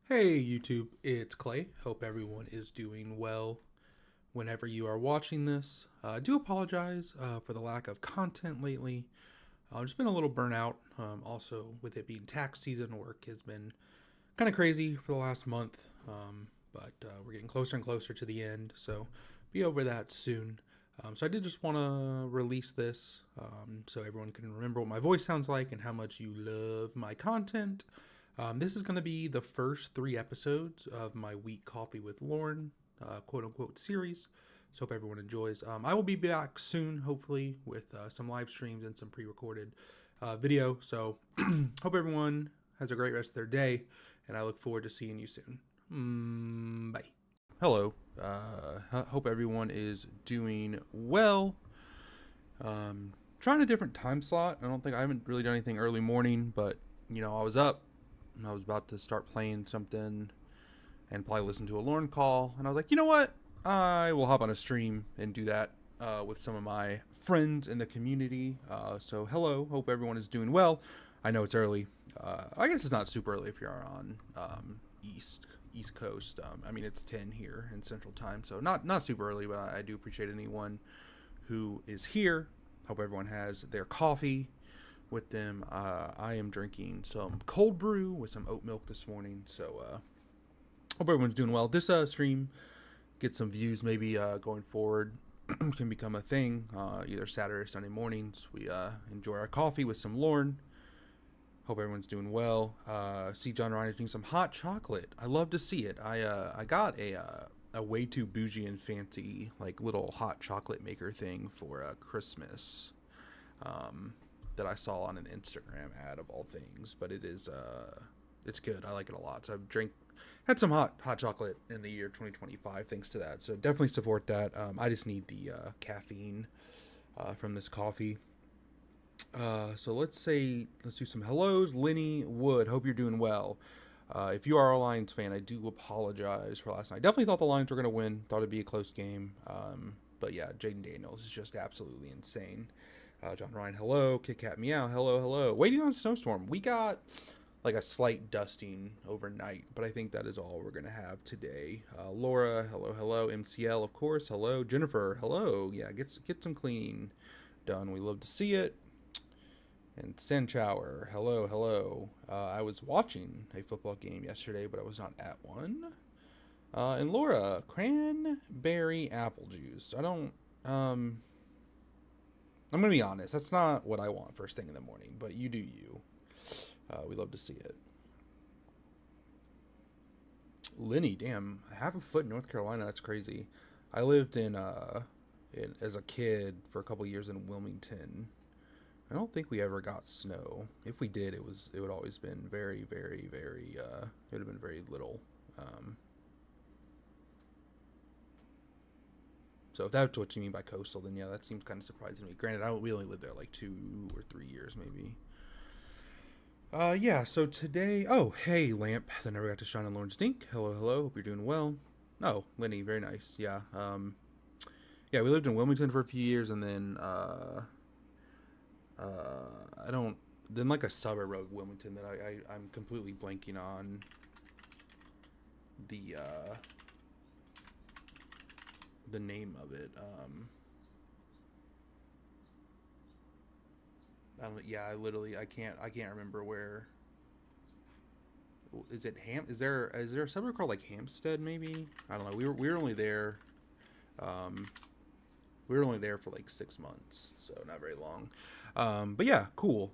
Hey YouTube, it's Clay. Hope everyone is doing well whenever you are watching this. I do apologize for the lack of content lately. I've just been a little burnt out. Also, with it being tax season, work has been kind of crazy for the last month. But we're getting closer and closer to the end, so be over that soon. So I did just want to release this so everyone can remember what my voice sounds like and how much you love my content. This is going to be the first 3 episodes of my Week Coffee with Lorne, quote unquote, series. So hope everyone enjoys. I will be back soon, hopefully, with some live streams and some pre recorded video. So hope everyone has a great rest of their day, and I look forward to seeing you soon. Bye. Hello. Hope everyone is doing well. Trying a different time slot. I haven't really done anything early morning, but I was up. I was about to start playing something and probably listen to a Lorne call, and I was like, you know what? I will hop on a stream and do that with some of my friends in the community. So hello, hope everyone is doing well. I know it's early. I guess it's not super early if you're on East Coast. It's 10 here in Central Time, so not super early, but I do appreciate anyone who is here. Hope everyone has their coffee with them. I am drinking some cold brew with some oat milk this morning, so hope everyone's doing well. This stream gets some views maybe going forward. Can become a thing either Saturday or Sunday mornings. We enjoy our coffee with some Lorne. Hope everyone's doing well. See John Ryan is doing some hot chocolate. I love to see it. I got a way too bougie and fancy like little hot chocolate maker thing for Christmas. That I saw on an Instagram ad of all things, but it's good. I like it a lot. So I've had some hot chocolate in the year 2025 thanks to that. So definitely support that. I just need the caffeine from this coffee. So let's do some hellos. Lenny Wood, hope you're doing well. If you are a Lions fan, I do apologize for last night. Definitely thought the Lions were going to win. Thought it'd be a close game. But yeah, Jaden Daniels is just absolutely insane. John Ryan, hello. Kit Kat Meow, hello. Waiting on snowstorm. We got like a slight dusting overnight, but I think that is all we're going to have today. Laura, hello. MCL, of course, hello. Jennifer, hello. Yeah, get some cleaning done. We love to see it. And Sanchower, hello. I was watching a football game yesterday, but I was not at one. And Laura, cranberry apple juice. I'm going to be honest, that's not what I want first thing in the morning, but you do you. We love to see it. Lenny, damn, half a foot in North Carolina, that's crazy. I lived as a kid for a couple years in Wilmington. I don't think we ever got snow. If we did, it would always been very, very, very, it would have been very little. So if that's what you mean by coastal, then yeah, that seems kind of surprising to me. Granted, we only lived there like 2 or 3 years, maybe. Yeah. So today, oh hey, Lamp, that never got to shine on Lorne's Dink. Hello. Hope you're doing well. Oh, Lenny, very nice. Yeah. Yeah, we lived in Wilmington for a few years, and then I don't. Then like a suburb of Wilmington that I'm completely blanking on the name of it. I don't. Yeah, I can't remember where. Is it Is there a suburb called like Hampstead? Maybe I don't know. We were only there. Um, we were only there for like 6 months, so not very long. But yeah, cool.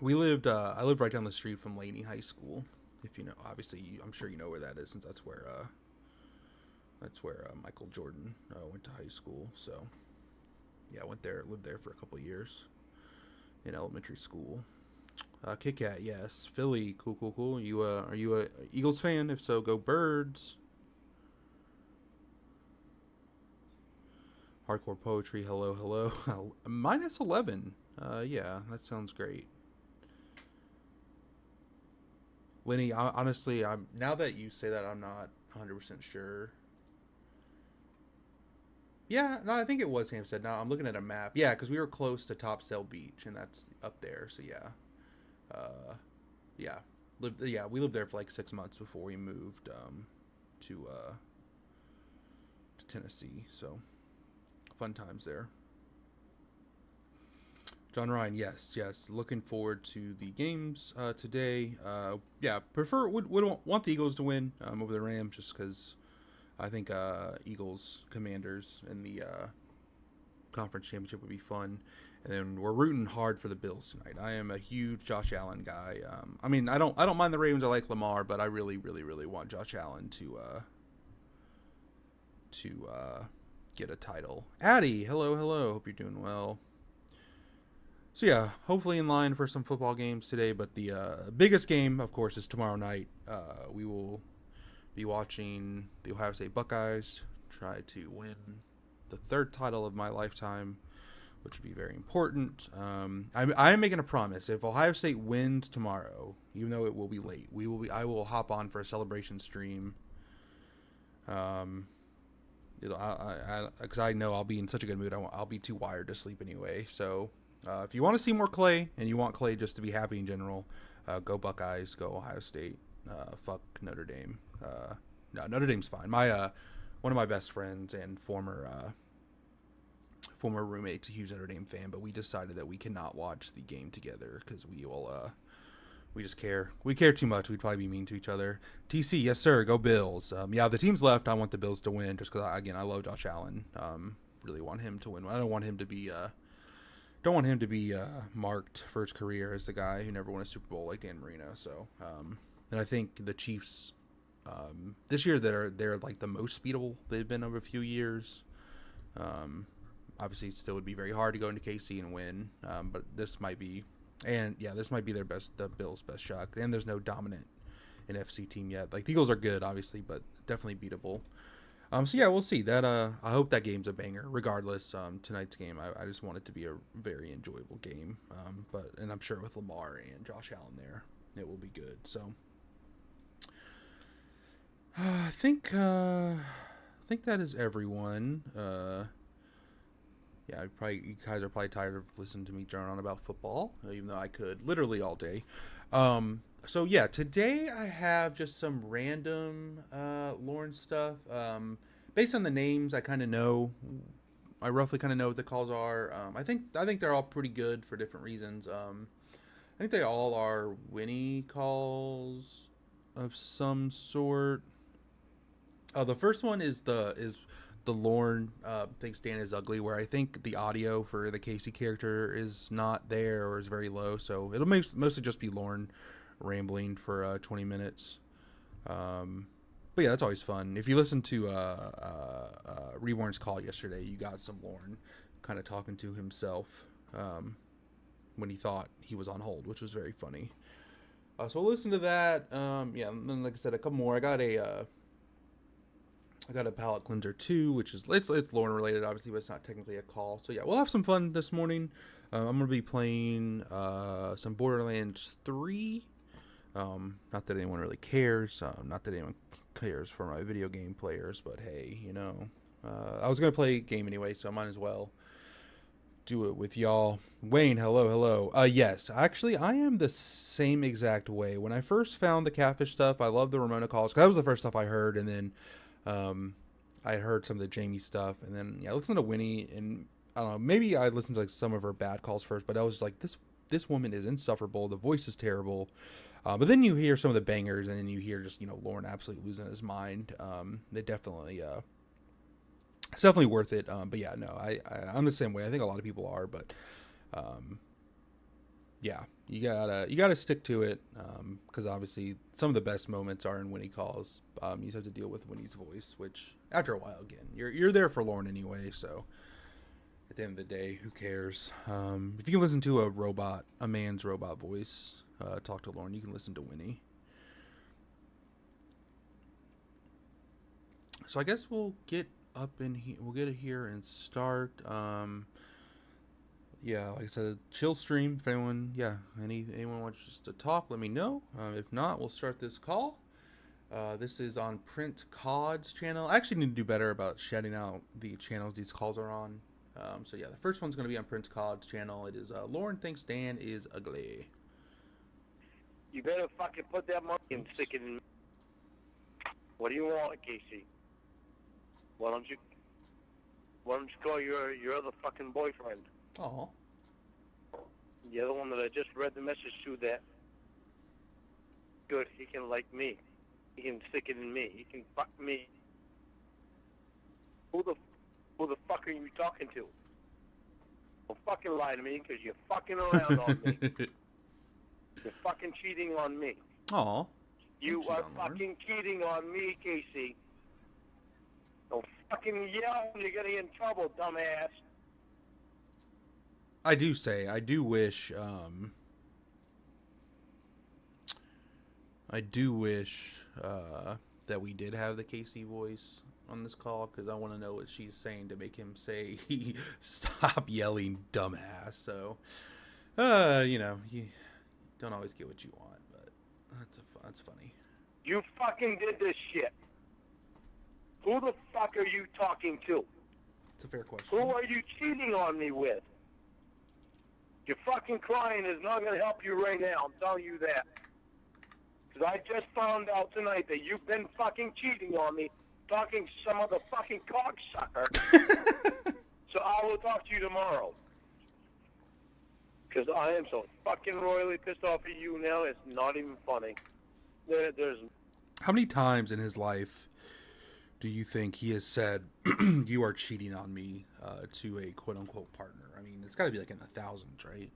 We lived. I lived right down the street from Laney High School. If you know, obviously, I'm sure you know where that is, since that's where Michael Jordan went to high school. So yeah, I went there, lived there for a couple years in elementary school. Kit Kat, yes. Philly, cool. You are you a Eagles fan? If so, go Birds. Hardcore poetry, hello. -11. Yeah, that sounds great. Lenny, honestly, I'm now that you say that, I'm not 100% sure. Yeah, no, I think it was Hampstead. Now I'm looking at a map. Yeah, because we were close to Topsail Beach, and that's up there. So yeah, uh, yeah. we lived there for like 6 months before we moved to Tennessee. So fun times there. John Ryan, yes. Looking forward to the games today. Would want the Eagles to win over the Rams just because I think Eagles Commanders in the conference championship would be fun. And then we're rooting hard for the Bills tonight. I am a huge Josh Allen guy. I don't mind the Ravens. I like Lamar, but I really want Josh Allen to get a title. Addie, hello. Hope you're doing well. So yeah, hopefully in line for some football games today. But the biggest game, of course, is tomorrow night. We will be watching the Ohio State Buckeyes try to win the third title of my lifetime, which would be very important. I am making a promise. If Ohio State wins tomorrow, even though it will be late, I will hop on for a celebration stream. Because I know I'll be in such a good mood. I'll be too wired to sleep anyway. So if you want to see more Clay and you want Clay just to be happy in general, go Buckeyes, go Ohio State. Fuck Notre Dame. No, Notre Dame's fine. My one of my best friends and former roommate's a huge Notre Dame fan, but we decided that we cannot watch the game together because we just care. We care too much. We'd probably be mean to each other. TC, yes sir, go Bills. The team's left. I want the Bills to win just because I love Josh Allen. Really want him to win. I don't want him to be marked for his career as the guy who never won a Super Bowl like Dan Marino. So, and I think the Chiefs this year they're like the most beatable they've been over a few years. Obviously, it still would be very hard to go into KC and win, but this might be the Bills' best shot. And there's no dominant NFC team yet. Like the Eagles are good, obviously, but definitely beatable. We'll see. That I hope that game's a banger. Regardless, tonight's game, I just want it to be a very enjoyable game. And I'm sure with Lamar and Josh Allen there, it will be good. So I think that is everyone. You guys are probably tired of listening to me drone on about football, even though I could literally all day. Today I have just some random Lorne stuff. Based on the names, I roughly kind of know what the calls are. I think they're all pretty good for different reasons. I think they all are Winnie calls of some sort. The first one is the Lorne thinks Dan is ugly, where I think the audio for the Casey character is not there or is very low, so it'll mostly just be Lorne rambling for 20 minutes. But yeah, that's always fun. If you listen to Reborn's call yesterday, you got some Lorne kind of talking to himself when he thought he was on hold, which was very funny. So we'll listen to that. And then like I said, a couple more. I got a palate cleanser too, which is it's Lorne related, obviously, but it's not technically a call. So yeah, we'll have some fun this morning. I'm gonna be playing some Borderlands 3. Not that anyone really cares. Not that anyone cares for my video game players, but hey, I was gonna play a game anyway, so I might as well do it with y'all. Wayne, hello. Yes, actually, I am the same exact way. When I first found the catfish stuff, I loved the Ramona calls because that was the first stuff I heard, and then I heard some of the Jamie stuff, and then I listened to Winnie, and I don't know, maybe I listened to like some of her bad calls first, but I was like, this woman is insufferable. The voice is terrible. But then you hear some of the bangers, and then you hear just Lorne absolutely losing his mind. They definitely it's definitely worth it. But yeah, no, I'm the same way. I think a lot of people are, but yeah, you gotta stick to it, because obviously some of the best moments are in Winnie calls. You just have to deal with Winnie's voice, which after a while, again, you're there for Lorne anyway. So at the end of the day, who cares? If you can listen to a man's robot voice talk to Lorne, you can listen to Winnie. So I guess we'll get up in here. We'll get it here and start. Yeah, like I said, chill stream. If anyone wants just to talk, let me know. If not, we'll start this call. This is on Print Cod's channel. I actually need to do better about shouting out the channels these calls are on. The first one's going to be on Print Cod's channel. It is Lorne thinks Dan is ugly. You better fucking put that money and stick it in me. What do you want, Casey? Why don't you call your other fucking boyfriend? Oh. The other one that I just read the message to that. Good, he can like me. He can stick it in me. He can fuck me. Who the fuck are you talking to? Don't fucking lie to me, because you're fucking around on me. You're fucking cheating on me. Oh. You are fucking cheating on me, Casey. Don't fucking yell when you're getting in trouble, dumbass. I do wish, that we did have the Casey voice on this call, because I want to know what she's saying to make him say, stop yelling, dumbass. So, you don't always get what you want, but that's funny. You fucking did this shit. Who the fuck are you talking to? It's a fair question. Who are you cheating on me with? Your fucking Klayin is not going to help you right now, I'm telling you that. Because I just found out tonight that you've been fucking cheating on me, talking to some other fucking cocksucker. So I will talk to you tomorrow. Because I am so fucking royally pissed off at you now, it's not even funny. There's... How many times in his life do you think he has said, you are cheating on me, to a quote-unquote partner? I mean, it's got to be like in the thousands, right?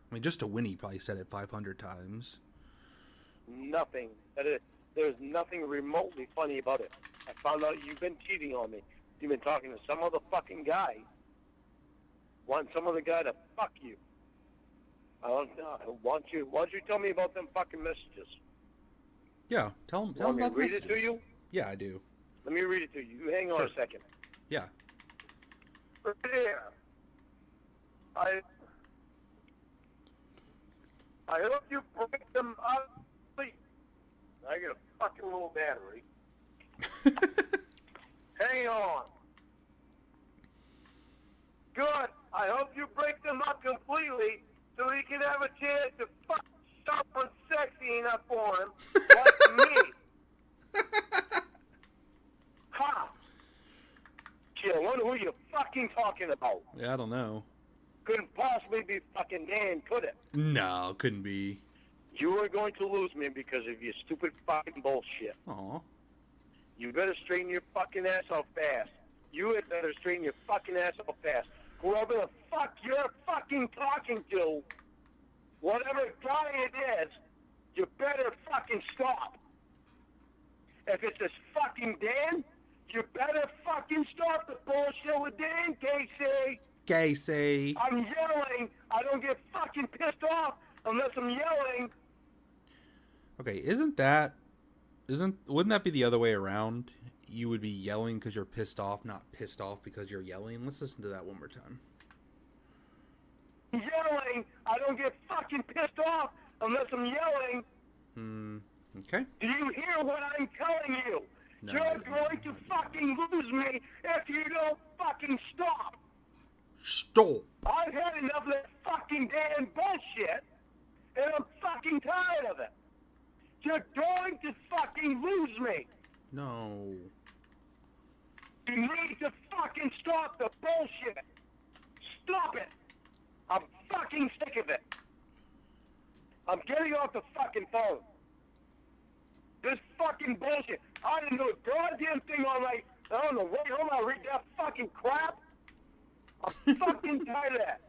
I mean, just to win, he probably said it 500 times. Nothing. There's nothing remotely funny about it. I found out you've been cheating on me. You've been talking to some other fucking guy. Want some other guy to fuck you. I don't know. Why don't you tell me about them fucking messages? Yeah, tell him Want me to about the read messages. it to you? Yeah, I do. Let me read it to you. Hang on a second. Yeah. Right there. I hope you break them out of sleep. I got a fucking little battery. Hang on. Good. I hope you break them up completely so he can have a chance to fuck someone sexy enough for him, like me. Ha! Gee, I wonder who you're fucking talking about. Yeah, I don't know. Couldn't possibly be fucking Dan, could it? No, couldn't be. You are going to lose me because of your stupid fucking bullshit. Aw. You better straighten your fucking ass out fast. You had better straighten your fucking ass out fast. Whoever the fuck you're fucking talking to, whatever guy it is, you better fucking stop. If it's this fucking Dan, you better fucking stop the bullshit with Dan, Casey. Casey. I'm yelling. I don't get fucking pissed off unless I'm yelling. Okay, wouldn't that be the other way around? You would be yelling because you're pissed off, not pissed off because you're yelling. Let's listen to that one more time. Yelling. I don't get fucking pissed off unless I'm yelling. Okay. Do you hear what I'm telling you? No, You're going to fucking lose me if you don't fucking stop. Stop. I've had enough of that fucking damn bullshit, and I'm fucking tired of it. You're going to fucking lose me. No. You need to fucking stop the bullshit. Stop it. I'm fucking sick of it. I'm getting off the fucking phone. This fucking bullshit. I didn't do a goddamn thing on my... I don't know what home I read that fucking crap. I'm fucking tired of that.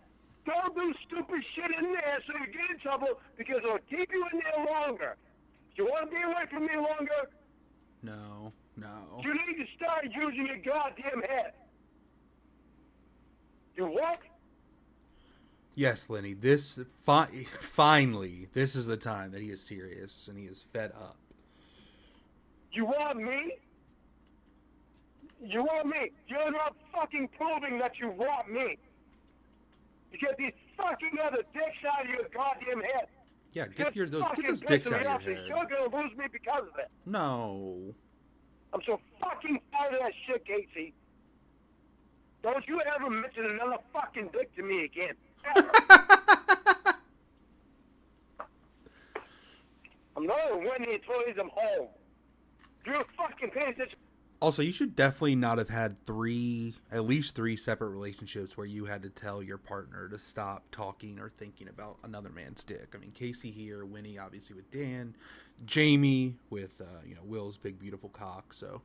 Don't do stupid shit in there so you get in trouble because it'll keep you in there longer. You want to be away from me longer? No. You need to start using your goddamn head. You what? Yes, Lenny. Finally, this is the time that he is serious and he is fed up. You want me? You want me? You're not fucking proving that you want me. You get these fucking other dicks out of your goddamn head. Yeah, get those dicks out of your head. You're gonna lose me because of it. No. I'm so fucking tired of that shit, Casey. Don't you ever mention another fucking dick to me again. Ever. I'm not even winning until I'm home. You're fucking paying attention. Also, you should definitely not have had at least three separate relationships where you had to tell your partner to stop talking or thinking about another man's dick. I mean, Casey here, Winnie obviously with Dan, Jamie with, Will's big, beautiful cock. So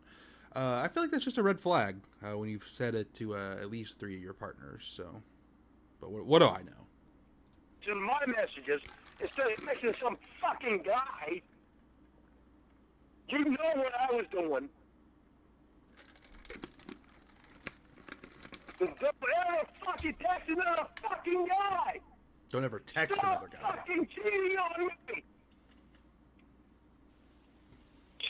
I feel like that's just a red flag when you've said it to at least three of your partners. So, but what do I know? To my messages, instead of messaging some fucking guy, you know what I was doing. Don't ever fucking text another fucking guy. Don't ever text Stop another guy. fucking cheating on me.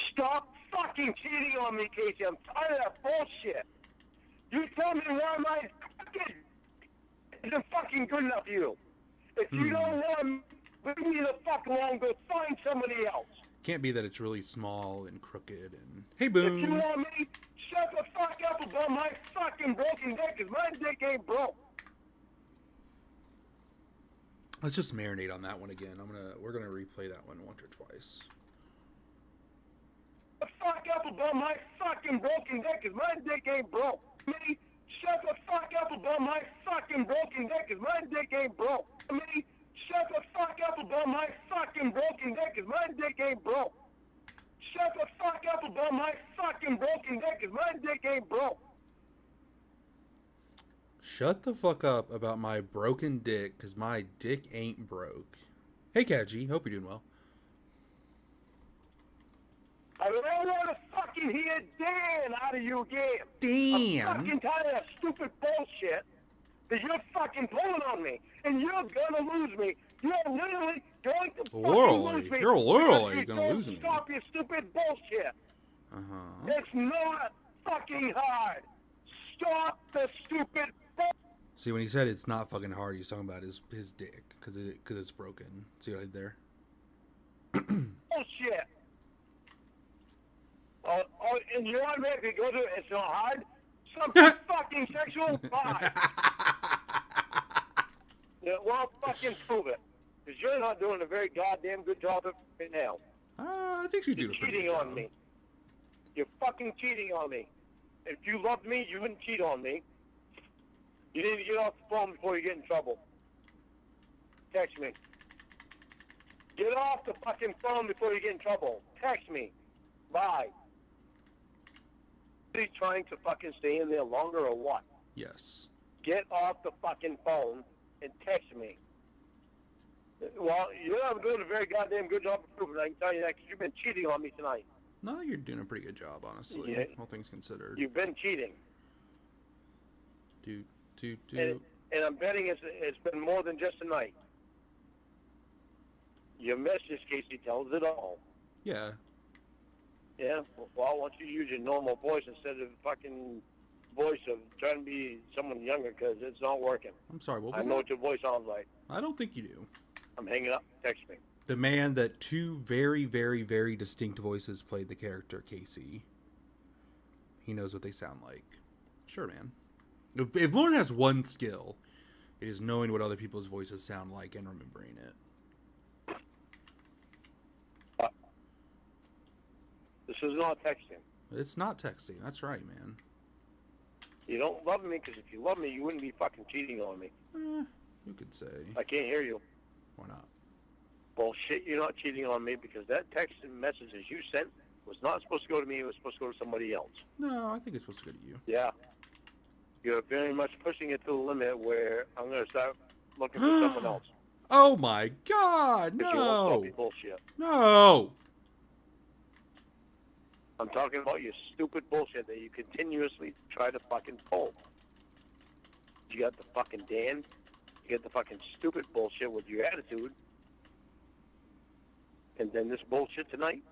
Stop fucking cheating on me, Casey. I'm tired of that bullshit. You tell me why my fucking isn't fucking good enough for you. If you don't want me, leave me the fuck alone. Go find somebody else. Can't be that it's really small and crooked and hey boom. If you want me, shut the fuck up about my fucking broken dick, because my dick ain't broke. Let's just marinate on that one again. We're gonna replay that one once or twice. The fuck up about my fucking broken dick, because my dick ain't broke. Me, shut the fuck up about my fucking broken dick, because my dick ain't broke. Me, shut the fuck up about my fucking broken dick, because my dick ain't broke. Shut the fuck up about my fucking broken dick, because my dick ain't broke. Shut the fuck up about my broken dick, because my dick ain't broke. Hey, Kaji. Hope you're doing well. I don't want to fucking hear Dan out of you again. Damn. I'm fucking tired of that stupid bullshit that you're fucking pulling on me. And you're gonna lose me. You're literally going to fucking lose me. You're literally because gonna you lose don't me. Stop your stupid bullshit. Uh-huh. It's not fucking hard. Stop the stupid bullshit. See, when he said it's not fucking hard, he's talking about his dick, because it's broken. See what I did there? Bullshit. Oh, and you automatically go to it. It's not hard. Some fucking sexual vibe. Yeah, well, fucking prove it. Because you're not doing a very goddamn good job of it now. I think she's You're doing a pretty cheating good on job. me. You're fucking cheating on me. If you loved me, you wouldn't cheat on me. You need to get off the phone before you get in trouble. Text me. Get off the fucking phone before you get in trouble. Text me. Bye. Are you trying to fucking stay in there longer or what? Yes. Get off the fucking phone and text me. Well, you're not doing a very goddamn good job of proving it. I can tell you that because you've been cheating on me tonight. No, you're doing a pretty good job, honestly. Yeah. All things considered. You've been cheating. Do. And I'm betting it's been more than just tonight. Your message, Casey, tells it all. Yeah. Yeah? Well, why don't you use your normal voice instead of fucking voice of trying to be someone younger, because it's not working. I'm sorry, what I was know that? what your voice sounds like. I don't think you do. I'm hanging up. Text me. The man that two very, very, very distinct voices played the character Casey. He knows what they sound like. Sure, man. If Lorne has one skill, it is knowing what other people's voices sound like and remembering it. This is not texting. It's not texting. That's right, man. You don't love me, because if you love me, you wouldn't be fucking cheating on me. You could say. I can't hear you. Why not? Bullshit, you're not cheating on me, because that text and messages you sent was not supposed to go to me. It was supposed to go to somebody else. No, I think it's supposed to go to you. Yeah. You're very much pushing it to the limit where I'm going to start looking for someone else. Oh my God! Because you won't No! stop your bullshit. No! I'm talking about your stupid bullshit that you continuously try to fucking pull. You got the fucking Dan. You get the fucking stupid bullshit with your attitude. And then this bullshit tonight.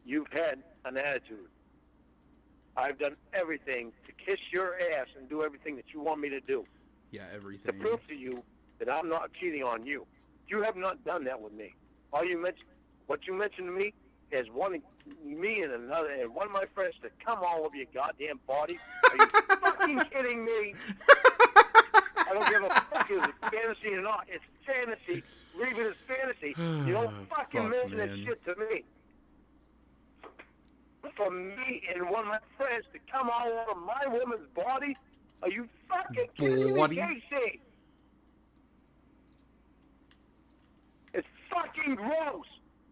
You've had an attitude. I've done everything to kiss your ass and do everything that you want me to do. Yeah, To everything. prove to you that I'm not cheating on you. You have not done that with me. What you mentioned to me is wanting me and one of my friends to come all over your goddamn body. Are you fucking kidding me? I don't give a fuck if it's fantasy or not. It's fantasy believe in his fantasy. You don't fucking Fuck, mention that man. shit to me. For me and one of my friends to come all over my woman's body? Are you fucking kidding Body? me, Casey? It's fucking gross.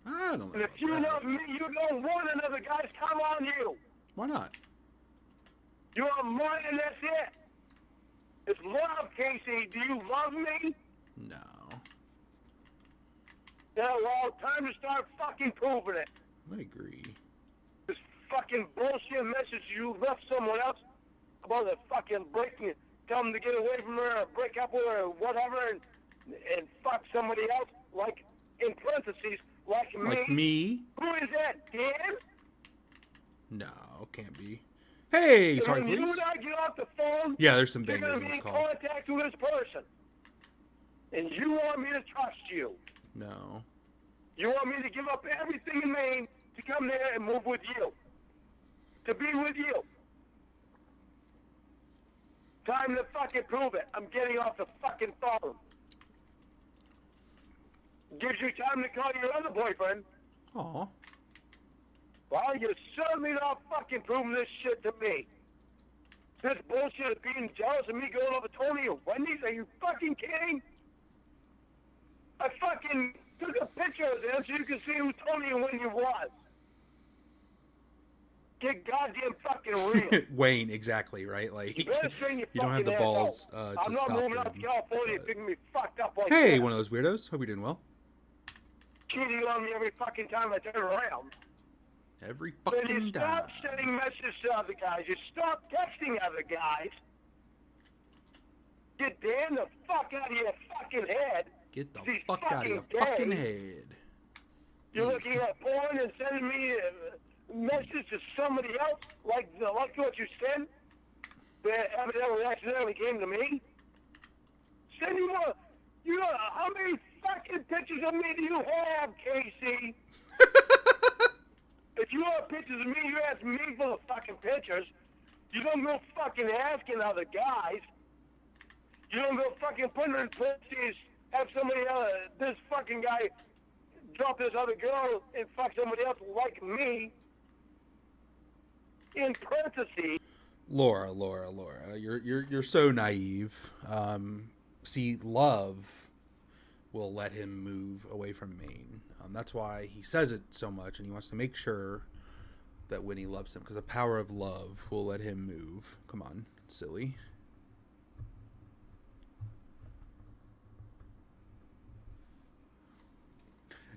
I don't know. And if about you that. love me, you don't want another guy's come on you. Why not? You are mine and that's it. It's love, Casey. Do you love me? No. Yeah, well, time to start fucking proving it. I agree. This fucking bullshit message you left someone else about the fucking breaking, tell them to get away from her or break up with her or whatever and fuck somebody else, like, in parentheses, like me. Like me? Who is that, Dan? No, can't be. Hey, And sorry, when you please. and I get off the phone, Yeah, there's some you're bangers going in to be this in call. contact with this person. And you want me to trust you. No. You want me to give up everything in Maine to come there and move with you. To be with you. Time to fucking prove it. I'm getting off the fucking phone. Gives you time to call your other boyfriend. Aw. Well, you're certainly not fucking proving this shit to me. This bullshit of being jealous of me going over Tony and Wendy's, are you fucking kidding? I fucking took a picture of them so you can see who Tony and Wendy was. Get goddamn fucking real. Wayne, exactly, right? Like, You better straighten your you don't have fucking the ass balls out. to I'm not stop moving out to them, California but- picking me fucked up like Hey, that. one of those weirdos. Hope you're doing well. Cheating on me every fucking time I turn around. Every Then you fucking stop time. sending messages to other guys. You stop texting other guys. Get Dan the fuck out of your fucking head. Get the These fuck out of your fucking fucking days. head. You're looking at porn and sending me a message to somebody else, like what you sent, that evidently accidentally came to me. Send you more. You know, how many fucking pictures of me do you have, Casey? If you have pictures of me, you ask me for the fucking pictures. You don't go fucking asking other guys. You don't go fucking putting in parentheses, have somebody else, this fucking guy drop this other girl and fuck somebody else like me. In parentheses. Laura, you're so naive. See, love will let him move away from Maine. That's why he says it so much, and he wants to make sure that Winnie loves him, because the power of love will let him move. Come on, silly.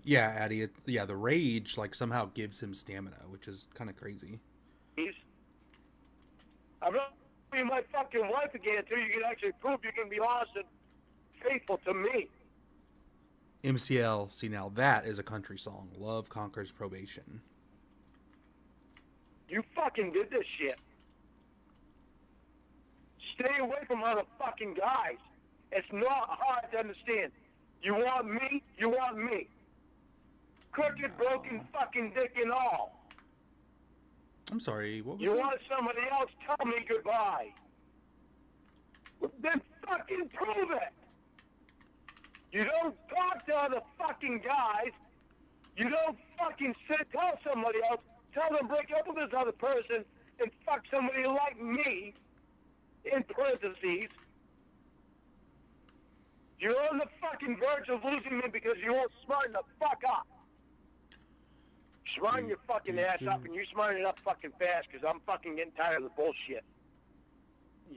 Yeah, Addie. The rage like somehow gives him stamina, which is kind of crazy. I'm not being my fucking wife again until you can actually prove you can be honest and faithful to me. MCL, see now that is a country song. Love conquers probation. You fucking did this shit. Stay away from other fucking guys. It's not hard to understand. You want me, you want me. Crooked, broken fucking dick and all. I'm sorry, what was You that? want somebody else, tell me goodbye. Then fucking prove it. You don't talk to other fucking guys. You don't fucking tell somebody else, tell them break up with this other person and fuck somebody like me, in parentheses. You're on the fucking verge of losing me because you won't smarten the fuck up. Smarten your fucking ass up, and you smarten it up fucking fast, because I'm fucking getting tired of the bullshit.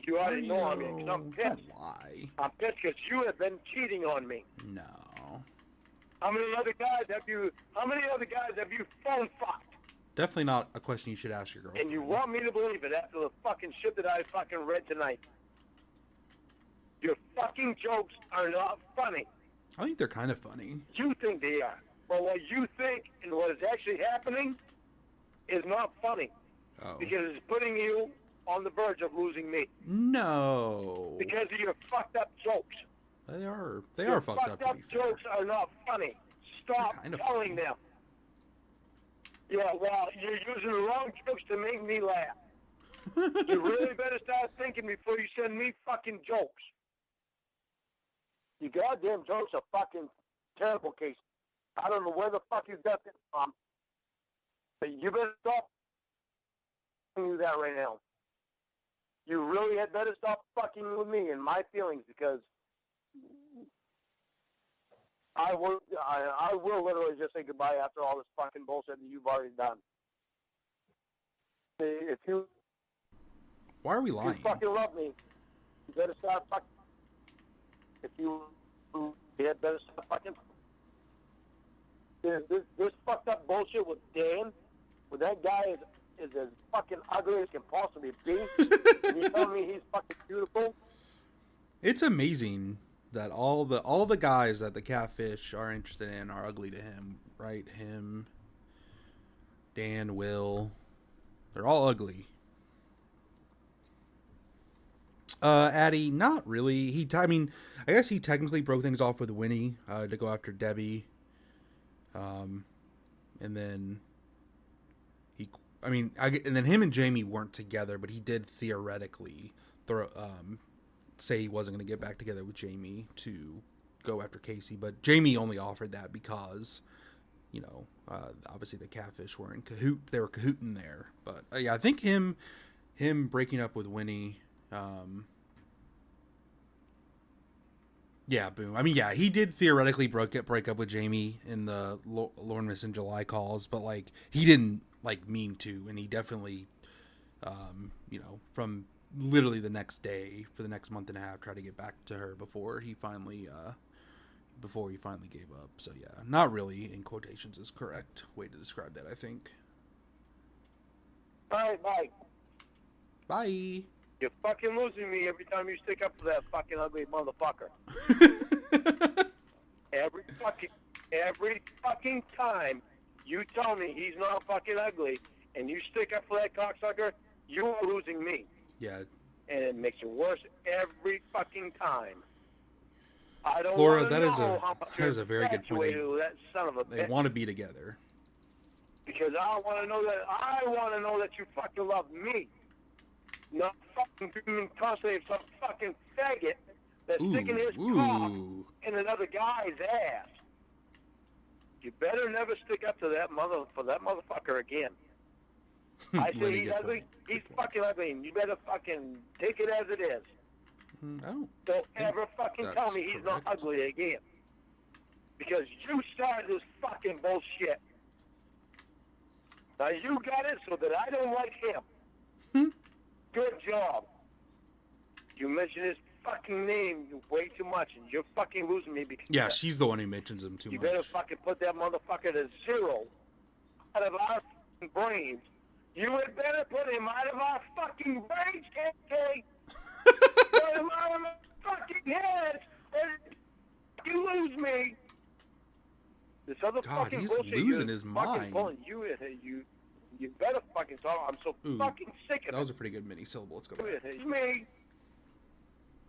You already know I'm in, because I'm pissed. Don't lie. I'm pissed because you have been cheating on me. No. How many other guys have you phone fucked? Definitely not a question you should ask your girlfriend. And you want me to believe it after the fucking shit that I fucking read tonight. Your fucking jokes are not funny. I think they're kind of funny. You think they are. But what you think and what is actually happening is not funny. Oh. Because it's putting you on the verge of losing me. No. Because of your fucked up jokes. They are Your fucked up, to be fair. jokes are not funny. Stop kind of telling funny. them. Yeah, well, you're using the wrong jokes to make me laugh. You really better start thinking before you send me fucking jokes. Your goddamn jokes are fucking terrible case. I don't know where the fuck you got this from, but you better stop doing that right now. You really had better stop fucking with me and my feelings, because I will literally just say goodbye after all this fucking bullshit that you've already done. If you Why are we lying? fucking love me, you better stop fucking. If you had better stop fucking. This fucked up bullshit with Dan, when that guy is as fucking ugly as can possibly be, and you tell me he's fucking beautiful. It's amazing that all the guys that the catfish are interested in are ugly to him, right? Him, Dan, Will, they're all ugly. Addie, not really. I I guess he technically broke things off with Winnie to go after Debbie. And then and then him and Jamie weren't together, but he did theoretically say he wasn't going to get back together with Jamie to go after Casey, but Jamie only offered that because, obviously the catfish were in cahoot. They were cahooting there, but yeah, I think him breaking up with Winnie. Yeah, boom. He did theoretically break up with Jamie in the Lorne Missing July calls, but he didn't mean to, and he definitely, from literally the next day for the next month and a half, tried to get back to her before he finally gave up. So yeah, not really in quotations is correct way to describe that, I think. All right, bye. Bye. You're fucking losing me every time you stick up for that fucking ugly motherfucker. Every fucking time you tell me he's not fucking ugly and you stick up for that cocksucker, you are losing me. Yeah. And it makes it worse every fucking time. I don't Laura, that is a very good point. That son of a they bitch. Want to be together. Because I want to know that you fucking love me. Not fucking being constantly some fucking faggot that's sticking his cock in another guy's ass. You better never stick up to that motherfucker again. I say he's ugly. He's fucking ugly, and you better fucking take it as it is. Don't ever fucking tell me he's not ugly again. Because you started this fucking bullshit. Now you got it so that I don't like him. Good job. You mention his fucking name way too much, and you're fucking losing me because... Yeah, she's the one who mentions him too much. You better fucking put that motherfucker to 0 out of our fucking brains. You had better put him out of our fucking brains, KK. Put him out of our fucking heads, or you lose me. This other fucking he's bullshit losing his mind. Pulling you better fucking talk. I'm so fucking sick of it. That was a pretty good mini syllable. Let's go back. It's me.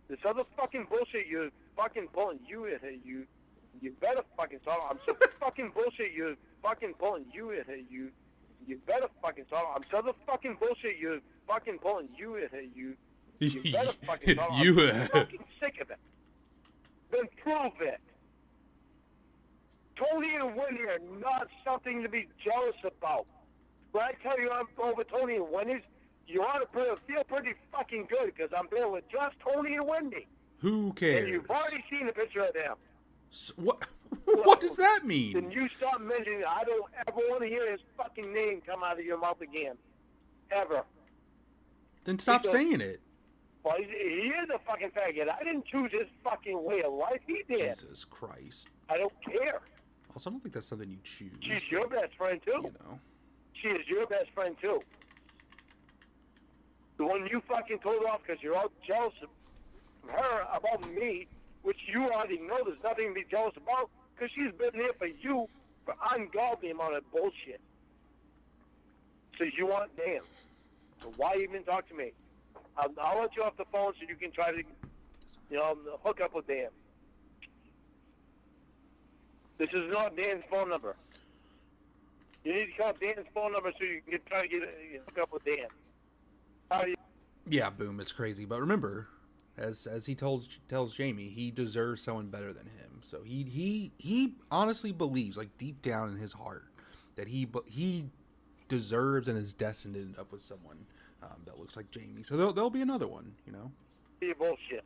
This other fucking bullshit you're fucking pulling. You better fucking talk. I'm so fucking bullshit you're fucking pulling. You better fucking talk. I'm so fucking bullshit you're fucking pulling. You better fucking talk. I'm so fucking sick of it. Then prove it. Tony and Wendy are not something to be jealous about. When I tell you I'm over Tony and Wendy's, you ought to feel pretty fucking good, because I'm there with just Tony and Wendy. Who cares? And you've already seen a picture of them. So, what? What does that mean? Then you stop mentioning it. I don't ever want to hear his fucking name come out of your mouth again. Ever. Then stop saying it. Well, he is a fucking faggot. I didn't choose his fucking way of life. He did. Jesus Christ. I don't care. Also, I don't think that's something you choose. She's your best friend, too. You know. She is your best friend, too. The one you fucking told off because you're all jealous of her about me, which you already know there's nothing to be jealous about, because she's been there for you for ungodly amount of bullshit. So you want Dan. So why even talk to me? I'll let you off the phone so you can try to, hook up with Dan. This is not Dan's phone number. You need to call Dan's phone number so you can try to hook up with Dan. Yeah, boom, it's crazy. But remember, as he tells Jamie, he deserves someone better than him. So he honestly believes, like deep down in his heart, that he deserves and is destined to end up with someone that looks like Jamie. So there'll be another one, you know. Your bullshit.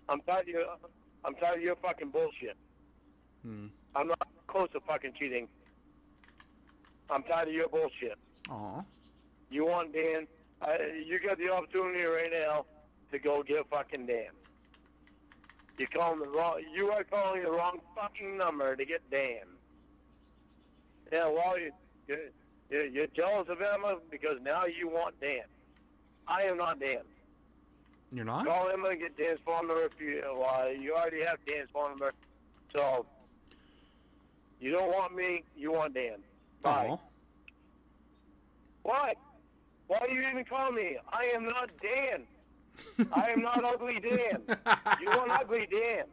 I'm tired of your fucking bullshit. I'm not close to fucking cheating. I'm tired of your bullshit. Aw. You want Dan? You got the opportunity right now to go get fucking Dan. You are calling the wrong fucking number to get Dan. Yeah, well, you're jealous of Emma because now you want Dan. I am not Dan. You're not? Call Emma and get Dan's phone number if you already have Dan's phone number. So, you don't want me, you want Dan. Bye. Aw. What? Why are you even calling me? I am not Dan. I am not ugly Dan. You want ugly Dan.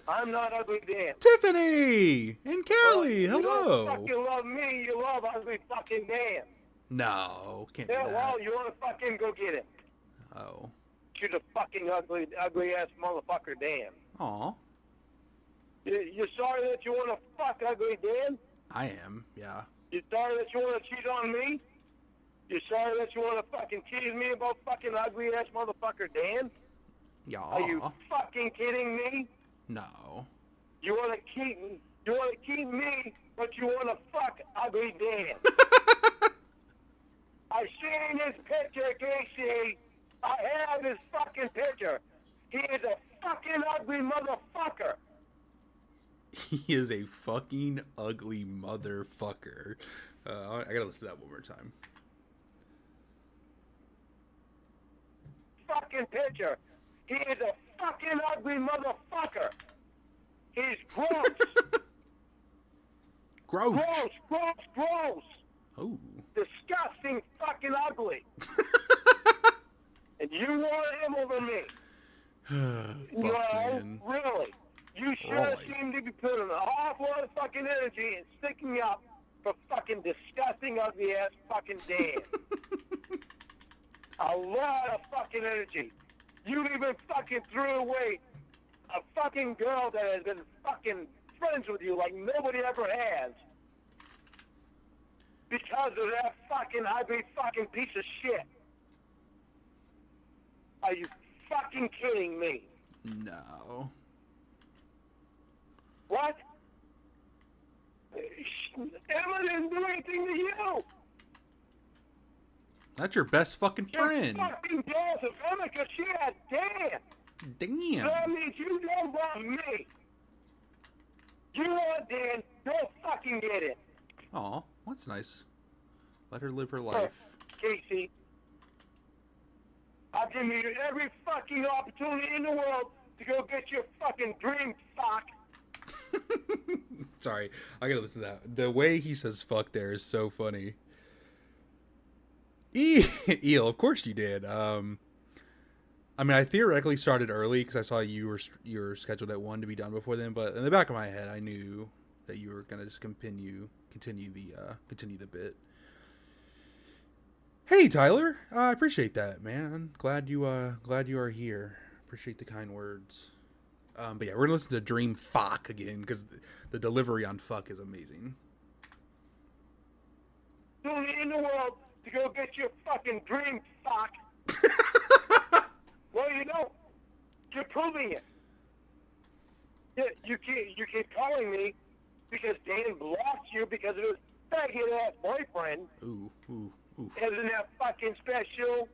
I'm not ugly Dan. Tiffany and Kelly, Well, hello. You don't fucking love me, you love ugly fucking Dan. No, can't be Yeah, that. well, you want to fucking go get him. Oh. Shoot a fucking ugly ass motherfucker Dan. Aw. You're sorry that you want to fuck ugly Dan? I am, yeah. You're sorry that you want to cheat on me? You're sorry that you want to fucking tease me about fucking ugly ass motherfucker Dan? Yeah. Are you fucking kidding me? No. You want to keep me, but you want to fuck ugly Dan. I seen his picture, Casey. I have his fucking picture. He is a fucking ugly motherfucker. He is a fucking ugly motherfucker. I gotta listen to that one more time. Fucking picture. He is a fucking ugly motherfucker. He's gross. Gross. Gross. Oh. Disgusting fucking ugly. And you want him over me. Fuck, No, man. really. You sure Really? seem to be putting an awful lot of fucking energy and sticking up for fucking disgusting ugly ass fucking Dan. A lot of fucking energy. You even fucking threw away a fucking girl that has been fucking friends with you like nobody ever has. Because of that fucking ugly fucking piece of shit. Are you fucking kidding me? No. What? Emma didn't do anything to you. That's your best fucking friend. You're fucking jealous of Emma because she had Dan. Damn. That means you don't want me. You want Dan, go fucking get it. Aw, that's nice. Let her live her life. Casey, I'll give you every fucking opportunity in the world to go get your fucking dream, fuck. Sorry, I gotta listen to that. The way he says "fuck" there is so funny. Eel, of course you did. I mean, I theoretically started early because I saw you were scheduled at 1 to be done before then. But in the back of my head, I knew that you were gonna just continue the bit. Hey Tyler, I appreciate that, man. Glad you are here. Appreciate the kind words. But yeah, we're gonna listen to Dream Fuck again because the delivery on fuck is amazing. In the world to go get your fucking dream, fuck. Well, you know, you're proving it. You keep calling me because Dan blocked you because of his faggot ass boyfriend. Ooh. Isn't that fucking special?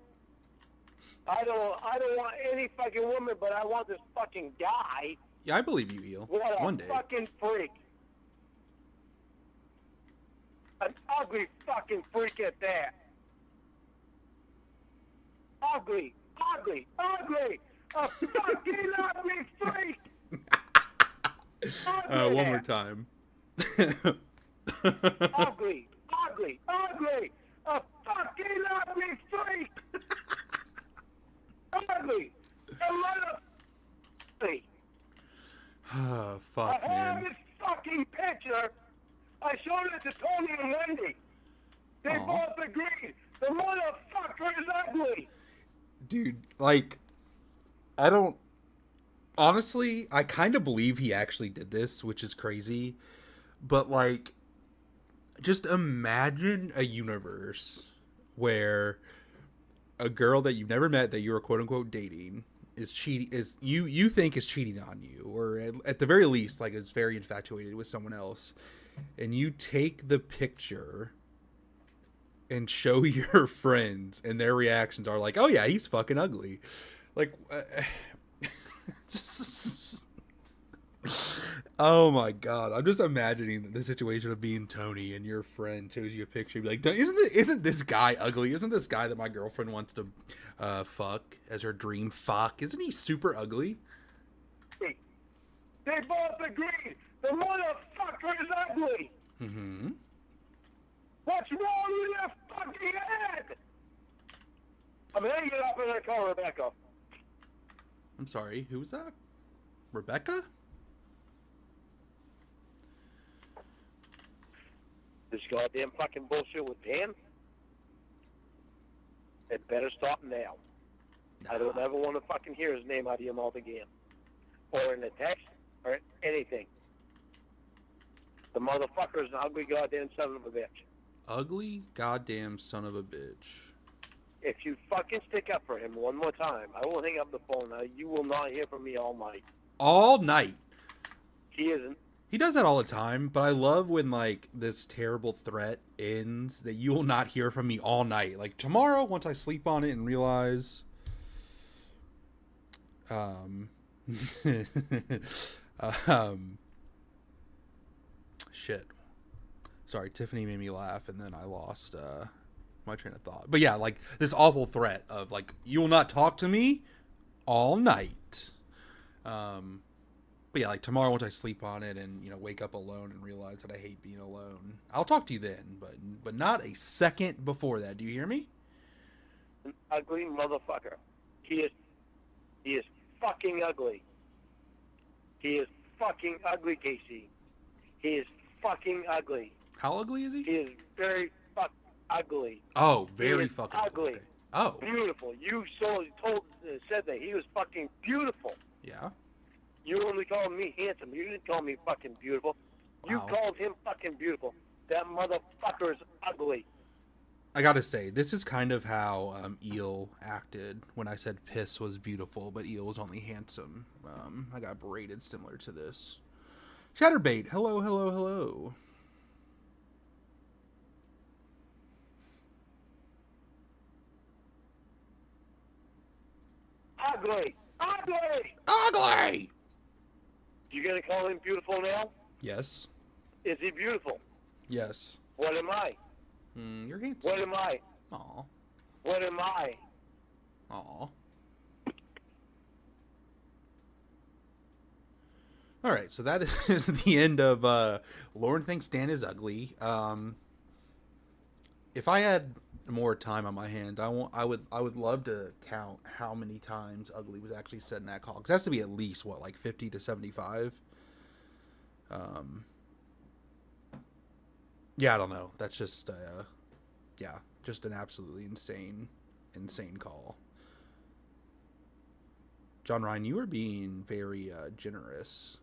I don't want any fucking woman, but I want this fucking guy. Yeah, I believe you, Eel. What a One day. fucking freak. An ugly fucking freak at that. Ugly. A fucking ugly freak. Ugly One more ass. time. Ugly. A fucking ugly freak. Ugly. A little freak. Fuck, I have man. this fucking picture. I showed it to Tony and Wendy. They Aw. both agreed. The motherfucker is ugly. Dude, like, I don't... Honestly, I kind of believe he actually did this, which is crazy. But, like, just imagine a universe where a girl that you've never met that you're quote-unquote dating is cheating, you think is cheating on you, or at the very least, like, is very infatuated with someone else. And you take the picture and show your friends, and their reactions are like, "Oh yeah, he's fucking ugly." Like, oh my god, I'm just imagining the situation of being Tony and your friend shows you a picture, be like, "Isn't this guy ugly? Isn't this guy that my girlfriend wants to fuck as her dream fuck? Isn't he super ugly?" They both agreed. The motherfucker is ugly. Mm-hmm. What's wrong with your fucking head? I'm hanging up in the car, Rebecca. I'm sorry, who was that? Rebecca? This goddamn fucking bullshit with Dan? It better stop now. Nah. I don't ever want to fucking hear his name out of your mouth again. Or in a text, or anything. The motherfucker is an ugly goddamn son of a bitch. Ugly goddamn son of a bitch. If you fucking stick up for him one more time, I will hang up the phone. You will not hear from me all night. All night. He isn't. He does that all the time, but I love when, like, this terrible threat ends, that you will not hear from me all night. Like, tomorrow, once I sleep on it and realize... shit. Sorry, Tiffany made me laugh, and then I lost my train of thought. But yeah, like, this awful threat of, like, you will not talk to me all night. But yeah, like, tomorrow, once I sleep on it and, you know, wake up alone and realize that I hate being alone, I'll talk to you then, but not a second before that. Do you hear me? An ugly motherfucker. He is fucking ugly. He is fucking ugly, Casey. He is fucking ugly. How ugly is he? He is very ugly. Oh, very he is fucking ugly. Okay. Oh. Beautiful. You said that he was fucking beautiful. Yeah. You only called me handsome. You didn't call me fucking beautiful. You Wow. called him fucking beautiful. That motherfucker is ugly. I gotta say, this is kind of how Eel acted when I said Piss was beautiful, but Eel was only handsome. I got berated similar to this. Chatterbait, hello, hello, hello. Ugly. Ugly. Ugly! You gonna call him beautiful now? Yes. Is he beautiful? Yes. What am I? You're handsome. What am I? Aw. What am I? Aw. Alright, so that is the end of Lorne thinks Dan is ugly. If I had more time on my hands, I would love to count how many times ugly was actually said in that call, because it has to be at least what, like 50 to 75. Yeah, I don't know. That's just yeah, just an absolutely insane call. John Ryan, you were being very generous.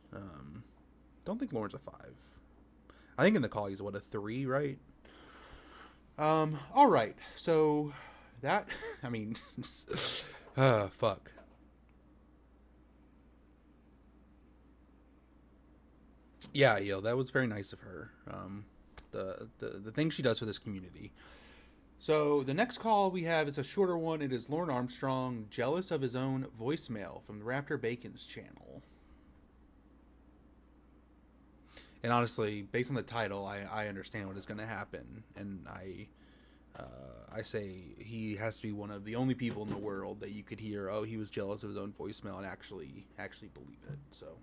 Don't think Lorne's a 5. I think in the call he's what, a 3, right? All right. So that, I mean, fuck. Yeah, yo, that was very nice of her. The thing she does for this community. So the next call we have is a shorter one. It is Lorne Armstrong, jealous of his own voicemail from the Raptor Bacon's channel. And honestly, based on the title, I understand what is going to happen, and I say he has to be one of the only people in the world that you could hear, oh, he was jealous of his own voicemail, and actually believe it. So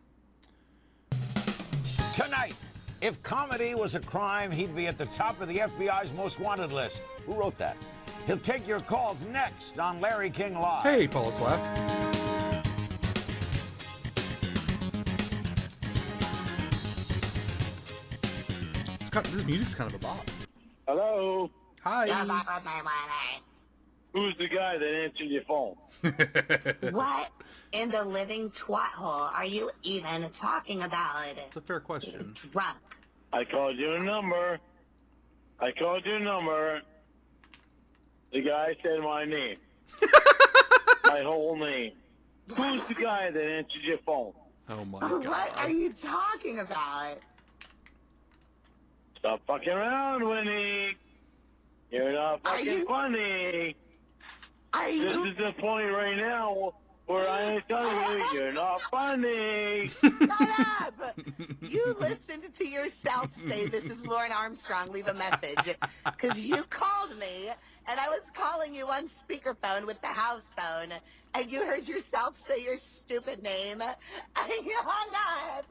tonight, if comedy was a crime, he'd be at the top of the FBI's most wanted list. Who wrote that? He'll take your calls next on Larry King Live. Hey, Paul Slav. This music's kind of a bop. Hello. Hi. Who's the guy that answered your phone? What in the living twat hole are you even talking about? It's a fair question. Drunk. I called your number. The guy said my name. My whole name. Who's the guy that answered your phone? Oh my god. What are you talking about? Stop fucking around, Winnie. You're not Are fucking you- funny. Are This you? is the point right now where I tell you you're not funny. Shut up! You listened to yourself say this is Lorne Armstrong, leave a message. Because you called me, and I was calling you on speakerphone with the house phone, and you heard yourself say your stupid name, and you hung up.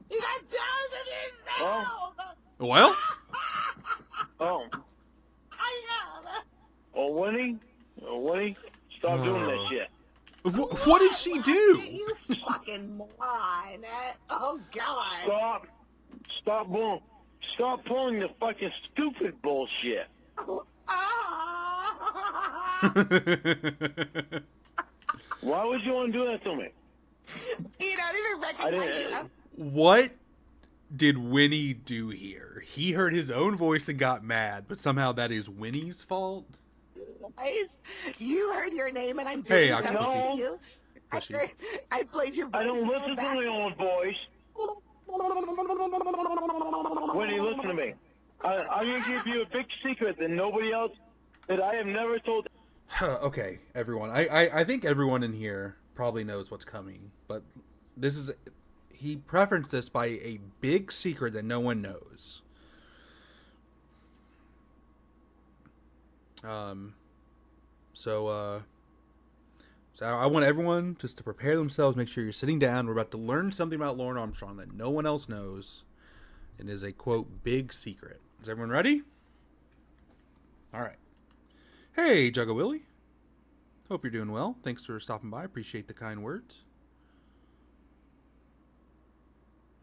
You got jealous of yourself! Well, Oh, I know! Winnie, stop doing that shit. what did she do? You fucking moron. Oh, God. Stop pulling the fucking stupid bullshit. Why would you want to do that to me? You don't even I recognize didn't. you. What did Winnie do here? He heard his own voice and got mad, but somehow that is Winnie's fault? You heard your name and I'm Hey, doing I something know. to you. Pussy. I played your voice. I don't listen to back. my own voice. Winnie, listen to me. I'm going to give you a big secret that nobody else, that I have never told. Okay, everyone. I think everyone in here probably knows what's coming, but this is... He preferenced this by a big secret that no one knows. So I want everyone just to prepare themselves, make sure you're sitting down. We're about to learn something about Lorne Armstrong that no one else knows. It is a, quote, big secret. Is everyone ready? All right. Hey, Jugga Willie. Hope you're doing well. Thanks for stopping by. Appreciate the kind words.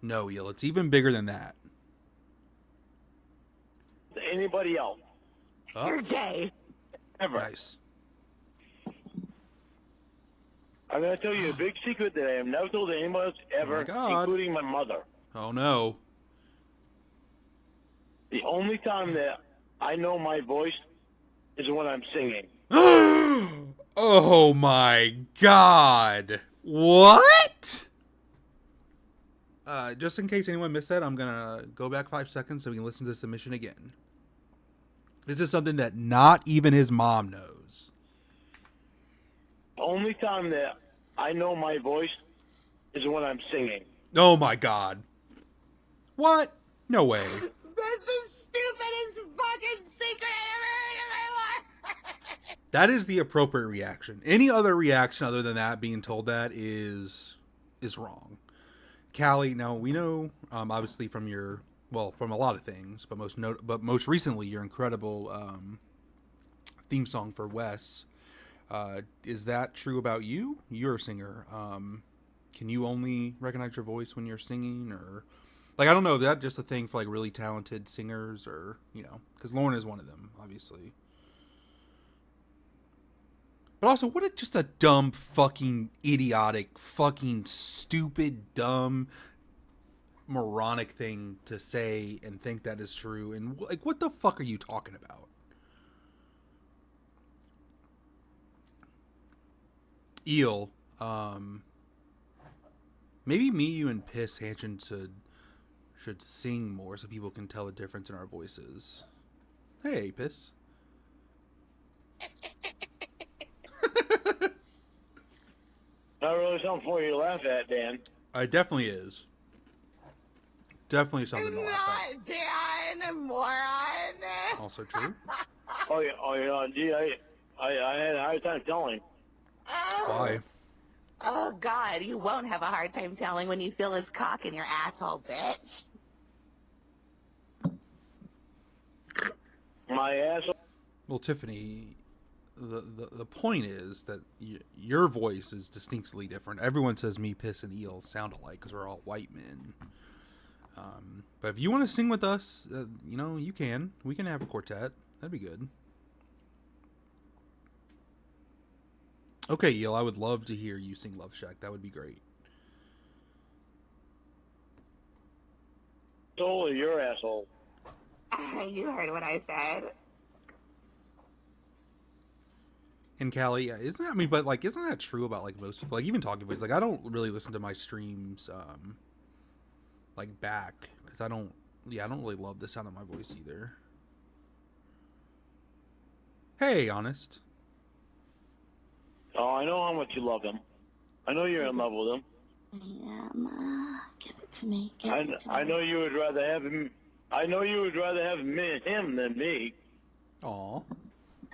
No, Eel, it's even bigger than that. Anybody else. You're gay. Ever. Nice. I'm going to tell you a big secret that I have never told anybody else ever, God. including my mother. Oh, no. The only time that I know my voice is when I'm singing. Oh, my God. What? Just in case anyone missed that, I'm going to go back 5 seconds so we can listen to the submission again. This is something that not even his mom knows. The only time that I know my voice is when I'm singing. Oh, my God. What? No way. That's the stupidest fucking secret I ever heard in my life. That is the appropriate reaction. Any other reaction other than that, being told that, is wrong. Callie, now we know, obviously from your, well, from a lot of things, but most recently your incredible theme song for Wes. Is that true about you? You're a singer. Can you only recognize your voice when you're singing, or like, I don't know, is that just a thing for like really talented singers, or, you know, because Lorne is one of them, obviously. But also, what just a dumb, fucking, idiotic, fucking, stupid, dumb, moronic thing to say and think that is true. And, like, what the fuck are you talking about? Eel, maybe me, you, and Piss Hanchin should sing more so people can tell the difference in our voices. Hey, Piss. Not really something for you to laugh at, Dan. It definitely is. Definitely something to laugh Not Dan, moron. at. Also true. Gee, I had a hard time telling. Why? Oh, God, you won't have a hard time telling when you feel his cock in your asshole, bitch. My asshole. Well, Tiffany, the point is that your voice is distinctly different. Everyone says me, Piss, and Eel sound alike because we're all white men. But if you want to sing with us, you know, you can. We can have a quartet. That'd be good. Okay, Yale, I would love to hear you sing Love Shack. That would be great. Soul, your asshole. You heard what I said. And Callie, yeah, isn't that, I mean, but like, isn't that true about like most people? Like, even Talking Voice, like, I don't really listen to my streams, like back, because I don't really love the sound of my voice either. Hey, Honest. Oh, I know how much you love him. I know you're in love with him. Yeah, Ma. Give it to me. Give it to I me. know you would rather have him. I know you would rather have him than me. Aw.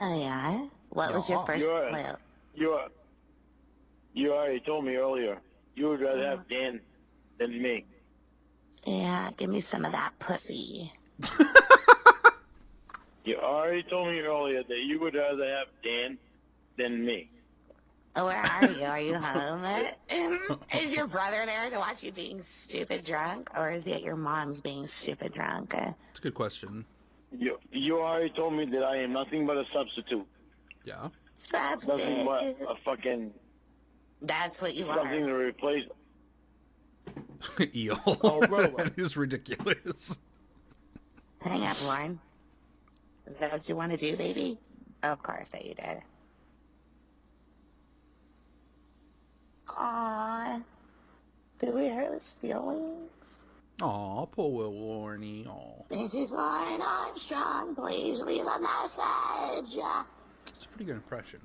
Oh, yeah? What was your Aw. first clue? You already told me earlier. You would rather have Dan than me. Yeah, give me some of that pussy. You already told me earlier that you would rather have Dan than me. Oh, where are you? Are you home? Is your brother there to watch you being stupid drunk? Or is it your mom's being stupid drunk? It's a good question. You already told me that I am nothing but a substitute. Yeah. Nothing but Substitute. a fucking That's what you something are. to replace. Eel. Oh, bro. That is ridiculous. Hang up, Lorne. Is that what you want to do, baby? Of course that you did. Aww. Did we hurt his feelings? Aw, poor Will Lorne. Aw. This is Lorne Armstrong. Please leave a message. It's a pretty good impression.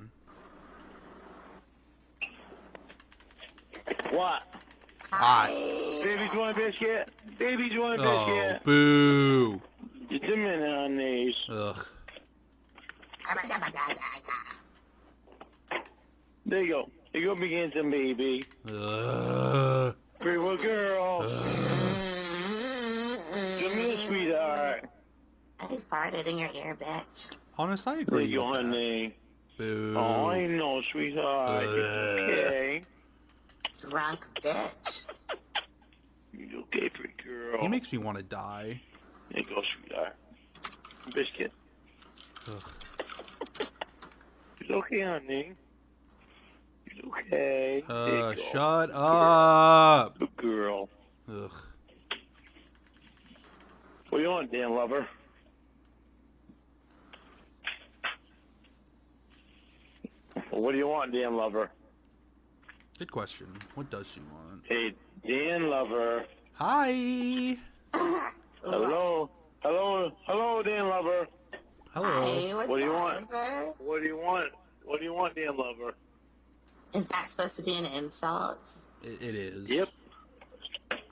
What? Hot. Babies want a biscuit? Babies want a Oh, biscuit? boo. It's a minute on these. Ugh. There you go. You go begin some baby. Ugh. Pretty little girl. Give me a sweetheart. I farted in your ear, bitch. Honest, I There agree you go, with that. honey. Boo. Oh, I know, sweetheart. It's okay. Drunk bitch. You okay, pretty girl? He makes me want to die. There you go, sweetheart. Biscuit. Ugh. It's okay, honey. It's okay. There you go. Shut up. Good girl. Ugh. What do you want, Dan lover? What do you want, Dan lover? Good question. What does she want? Hey, Dan lover. Hi. Hello. Hello. Hello, Dan lover. Hello. Hey, What do you want? up? What do you want? What do you want, Dan lover? Is that supposed to be an insult? It is. Yep.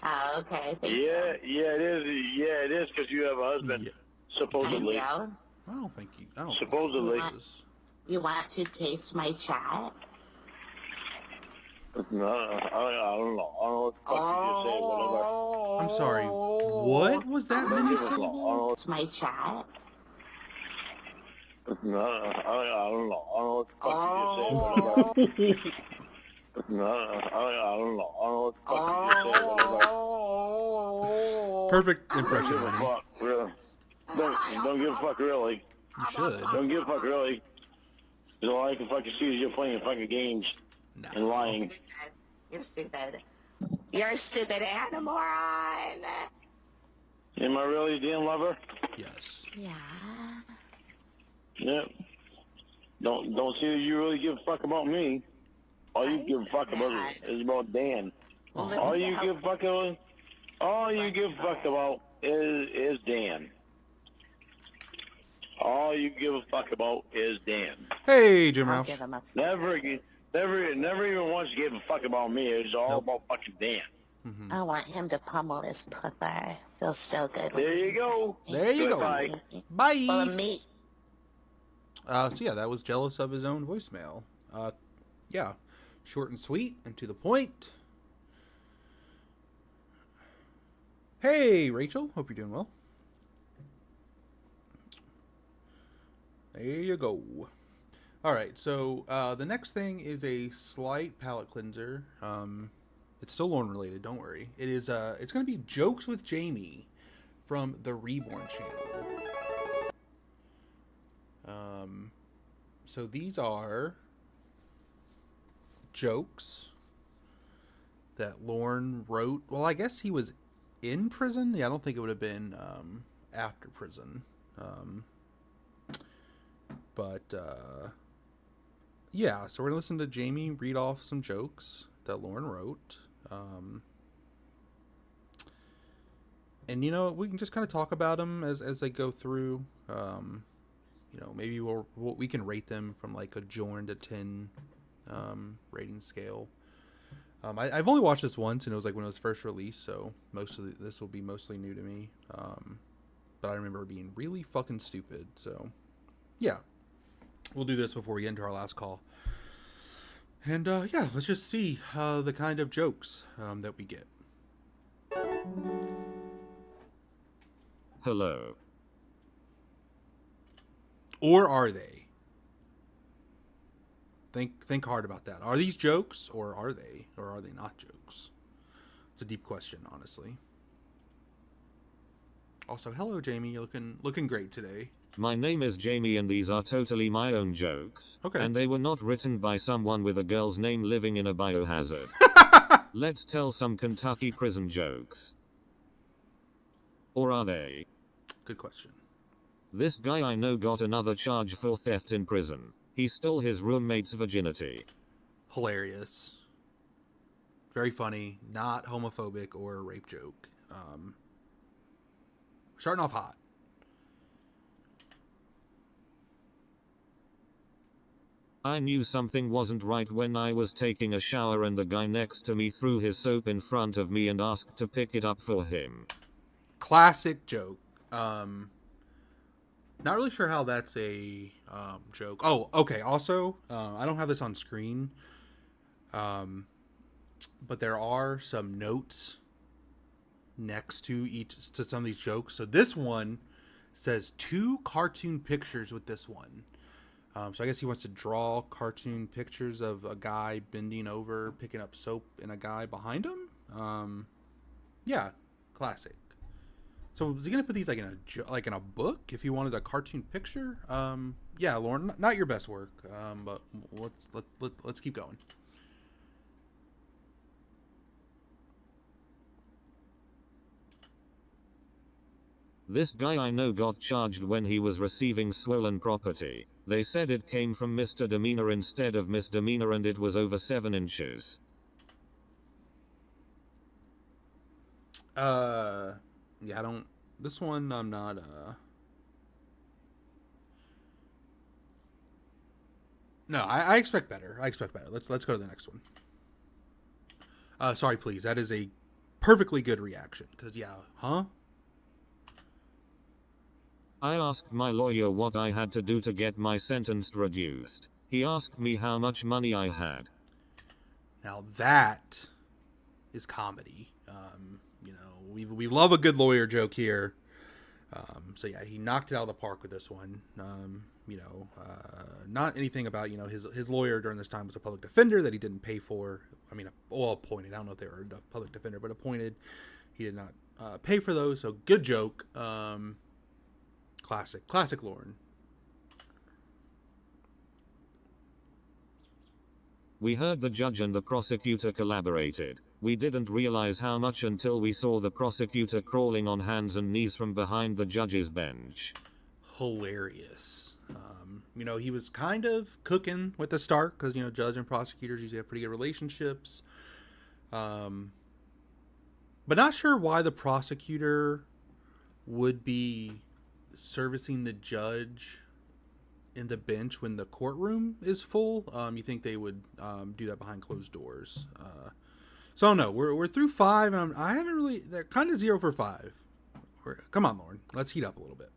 Oh, okay. Thank Yeah, it is. Yeah, it is because you have a husband. Yeah. Supposedly. you. I don't think you. I don't. Supposedly. Think it is. You want to taste my chat? No, I don't know. I don't know what the fuck you just said, whatever. I'm sorry. What was that Don't give a fuck. I mini-syllable? don't My chat? No, I don't know. I don't know what the fuck you just said, whatever. No, I don't know. I don't know what the fuck you just said, whatever. Perfect impression, Give a honey. fuck, really. Don't give a fuck, really. You should. Don't give a fuck, really. Because all I can fucking see is you're playing fucking games No. and lying. You're stupid. You're a stupid moron. Am I really a damn lover? Yes. Yeah. Yep. Don't see that you really give a fuck about me. All you give a fuck about is about Dan. All you give a fuck about, is Dan. All you give a fuck about is Dan. Hey, Jim I'll House. give him a Never even once give a fuck about me. It's all about fucking Dan. I want him to pummel his puther. Feels so good. when There he you does go. There you go. Goodbye. that. Full of Bye. meat. So yeah, that was jealous of his own voicemail. Yeah, short and sweet and to the point. Hey, Rachel. Hope you're doing well. There you go. All right, so the next thing is a slight palate cleanser. It's still Lorne related. Don't worry. It is. It's going to be Jokes with Jamie from the Reborn channel. So these are jokes that Lorne wrote. Well, I guess he was in prison. Yeah, I don't think it would have been after prison. Yeah, so we're going to listen to Jamie read off some jokes that Lorne wrote. And, you know, we can just kind of talk about them as they go through. You know, maybe we can rate them from like a Jorn to 10 rating scale. I've only watched this once, and it was like when it was first released, so this will be mostly new to me. But I remember it being really fucking stupid. So, yeah, we'll do this before we get into our last call. And yeah, let's just see the kind of jokes that we get. Hello. Or are they? Think hard about that. Are these jokes, or are they not jokes? It's a deep question, honestly. Also, hello, Jamie. You're looking great today. My name is Jamie, and these are totally my own jokes. Okay. And they were not written by someone with a girl's name living in a biohazard. Let's tell some Kentucky prison jokes. Or are they? Good question. This guy I know got another charge for theft in prison. He stole his roommate's virginity. Hilarious. Very funny. Not homophobic or a rape joke. Starting off hot. I knew something wasn't right when I was taking a shower and the guy next to me threw his soap in front of me and asked to pick it up for him. Classic joke. Not really sure how that's a joke. Oh, okay. Also, I don't have this on screen, but there are some notes next to some of these jokes. So this one says 2 cartoon pictures with this one. So I guess he wants to draw cartoon pictures of a guy bending over, picking up soap, and a guy behind him. Yeah, classic. So is he gonna put these like in a book if he wanted a cartoon picture? Yeah, Lorne, not your best work, but let's keep going. This guy I know got charged when he was receiving swollen property. They said it came from misdemeanor instead of misdemeanor, and it was over 7 inches. Yeah, this one I'm not, No, I expect better. Let's go to the next one. Sorry, please. That is a perfectly good reaction. Cause yeah, huh? I asked my lawyer what I had to do to get my sentence reduced. He asked me how much money I had. Now that is comedy. You know, we love a good lawyer joke here. So yeah, he knocked it out of the park with this one. You know, not anything about, you know, his lawyer during this time was a public defender that he didn't pay for. I mean, appointed. I don't know if they were a public defender, but appointed. He did not pay for those. So good joke. Classic Lorne. We heard the judge and the prosecutor collaborated. We didn't realize how much until we saw the prosecutor crawling on hands and knees from behind the judge's bench. Hilarious. You know, he was kind of cooking with the start because, you know, judge and prosecutors usually have pretty good relationships. But not sure why the prosecutor would be servicing the judge in the bench when the courtroom is full. You think they would do that behind closed doors. So no, we're through 5, and I haven't really. They're kind of 0 for 5. Come on, Lorne, let's heat up a little bit.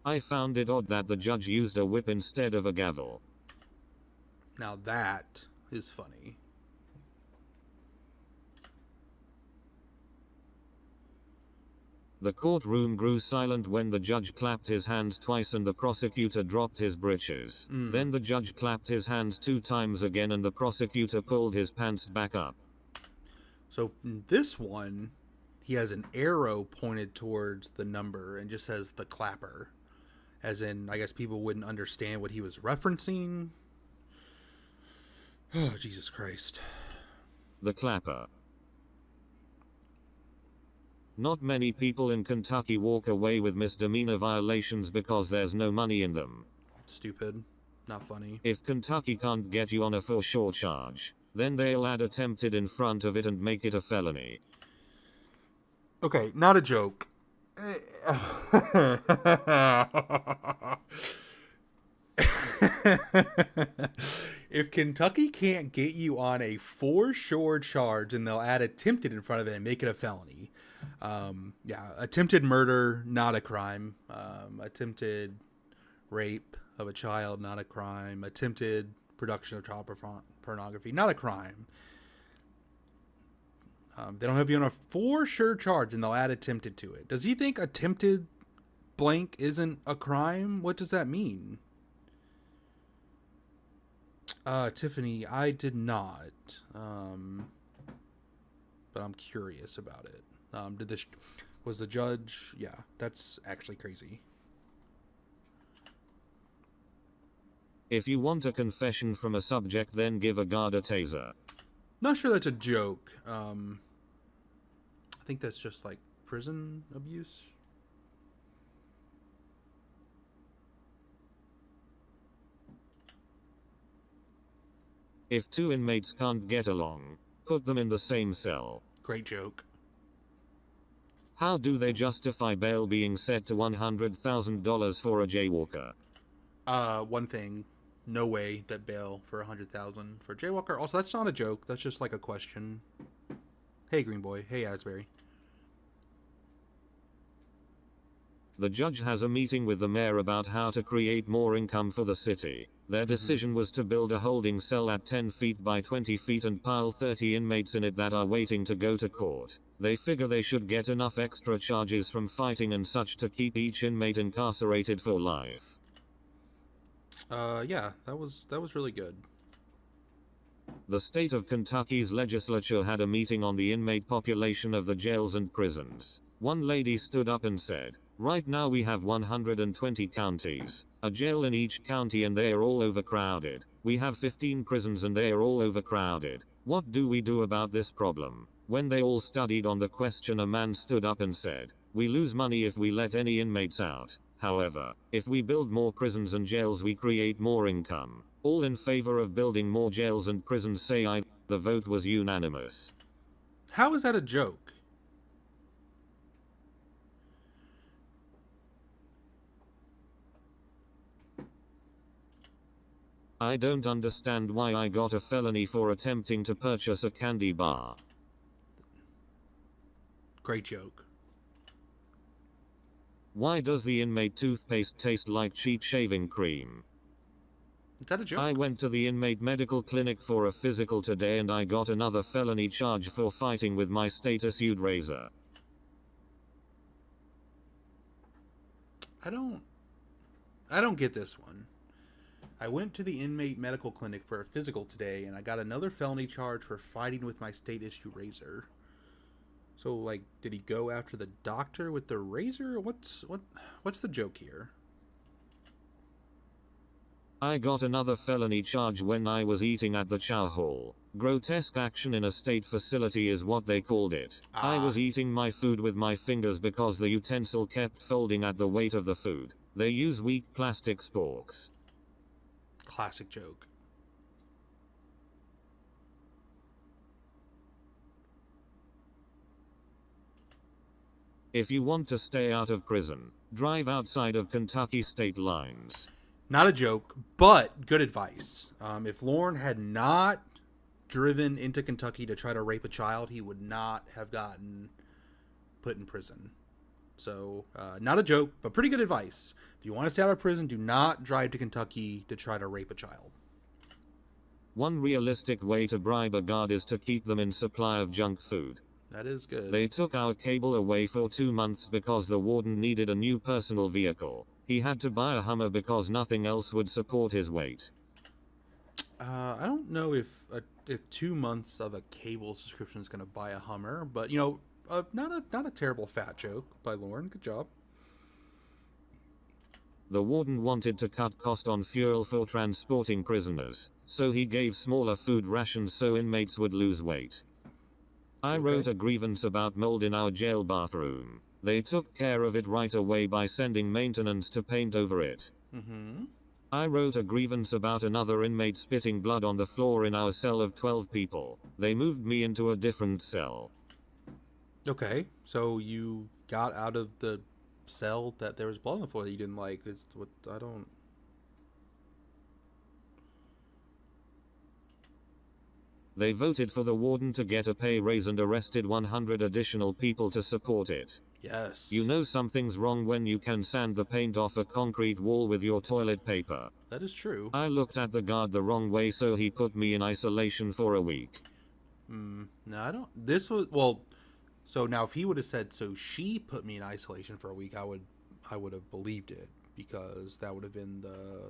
I found it odd that the judge used a whip instead of a gavel. Now that is funny. The courtroom grew silent when the judge clapped his hands twice and the prosecutor dropped his breeches. Then the judge clapped his hands 2 times again and the prosecutor pulled his pants back up. So in this one, he has an arrow pointed towards the number and just says the clapper. As in, I guess people wouldn't understand what he was referencing. Oh, Jesus Christ. The clapper. Not many people in Kentucky walk away with misdemeanor violations because there's no money in them. Stupid. Not funny. If Kentucky can't get you on a for sure charge, then they'll add attempted in front of it and make it a felony. Okay, not a joke. If Kentucky can't get you on a for sure charge, and they'll add attempted in front of it and make it a felony. Yeah, attempted murder, not a crime. Attempted rape of a child, not a crime. Attempted production of child pornography, not a crime. They don't have you on a for sure charge, and they'll add attempted to it. Does he think attempted blank isn't a crime? What does that mean? Tiffany, I did not. But I'm curious about it. Was the judge? Yeah, that's actually crazy. If you want a confession from a subject, then give a guard a taser. Not sure that's a joke. I think that's just like prison abuse. If two inmates can't get along, put them in the same cell. Great joke. How do they justify bail being set to $100,000 for a jaywalker? One thing. No way that bail for $100,000 for a jaywalker. Also, that's not a joke. That's just like a question. Hey, Green Boy. Hey, Asbury. The judge has a meeting with the mayor about how to create more income for the city. Their decision was to build a holding cell at 10 feet by 20 feet and pile 30 inmates in it that are waiting to go to court. They figure they should get enough extra charges from fighting and such to keep each inmate incarcerated for life. Yeah, that was really good. The state of Kentucky's legislature had a meeting on the inmate population of the jails and prisons. One lady stood up and said, "Right now we have 120 counties, a jail in each county, and they are all overcrowded. We have 15 prisons and they are all overcrowded. What do we do about this problem?" When they all studied on the question, a man stood up and said, "We lose money if we let any inmates out. However, if we build more prisons and jails, we create more income. All in favor of building more jails and prisons say aye." The vote was unanimous. How is that a joke? I don't understand why I got a felony for attempting to purchase a candy bar. Great joke. Why does the inmate toothpaste taste like cheap shaving cream? Is that a joke? I went to the inmate medical clinic for a physical today and I got another felony charge for fighting with my state-issued razor. I don't get this one. I went to the inmate medical clinic for a physical today and I got another felony charge for fighting with my state-issued razor. So, like, did he go after the doctor with the razor? What's the joke here? I got another felony charge when I was eating at the chow hall. Grotesque action in a state facility is what they called it. I was eating my food with my fingers because the utensil kept folding at the weight of the food. They use weak plastic sporks. Classic joke. If you want to stay out of prison, drive outside of Kentucky state lines. Not a joke, but good advice. If Lorne had not driven into Kentucky to try to rape a child, he would not have gotten put in prison. So, not a joke, but pretty good advice. If you want to stay out of prison, do not drive to Kentucky to try to rape a child. One realistic way to bribe a guard is to keep them in supply of junk food. That is good. They took our cable away for 2 months because the warden needed a new personal vehicle. He had to buy a Hummer because nothing else would support his weight. I don't know if if 2 months of a cable subscription is going to buy a Hummer, but not a terrible fat joke by Lorne. Good job. The warden wanted to cut cost on fuel for transporting prisoners, so he gave smaller food rations so inmates would lose weight. I wrote a grievance about mold in our jail bathroom. They took care of it right away by sending maintenance to paint over it. I wrote a grievance about another inmate spitting blood on the floor in our cell of 12 people. They moved me into a different cell. Okay, so you got out of the cell that there was blood on the floor that you didn't like. It's what I don't. They voted for the warden to get a pay raise and arrested 100 additional people to support it. Yes. You know something's wrong when you can sand the paint off a concrete wall with your toilet paper. That is true. I looked at the guard the wrong way, so he put me in isolation for a week. No, I don't. This was well. So now, if he would have said, "So she put me in isolation for a week," I would have believed it, because that would have been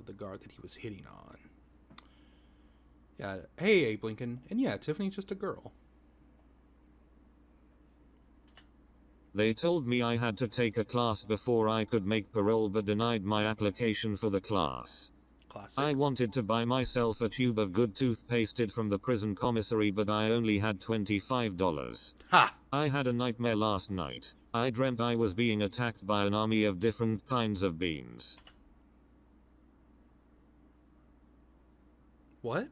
the guard that he was hitting on. Yeah. Hey, Abe Lincoln, and yeah, Tiffany's just a girl. They told me I had to take a class before I could make parole, but denied my application for the class. Classic. I wanted to buy myself a tube of good toothpaste from the prison commissary, but I only had $25. Ha! I had a nightmare last night. I dreamt I was being attacked by an army of different kinds of beans. What?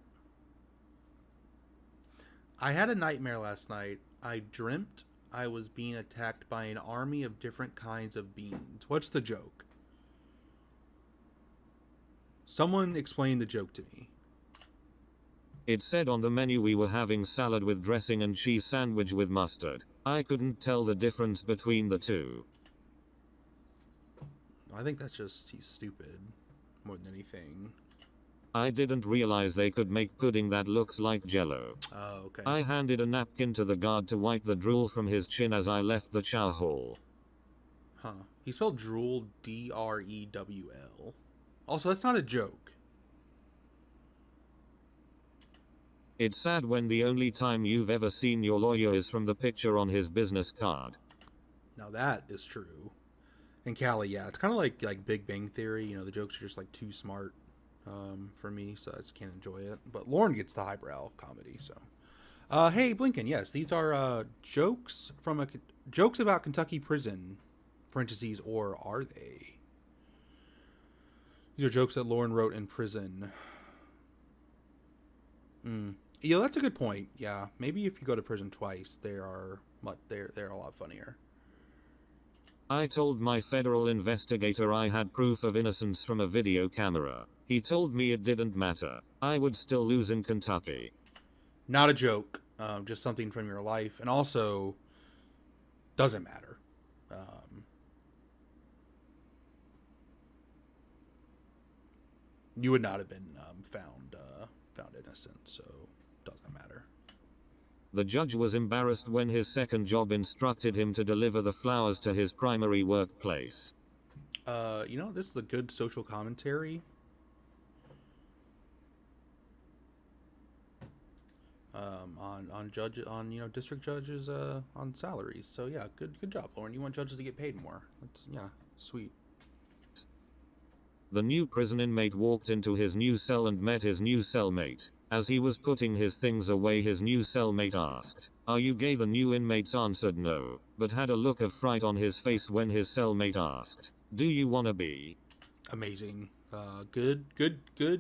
I had a nightmare last night. I dreamt I was being attacked by an army of different kinds of beans. What's the joke? Someone explain the joke to me. It said on the menu we were having salad with dressing and cheese sandwich with mustard. I couldn't tell the difference between the two. I think that's just he's stupid more than anything. I didn't realize they could make pudding that looks like jello. Oh, okay. I handed a napkin to the guard to wipe the drool from his chin as I left the chow hall. Huh. He spelled drool D-R-E-W-L. Also, that's not a joke. It's sad when the only time you've ever seen your lawyer is from the picture on his business card. Now that is true. And Callie, yeah, it's kind of like Big Bang Theory. You know, the jokes are just like too smart for me, so I just can't enjoy it. But Lorne gets the highbrow comedy. So, hey, Blinken, yes, these are jokes jokes about Kentucky prison. Parentheses, or are they? These are jokes that Lorne wrote in prison. Yeah, that's a good point. Yeah, maybe if you go to prison twice, they're a lot funnier. I told my federal investigator I had proof of innocence from a video camera. He told me it didn't matter. I would still lose in Kentucky. Not a joke. Just something from your life, and also doesn't matter. You would not have been found innocent, so doesn't matter. The judge was embarrassed when his second job instructed him to deliver the flowers to his primary workplace. This is a good social commentary. On district judges on salaries. So yeah, good job, Lauren. You want judges to get paid more. Yeah, sweet. The new prison inmate walked into his new cell and met his new cellmate. As he was putting his things away, his new cellmate asked, "Are you gay?" The new inmate answered no, but had a look of fright on his face when his cellmate asked, "Do you wanna be?" Amazing. Good,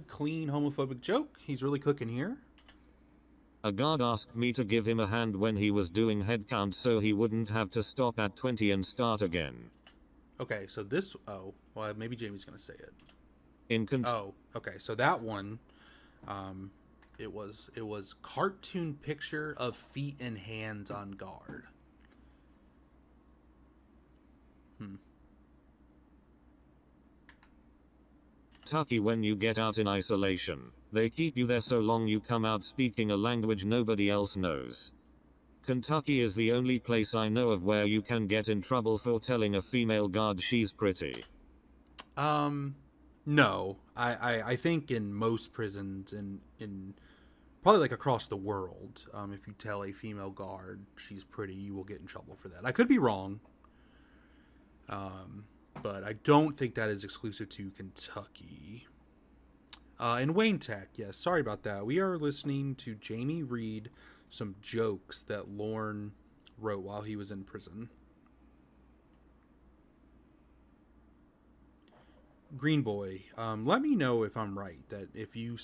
clean homophobic joke. He's really cooking here. A guard asked me to give him a hand when he was doing head count so he wouldn't have to stop at 20 and start again. Okay, so this... Oh, well, maybe Jamie's going to say it. Okay, so that one... It was cartoon picture of feet and hands on guard. Kentucky, when you get out in isolation, they keep you there so long you come out speaking a language nobody else knows. Kentucky is the only place I know of where you can get in trouble for telling a female guard she's pretty. No. I think in most prisons, in probably like across the world. If you tell a female guard she's pretty, you will get in trouble for that. I could be wrong, but I don't think that is exclusive to Kentucky. And Wayne Tech, yes, sorry about that. We are listening to Jamie read some jokes that Lorne wrote while he was in prison. Green Boy, let me know if I'm right, that if you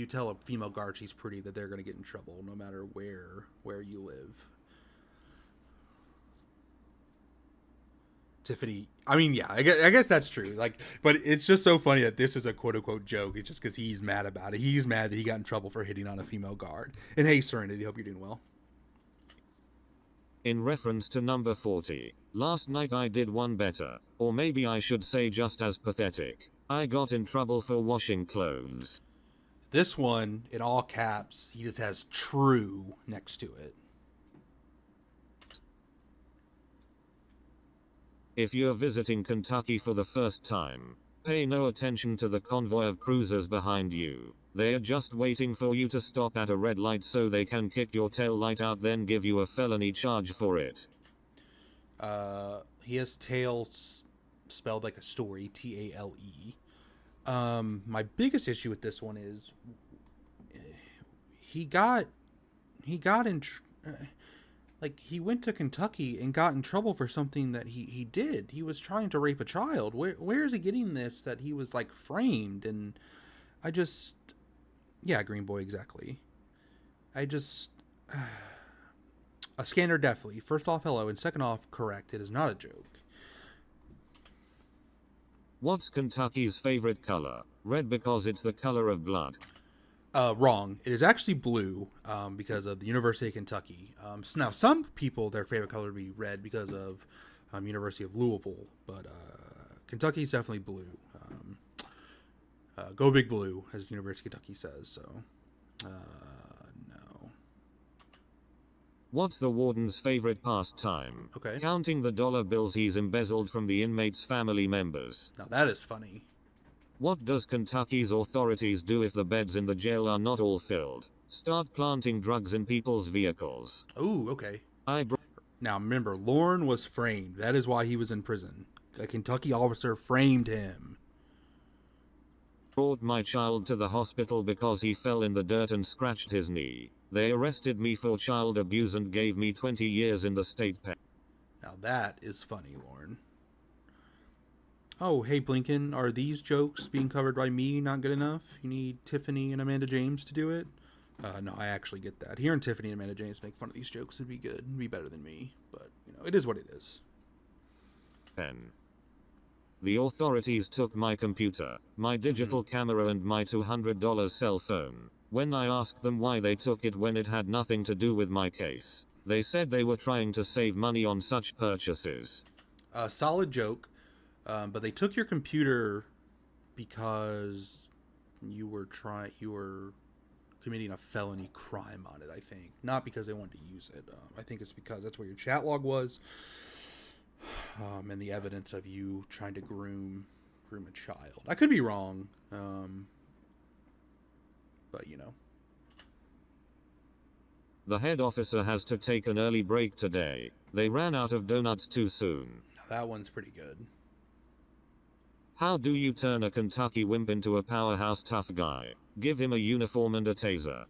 tell a female guard she's pretty, that they're going to get in trouble no matter where you live. Tiffany, I mean, yeah, I guess that's true. Like, but it's just so funny that this is a quote unquote joke. It's just because he's mad about it. He's mad that he got in trouble for hitting on a female guard. And hey, Serenity, hope you're doing well. In reference to number 40, last night I did one better, or maybe I should say just as pathetic. I got in trouble for washing clothes. This one, in all caps, he just has true next to it. If you're visiting Kentucky for the first time, pay no attention to the convoy of cruisers behind you. They're just waiting for you to stop at a red light so they can kick your tail light out, then give you a felony charge for it. He has tail spelled like a story, Tale. My biggest issue with this one is he went to Kentucky and got in trouble for something that he did. He was trying to rape a child. Where is he getting this that he was like framed? And I just, yeah, Green Boy, exactly. I just, a scanner definitely. First off, hello, and second off, correct. It is not a joke. What's Kentucky's favorite color? Red because it's the color of blood. Wrong. It is actually blue because of the University of Kentucky. So now, some people, their favorite color would be red because of University of Louisville, but Kentucky is definitely blue. Go Big Blue, as University of Kentucky says. So, no. What's the warden's favorite pastime? Okay. Counting the dollar bills he's embezzled from the inmates' family members. Now that is funny. What does Kentucky's authorities do if the beds in the jail are not all filled? Start planting drugs in people's vehicles. Ooh, okay. Now remember, Lorne was framed. That is why he was in prison. A Kentucky officer framed him. Brought my child to the hospital because he fell in the dirt and scratched his knee. They arrested me for child abuse and gave me 20 years in the state pen. Now that is funny, Lorne. Oh, hey, Blinken, are these jokes being covered by me not good enough? You need Tiffany and Amanda James to do it? No, I actually get that. Hearing Tiffany and Amanda James make fun of these jokes would be good. It'd be better than me. But, you know, it is what it is. The authorities took my computer, my digital camera and my $200 cell phone. When I asked them why they took it when it had nothing to do with my case, they said they were trying to save money on such purchases. Solid joke. But they took your computer because you were committing a felony crime on it, I think. Not because they wanted to use it. I think it's because that's where your chat log was. And the evidence of you trying to groom a child. I could be wrong. But, you know. The head officer has to take an early break today. They ran out of donuts too soon. That one's pretty good. How do you turn a Kentucky wimp into a powerhouse tough guy? Give him a uniform and a taser.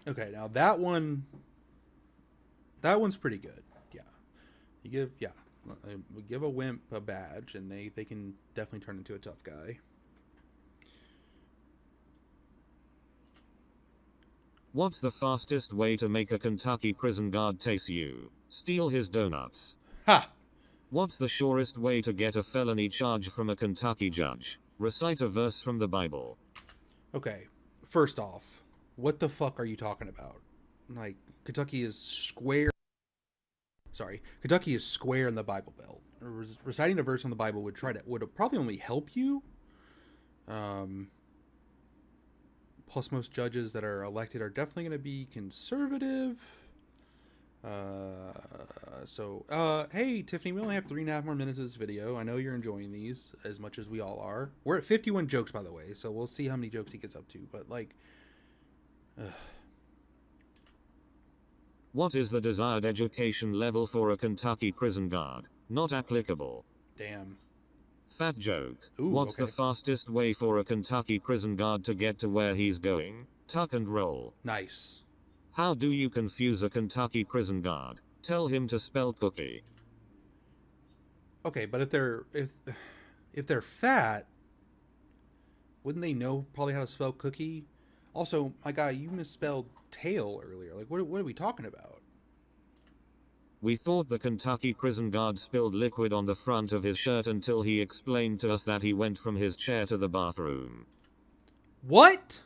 Okay, now that one's pretty good. Yeah. We give a wimp a badge and they can definitely turn into a tough guy. What's the fastest way to make a Kentucky prison guard tase you? Steal his donuts. Ha! What's the surest way to get a felony charge from a Kentucky judge? Recite a verse from the Bible. Okay, first off, what the fuck are you talking about? Like, Kentucky is square in the Bible Belt. Reciting a verse from the Bible would probably only help you. Plus, most judges that are elected are definitely going to be conservative. Hey, Tiffany, we only have 3.5 more minutes of this video. I know you're enjoying these as much as we all are. We're at 51 jokes, by the way, so we'll see how many jokes he gets up to. But, like, What is the desired education level for a Kentucky prison guard? Not applicable. Damn. Fat joke. Ooh, What's okay. the fastest way for a Kentucky prison guard to get to where he's going? Tuck and roll. Nice. How do you confuse a Kentucky prison guard? Tell him to spell cookie. Okay, but if they're fat, wouldn't they know probably how to spell cookie? Also, my guy, you misspelled tail earlier. Like, what are we talking about? We thought the Kentucky prison guard spilled liquid on the front of his shirt until he explained to us that he went from his chair to the bathroom. What?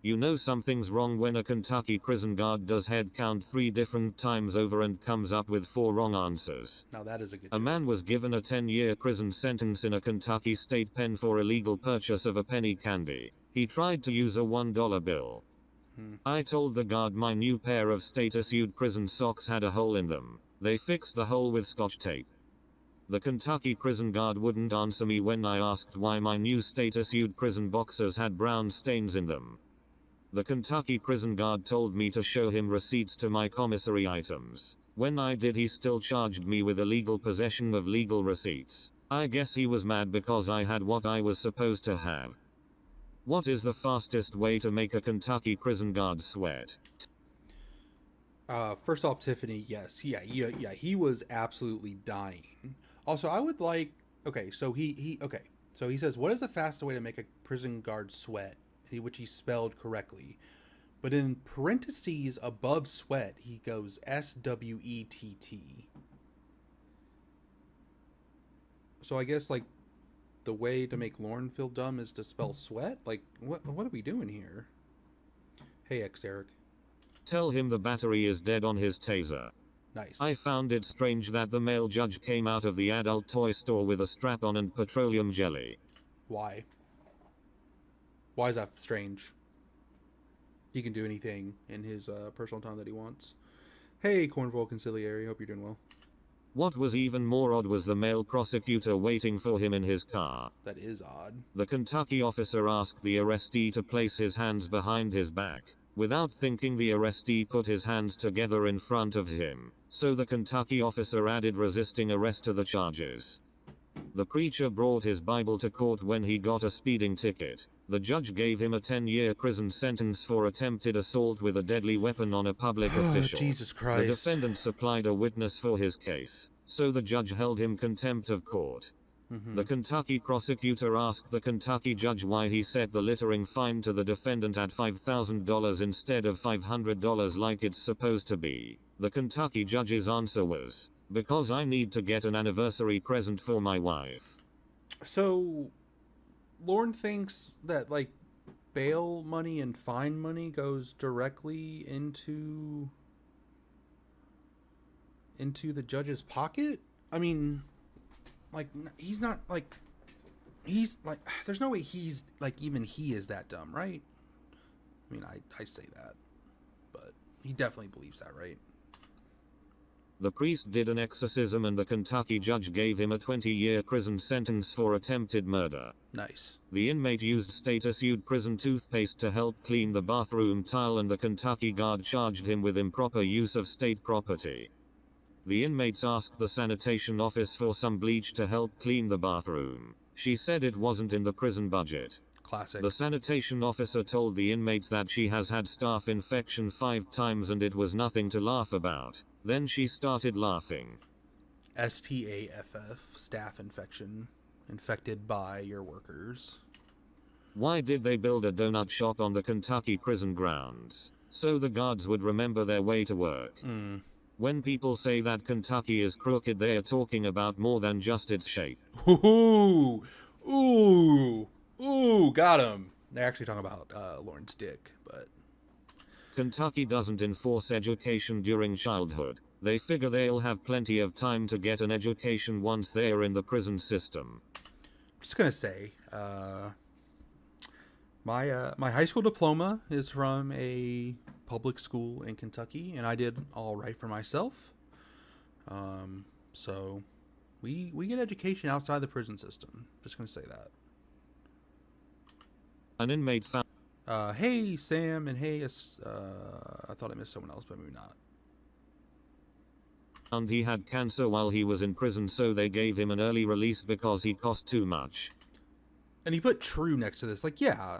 You know something's wrong when a Kentucky prison guard does head count 3 different times over and comes up with 4 wrong answers. Now that is a good A joke. man was given a 10-year prison sentence in a Kentucky state pen for illegal purchase of a penny candy. He tried to use a $1 bill. I told the guard my new pair of state-issued prison socks had a hole in them. They fixed the hole with Scotch tape. The Kentucky prison guard wouldn't answer me when I asked why my new state-issued prison boxers had brown stains in them. The Kentucky prison guard told me to show him receipts to my commissary items. When I did, he still charged me with illegal possession of legal receipts. I guess he was mad because I had what I was supposed to have. What is the fastest way to make a Kentucky prison guard sweat? First off, Tiffany, yes. Yeah, he was absolutely dying. Also, I would like, okay, so so he says, what is the fastest way to make a prison guard sweat? Which he spelled correctly. But in parentheses above sweat, he goes SWETT. So I guess, like, the way to make Lorne feel dumb is to spell sweat? Like, what are we doing here? Hey, Eric. Tell him the battery is dead on his taser. Nice. I found it strange that the male judge came out of the adult toy store with a strap-on and petroleum jelly. Why? Why is that strange? He can do anything in his personal time that he wants. Hey, Cornwall Conciliary. Hope you're doing well. What was even more odd was the male prosecutor waiting for him in his car. That is odd. The Kentucky officer asked the arrestee to place his hands behind his back. Without thinking, the arrestee put his hands together in front of him. So the Kentucky officer added resisting arrest to the charges. The preacher brought his Bible to court when he got a speeding ticket. The judge gave him a 10-year prison sentence for attempted assault with a deadly weapon on a public official. Jesus Christ. The defendant supplied a witness for his case, so the judge held him contempt of court. The Kentucky prosecutor asked the Kentucky judge why he set the littering fine to the defendant at $5,000 instead of $500 like it's supposed to be. The Kentucky judge's answer was, "Because I need to get an anniversary present for my wife." So, Lorne thinks that, like, bail money and fine money goes directly into the judge's pocket? I mean, like, he's not, like, he's, like, there's no way he's, like, even he is that dumb, right? I mean, I say that, but he definitely believes that, right? The priest did an exorcism and the Kentucky judge gave him a 20-year prison sentence for attempted murder. Nice. The inmate used state-issued prison toothpaste to help clean the bathroom tile and the Kentucky guard charged him with improper use of state property. The inmates asked the sanitation office for some bleach to help clean the bathroom. She said it wasn't in the prison budget. Classic. The sanitation officer told the inmates that she has had staph infection 5 times and it was nothing to laugh about. Then she started laughing. STAFF, staph infection, infected by your workers. Why did they build a donut shop on the Kentucky prison grounds? So the guards would remember their way to work. When people say that Kentucky is crooked, they are talking about more than just its shape. Ooh, got him. They're actually talking about Lorne's dick, but... Kentucky doesn't enforce education during childhood. They figure they'll have plenty of time to get an education once they're in the prison system. I'm just gonna say, my high school diploma is from a public school in Kentucky, and I did all right for myself. So we get education outside the prison system. Just gonna say that. An inmate found... Hey Sam, and hey, I thought I missed someone else, but maybe not. And he had cancer while he was in prison, so they gave him an early release because he cost too much. And he put true next to this. Like, yeah,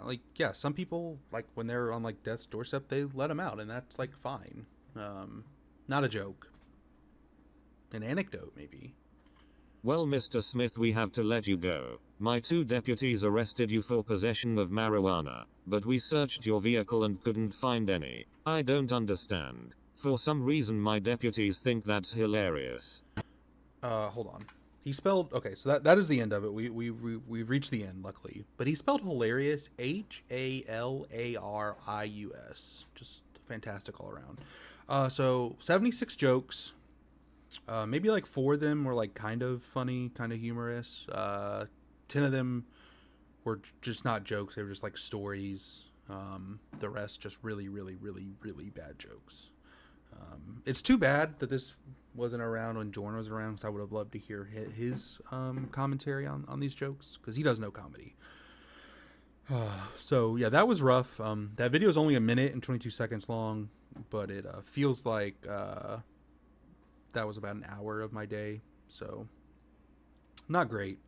some people, like, when they're on, like, death's doorstep, they let him out, and that's, like, fine. Not a joke. An anecdote, maybe. Well, Mr. Smith, we have to let you go. My 2 deputies arrested you for possession of marijuana, but we searched your vehicle and couldn't find any. I don't understand. For some reason my deputies think that's hilarious. Hold on. He spelled, okay, so that is the end of it. We've reached the end, luckily. But he spelled hilarious, H-A-L-A-R-I-U-S. Just fantastic all around. So 76 jokes. Maybe like 4 of them were like kind of funny, kind of humorous. 10 of them were just not jokes. They were just like stories. The rest just really, really, really, really bad jokes. It's too bad that this wasn't around when Jordan was around, because I would have loved to hear his commentary on these jokes, because he does know comedy. So yeah, that was rough. That video is only 1 minute and 22 seconds long, but it feels like that was about an hour of my day, so not great.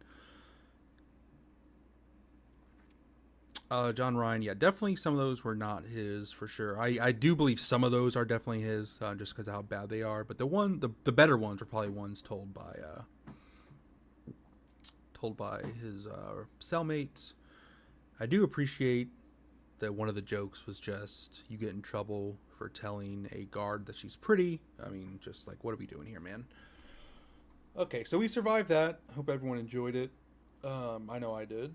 John Ryan, yeah, definitely some of those were not his for sure. I do believe some of those are definitely his, just because of how bad they are. But the better ones are probably ones told by his cellmates. I do appreciate that one of the jokes was just, you get in trouble for telling a guard that she's pretty. I mean, just like, what are we doing here, man? Okay, so we survived that. Hope everyone enjoyed it. I know I did.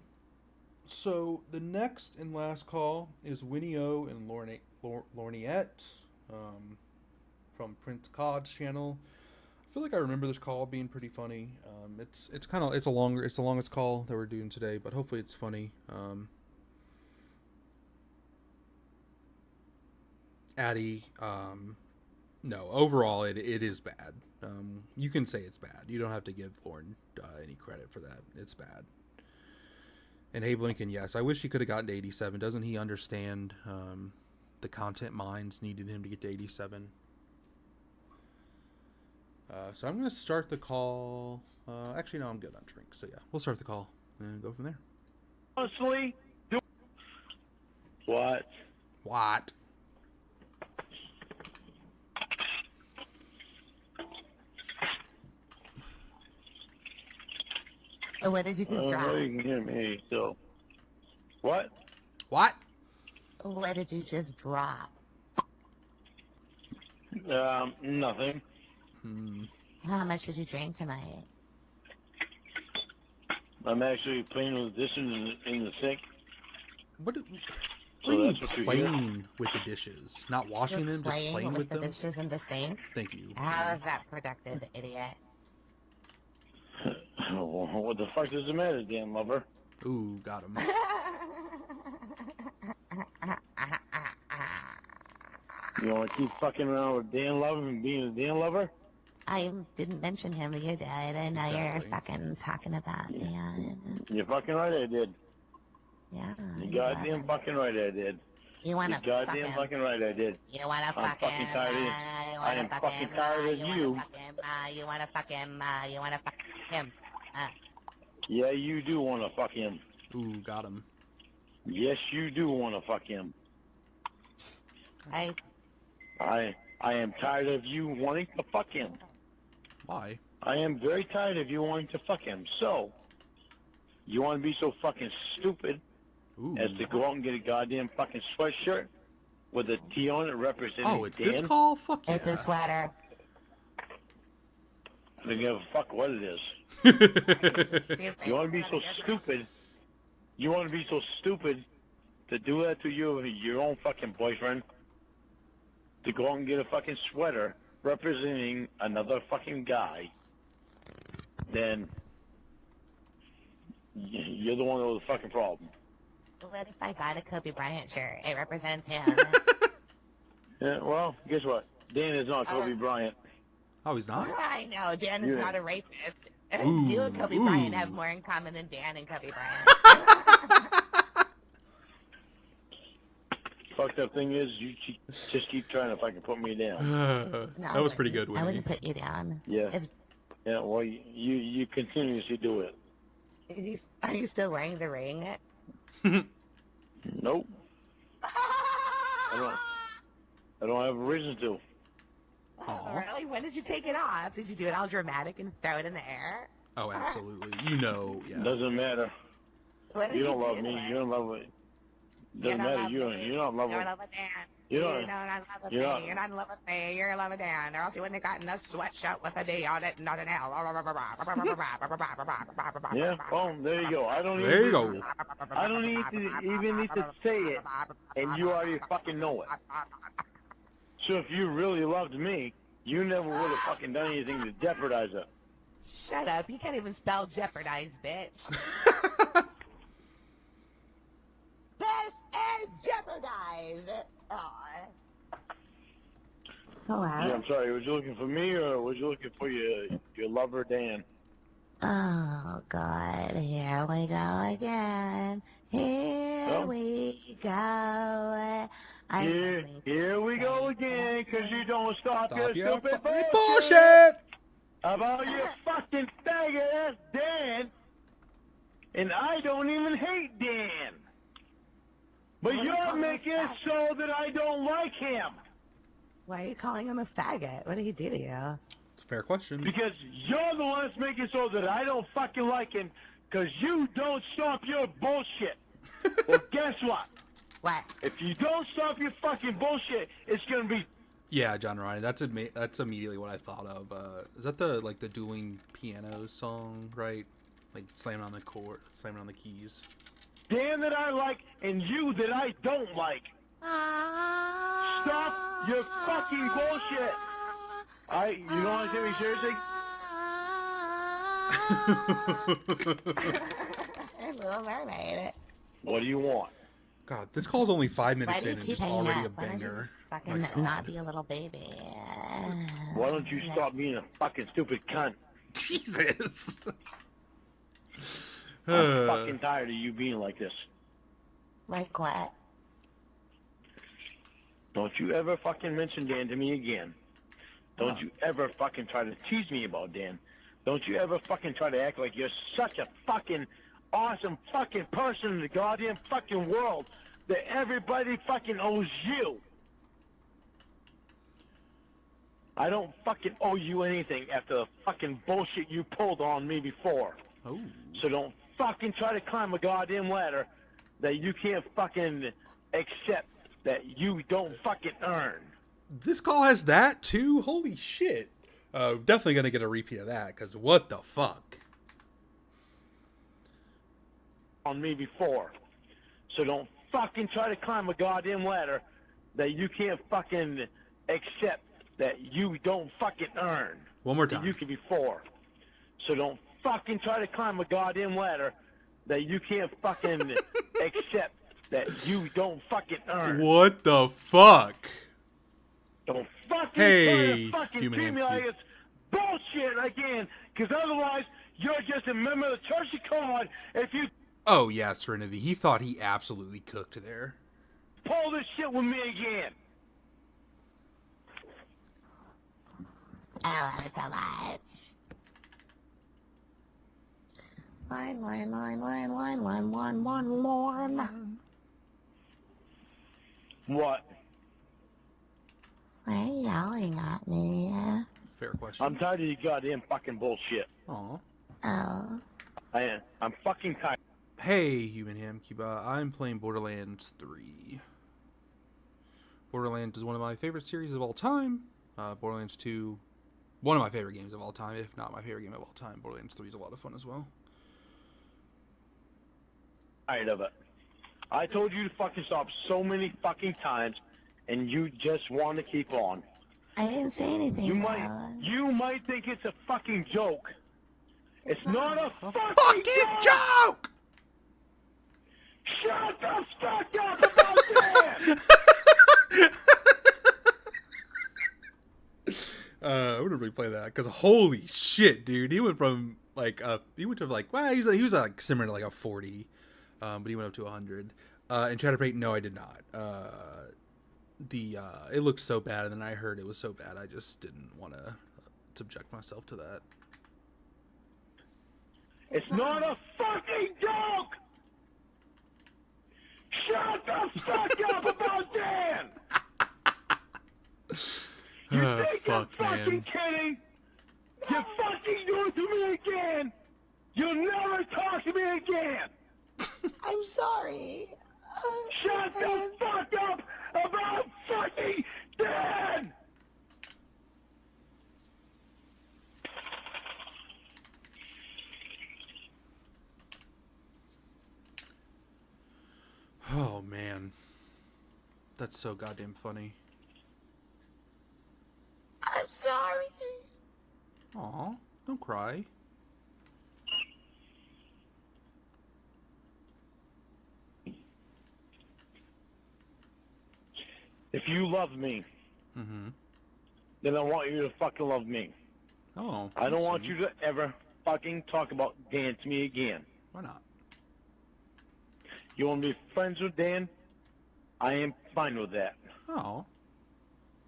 So the next and last call is Winnie O and Lorniette from Prince Cod's channel. I feel like I remember this call being pretty funny. It's the longest call that we're doing today, but hopefully it's funny. Addie, no, overall it is bad. You can say it's bad. You don't have to give Lorne any credit for that. It's bad. And Abe Lincoln, yes, I wish he could have gotten to 87. Doesn't he understand the content mines needed him to get to 87? So I'm going to start the call. Actually, no, I'm good on drinks. So yeah, we'll start the call and go from there. Honestly, what? What? So what did you just drop? You can hear me, so. What? What? What did you just drop? Nothing. How much did you drink tonight? I'm actually playing with this in the sink. What do So you that's what you hear? playing with the dishes? Not washing them, just playing with the them? dishes in the sink? Thank you. How is that productive, idiot? What the fuck does it matter, damn lover? Ooh, got him. You want to keep fucking around with Dan Lover and being a Dan Lover? I didn't mention him, but you did, and now you're Exactly. fucking talking about Dan. You're fucking right, I did. Yeah. You goddamn fucking right, I did. You You wanna goddamn fucking right, I did. You wanna I'm fuck fucking him? tired of it. You I wanna am fuck fucking him? tired of You you. wanna fuck him? You wanna fuck him? You wanna fuck him? Yeah, you do want to fuck him. Ooh, got him. Yes, you do want to fuck him. I I am tired of you wanting to fuck him. Why? I am very tired of you wanting to fuck him. So, you want to be so fucking stupid Ooh. as to go out and get a goddamn fucking sweatshirt with a T on it representing Oh, it's Dan? this call? Fuck yeah. it's a sweater. I don't give a fuck what it is. You want to be so stupid? You want to be so stupid to do that to your own fucking boyfriend? To go out and get a fucking sweater representing another fucking guy? Then you're the one with the fucking problem. What if I got a Kobe Bryant shirt? It represents him. Yeah, well, guess what? Dan is not Kobe Bryant. Oh, he's not? I know, Dan is Yeah. not a rapist. Ooh, You and Kobe ooh. Bryant have more in common than Dan and Kobe Bryant. fucked up thing is, you just keep trying to fucking put me down. No, That was pretty good, I Winnie. wouldn't put you down. Yeah. If, Yeah, well, you continuously do it. are you still wearing the ring? Nope. I don't have a reason to. Oh, really? When did you take it off? Did you do it all dramatic and throw it in the air? Oh, absolutely. You know, yeah. Doesn't matter. What did You don't do love to me. it? You don't love it. You Doesn't don't matter. love You me. don't love You're it. in love with Dan. You You're don't- not in love with you're me. not- You're not in love with me. You're in love with Dan. Or else you wouldn't have gotten a sweatshirt with a D on it, not an L. Yeah, well, there you go. I don't There you even, go. I don't even need to say it, and you already fucking know it. So if you really loved me, you never would have fucking done anything to jeopardize it. Shut up. You can't even spell jeopardize, bitch. This is jeopardize. Oh. Hello. Yeah, I'm sorry. Was you looking for me, or was you looking for your lover, Dan? Oh, God. Here we go again. Here Oh. we go. Here we go again, 'cause you don't stop your stupid bullshit bullshit! about your fucking faggot ass Dan. And I don't even hate Dan. But you're making it so that I don't like him. Why are you calling him a faggot? What did he do to you? It's a fair question. Because you're the one that's making it so that I don't fucking like him, because you don't stop your bullshit. Well, guess what? What? If you don't stop your fucking bullshit, it's going to be... Yeah, John Ryan. That's immediately what I thought of. Is that the dueling piano song, right? Like slamming on the chord, slamming on the keys. Dan that I like and you that I don't like. Stop your fucking bullshit. You don't want to take me seriously? Little Mermaid. What do you want? God, this call's only 5 Why minutes do you in and keep just hanging already up? a Why don't you banger. just fucking not be a little baby? Why don't you stop being a fucking stupid cunt? Jesus. I'm fucking tired of you being like this. Like what? Don't you ever fucking mention Dan to me again. Don't you ever fucking try to tease me about Dan. Don't you ever fucking try to act like you're such a fucking awesome fucking person in the goddamn fucking world that everybody fucking owes you. I don't fucking owe you anything after the fucking bullshit you pulled on me before. Oh. So don't fucking try to climb a goddamn ladder that you can't fucking accept, that you don't fucking earn. This call has that too? Holy shit. Definitely gonna get a repeat of that, because what the fuck? On me before. So don't fucking try to climb a goddamn ladder that you can't fucking accept, that you don't fucking earn. One more That time. you can be for. So don't fucking try to climb a goddamn ladder that you can't fucking accept, that you don't fucking earn. What the fuck? Don't fucking Hey, try to fucking human treat me hand like it's bullshit again, because otherwise you're just a member of the Church of God if you Oh yeah, Serenity. He thought he absolutely cooked there. pull this shit with me again. I love it so much. Lorne. What? Why are you yelling at me? Fair question. I'm tired of your goddamn fucking bullshit. Aw. Oh. I'm fucking tired. Hey, Human Hamcuba. I'm playing Borderlands 3. Borderlands is one of my favorite series of all time. Borderlands 2, one of my favorite games of all time, if not my favorite game of all time. Borderlands 3 is a lot of fun as well. Tired of it. I told you to fucking stop so many fucking times, and you just want to keep on. I didn't say anything. You might think it's a fucking joke. It's not a fucking joke! joke! Shut the fuck up about that! I would really play that, because holy shit, dude. He went from, like, he went to, like, well, he was, like, similar to, like, a 40, but he went up to 100. And Chatterbait, no, I did not. It looked so bad, and then I heard it was so bad, I just didn't want to subject myself to that. It's not a fucking joke! Shut the fuck up about Dan! You think I'm fucking kidding? You fucking do it to me again! You'll never talk to me again! I'm sorry. Shut the fuck up about fucking Dan! Oh, man. That's so goddamn funny. I'm sorry. Aw, don't cry. If you love me, Mm-hmm. then I want you to fucking love me. Oh. I don't want see. you to ever fucking talk about Dan to me again. Why not? You want to be friends with Dan? I am fine with that. Oh.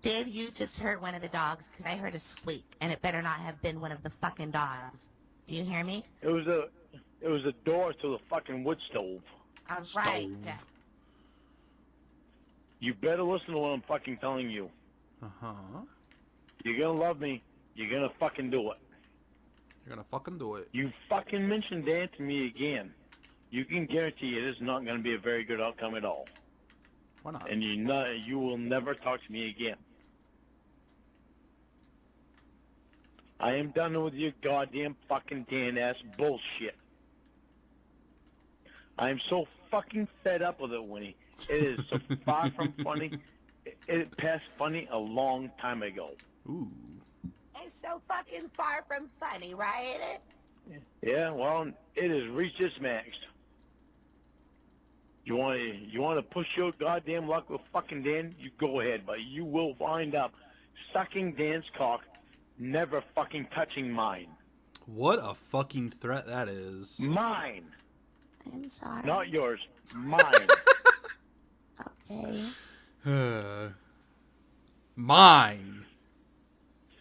Did you just hurt one of the dogs? Because I heard a squeak, and it better not have been one of the fucking dogs. Do you hear me? It was a door to the fucking wood stove. All right. Stove. You better listen to what I'm fucking telling you. Uh-huh. You're gonna love me. You're gonna fucking do it. You're gonna fucking do it. You fucking mention Dan to me again. You can guarantee it is not gonna be a very good outcome at all. Why not? And you will never talk to me again. I am done with your goddamn fucking Dan-ass bullshit. I am so fucking fed up with it, Winnie. It is so far from funny. It passed funny a long time ago. Ooh. It's so fucking far from funny, right? Yeah, well, it has reached its max. You want to push your goddamn luck with fucking Dan? You go ahead, but you will wind up sucking Dan's cock, never fucking touching mine. What a fucking threat that is. Mine, I'm sorry. not yours. Mine. Okay. Mine.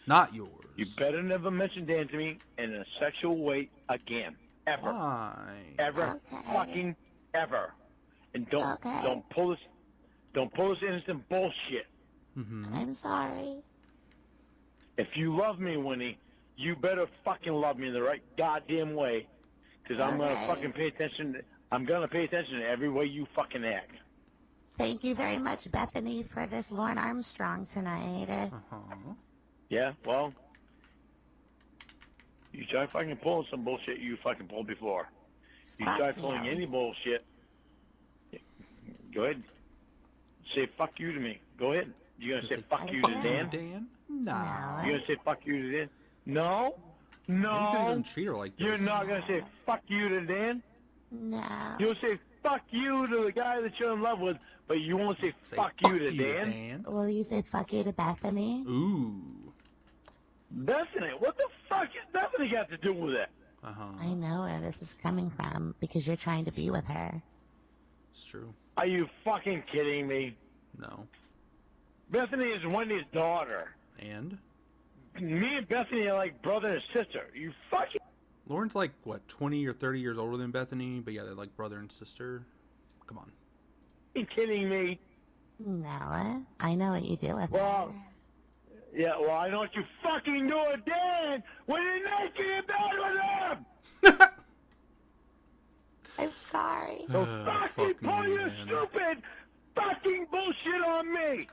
Not yours. You better never mention Dan to me in a sexual way again, ever, Mine. ever, Okay. fucking ever. And don't Okay. pull this innocent bullshit. Mm-hmm. I'm sorry. If you love me, Winnie, you better fucking love me in the right goddamn way, because I'm gonna Okay. fucking pay attention. I'm gonna pay attention to every way you fucking act. Thank you very much, Bethany, for this Lorne Armstrong tonight. Uh-huh. Yeah, well, you try fucking pulling some bullshit you fucking pulled before. You Fuck try pulling you. any bullshit, go ahead. Say fuck you to me. Go ahead. You gonna say fuck you to fuck Dan? Dan? Nah. You gonna say fuck you to Dan? No? Anything No? doesn't treat her like this. You're not gonna say fuck you to Dan? No. You'll say fuck you to the guy that you're in love with, but you won't say, Say fuck you to Dan. Will you say fuck you to Bethany? Ooh. Bethany, what the fuck has Bethany got to do with it? Uh-huh. I know where this is coming from because you're trying to be with her. It's true. Are you fucking kidding me? No. Bethany is Wendy's daughter. And? Me and Bethany are like brother and sister. You fucking... Lauren's like, what, 20 or 30 years older than Bethany? But yeah, they're like brother and sister. Come on. kidding me? No, I know what you do with Well, her. yeah, well, I know what you fucking do with Dan when you're naked in bed with him! I'm sorry. So fuck fucking me, pull your man. stupid fucking bullshit on me!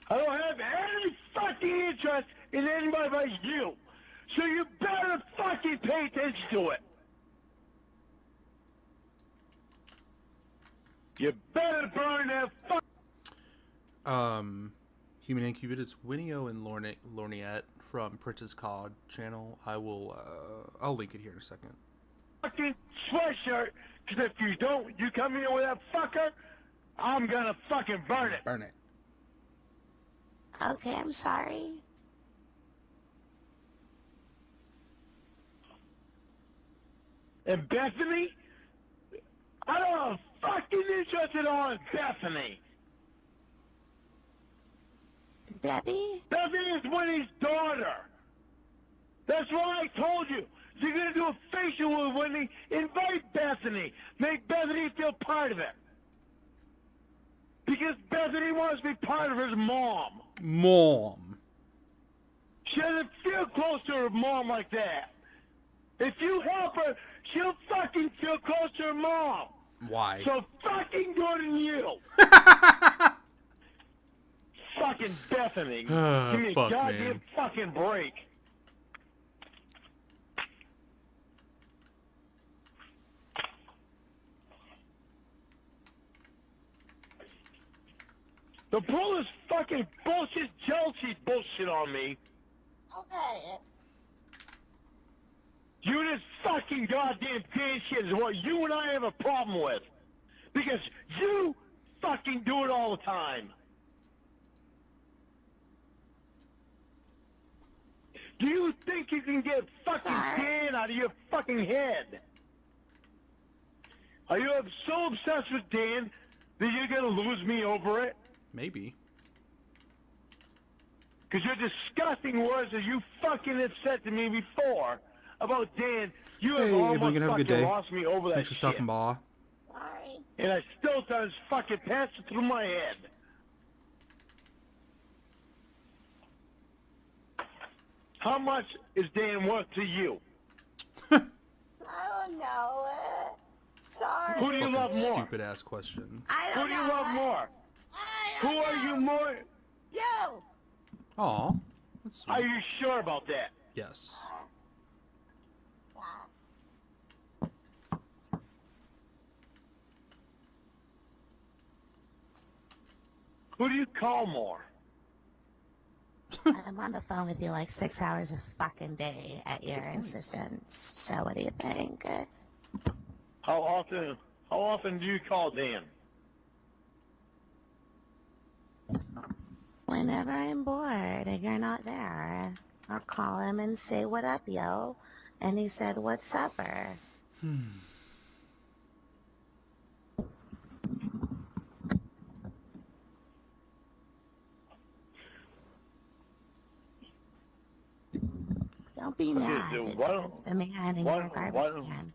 I don't have any fucking interest in anybody but you. So you better fucking pay attention to it. You better burn that fuck. Human and Cupid, it's Winnie-O and Lorniette from Prince's COD channel. I'll link it here in a second. Fucking sweatshirt, because if you don't, you come here with that fucker, I'm gonna fucking burn it. Burn it. Okay, I'm sorry. And Bethany? I don't have fucking interest at all in Bethany. Debbie? Bethany is Winnie's daughter. That's what I told you. If you're going to do a facial with Winnie, invite Bethany. Make Bethany feel part of it. Because Bethany wants to be part of his mom. Mom. She doesn't feel close to her mom like that. If you help her, she'll fucking feel close to her mom. Why? So fucking good on you. Fucking Bethany. Give me a Fuck, goddamn man. fucking break. The bull is fucking bullshit, jealousy bullshit on me. Okay. You this fucking goddamn Dan shit is what you and I have a problem with. Because you fucking do it all the time. Do you think you can get fucking Dan out of your fucking head? Are you so obsessed with Dan that you're gonna lose me over it? Maybe. Because your disgusting words that you fucking have said to me before about Dan, you have Hey, almost everyone, gonna have a good fucking day. lost me over that Thanks for shit. stopping by. Sorry. And I still don't fucking pass it through my head. How much is Dan worth to you? I don't know. Sorry. Who do you love more? Stupid ass question. I Who don't do know. you love more? I Who don't are you know. more? You. Aw. That's Are sweet. you sure about that? Yes. Who do you call more? I'm on the phone with you like 6 hours a fucking day at your insistence. So what do you think? How often do you call Dan? Whenever I'm bored and you're not there, I'll call him and say, "What up, yo?" And he said, "What's supper?" Don't be mad. so why don't- It's the man in why- your garbage why don't- can.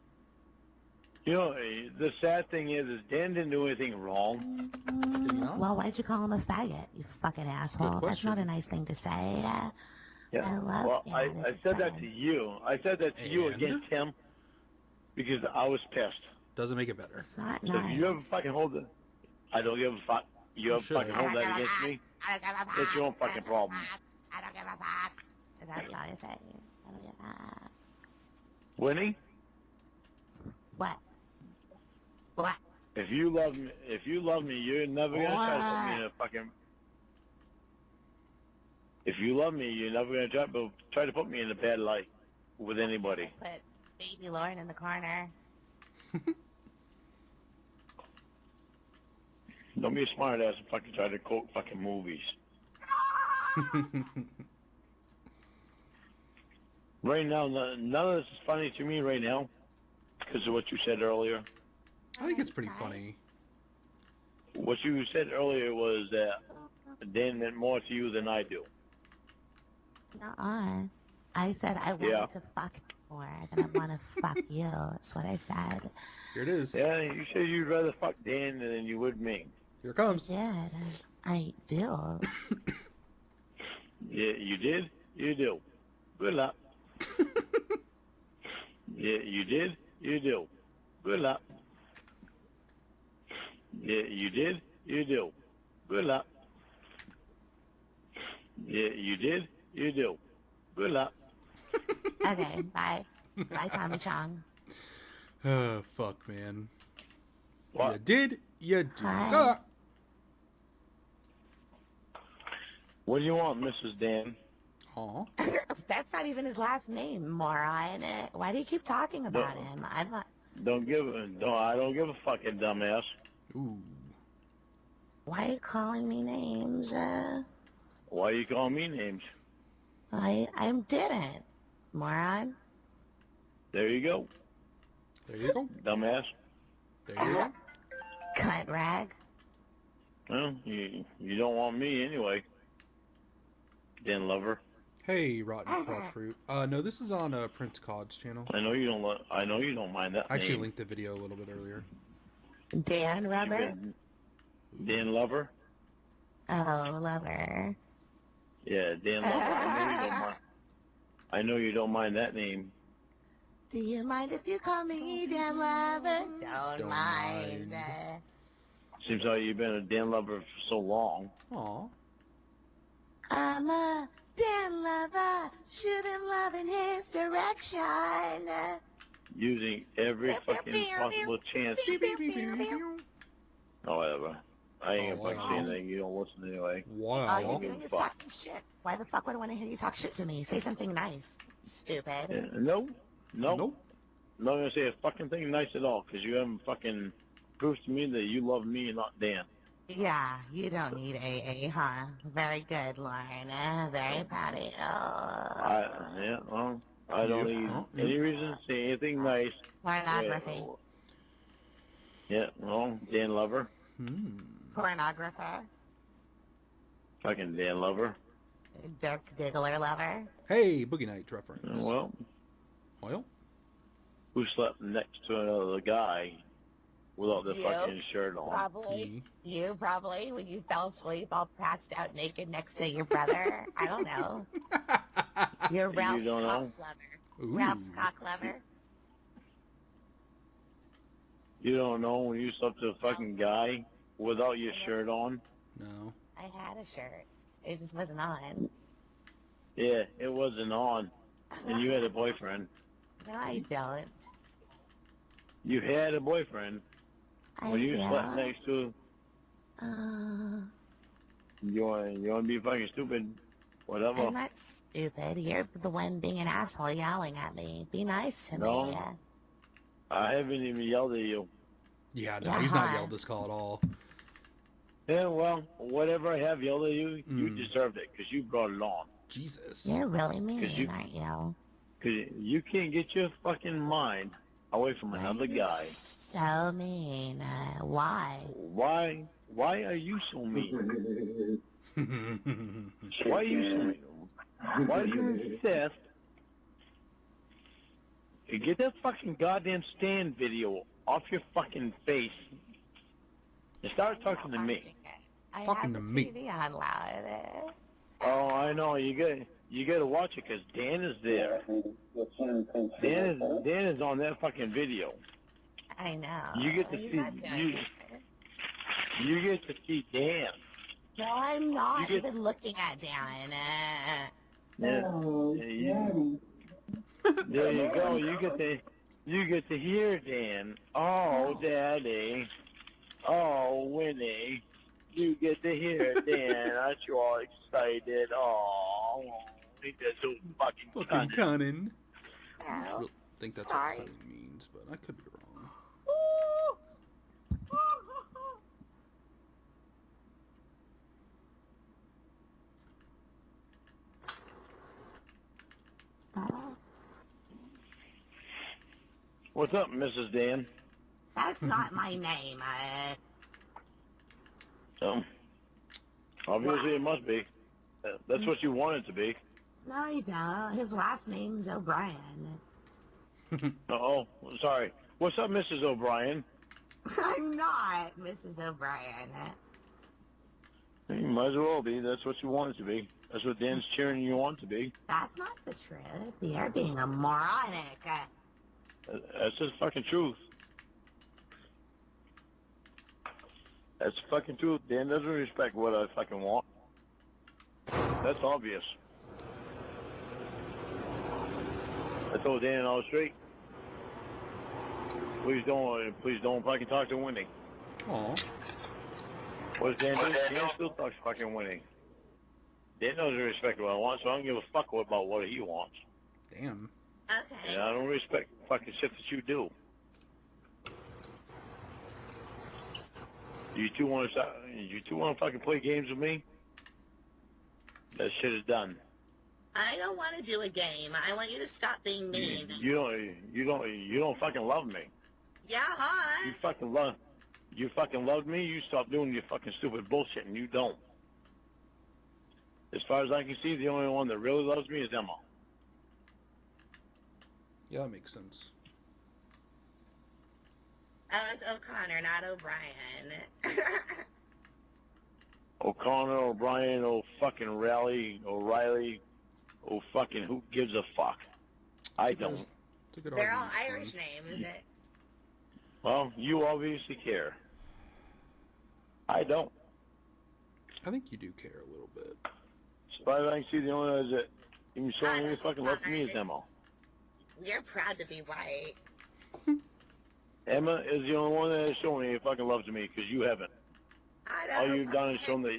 You know, the sad thing is Dan didn't do anything wrong. Did he not? Well, why'd you call him a faggot, you fucking asshole? That's not question. a nice thing to say. Yeah. I love well, Dan I as a said that friend. to you. I said that to you And? against him because I was pissed. Doesn't make it better. It's not So nice. if you ever fucking hold it, I don't give a fuck. You ever should. fucking hold that against me? I don't give a fuck. That's your own fucking problem. I don't give a fuck. Is that what you want to say? I don't give a fuck. Winnie, What? What? if you love me, you're never gonna try to put me in a fucking. If you love me, you're never gonna try to put me in a bad light with anybody. Put baby Lorne in the corner. Don't be a smart ass and fucking try to quote fucking movies. Right now, none of this is funny to me right now because of what you said earlier. I think it's pretty funny. What you said earlier was that Dan meant more to you than I do. Nuh-uh. I said I wanted Yeah. to fuck more than I want to fuck you. That's what I said. Here it is. Yeah, you said you'd rather fuck Dan than you would me. Here it comes. Yeah, I do. Yeah, you did? You do. Good luck. Yeah, you did? You do. Good luck. Yeah, you did? You do. Good luck. Yeah, you did? You do. Good luck. Okay, bye. Bye, Tommy Chong. Oh, fuck, man. What? You did? You do. Hi. Ah! What do you want, Mrs. Dan? Aw. That's not even his last name, moron. Why do you keep talking about No. him? I'm not... I don't give a fucking dumbass. Ooh. Why are you calling me names? Why you call me names? I didn't, moron. There you go. There you go. dumbass. There you go. Cunt rag. Well, you don't want me anyway. Dan Lover. Hey, Rotten Crotch Fruit. No, this is on Prince Cod's channel. I know you don't. I know you don't mind that I actually name. linked the video a little bit earlier. Dan Rubber? Dan Lover. Oh, lover. Yeah, Dan Lover. I know you don't mind. I know you don't mind that name. Do you mind if you call me Dan Lover? Don't mind. mind. Seems like you've been a Dan Lover for so long. Aw. I'm a Dan Lover, shooting love in his direction. Using every fucking possible chance. Oh, whatever. I ain't gonna fucking say anything. You don't listen anyway. All Wow. you're doing is talking shit. Why the fuck would I want to hear you talk shit to me? Say something nice, stupid. Yeah, no. Nope. I'm not gonna say a fucking thing nice at all, because you haven't fucking proved to me that you love me and not Dan. Yeah, you don't need AA, huh? Very good, Lorne. Very proud of you. I don't need any reason to say anything nice. Pornography. Yeah, well, Dan Lover. Pornographer. Fucking Dan Lover. Dirk Diggler lover. Hey, Boogie Nights reference. Well, Well, who slept next to another guy without the You. fucking shirt on? Probably. You probably, when you fell asleep all passed out naked next to your brother. I don't know. You're Ralph's don't cock know? lover. Ooh. Ralph's cock lover. You don't know when you slept with a fucking guy without your shirt on? no. I had a shirt. It just wasn't on. Yeah, it wasn't on. And you had a boyfriend. No, I don't. You had a boyfriend. I When you slept don't. next to you want to be fucking stupid. Whatever. I'm not stupid. You're the one being an asshole yelling at me. Be nice to No. me. I haven't even yelled at you. Yeah, no, Yeah. he's not yelled this call at all. Yeah, well, whatever I have yelled at you, you deserved it because you brought it on. Jesus. You're really mean, you- aren't you? Because you can't get your fucking mind away from another guy. So mean. Why? Why are you so mean? Why are you so mean? Why are you obsessed? Get that fucking goddamn stand video off your fucking face and start talking to me. I Talking have to the me. TV on loud. Oh, I know. You gotta watch it because Dan is there. Dan is on that fucking video. I know. You get to He's see not doing it. you get to see Dan. No, I'm not You get- even looking at Dan. There you go. You get to hear Dan. Oh, Daddy. Oh, Winnie. You get to hear Dan. Aren't you all excited? Oh, he just so fucking Fucking cunning. cunning. I No. don't think that's Sorry. what cunning means, but I could be wrong. What's up, Mrs. Dan? That's not my name. Obviously it must be. That's what you want it to be. No, you don't. His last name's O'Brien. Oh, sorry. What's up, Mrs. O'Brien? I'm not Mrs. O'Brien. You might as well be. That's what you want it to be. That's what Dan's cheering you on to be. That's not the truth. You're being a moronic. That's just fucking truth. That's the fucking truth. Dan doesn't respect what I fucking want. That's obvious. I told Dan all straight. Please don't fucking talk to Winnie. Aw. What does Dan do? Dan still talks fucking Winnie. Dan doesn't respect what I want, so I don't give a fuck about what he wants. Damn. Okay. And I don't respect fucking shit that you do. You two want to fucking play games with me? That shit is done. I don't want to do a game. I want you to stop being mean. You don't fucking love me. Yeah, huh? You fucking love me, you stop doing your fucking stupid bullshit, and you don't. As far as I can see, the only one that really loves me is Emma. Yeah, that makes sense. Oh, it's O'Connor, not O'Brien. O'Connor, O'Brien, O'Reilly, oh fucking who gives a fuck? I don't. It's a good They're all argument, Irish Lorne. names. Well, you obviously care. I don't. I think you do care a little bit. As far as I can see, the only one that even showing any fucking love for me is Emma. You're proud to be white. Emma is the only one that has shown any fucking love to me, because you haven't. I All don't you've done is shown that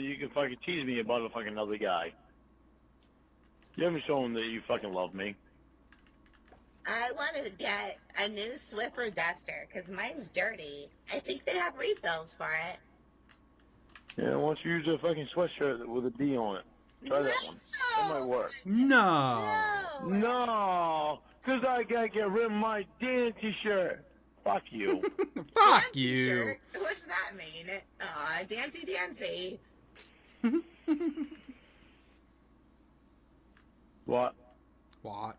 you can fucking tease me about a fucking other guy. You haven't shown that you fucking love me. I want to get a new Swiffer duster because mine's dirty. I think they have refills for it. Yeah, why don't you use a fucking sweatshirt with a D on it? Try that one. That might work. No. No, because I gotta get rid of my damn t-shirt. Fuck you. Fuck Dancy you. shirt? What's that mean? Aw, dancy. What? What?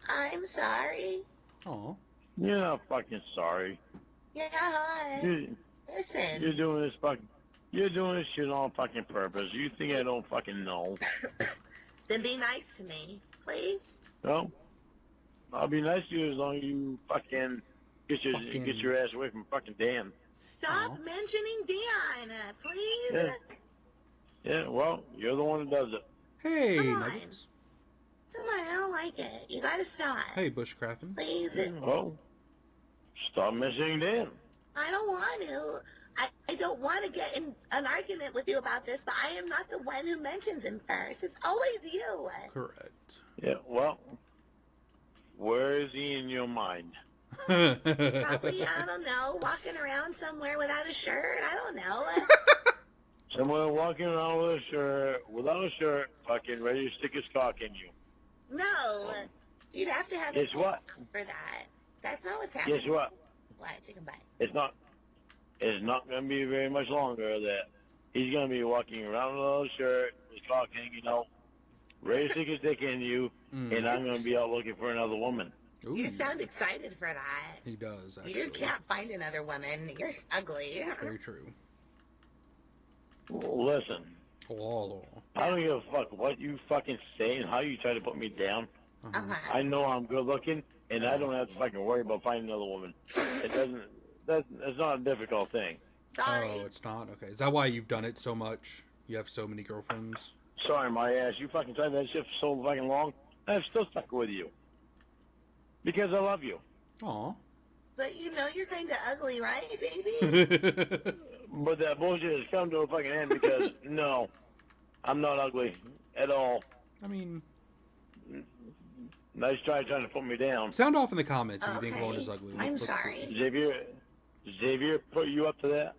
I'm sorry. Oh. You're not fucking sorry. Yeah, hi. Listen. You're doing this fucking... You're doing this shit on fucking purpose. You think I don't fucking know? Then be nice to me, please. No? I'll be nice to you as long as you fucking get your ass away from fucking Dan. Stop mentioning Dan, please. Yeah. Yeah, well, you're the one that does it. Hey, Come on. Nuggets. Come on, I don't like it. You gotta stop. Hey, Bushcrafting. Please. Well, stop mentioning Dan. I don't want to. I don't want to get in an argument with you about this, but I am not the one who mentions him first. It's always you. Correct. Yeah, well, where is he in your mind? Probably, I don't know, walking around somewhere without a shirt. I don't know. Someone walking around without a shirt, fucking ready to stick his cock in you. No. You'd have to have Guess what? for that. That's not what's happening. Guess what? What? Chicken butt. It's not going to be very much longer that he's going to be walking around without a shirt, his cock hanging out, ready to stick his dick in you, and I'm going to be out looking for another woman. Ooh, You sound excited for that. he does, actually. You can't find another woman. You're ugly. Very true. Listen, Oh. I don't give a fuck what you fucking say and how you try to put me down. Uh-huh. I know I'm good looking, and I don't have to fucking worry about finding another woman. It's not a difficult thing. Sorry. Oh, it's not? Okay. Is that why you've done it so much? You have so many girlfriends? Sorry, my ass. You fucking tried that shit for so fucking long. I'm still stuck with you. Because I love you. Aw. But you know you're kind of ugly, right, baby? But that bullshit has come to a fucking end because, no, I'm not ugly at all. I mean, Nice try trying to put me down. sound off in the comments if you think Okay. Lorne is ugly. I'm Let's sorry. see. Xavier put you up to that?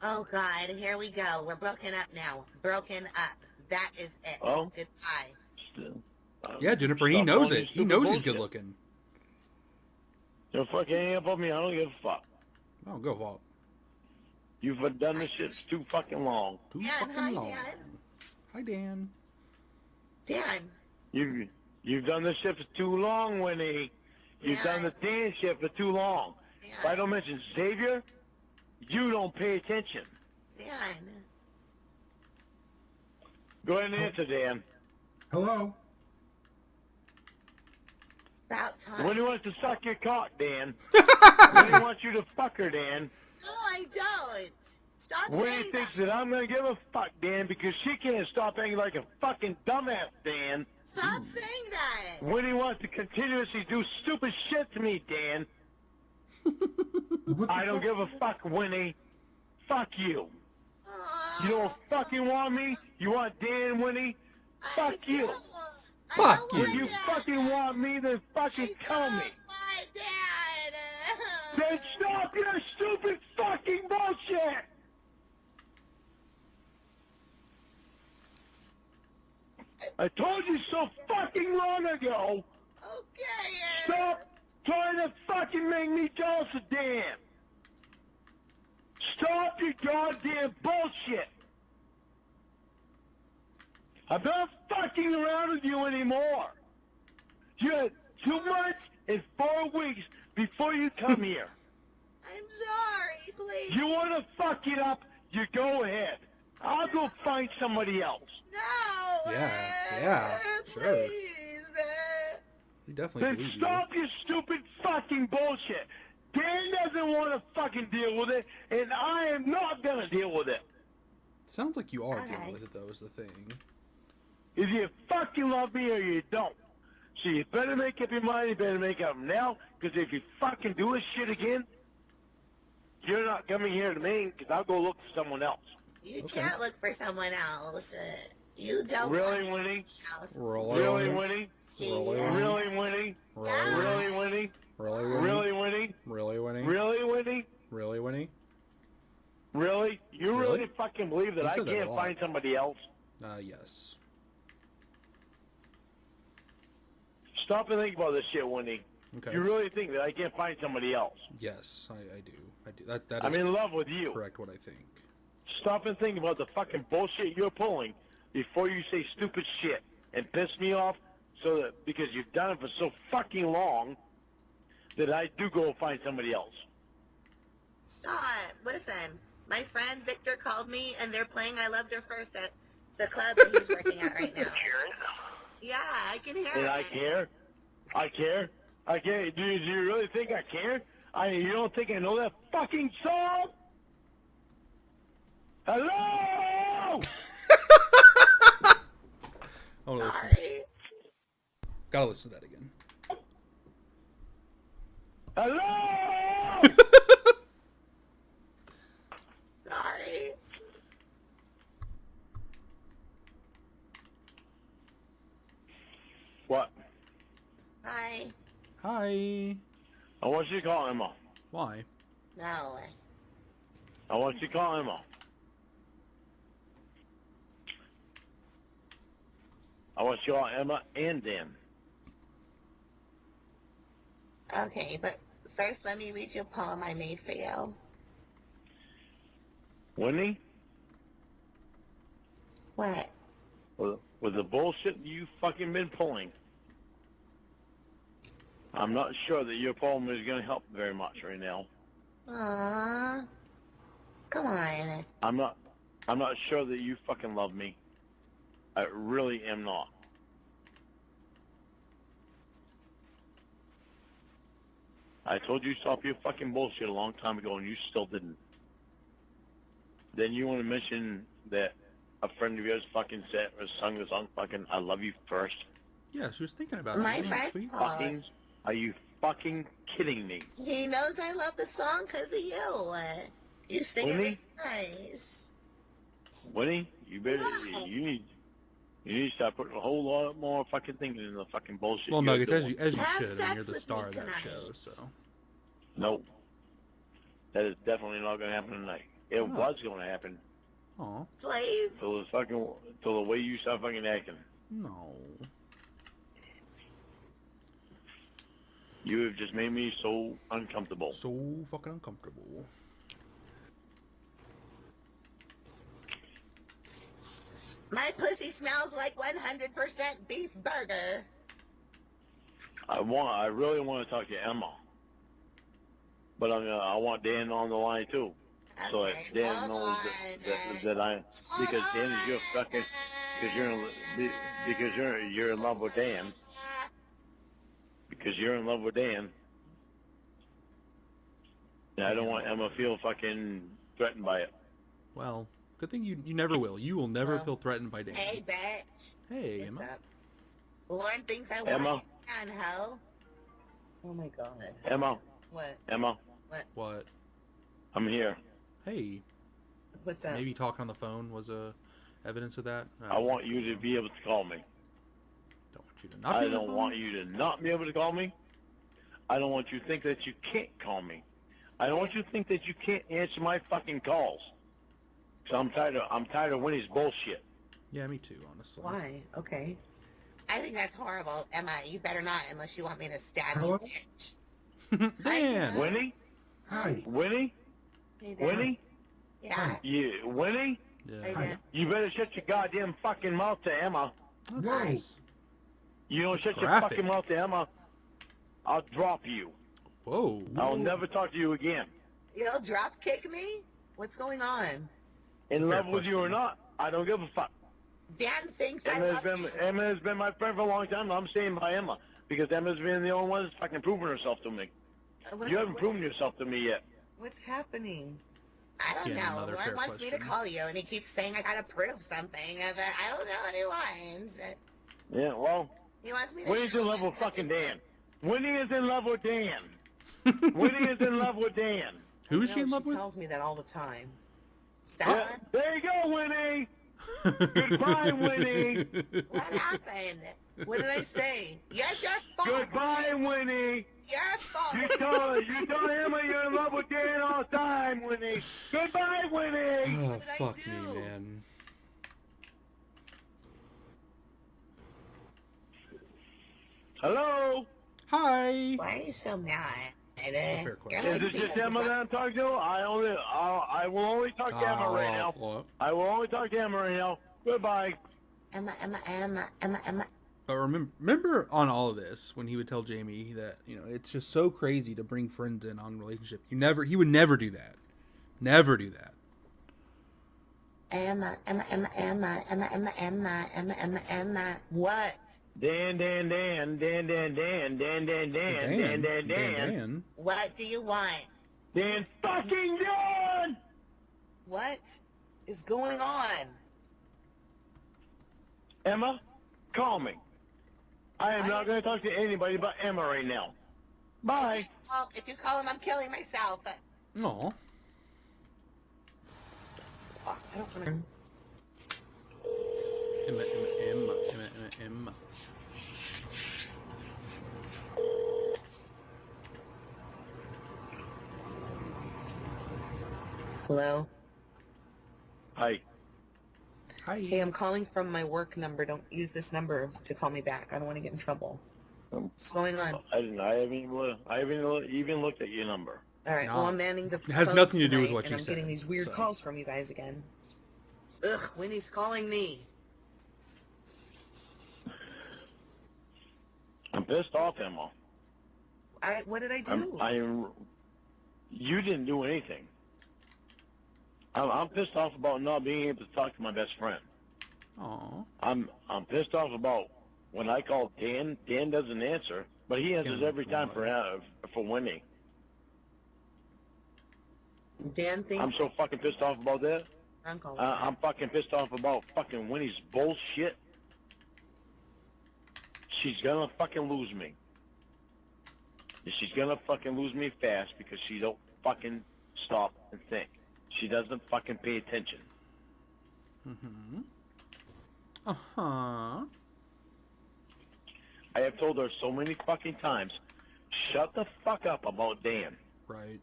Oh, God. Here we go. We're broken up now. Broken up. That is it. Oh? Goodbye. Yeah, Jennifer, he Stop knows calling it. you He knows he's stupid good bullshit. looking. Don't fucking hang up on me. I don't give a fuck. Oh, go vault. You've done this shit too fucking long. Too Dan, fucking hi, long. Dan. Hi, Dan. Dan. You've done this shit for too long, Winnie. You've Yeah. done the Dan shit for too long. Yeah. If I don't mention Xavier, you don't pay attention. Dan. Go ahead and answer, Dan. Hello? About time. Winnie wants to suck your cock, Dan. Winnie wants you to fuck her, Dan. No, I don't. Stop Winnie saying thinks that. that I'm gonna give a fuck, Dan, because she can't stop acting like a fucking dumbass, Dan. Stop saying that. Winnie wants to continuously do stupid shit to me, Dan. What the I don't fuck? give a fuck, Winnie. Fuck you. You don't fucking want me? You want Dan, Winnie? Fuck you. Fuck If you fucking want me, then fucking tell me. My dad. Then stop your stupid fucking bullshit! I told you so fucking long ago! Okay. Stop trying to fucking make me jealous of Dan. Stop your goddamn bullshit. I'm not fucking around with you anymore. You had 2 months and 4 weeks before you come here. I'm sorry, please. You want to fuck it up, you go ahead. I'll go find somebody else. No. Yeah, sure. Please. We definitely Then believe you. stop your stupid fucking bullshit. Dan doesn't want to fucking deal with it, and I am not going to deal with it. Sounds like you are Okay. dealing with it, though, is the thing. If you fucking love me or you don't. So you better make up your mind, you better make up now, because if you fucking do this shit again, you're not coming here to me, because I'll go look for someone else. You Okay. can't look for someone else. You don't Really, want Winnie? else. Really? Really, Winnie? See, Really? Really, Winnie? Really? Really, Winnie? Really, Winnie? Really, Winnie? Really, Winnie? Really, Winnie? Really, Winnie? Really? You really, Really? fucking believe that You I said that a can't lot. find somebody else? Yes. Stop and think about this shit, Winnie. Okay. You really think that I can't find somebody else? Yes, I do. I do. That I'm is in love with you. correct what I think. Stop and think about the fucking bullshit you're pulling before you say stupid shit and piss me off so that because you've done it for so fucking long that I do go find somebody else. Stop. Listen, my friend Victor called me, and they're playing I Loved Her First at the club that he's working at right now. Yeah, I can hear And it. I care. I care. I care. Do you really think I care? You don't think I know that fucking song? Hello? Oh, listen. Sorry. Gotta listen to that again. Hello? Sorry. What? Hi. Hi. I want you to call Emma. Why? No. I want you to call Emma. I want you to call Emma and Dan. Okay, but first let me read you a poem I made for you. Winnie, What? with the bullshit you fucking been pulling, I'm not sure that your poem is going to help very much right now. Aww. Come on. I'm not sure that you fucking love me. I really am not. I told you to stop your fucking bullshit a long time ago, and you still didn't. Then you want to mention that a friend of yours fucking said or sung the song fucking "I Love You" first. Yeah, she was thinking about My it. friend Sweet. called. Fucking, are you fucking kidding me? He knows I love the song because of you. You sing it Winnie? nice. Winnie, you better, Why? you need to start putting a whole lot more fucking thinking in the fucking bullshit. Well, you're Nuggets, doing. as you Have should. I mean, sex you're the with star me of that tonight. show, so. Nope. That is definitely not going to happen tonight. It Oh. was going to happen Aw, Please. till the way you start fucking acting. no. You have just made me so uncomfortable. So fucking uncomfortable. My pussy smells like 100% beef burger. I really want to talk to Emma, but I want Dan on the line too, so that Okay, Dan hold knows on. that I because Dan is your fucking because you're in love with Dan. Because you're in love with Dan. And I don't want Emma to feel fucking threatened by it. Well, good thing you never will. You will never Well, feel threatened by Dan. Hey, bitch. Hey, What's Emma. up? Lauren thinks I want Emma? it on, ho. Oh my god. Emma, What? Emma, What? I'm here. Hey, What's up? maybe talking on the phone was evidence of that. I want you to be able to call me. Don't want you to not. I be on the don't phone. want you to not be able to call me. I don't want you to think that you can't call me. I don't want you to think that you can't answer my fucking calls. So I'm tired of Winnie's bullshit. Yeah, me too. Honestly. Why? Okay. I think that's horrible. Emma, you better not unless you want me to stab Hello? you, bitch. Dan. Winnie? Hi. Winnie? Hey, Dan. Winnie? Yeah. Winnie? Yeah. Hey, Hi. Dan. You better shut your goddamn fucking mouth to Emma. That's Whoa. nice. You don't shut your graphic. fucking mouth to Emma, I'll drop you. Whoa. I'll never talk to you again. You'll drop kick me? What's going on? In Fair love with you or question. not, I don't give a fuck. Dan thinks I Emma love you. Emma has been my friend for a long time. I'm staying by Emma because Emma's been the only one that's fucking proven herself to me. You haven't proven yourself to me yet. What's happening? I don't Again, know. another Lorne fair wants me to question. call you, and he keeps saying I gotta prove something. But I don't know what he wants. Yeah, well, He wants me to. Winnie's in love with fucking Dan. Winnie is in love with Dan. Winnie is in love with Dan. Who is she in love with? tells me that all the time. Stella? Yeah, there you go, Winnie. Goodbye, Winnie. What happened? What did I say? Yes, your fault. Goodbye, Winnie. Your fault. You tell Emma you're in love with Dan all the time, Winnie. Goodbye, Winnie. Oh, did I fuck do? me, man. Hello. Hi. Why are you so mad? fair question. Is this just Emma that I'm talking to? I will only talk to Emma right now. Well, I will only talk to Emma right now. Goodbye. Emma. but remember on all of this when he would tell Jamie that it's just so crazy to bring friends in on a relationship. He would never do that. Never do that. Emma. What? Dan. Dan. What do you want? Dan fucking Dan! What is going on? Emma, call me. I am not going to talk to anybody but Emma right now. Bye. Well, if you call him, I'm killing myself. No. I don't want to. Emma. Hello? Hi. Hi. Hey, I'm calling from my work number. Don't use this number to call me back. I don't want to get in trouble. What's going on? I haven't even looked at your number. All right, No. well, I'm manning the It has phones nothing to do with tonight, what and you I'm said, getting these weird so. calls from you guys again. Ugh, Winnie's calling me. I'm pissed off, Emma. What did I do? You didn't do anything. I'm pissed off about not being able to talk to my best friend. Aw. I'm pissed off about when I call Dan. Dan doesn't answer, but he answers every time for Winnie. Dan thinks I'm so fucking pissed off about that. I'm calling. I'm fucking pissed off about fucking Winnie's bullshit. She's gonna fucking lose me. She's gonna fucking lose me fast because she don't fucking stop and think. She doesn't fucking pay attention. Mm-hmm. Uh-huh. I have told her so many fucking times, shut the fuck up about Dan. Right.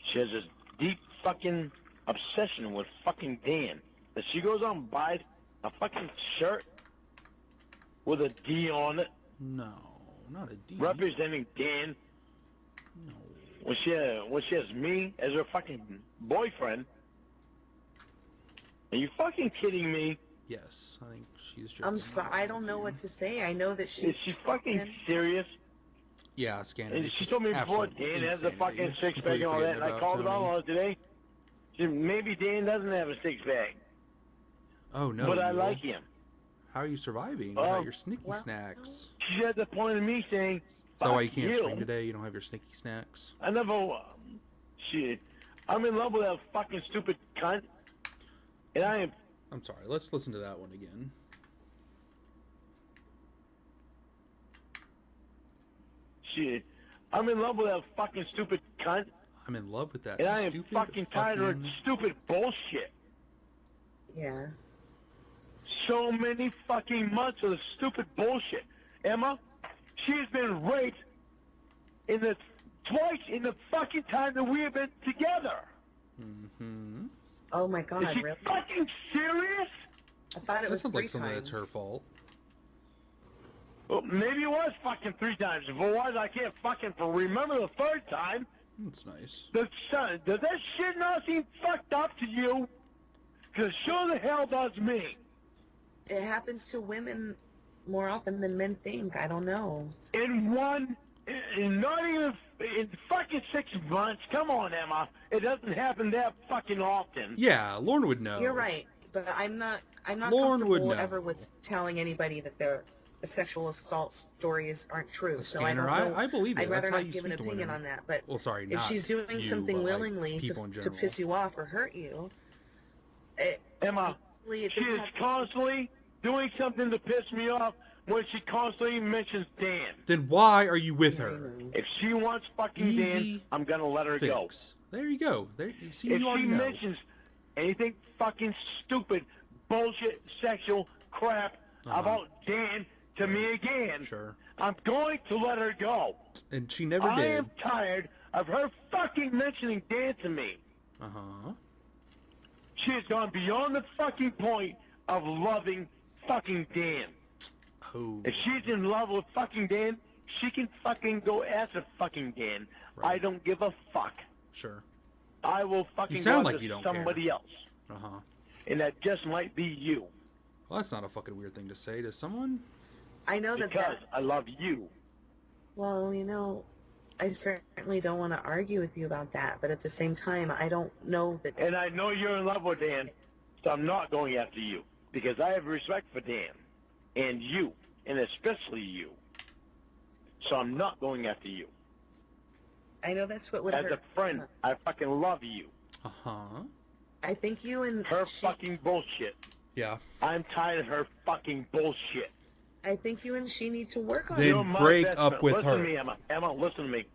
She has this deep fucking obsession with fucking Dan that she goes out and buys a fucking shirt with a D on it No, not a D. representing Dan. No. When she has me as her fucking boyfriend. Are you fucking kidding me? Yes, I think she's just. I'm sorry. I don't know what to say. I know that Is she's. she fucking serious? Yeah, scanning. And It's she just told me before absolute Dan has a insanity. fucking six pack Completely and all that, forgetting and I about called her Tony. on today. She said, maybe Dan doesn't have a six pack, Oh no. but I you like will. him. How are you surviving Oh, without your snicky well, snacks? She's at the point of me saying, Is that why "Fuck you can't stream today? You don't have your snicky snacks? I never. Shit. I'm in love with that fucking stupid cunt, and I am. I'm sorry. Let's listen to that one again. Shit. I'm in love with that fucking stupid cunt, I'm in love with that and I am stupid fucking tired of her stupid bullshit. Yeah. So many fucking months of the stupid bullshit. Emma, she's been raped twice in the fucking time that we have been together. Mm-hmm. Oh my God. Is she Really? fucking serious? I thought it That was sounds three like something times. that's her fault. Well, maybe it was fucking 3 times. If it was, I can't fucking remember the 3rd time. That's nice. Does that shit not seem fucked up to you? Because sure the hell does me. It happens to women more often than men think. I don't know. In not even in fucking 6 months. Come on, Emma. It doesn't happen that fucking often. Yeah, Lorne would know. You're right, but I'm not Lorne would comfortable know. ever with telling anybody that their sexual assault stories aren't true. So I Scanner, don't know. I believe you. I'd rather That's how not you give an speak to opinion women. on that. But Well, sorry, if not she's doing you, something but, like, willingly people in to general. piss you off or hurt you, Emma, it she doesn't is have to- constantly doing something to piss me off when she constantly mentions Dan. Then why are you with her? If she wants fucking Easy Dan, I'm gonna let her go. Fix. There you go. There. You see, If you already she know. mentions anything fucking stupid, bullshit, sexual crap about Dan to me again, Sure. I'm going to let her go. And she never I did. am tired of her fucking mentioning Dan to me. Uh-huh. She has gone beyond the fucking point of loving fucking Dan. Oh. If she's in love with fucking Dan, she can fucking go after fucking Dan. Right. I don't give a fuck. Sure. I will fucking You go sound after like you don't somebody care. else. Uh-huh. And that just might be you. Well, that's not a fucking weird thing to say to someone. I know that. Because I love you. Well, I certainly don't want to argue with you about that, but at the same time, I don't know that. And I know you're in love with Dan, so I'm not going after you. Because I have respect for Dan. And you. And especially you. So I'm not going after you. I know that's what would As hurt. a friend, I fucking love you. Uh-huh. I think you and Her she, fucking bullshit. Yeah. I'm tired of her fucking bullshit. I think you and she need to work on Then it. You're my break best up friend. with Listen her. to me, Emma. Emma, listen to me.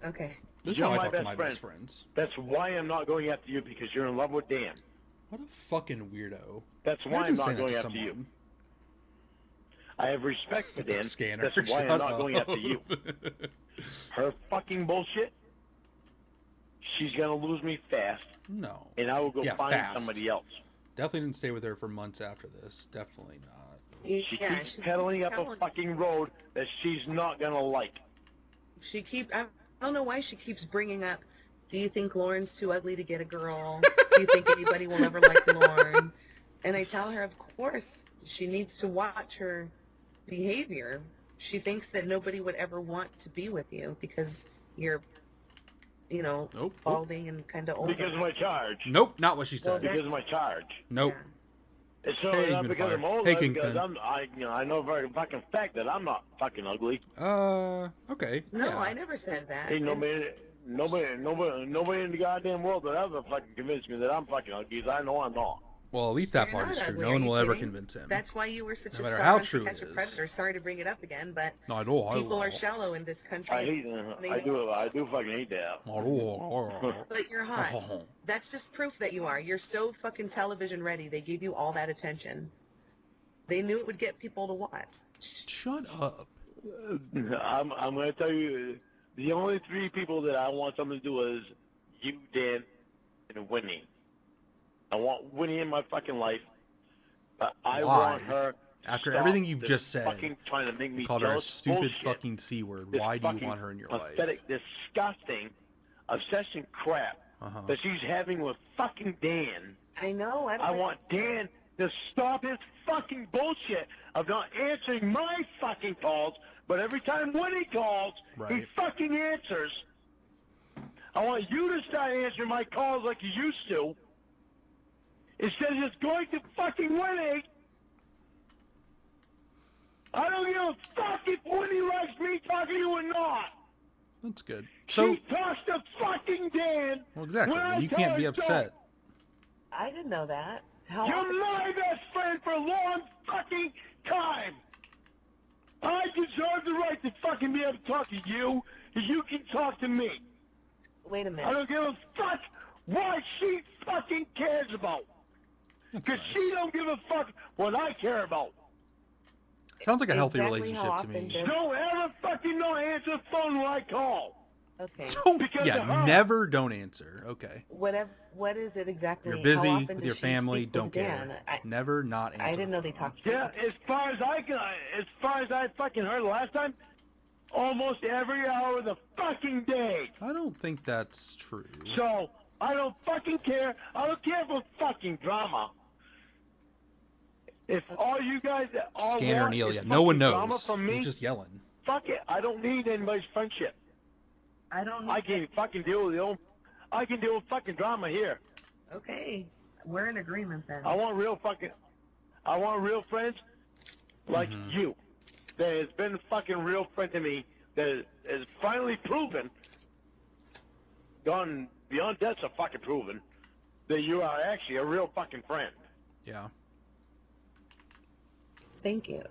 Okay. This is You're how I my talk to best my friend. best friends. That's why I'm not going after you, because you're in love with Dan. What a fucking weirdo. That's why Imagine I'm saying not going that to after you. someone. I have respect for Dan. Scanner. That's why Shut I'm not up. going after you. Her fucking bullshit, she's going to lose me fast, No. and I will go Yeah, find fast. somebody else. Definitely didn't stay with her for months after this. Definitely not. She keeps pedaling up a fucking road that she's not going to like. I don't know why she keeps bringing up, do you think Lauren's too ugly to get a girl? Do you think anybody will ever like Lauren? And I tell her, of course, she needs to watch her behavior. She thinks that nobody would ever want to be with you because you're, Nope. balding and kind of older. Because of my charge. Nope, not what she said. Because of my charge. Nope. Yeah. It's Hey, not because I'm older, Hey, because Kingpin. I know for a fucking fact that I'm not fucking ugly. Okay. No, yeah. I never said that. Ain't nobody in the goddamn world that ever fucking convinced me that I'm fucking ugly, 'cause I know I'm not. Well, at least that You're part not is true. ugly, No are one you will ever kidding? convince him. That's why you were such No a matter star how on true To Catch it a is. Predator. Sorry to bring it up again, but No, I know. people are shallow in this country. I hate I do fucking hate that. But you're hot. That's just proof that you are. You're so fucking television ready. They gave you all that attention. They knew it would get people to watch. Shut up. I'm going to tell you, the only 3 people that I want something to do is you, Dan, and Winnie. I want Winnie in my fucking life, but I Why? want her to After stop everything you've this just said, fucking trying to make me Called her a jealous stupid bullshit. fucking C word. This Why do you fucking want her in your life? pathetic, disgusting, obsession crap Uh-huh. that she's having with fucking Dan. I know. I want Dan to stop his fucking bullshit of not answering my fucking calls, but every time Winnie calls, he Right. fucking answers. I want you to start answering my calls like you used to, instead of just going to fucking Winnie. I don't give a fuck if Winnie likes me talking to you or not. That's good. So, She talks to fucking Dan. well, exactly. when I You tell can't her be don't. upset. I didn't know that. How You're my best friend for a long fucking time. I deserve the right to fucking be able to talk to you, and you can talk to me. Wait a I minute. don't give a fuck what she fucking cares about. That's Because nice. she don't give a fuck what I care about. Sounds like a healthy Exactly relationship how to me. often Don't ever fucking not answer the phone when I call. Okay. Because Yeah, of her. never don't answer. Okay. What is it exactly? You're How busy often with does your she family. speak Don't with care. Dan? Never not answer. I didn't know the they phone. talked. Yeah, as far as I fucking heard last time, almost every hour of the fucking day. I don't think that's true. So, I don't fucking care. I don't care for fucking drama. If all you guys all Scanner want and is Ilya. No one fucking drama knows. from me, You're just yelling. fuck it. I don't need anybody's friendship. I don't know. I can fucking deal with I can deal with fucking drama here. Okay. We're in agreement then. I want real friends like you. That has been a fucking real friend to me. That has finally proven, gone beyond tests of fucking proven, that you are actually a real fucking friend. Yeah. Thank you.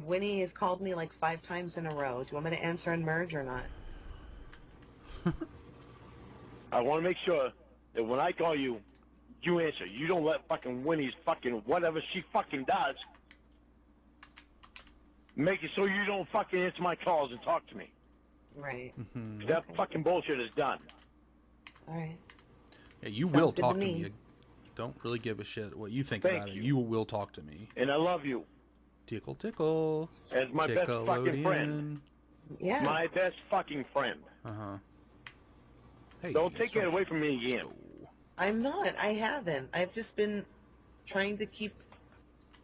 Winnie has called me like 5 times in a row. Do you want me to answer and merge or not? I want to make sure that when I call you, you answer. You don't let fucking Winnie's fucking whatever she fucking does make it so you don't fucking answer my calls and talk to me. Right. That fucking bullshit is done. All right. Yeah, you Sounds will good to talk to me. me. Don't really give a shit what you think Thank about it. you. You will talk to me. And I love you Tickle, tickle. as my best fucking friend. Yeah. My best fucking friend. Uh-huh. Hey, Don't take start- it away from me again. I'm not. I haven't. I've just been trying to keep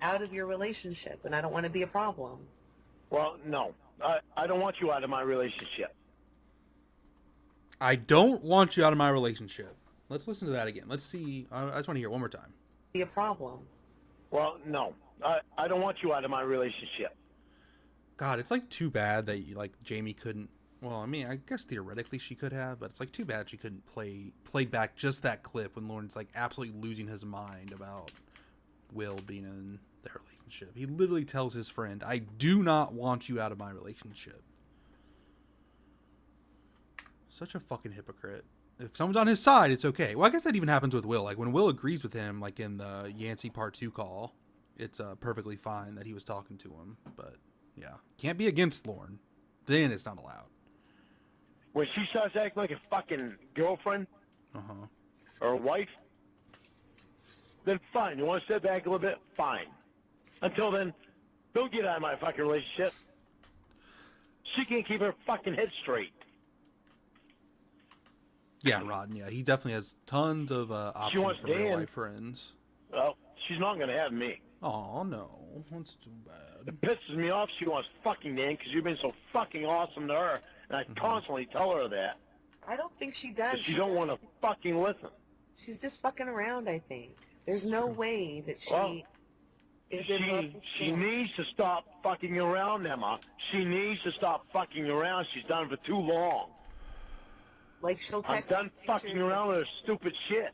out of your relationship, and I don't want to be a problem. Well, no. I don't want you out of my relationship. I don't want you out of my relationship. Let's listen to that again. Let's see. I just want to hear it one more time. Be a problem. Well, no. I don't want you out of my relationship. God, it's like too bad that Jamie couldn't. Well, I mean, I guess theoretically she could have, but it's like too bad she couldn't play back just that clip when Lorne's like absolutely losing his mind about Will being in their relationship. He literally tells his friend, "I do not want you out of my relationship." Such a fucking hypocrite. If someone's on his side, it's okay. Well, I guess that even happens with Will. Like when Will agrees with him, like in the Yancey Part 2 call, it's perfectly fine that he was talking to him. But yeah, can't be against Lorne. Then it's not allowed. When she starts acting like a fucking girlfriend or a wife, then fine. You want to step back a little bit? Fine. Until then, don't get out of my fucking relationship. She can't keep her fucking head straight. Yeah, Rod. Yeah, he definitely has tons of options wants for real Dan. life friends. Well, she's not going to have me. Oh no, that's too bad. It pisses me off she wants fucking Dan because you've been so fucking awesome to her. And I constantly tell her that. I don't think she does. But she don't want to fucking listen. She's just fucking around, I think. There's no way that she Well, is in love with She Dan. needs to stop fucking around, Emma. She needs to stop fucking around. She's done it for too long. Like she'll I'm text done me fucking pictures around with her stupid shit.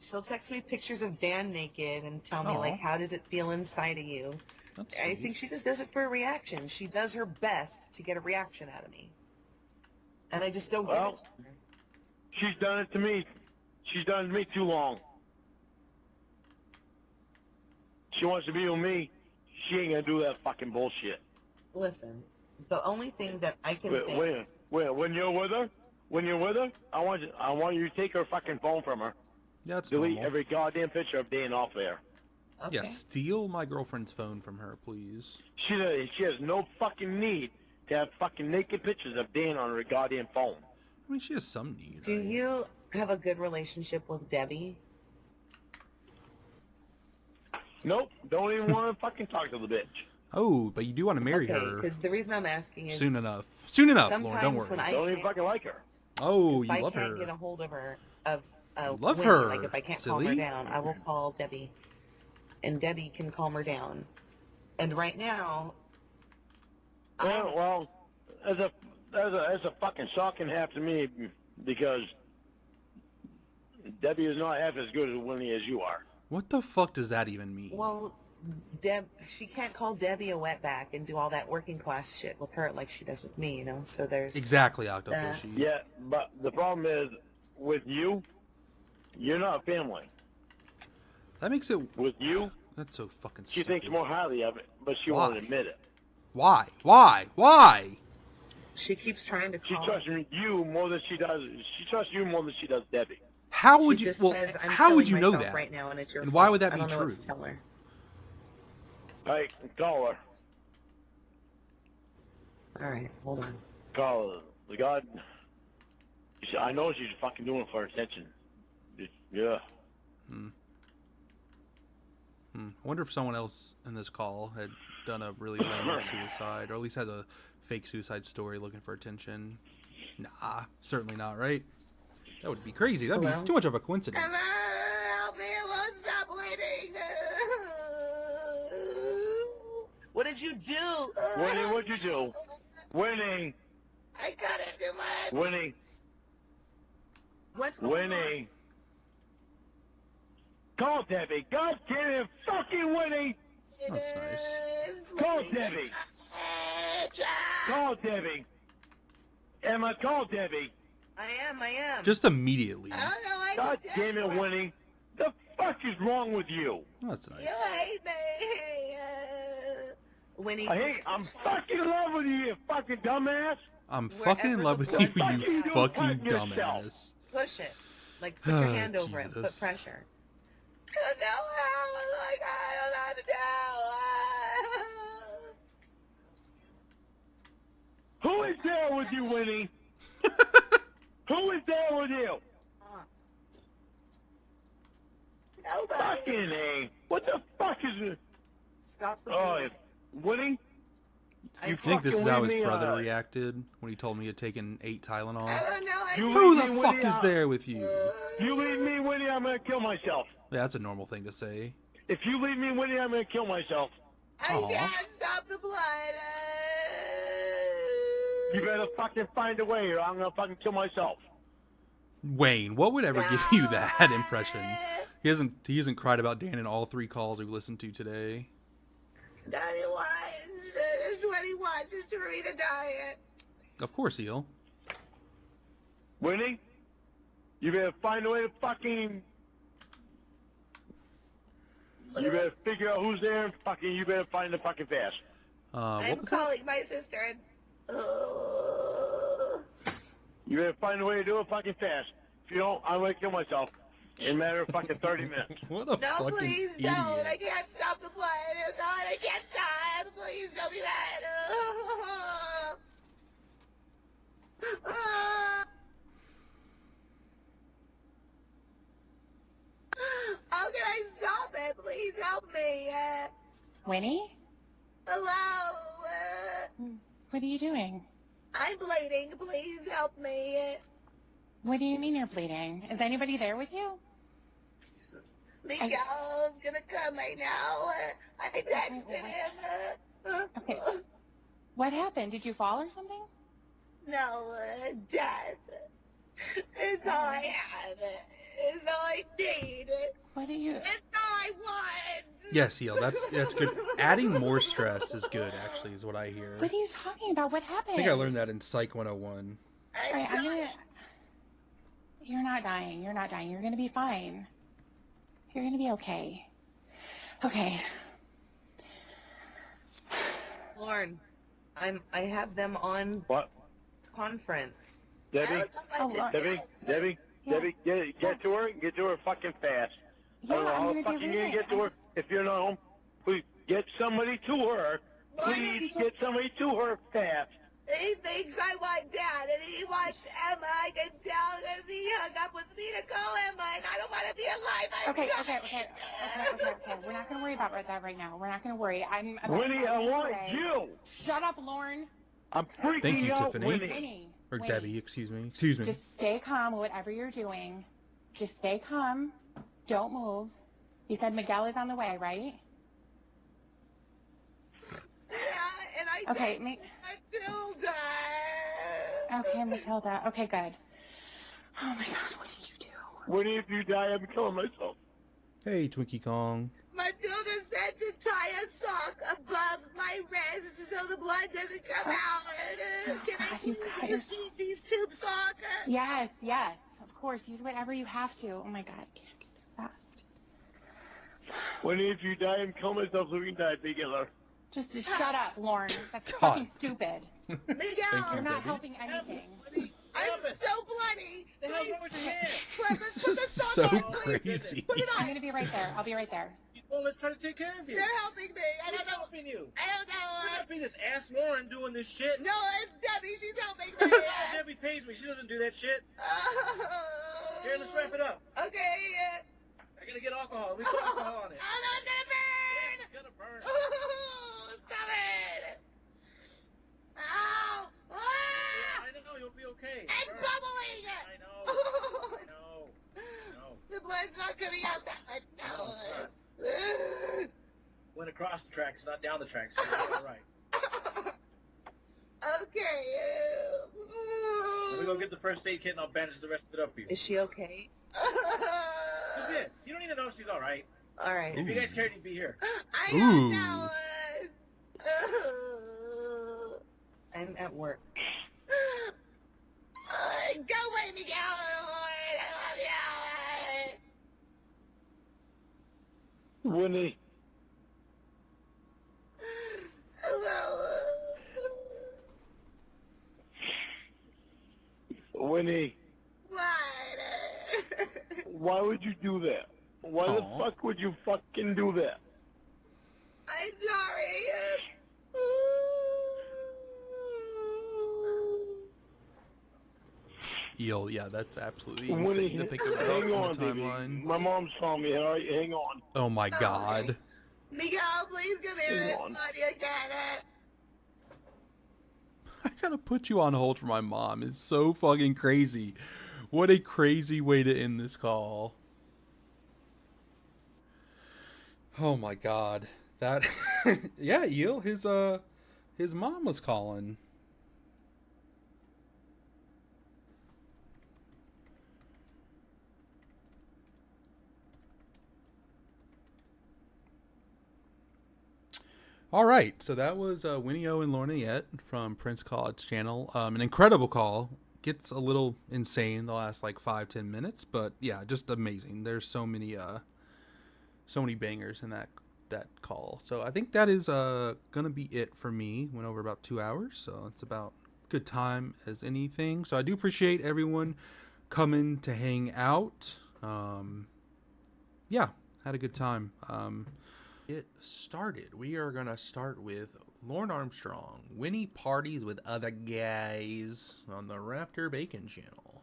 She'll text me pictures of Dan naked and tell me, Aw. like, how does it feel inside of you? That's I sweet. think she just does it for a reaction. She does her best to get a reaction out of me. And I just don't Well, get it. to her. She's done it to me. She's done it to me too long. She wants to be with me. She ain't gonna do that fucking bullshit. Listen, the only thing that I can say is, When you're with her, I want you to take her fucking phone from her. Yeah, that's Delete normal. every goddamn picture of Dan off there. okay, Yeah, steal my girlfriend's phone from her, please. She has no fucking need to have fucking naked pictures of Dan on her goddamn phone. I mean, she has some need. do right? you have a good relationship with Debbie? Nope, don't even want to fucking talk to the bitch. Oh, but you do want to marry Okay, her because the reason I'm asking is soon enough. Soon enough, Lauren. sometimes Don't worry. when I Don't even can't- fucking like her. Oh, if you I love can't her. get a hold of her, of love Winnie, her, like if I can't calm her silly. down, I will call Debbie, and Debbie can calm her down. And right now, Well, as a fucking shocking half to me because Debbie is not half as good as Winnie as you are. What the fuck does that even mean? well, she can't call Debbie a wetback and do all that working class shit with her like she does with me, you know. So there's Exactly, Octopus. Yeah, but the problem is with you, you're not family. That makes it. With you, That's so fucking she stupid. thinks more highly of it, but she Why? won't admit it. Why? Why? Why? She keeps trying to She call. trusts you more than she does. She trusts you more than she does Debbie. How would She you? just Well, says, I'm how would you killing know myself that? right now, and it's your And why fault. would that I be don't know what true? to tell her. Hey, call her. All right, hold on. Call her. The God. I know she's fucking doing it for attention. Yeah. I wonder if someone else in this call had done a really random suicide, or at least has a fake suicide story looking for attention. Nah, certainly not, right? That would be crazy. That'd Hello? be too much of a coincidence. Emma, help me! I won't stop bleeding. What did you do? Winnie, what'd you do? Winnie. I got into my... Winnie. What's going on? Winnie. Call Debbie. God damn it, fucking Winnie. That's nice. Call Debbie. Call Debbie. Emma, call Debbie. I am. Just immediately. I don't know. I God damn it, Winnie. The fuck is wrong with you? That's nice. You hate me. Winnie, I'm fucking in love with you, you fucking dumbass. I'm fucking in love with you, Fuck you you, fucking fuck yourself. dumbass. push it. Like, put your hand over it. Put Jesus. pressure. I don't know how. Like, I don't know how to do. Who is there with you, Winnie? Who is there with you? Nobody. Fucking A. What the fuck is it? Stop the Oh, bleeding. Winnie? You think this is fucking how leave his me, brother reacted when he told me he had taken 8 Tylenol? I don't know. You Who leave the me, fuck Winnie, is there with you? You leave me, Winnie, I'm gonna kill myself. Yeah, that's a normal thing to say. If you leave me, Winnie, I'm gonna kill myself. I Aw. can't stop the blood. You better fucking find a way or I'm gonna fucking kill myself. Wayne, what would ever give you that impression? He hasn't cried about Dan in all 3 calls we've listened to today. Daddy wants. That's what he wants is to read a diet. Of course he'll. Winnie, you better find a way to fucking... You better figure out who's there and fucking, you better find the fucking fast. What I'm was that? calling my sister and... You better find a way to do it fucking fast. If you don't, I'm gonna kill myself in a matter of fucking 30 minutes. What a No, fucking please idiot. don't. I can't stop the blood. Oh, God, I can't stop. Please don't do that. How can I stop it? Please help me. Winnie? Hello. What are you doing? I'm bleeding. Please help me. What do you mean you're bleeding? Is anybody there with you? Miguel's gonna come right now. I texted him. Okay. What happened? Did you fall or something? No, death. It's all I have. It's all I need. What do you... It's all I want. Yes, Eel, that's good. Adding more stress is good, actually, is what I hear. What are you talking about? What happened? I think I learned that in Psych 101. All right, You're not dying. You're not dying. You're going to be fine. You're going to be okay. Okay. Lorne, I have them on What? conference. Debbie? Debbie, get to her fucking fast. Yeah, I don't know I'm how gonna fucking do you're gonna it. get to her. If you're not home, please get somebody to her. Please get somebody to her fast. He thinks I want Dad, and he wants Emma. I can tell because he hung up with me to call Emma, and I don't want to be alive. Okay. We're not going to worry about that right now. We're not going to worry. I'm about Winnie, I want you. Shut up, Lorne. I'm freaking Thank you, out, Tiffany. Winnie. Winnie. Or Winnie. Debbie, excuse me. Excuse me. Just stay calm, whatever you're doing. Just stay calm. Don't move. You said Miguel is on the way, right? Yeah, and I Okay, think Matilda. Okay, Matilda. Okay, good. Oh my God, what did you do? Winnie, if you die, I'm killing myself. Hey, Twinkie Kong. Matilda said to tie a sock above my wrist so the blood doesn't come out. Can I God, you please guys. use these tube socks? Yes. Of course, use whatever you have to. Oh my God, I can't get there fast. Winnie, if you die, I'm killing myself so we can die together. Just shut up, Lorne. That's God. fucking stupid. Miguel, You're not Debbie. helping anything. I'm so bloody. The hell's wrong with your hand? Let's This put is this song so on, please. crazy. Put it I'm on. gonna be right there. I'll be right there. Well, let's try to take care of you. They're helping me. I Who's don't know. helping you? I don't know. Should not be this ass Lauren doing this shit. No, it's Debbie. She's helping Oh, me. Debbie pays me. She doesn't do that shit. Oh. Here, let's wrap it up. Okay. I gotta get alcohol. We put alcohol on it. Oh, no, it's gonna burn. It's gonna burn. Oh, stop it. Ow. Ah. I know, you'll be okay. It's Burn. bubbling. I know. Oh. I know. No. The blood's not coming out that much now. Went across the tracks, not down the tracks. So you're all right. Okay. Let me go get the first aid kit and I'll bandage the rest of it up for you. Is she okay? Who's this? You don't even know if she's all right. All right. If you guys cared, you'd be here. I Ooh. don't know. I'm at work. Go away, Miguel. I love you. Winnie. Hello. Winnie, What? why would you do that? Why the Aw. fuck would you fucking do that? I'm sorry. Yo, yeah, that's absolutely Winnie, insane to think about hang on, on the baby. timeline. My mom's calling me. All right, hang on. Oh my god. Miguel, please come here. Hang on. Honey, I got it. I gotta put you on hold for my mom. It's so fucking crazy. What a crazy way to end this call. Oh my god. That yeah, Eel, his mom was calling. All right, so that was Winnie O and Lorne from Prince College's channel. An incredible call. Gets a little insane the last like 5-10 minutes, but yeah, just amazing. There's so many bangers in that call. So I think that is gonna be it for me. Went over about 2 hours, so it's about good time as anything. So I do appreciate everyone coming to hang out. Yeah, had a good time. It started. We are gonna start with Lorne Armstrong. Winnie parties with other guys on the Raptor Bacon channel.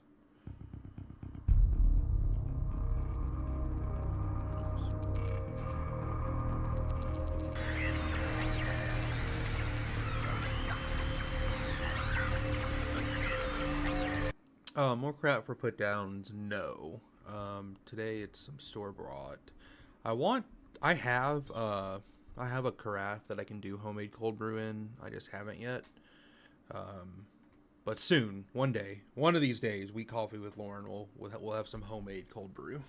More crap for put downs? No. Today it's some store bought. I have a carafe that I can do homemade cold brew in. I just haven't yet. But soon, one day, one of these days, We Coffee with Lorne, we'll have some homemade cold brew.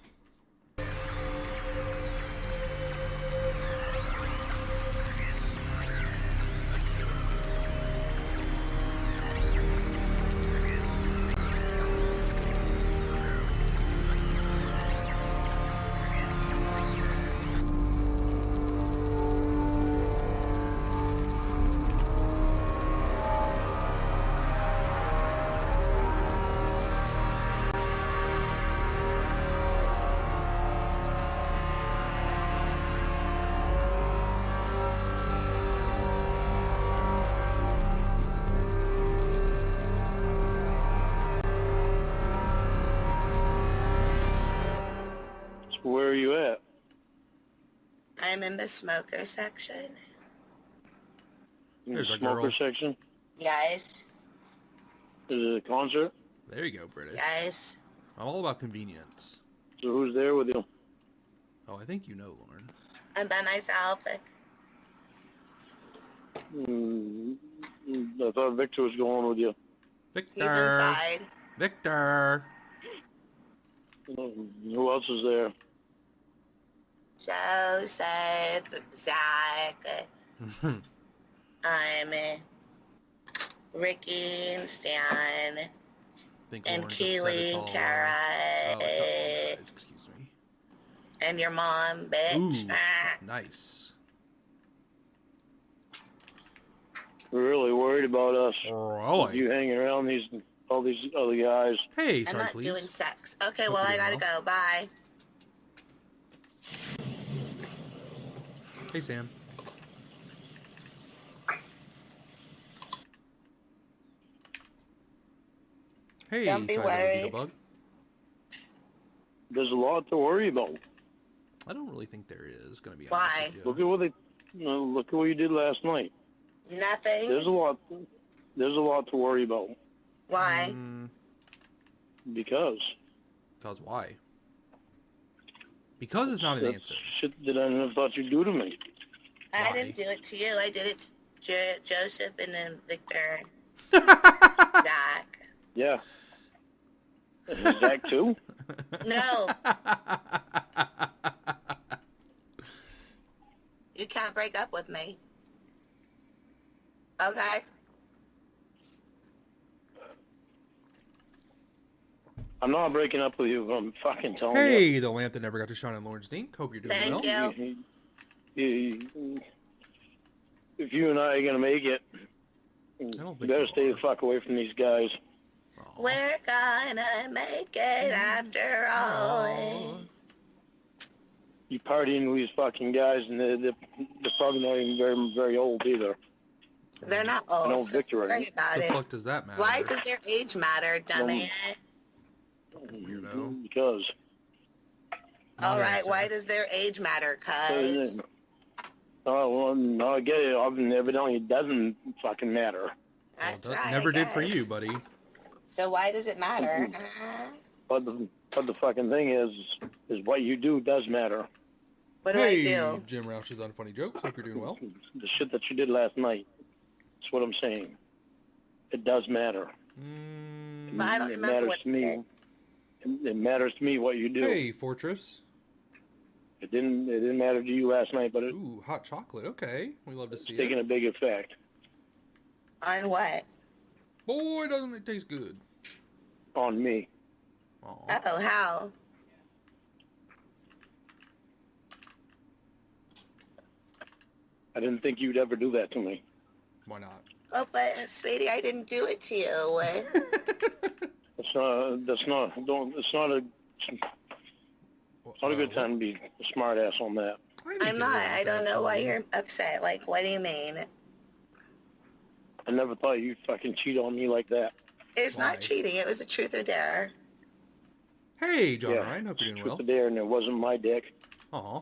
Where are you at? I'm in the smoker section. In the There's a smoker girl. section? Guys, Is it a concert? There you go, British. guys. I'm all about convenience. So who's there with you? Oh, I think you know, Lorne. I'm by myself. I thought Victor was going with you. Victor. He's inside. Victor. Who else is there? Joseph, Zach, I'm Ricky and Stan, Think and Lorne's Keely upset and at all. Kara, Oh, it's all guys, excuse me. and your mom, bitch. Ooh, nice. really worried about us. Really? You hanging around all these other guys. Hey, I'm sorry, not please. doing sex. Okay, Hope well, you're I doing gotta go. Bye. Hey, Sam. Hey, Don't be size of a beetle worried. bug. There's a lot to worry about. I don't really think there is, gonna be Why? honest with you. Look at look at what you did last night. Nothing? There's a lot to worry about. Why? Because Because why? Because it's not an that's answer. shit that I never thought you'd do to me. I Why? didn't do it to you. I did it to Joseph and then Victor. Zach. Yeah. Is Zach too? No. You can't break up with me. Okay? I'm not breaking up with you. I'm fucking telling you. Hey, the lamp that never got to shine on Lorne's Dink. Hope you're doing Thank well. you. If you and I are gonna make it, you don't think better you stay are. the fuck away from these guys. Aw. We're gonna make it after all. You partying with these fucking guys, and they're probably not even very, very old either. They're not I know old. So Victor worry is. about The it. fuck does that matter? Why does their age matter, dummy? Weirdo. Because. All Not right, answer. why does their age matter, cuz? Oh, well, no, I get it. Evidently, it doesn't fucking matter. Well, That's that right, never I did for guess. you, buddy. So why does it matter? But the fucking thing is what you do does matter. What do Hey, I do? Jim Roush's Unfunny Jokes. Hope you're doing well. The shit that you did last night. That's what I'm saying. It does matter. But I don't It remember matters what to you me. did. It matters to me what you do. Hey, Fortress. It didn't matter to you last night, but it's Ooh, hot chocolate. Okay, we love to see taking it. a big effect On what? Boy, doesn't it taste good. on me. Aw. Oh, how? I didn't think you'd ever do that to me. Why not? Oh, but sweetie, I didn't do it to you. It's not a good time to be a smart ass on that. I'm not. I don't know why you're upset. Like, what do you mean? I never thought you'd fucking cheat on me like that. It's Why? not cheating. It was a truth or dare. Hey, John Yeah, Ryan. Hope you're doing truth well. or dare, and it wasn't my dick, Aw.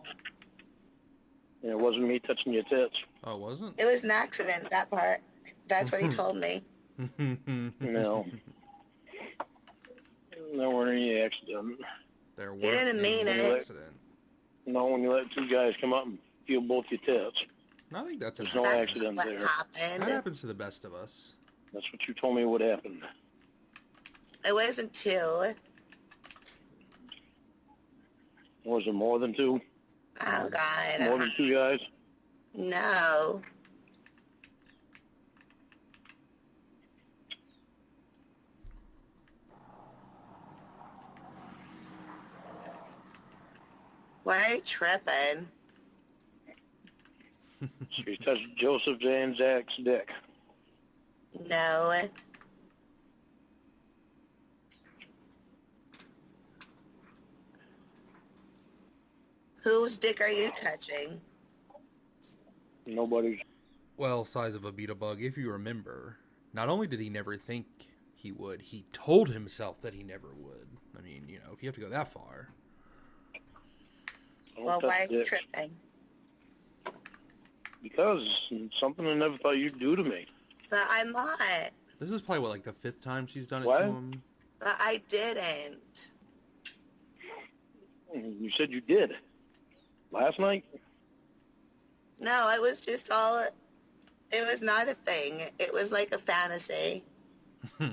and it wasn't me touching your tits. Oh, it wasn't? It was an accident, that part. That's what he told me. No. There weren't any accident. There weren't didn't mean any it. accident. No, when you let two guys come up and feel both your tits. I think that's There's an no That's accident what there. That happened. happens to the best of us. That's what you told me would happen. It wasn't two. Was it more than two? Oh, God. More than two guys? No. Why are you tripping? So you touched Joseph and Zach's dick. No. Whose dick are you touching? Nobody's. Well, size of a beta bug, if you remember, not only did he never think he would, he told himself that he never would. I mean, you know, if you have to go that far. Don't Well, touch why are you dicks. tripping? Because something I never thought you'd do to me. But I'm not. This is probably, what, like the 5th time she's done it What? to him? But I didn't. You said you did. Last night? No, it was just all... It was not a thing. It was like a fantasy. It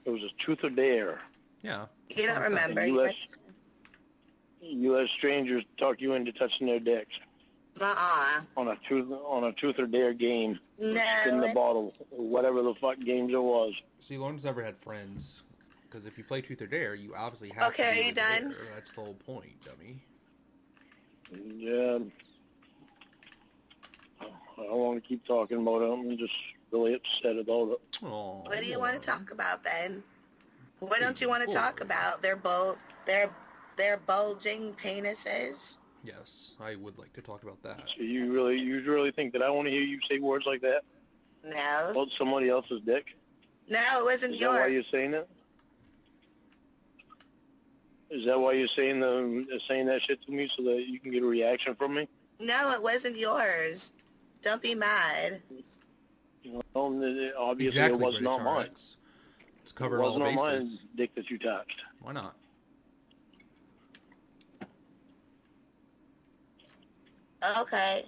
was a truth or dare. Yeah. You don't remember. And you let strangers talk you into touching their dicks Uh-uh. on a truth or dare game. No. In the bottle, or whatever the fuck games it was. See, Lauren's never had friends. Because if you play Truth or Dare, you obviously have Okay, to are do you the done? dare. That's the whole point, dummy. Yeah. I don't want to keep talking about it. I'm just really upset about it. Oh, What do you want to talk about then? What don't you Good want to talk Lord. about? Their bulging penises. Yes, I would like to talk about that. So you really think that I want to hear you say words like that No, about somebody else's dick? no, it wasn't Is that why yours. you're saying that? Is that why you're saying that shit to me so that you can get a reaction from me? No, it wasn't yours. Don't be mad. Well, obviously Exactly, it was British not mine. RX. It's It covered was all not my bases. dick that you touched. Why not? Okay.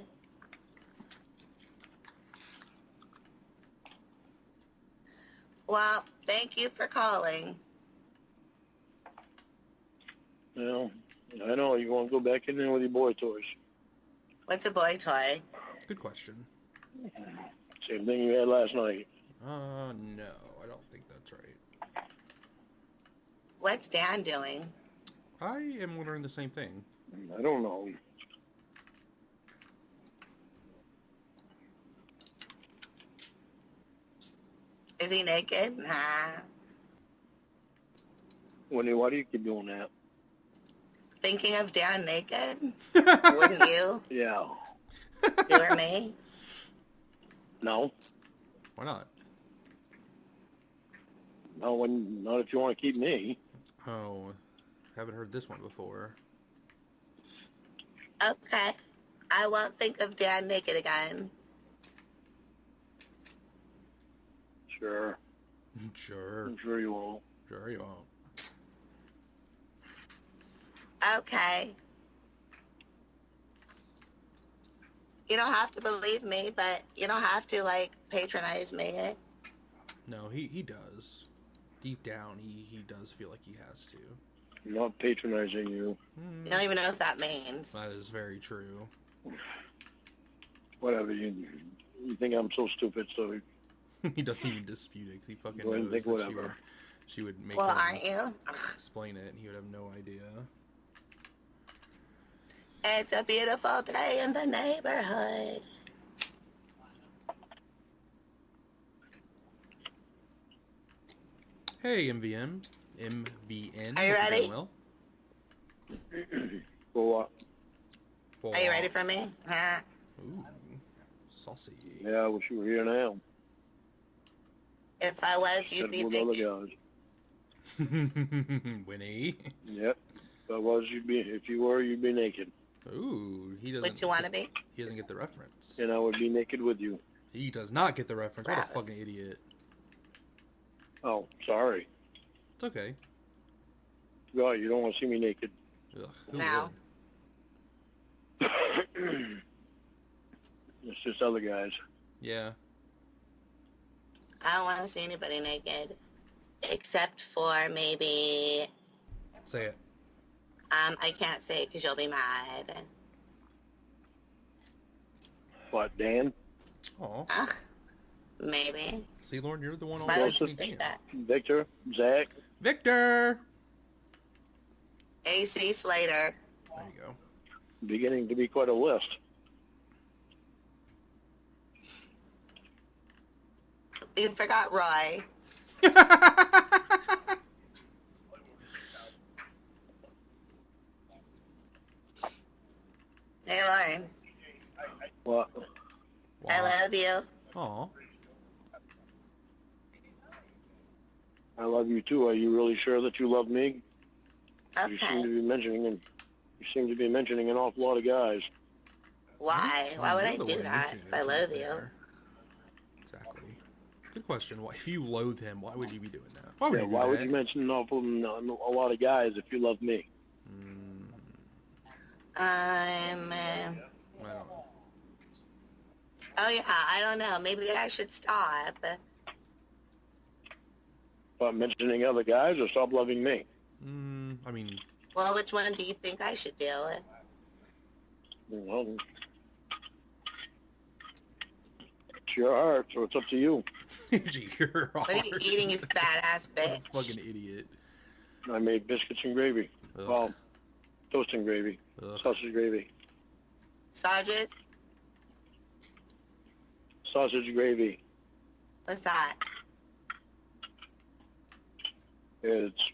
Well, thank you for calling. You know, I know you want to go back in there with your boy toys. What's a boy toy? Good question. Same thing you had last night. No, I don't think that's right. What's Dan doing? I am wondering the same thing. I don't know. Is he naked? Nah. Why do you keep doing that? Thinking of Dan naked? Wouldn't you? Yeah. You or me? No. Why not? No, not if you want to keep me. Oh, haven't heard this one before. Okay. I won't think of Dan naked again. Sure. Sure. I'm sure you won't. Sure you won't. Okay. You don't have to believe me, but you don't have to, like, patronize me. No, he does. Deep down, he does feel like he has to. I'm not patronizing you. You don't even know what that means. That is very true. Whatever. You think I'm so stupid, so He doesn't even dispute it 'cause he fucking Go ahead and knows think that whatever. she would make Well, him aren't you? explain it, and he would have no idea. It's a beautiful day in the neighborhood. Hey, MVM. MVN. Are you hope ready? doing well. for what? Are you ready for me? Huh? Ooh, saucy. Yeah, I wish you were here now. If I was, you'd Said be with other thinking. guys. Winnie. Yep. If I was, if you were, you'd be naked. Ooh, he doesn't. Would you want to be? He doesn't get the reference. And I would be naked with you. He does not get the reference. What a Gross. fucking idiot. Oh, sorry. It's okay. God, you don't want to see me naked. Ugh, who No. would? It's just other guys. Yeah. I don't want to see anybody naked. Except for maybe... Say it. I can't say it because you'll be mad. What, Dan? Aw. Maybe. See, Lorne, you're the one Why would always you listening say in. that? Victor? Zach? Victor! AC Slater. There you go. Beginning to be quite a list. You forgot Roy. Hey, Lauren. What? I Wow. love you. Aw. I love you too. Are you really sure that you love me? You seem Okay. to be mentioning an awful lot of guys. Why? Why would You're I the do one that mentioning if I it, to be loathe you? fair. Exactly. Good question. Why, if you loathe him, why would you be doing that? Why would Yeah, you do why that? would you mention a lot of guys if you love me? I don't know. Oh yeah, I don't know. Maybe I should stop. But mentioning other guys or stop loving me? I mean, Well, which one do you think I should do? Well, it's your heart, so it's up to you. you're What are you hard. eating, you fat ass What bitch? a fucking idiot. I made biscuits and gravy. Ugh. Well, toast and gravy. Ugh. Sausage gravy. Sausages? sausage gravy. What's that? It's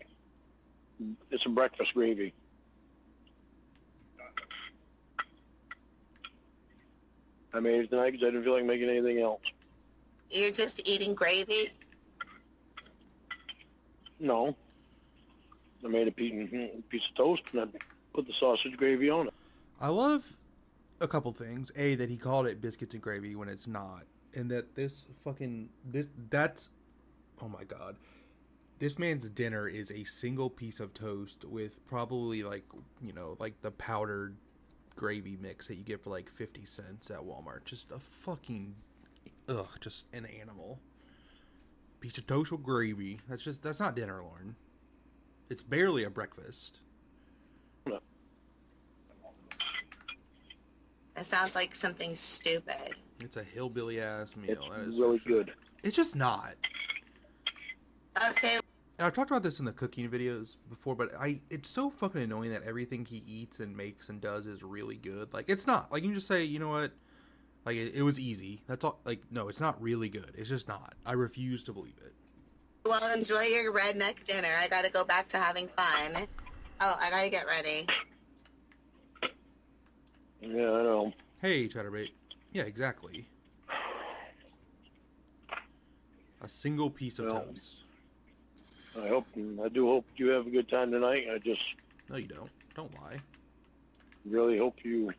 a breakfast gravy. I made it tonight because I didn't feel like making anything else. You're just eating gravy? No. I made a piece of toast and I put the sausage gravy on it. I love a couple things. A, that he called it biscuits and gravy when it's not. And that that's, oh my God. This man's dinner is a single piece of toast with probably like the powdered gravy mix that you get for like 50 cents at Walmart. Just a fucking, just an animal. Piece of toast with gravy. That's not dinner, Lorne. It's barely a breakfast. No. That sounds like something stupid. It's a hillbilly ass meal. It's That is really for sure. good. It's just not. Okay. And I've talked about this in the cooking videos before, but it's so fucking annoying that everything he eats and makes and does is really good. Like, it's not. Like, you can just say, you know what? Like, it was easy. That's all. Like, no, it's not really good. It's just not. I refuse to believe it. Well, enjoy your redneck dinner. I gotta go back to having fun. Oh, I gotta get ready. Yeah, I know. Hey, Chatterbait. Yeah, exactly. A single piece of toast. I do hope you have a good time tonight. I just No, you don't. Don't lie. really hope you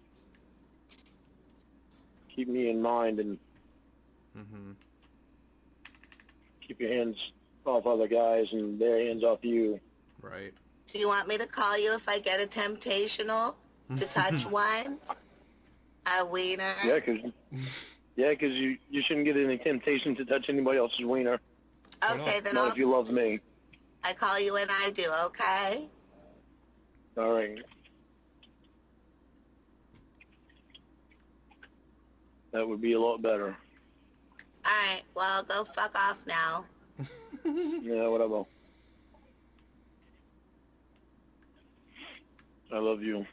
keep me in mind and keep your hands off other guys and their hands off you. Right. Do you want me to call you if I get a temptational to touch one? A wiener? Yeah, because you shouldn't get any temptation to touch anybody else's wiener. Okay, then Not if you love me. I call you when I do, okay? All right. That would be a lot better. Alright, well, go fuck off now. Yeah, whatever. I love you.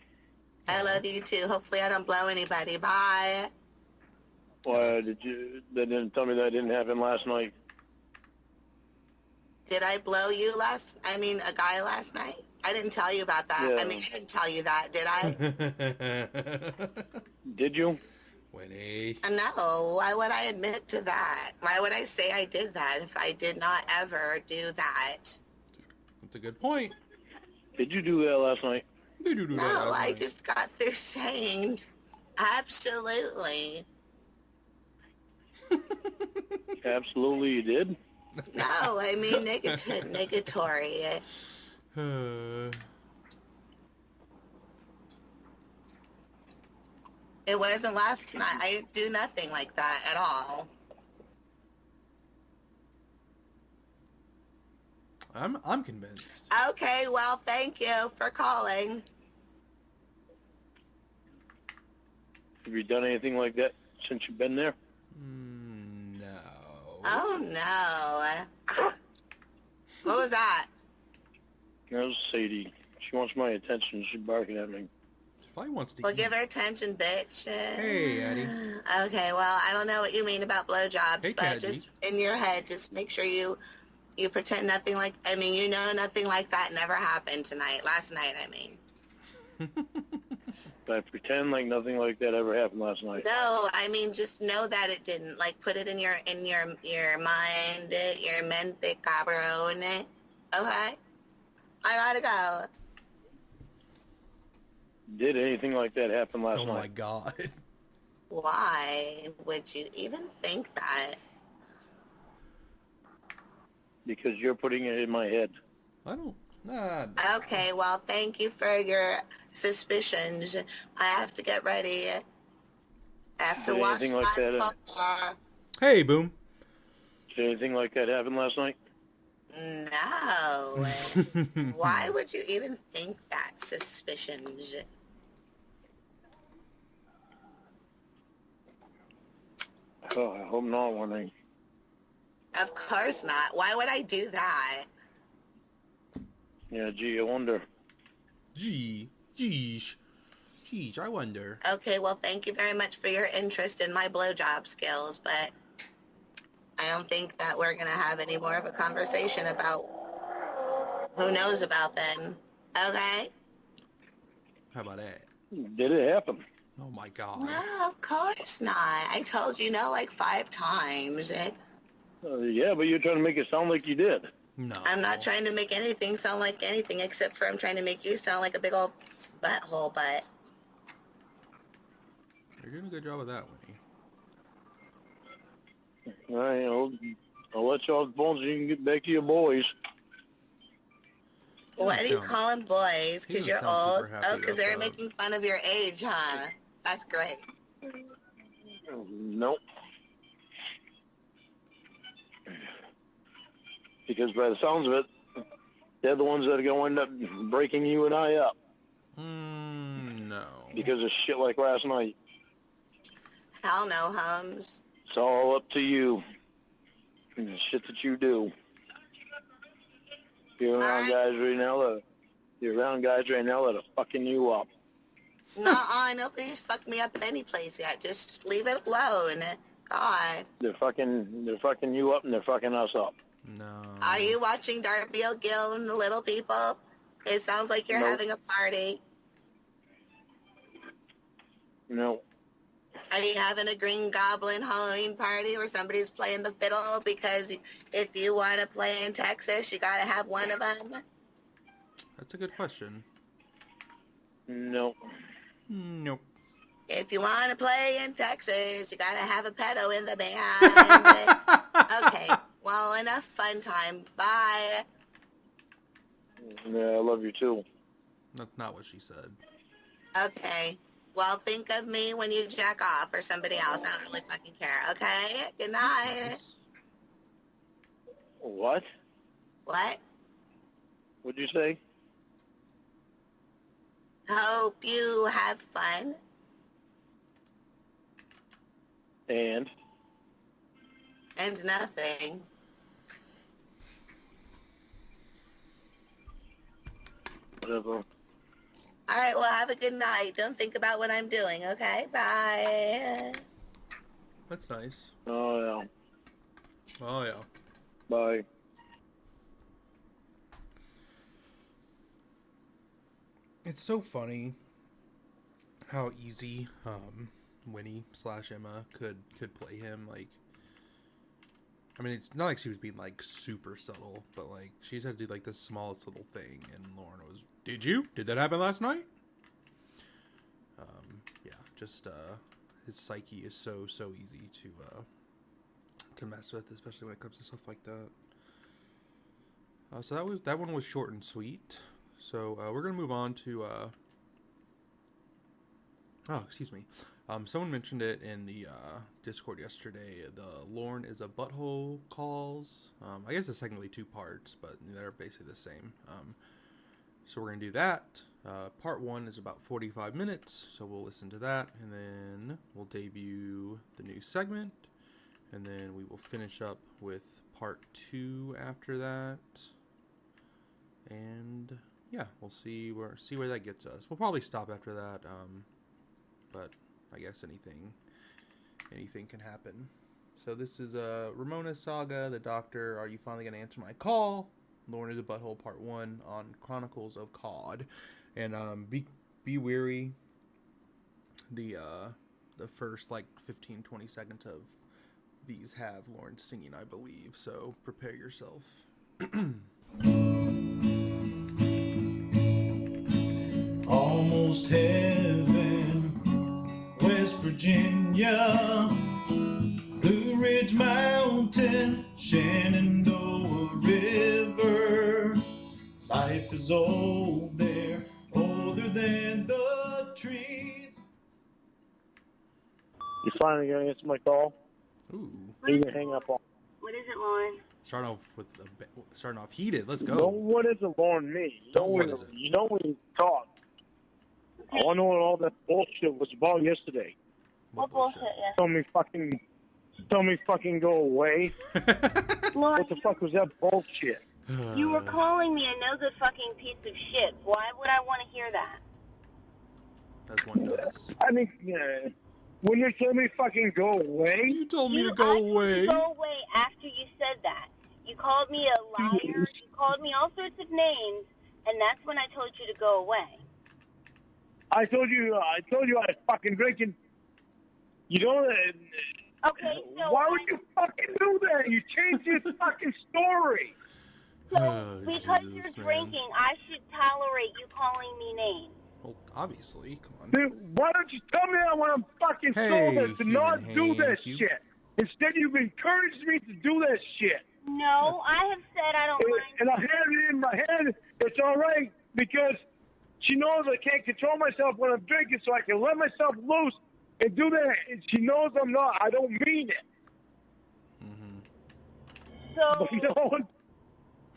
I love you too. Hopefully I don't blow anybody. Bye. Why they didn't tell me that didn't happen last night? Did I blow you a guy last night? I didn't tell you about that. Yeah. I didn't tell you that, did I? Did you? Winnie. No. Why would I admit to that? Why would I say I did that if I did not ever do that? That's a good point. Did you do that last night? They do that No, last I night. just got through saying absolutely. Absolutely, you did. No, I mean negatory. It wasn't last night. I didn't do nothing like that at all. I'm convinced. Okay, well, thank you for calling. Have you done anything like that since you've been there? No. Oh, no. What was that? That was Sadie. She wants my attention. She's barking at me. She probably wants to Well, eat. give her attention, bitch. Hey, Addie. Okay, well, I don't know what you mean about blowjobs, Hey, but Caddy. just in your head, just make sure you pretend nothing like, nothing like that never happened last night, I mean. I pretend like nothing like that ever happened last night. No, I mean, just know that it didn't. Like, put it in your mind, your mente cabrón, okay? I gotta go. Did anything like that happen last Oh night? my God. Why would you even think that? Because you're putting it in my head. I don't. Nah. Okay, well, thank you for your suspicions. I have to get ready. I have to Did wash anything like my that, car. Hey, Boom. Did anything like that happen last night? No. Why would you even think that? Suspicions. Oh, I hope not, Winnie. Of course not. Why would I do that? Yeah, gee, I wonder. Geesh. Sheesh, I wonder. Okay, well, thank you very much for your interest in my blowjob skills, but I don't think that we're going to have any more of a conversation about who knows about them. Okay? How about that? Did it happen? Oh my god. No, of course not. I told you no like 5 times. Yeah, but you're trying to make it sound like you did. No. I'm not trying to make anything sound like anything except for I'm trying to make you sound like a big old butthole, but... You're doing a good job of that, Winnie. All right, I'll let you off the phone so you can get back to your boys. What do you call them boys? Because you're old? Oh, because they're that. making fun of your age, huh? That's great. Nope. Because by the sounds of it, they're the ones that are going to end up breaking you and I up. No. Because of shit like last night. Hell no, Hums. It's all up to you. And the shit that you do. You're around guys right now that are fucking you up. Nuh-uh, nobody's fucked me up any place yet. Just leave it alone. God. They're fucking you up and they're fucking us up. No. Are you watching Darby O'Gill and the Little People? It sounds like you're having a party. No. Are you having a Green Goblin Halloween party where somebody's playing the fiddle? Because if you want to play in Texas, you got to have one of them. That's a good question. No. Nope. If you want to play in Texas, you got to have a pedo in the band. Okay, well, enough fun time. Bye. Yeah, I love you too. That's not what she said. Okay. Well, think of me when you jack off or somebody else. I don't really fucking care. Okay? Good night. What? What? What'd you say? Hope you have fun. And nothing. whatever. All right, well, have a good night. Don't think about what I'm doing, okay? Bye. That's nice. Oh, yeah. Oh, yeah. Bye. It's so funny how easy Winnie/Emma could play him. Like, I mean, it's not like she was being like super subtle, but like she's had to do like the smallest little thing, and Lorne was, did that happen last night? Yeah, just his psyche is so easy to mess with, especially when it comes to stuff like that. So that one was short and sweet. So we're gonna move on to excuse me. Someone mentioned it in the Discord yesterday. The Lorne is a butthole calls. I guess it's technically 2 parts, but they're basically the same. So we're gonna do that. Part 1 is about 45 minutes, so we'll listen to that, and then we'll debut the new segment, and then we will finish up with part 2 after that. And yeah, we'll see where that gets us. We'll probably stop after that, but I guess anything can happen. So this is Ramona Saga, the Doctor. Are you finally gonna answer my call? Lorne is a Butthole, Part 1 on Chronicles of Cod, and be wary. The first like 15-20 seconds of these have Lorne singing, I believe. So prepare yourself. Almost heaven, West Virginia, Blue Ridge Mountain, Shenandoah River. Life is old there, older than the trees. You finally gonna answer my call? Ooh. You can hang up on. What is it, Lorne? Starting off heated. Let's go. No, what is it, Lorne? Me? You know when you talk. I want to know what all that bullshit was about yesterday. What bullshit? Yeah. Tell me fucking go away. Lorne, What the fuck was that bullshit? you were calling me a no good fucking piece of shit. Why would I want to hear that? as one does. I mean, when you told me fucking go away, You told me to go away. Go away after you said that. You called me a liar. You called me all sorts of names, and that's when I told you to go away. I told you I was fucking drinking. You know that. Okay, so Why would you fucking do that? You changed your fucking story. So Oh, because Jesus, you're man. drinking, I should tolerate you calling me names. Well, obviously. Come on. Dude, why don't you tell me that when I'm fucking Hey, sober to not human do hand, that you- shit? Instead, you've encouraged me to do that shit. No, I have said I don't mind. And I have it in my head. It's all right because she knows I can't control myself when I'm drinking, so I can let myself loose and do that. And she knows I'm not. I don't mean it. So But no,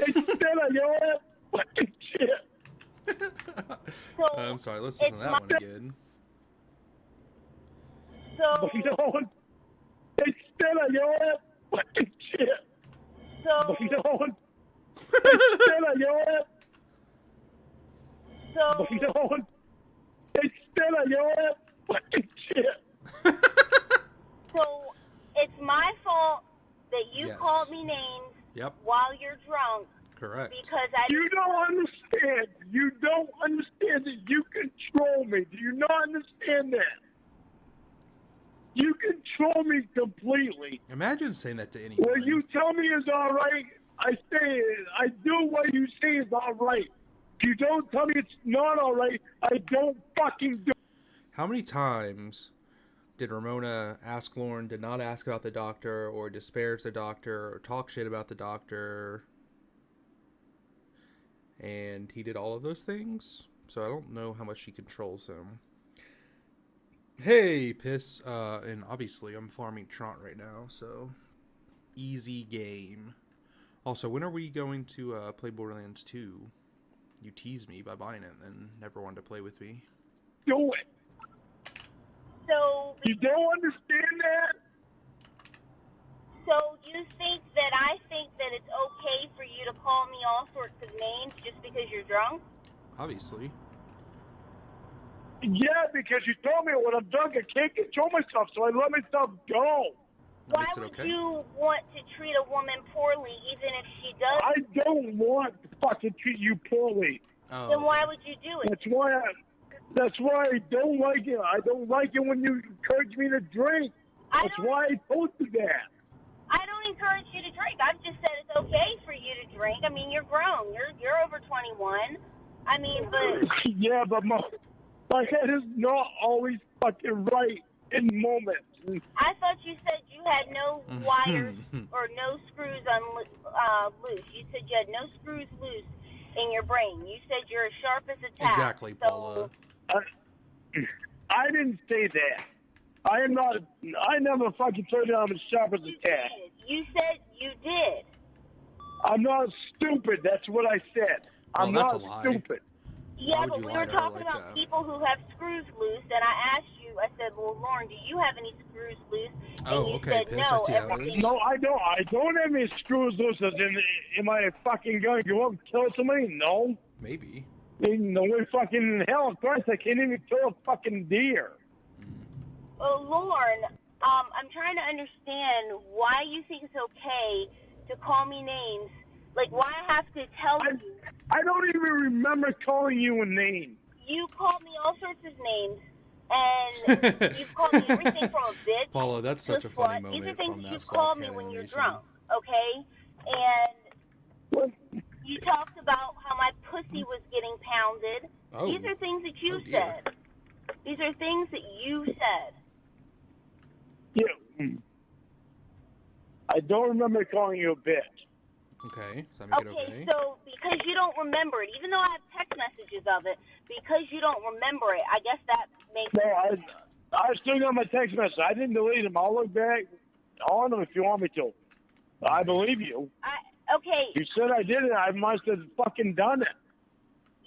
instead I yell at fucking shit. I'm sorry. Let's listen to that one again. So But no, instead I yell at fucking shit. so But no, instead I yell at. so But no, instead I yell at fucking shit. so it's my fault that you Yes. called me names Yep. while you're drunk Correct. because I You don't understand. You don't understand that you control me. Do you not understand that? You control me completely. Imagine saying that to anyone. What you tell me is all right, I say it. I do what you say is all right. If you don't tell me it's not all right, I don't fucking do it. How many times did Ramona ask Lorne to not ask about the doctor or disparage the doctor or talk shit about the doctor? And he did all of those things. So I don't know how much she controls him. Hey, Piss. And obviously I'm farming Trant right now, so easy game. Also, when are we going to play Borderlands 2? You teased me by buying it and then never wanted to play with me. Do it. so You don't understand that? so you think that I think that it's okay for you to call me all sorts of names just because you're drunk? Obviously. Yeah, because you told me when I'm drunk I can't control myself, so I let myself go. That Why makes it would okay. you want to treat a woman poorly even if she does? I don't want to fucking treat you poorly. Oh, Then why okay. would you do it? That's why I don't like it. I don't like it when you encourage me to drink. That's why I told you that. I don't encourage you to drink. I've just said it's okay for you to drink. I mean, you're grown. You're over 21. I mean, but Yeah, but my head is not always fucking right in moments. I thought you said you had no wires or no screws loose. You said you had no screws loose in your brain. You said you're as sharp as a tack. Exactly, Paula. I didn't say that. I am not. I never fucking told you I'm as sharp as a tack. You said you did. I'm not stupid. That's what I said. I'm that's not a lie. stupid. Yeah, would but you we lie were to her talking like about that? people who have screws loose, and I asked you, I said, well, Lorne, do you have any screws loose? And Oh, you okay, said, Piss, no, I see how it everything- is. No, I don't. I don't have any screws loose. Am I fucking going to go up and kill somebody? No. Maybe. Ain't no way fucking in hell. Of course, I can't even kill a fucking deer. Oh, Lorne, I'm trying to understand why you think it's okay to call me names. Like, why I have to tell you? I don't even remember calling you a name. You called me all sorts of names, and you've called me everything from a bitch Paula, that's to such a funny slut. moment These are from things that you South call me Cat when you're animation. drunk, okay? And you talked about how my pussy was getting pounded. Oh. These are things that you Oh, dear. said. These are things that you said. Yeah. I don't remember calling you a bitch. Okay, does that make it Okay, okay? so because you don't remember it, even though I have text messages of it, because you don't remember it, I guess that makes No, I still got my text message. I didn't delete them. I'll look back on them if you want me to. I believe you. okay, You said I did it. I must have fucking done it.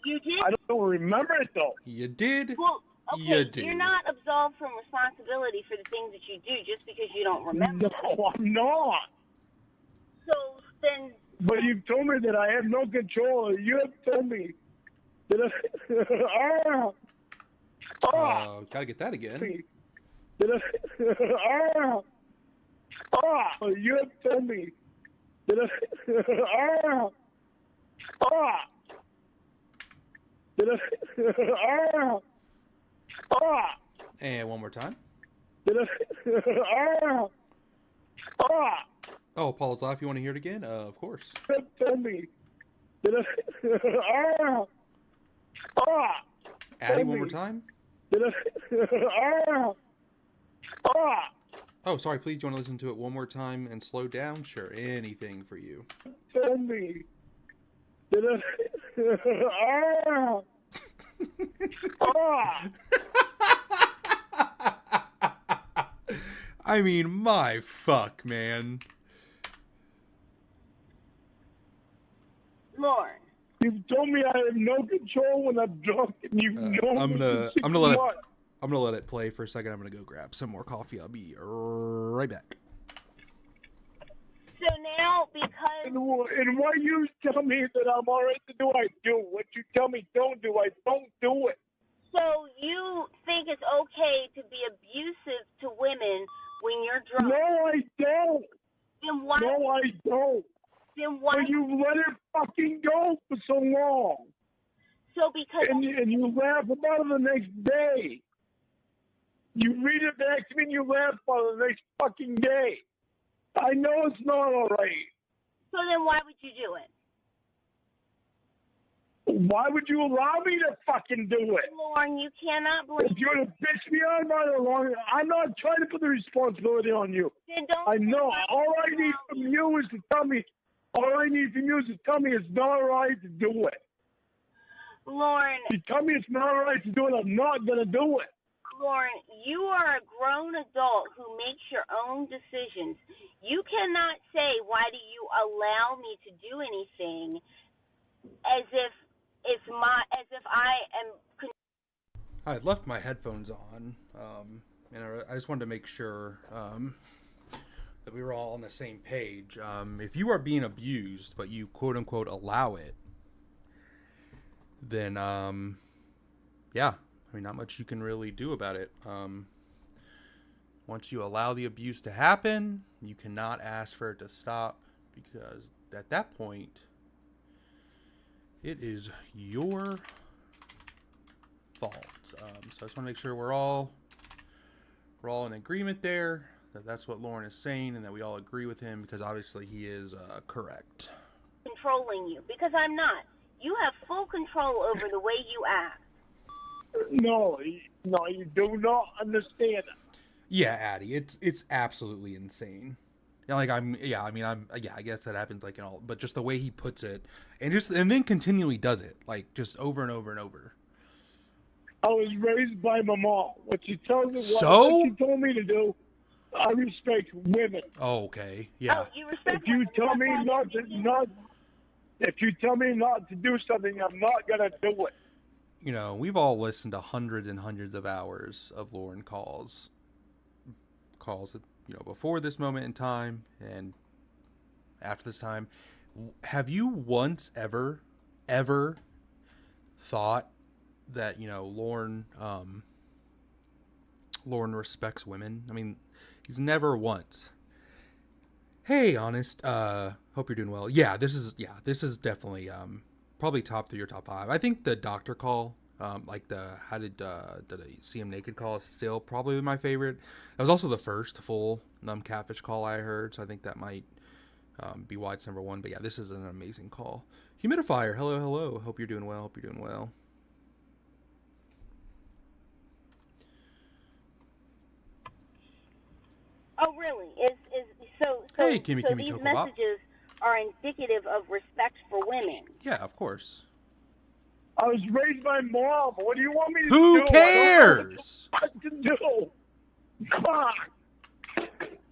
you did. I don't remember it though. You did? Well, okay, You do. you're not absolved from responsibility for the things that you do just because you don't remember. No, I'm not. So then, But you've told me that I have no control. You have told me that Gotta get that again. You have told me. And one more time. Oh, Paul's off. You want to hear it again? Of course. Tell me. Addie, one more time. Oh, sorry. Please, do you want to listen to it one more time and slow down? Sure, anything for you. Tell me. I mean, my fuck, man. Lorne. You've told me I have no control when I'm drunk, and you've known I'm me gonna for 6 let it. months. I'm gonna let it play for a second. I'm gonna go grab some more coffee. I'll be right back. So now, because... And what you tell me that I'm all right to do, I do. What you tell me don't do, I don't do it. So you think it's okay to be abusive to women when you're drunk? No, I don't. Then why? No, I don't. Then why? But you've let it fucking go for so long. So because... And you laugh about it the next day. You read it back to me and you laugh about it the next fucking day. I know it's not all right. So then why would you do it? Why would you allow me to fucking do it? Lorne, you cannot blame... If you're going to bitch me out about it long, I'm not trying to put the responsibility on you. Then don't... I know. All I need from you is to tell me it's not all right to do it. Lorne... You tell me it's not all right to do it, I'm not going to do it. Lorne, you are a grown adult who makes your own decisions. You cannot say, why do you allow me to do anything, as if I am... I had left my headphones on, and I just wanted to make sure that we were all on the same page. If you are being abused, but you quote-unquote allow it, then, yeah, I mean, not much you can really do about it. Once you allow the abuse to happen, you cannot ask for it to stop, because at that point, it is your fault. So I just want to make sure we're all in agreement there, that's what Lorne is saying, and that we all agree with him, because obviously he is correct. Controlling you, because I'm not. You have full control over the way you act. No, you do not understand. Yeah, Addie, it's absolutely insane. Yeah, like I guess that happens like in all, but just the way he puts it, and then continually does it, like just over and over and over. I was raised by my mom. What she tells me, what she told me to do, I respect women. Oh, okay, yeah. Oh, you respect if you tell me not to do something, I'm not gonna do it. You know, we've all listened to hundreds and hundreds of hours of Lorne calls, you know, before this moment in time and after this time. Have you once ever thought that, you know, Lorne respects women? I mean, he's never once. Hey, honest, hope you're doing well. Yeah, this is definitely probably top 3 or top 5. I think the doctor call, like the how did I see him naked call, is still probably my favorite. That was also the first full catfish call I heard, so I think that might be why it's number 1. But yeah, this is an amazing call. Humidifier, hello. Hope you're doing well. Oh, really? So hey, Kimmy, these Coco Bop. messages are indicative of respect for women. Yeah, of course. I was raised by mom. What do you want me to do? Who cares? I don't know what to do. Come on.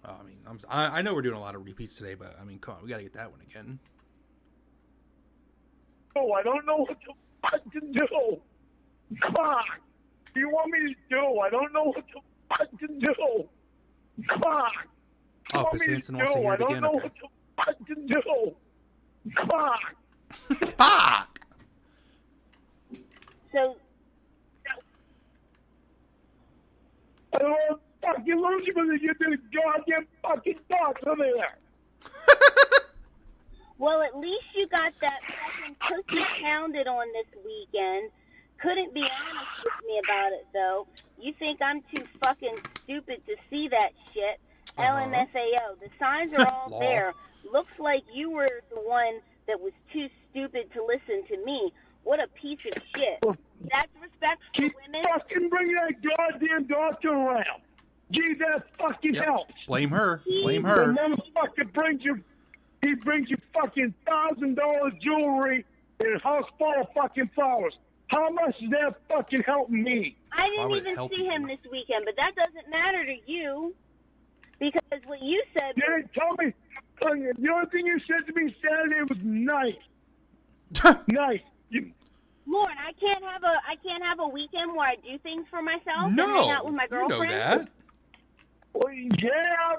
I mean, I know we're doing a lot of repeats today, but I mean, come on, we gotta get that one again. Oh, I don't know what to do. Come on. What do you want me to do? I don't know what to do. Come on. Oh, Chris Hansen wants to hear it again. I don't know what to do. Come on. Fuck! So all fucking losing because you did goddamn fucking dogs over there. Well, at least you got that fucking pussy pounded on this weekend. Couldn't be honest with me about it, though. You think I'm too fucking stupid to see that shit? LMFAO. The signs are all there. Looks like you were the one that was too stupid to listen to me. What a piece of shit. That's respect for women. Fucking bring that goddamn doctor around. Gee, that fucking helps. Blame her. Blame The her. motherfucker brings you fucking $1,000 jewelry and a house full of fucking flowers. How much is that fucking helping me? I didn't even see him this weekend, but that doesn't matter to you. Because what you said You didn't tell me. The only thing you said to me Saturday was nice. Nice. Lorne, I can't have a weekend where I do things for myself and No, hang out with my girlfriend. You know that. Well, yeah,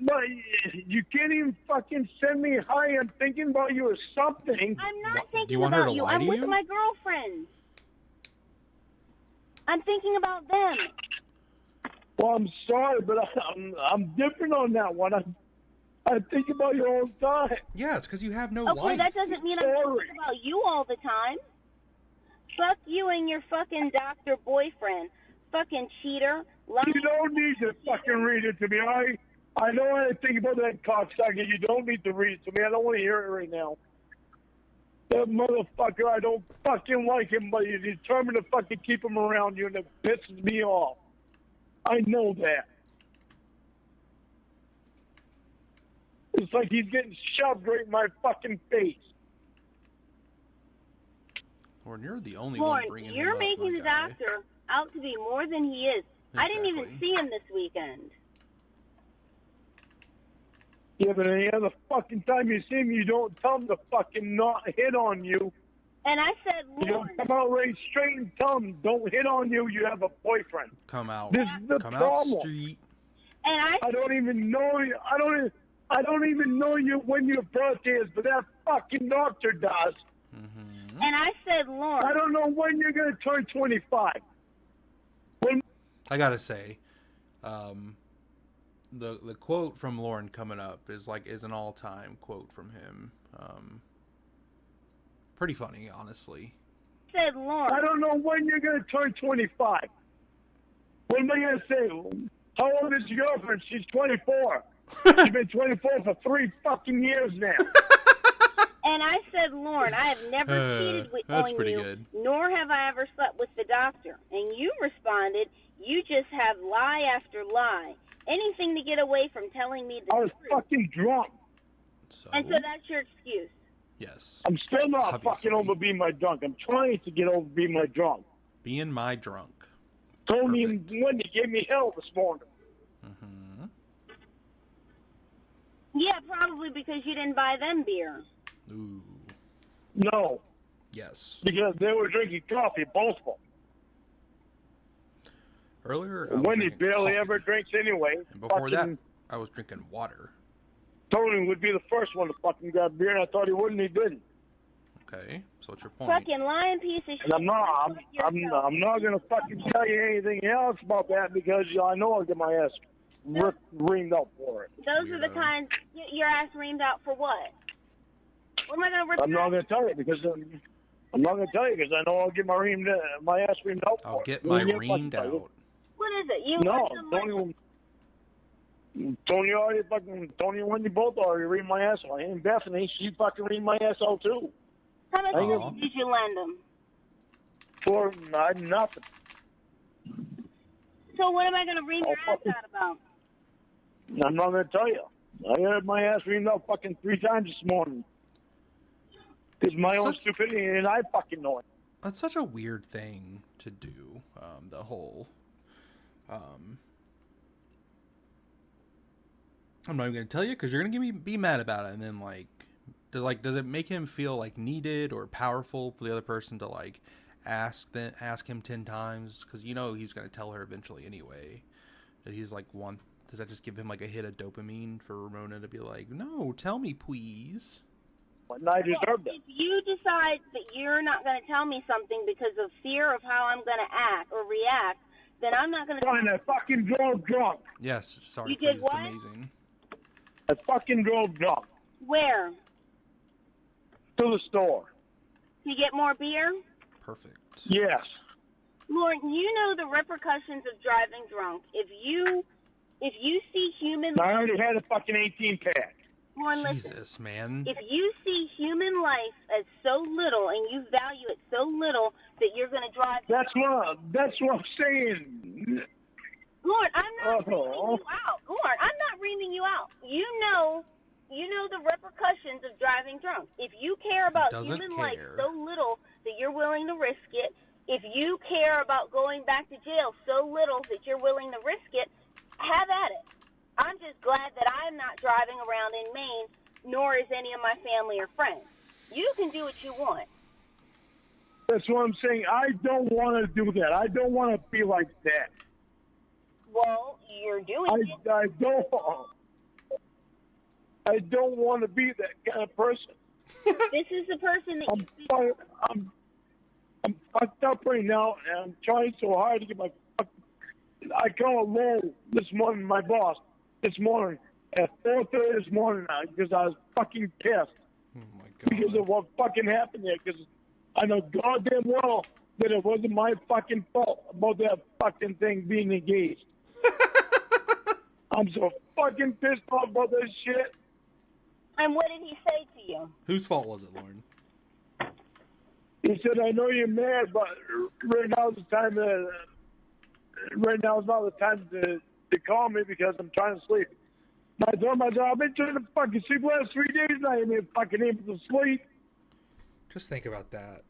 but you can't even fucking send me hi. I'm thinking about you or something. I'm not Do you thinking want her about to you. lie I'm to with you? my girlfriend. I'm thinking about them. Well, I'm sorry, but I'm different on that one. I think about you all the time. Yeah, it's because you have no Okay, life. that doesn't mean I'm thinking about you all the time. Fuck you and your fucking doctor boyfriend. Fucking cheater. You don't need to fucking read it to me. I know how to think about that cocksucker. You don't need to read it to me. I don't want to hear it right now. That motherfucker, I don't fucking like him, but you're determined to fucking keep him around you, and it pisses me off. I know that. It's like he's getting shoved right in my fucking face. Lorne, you're the only Lorne, one bringing you're him up, making my the guy. doctor out to be more than he is. I didn't even see him this weekend. Yeah, but any other fucking time you see him, you don't tell him to fucking not hit on you. And I said, You Lorne, don't come out right straight and tell him, don't hit on you, you have a boyfriend. Come out. This is the Come out problem. street. and I don't even know you. I don't even know you when your birthday is, but that fucking doctor does. and I said, Lorne, I don't know when you're gonna turn 25. I gotta say, the quote from Lorne coming up is an all-time quote from him. Pretty funny, honestly. said, Lorne. I don't know when you're gonna turn 25. What am I gonna say? How old is your girlfriend? She's 24. She's been 24 for 3 fucking years now. And I said, Lorne, I have never cheated that's on pretty you, good. nor have I ever slept with the doctor. And you responded, you just have lie after lie. Anything to get away from telling me the I was truth. fucking drunk. And so that's your excuse. Yes. I'm still not Obviously. fucking over being my drunk. I'm trying to get over being my drunk. Being my drunk. Told me when you gave me hell this morning. Yeah, probably because you didn't buy them beer. Ooh. No. Yes. Because they were drinking coffee, both of them. Earlier, I was Wendy drinking barely coffee. ever drinks anyway. And before that, Fucking I was drinking water. Tony would be the first one to fucking grab beer, and I thought he wouldn't. He didn't. Okay, so what's your point? Fucking lying piece of shit. And I'm not gonna fucking tell you anything else about that because I know I'll get my ass reamed up for it. Those are the kinds, your ass reamed out for what? What am I going to rip I'm not gonna tell you because I know I'll get my ass reamed out. I'll for get it. my You can't reamed fucking tell you. out. What is it? You No, want some money? Tony already fucking Tony and Wendy both already reamed my ass out. And Bethany, she fucking reamed my ass out too. How much I money guess- did you lend them? For nothing. So what am I going to ream your ass fucking- out about? I'm not gonna tell you. I had my ass reamed out fucking 3 times this morning. It's my own stupidity, and I fucking know it. That's such a weird thing to do. The whole. I'm not even gonna tell you because you're gonna be mad about it, and then does it make him feel needed or powerful for the other person to ask him 10 times? Because he's gonna tell her eventually anyway. That he's does that just give him a hit of dopamine for Ramona to be like, no, tell me please? And I deserved it. If you decide that you're not going to tell me something because of fear of how I'm going to act or react, then I'm not gonna. Fine, I fucking drove drunk. Yes, sorry, You did please. what? It's amazing. I fucking drove drunk Where? to the store. To get more beer? Perfect. Yes. Lorne, you know the repercussions of driving drunk. If you see human, I already had a fucking 18-pack. Lorne, listen. Jesus, man. If you see human life as so little and you value it so little that you're going to drive. That's what I'm saying. Lorne, I'm not reaming you out. Lorne, I'm not reaming you out. You know the repercussions of driving drunk. If you care about human life so little that you're willing to risk it, if you care about going back to jail so little that you're willing to risk it, have at it. I'm just glad that I'm not driving around in Maine, nor is any of my family or friends. You can do what you want. That's what I'm saying. I don't want to do that. I don't want to be like that. Well, you're doing it. I don't want to be that kind of person. This is the person that I'm fucked up right now, and I'm trying so hard to get my. I called Lorne this morning, my boss, this morning at 4:30 this morning because I was fucking pissed. Oh my God. Because of what fucking happened there. Because I know goddamn well that it wasn't my fucking fault about that fucking thing being engaged. I'm so fucking pissed off about this shit. And what did he say to you? Whose fault was it, Lorne? He said, "I know you're mad, but right now is the time to. Right now is not the time to call me because I'm trying to sleep." And I told my job, I've been trying to fucking sleep the last 3 days, and I ain't even fucking able to sleep. Just think about that.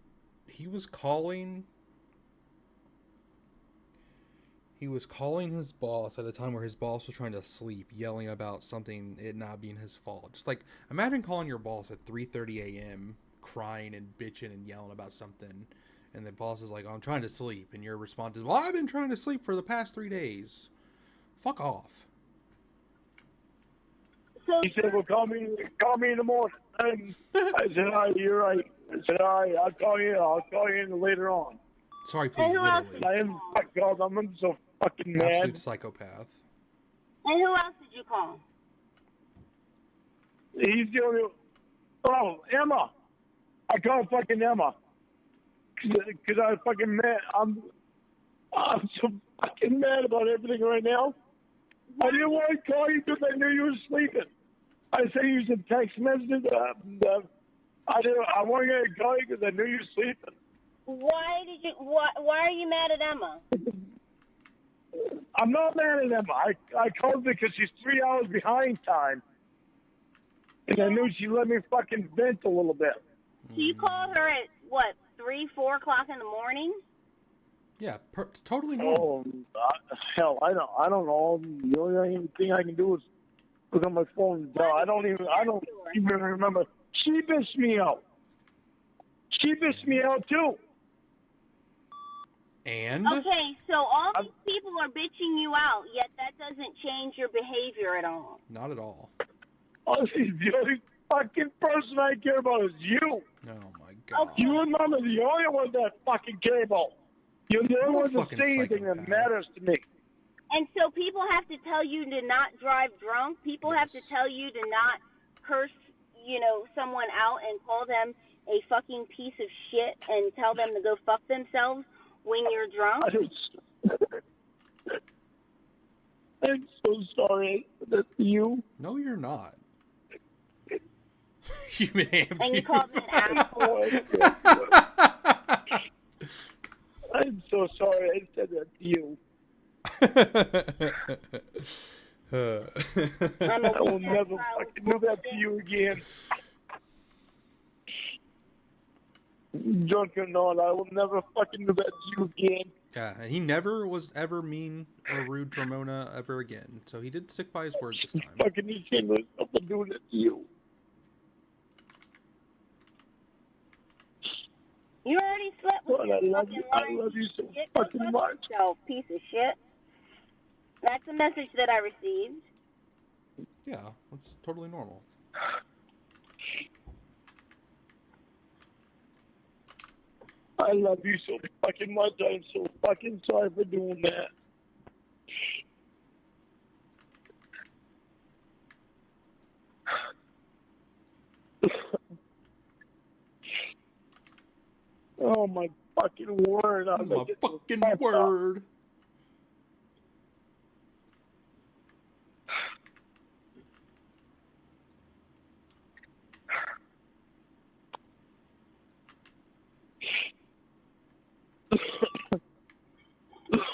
He was calling his boss at a time where his boss was trying to sleep, yelling about something, it not being his fault. Just like, imagine calling your boss at 3:30 a.m., crying and bitching and yelling about something, and the boss is like, "Oh, I'm trying to sleep," and your response is, "Well, I've been trying to sleep for the past 3 days." Fuck off. He said, "Well, call me in the morning." And I said, "All right, you're right." I said, "All right, I'll call you later on." Sorry, please, literally. I am God, I'm so fucking mad. Absolute psychopath. And who else did you call? He's the only. Oh, Emma. I called fucking Emma. Because I was fucking mad. I'm so fucking mad about everything right now. I didn't want to call you because I knew you were sleeping. I sent you some text messages. I wanted to call you because I knew you were sleeping. Why are you mad at Emma? I'm not mad at Emma. I called her because she's 3 hours behind time. And I knew she'd let me fucking vent a little bit. So you called her at, what, 3, 4 o'clock in the morning? Yeah, totally normal. Oh, hell, I don't know. The only thing I can do is look on my phone and tell. I don't even remember. She bitched me out. She bitched me out too. And? Okay, so all these people are bitching you out, yet that doesn't change your behavior at all. Not at all. Honestly, the only fucking person I care about is you. Oh my God. Okay. You and Mom are the only ones that fucking care about. You're the only ones that say anything that matters to me. And so people have to tell you to not drive drunk. People have to tell you to not curse, someone out and call them a fucking piece of shit and tell them to go fuck themselves when you're drunk. I'm so sorry. That's you. No, you're not. You man. And you called me an asshole. I'm so sorry I said that to you. I will never fucking do that to you again. Drunk or not, I will never fucking do that to you again. Yeah, and he never was ever mean or rude to Ramona ever again. So he did stick by his word this time. Fucking ashamed of myself for doing it to you. You already slept with God, I love you so fucking much. So, piece of shit. That's a message that I received. Yeah, that's totally normal. I love you so fucking much. I'm so fucking sorry for doing that. Oh my fucking word! My fucking word.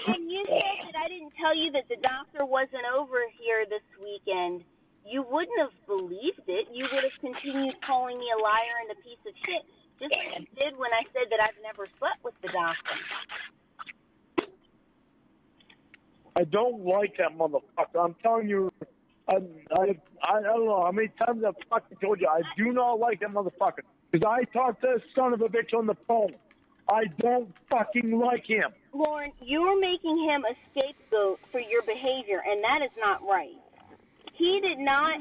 And you said that I didn't tell you that the doctor wasn't over here this weekend. You wouldn't have believed it. You would have continued calling me a liar and a piece of shit, just like you did when I said that I've never slept with the doctor. I don't like that motherfucker. I'm telling you, I don't know how many times I've fucking told you, I do not like that motherfucker. Because I talked to this son of a bitch on the phone. I don't fucking like him. Lorne, you are making him a scapegoat for your behavior, and that is not right. He did not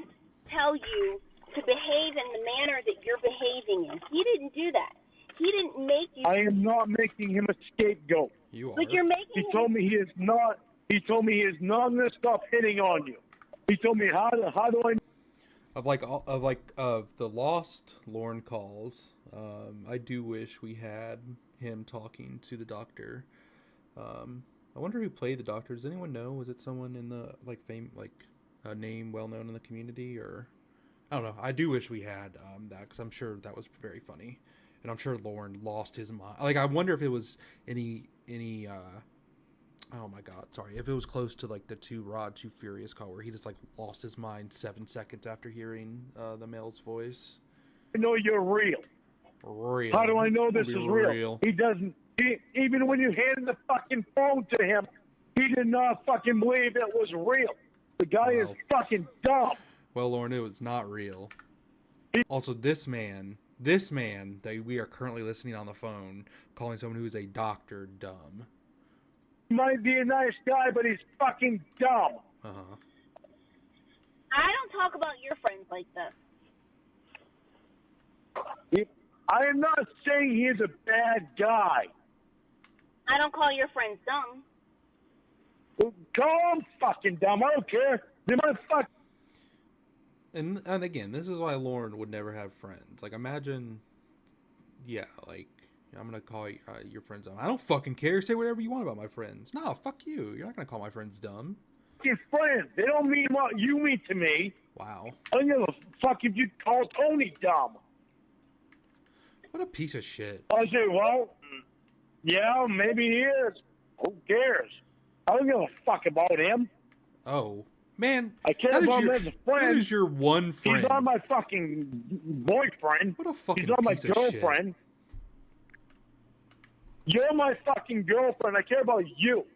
tell you to behave in the manner that you're behaving in. He didn't do that. He didn't make you. I am not making him a scapegoat. You are. But you're making He him. told me he is not. He told me he is not going to stop hitting on you. He told me how do I. Of the lost Lorne calls, I do wish we had him talking to the doctor. I wonder who played the doctor. Does anyone know? Was it someone in the a name well known in the community, or I don't know. I do wish we had that, because I'm sure that was very funny, and I'm sure Lorne lost his mind. Like, I wonder if it was any oh my god, sorry, if it was close to like the Too Furious call where he just like lost his mind 7 seconds after hearing the male's voice. I know you're real. Real. How do I know this Be is real? He doesn't. Even when you handed the fucking phone to him, he did not fucking believe it was real. The guy is fucking dumb. Well, Lorne, it was not real. Also, this man that we are currently listening on the phone, calling someone who is a doctor dumb. He might be a nice guy, but he's fucking dumb. Uh-huh. I don't talk about your friends like this. I am not saying he is a bad guy. I don't call your friends dumb. Call him fucking dumb. I don't care. They might fuck. And again, this is why Lorne would never have friends. Like, imagine, yeah, like, I'm going to call your friends dumb. I don't fucking care. Say whatever you want about my friends. No, fuck you. You're not going to call my friends dumb. Your friends. They don't mean what you mean to me. Wow. I don't give a fuck if you call Tony dumb. What a piece of shit. I say, well, yeah, maybe he is. Who cares? I don't give a fuck about him. Oh, man. I care about him as a friend. That is your one friend. He's not my fucking boyfriend. What a fucking He's not my piece of girlfriend. Shit. You're my fucking girlfriend. I care about you.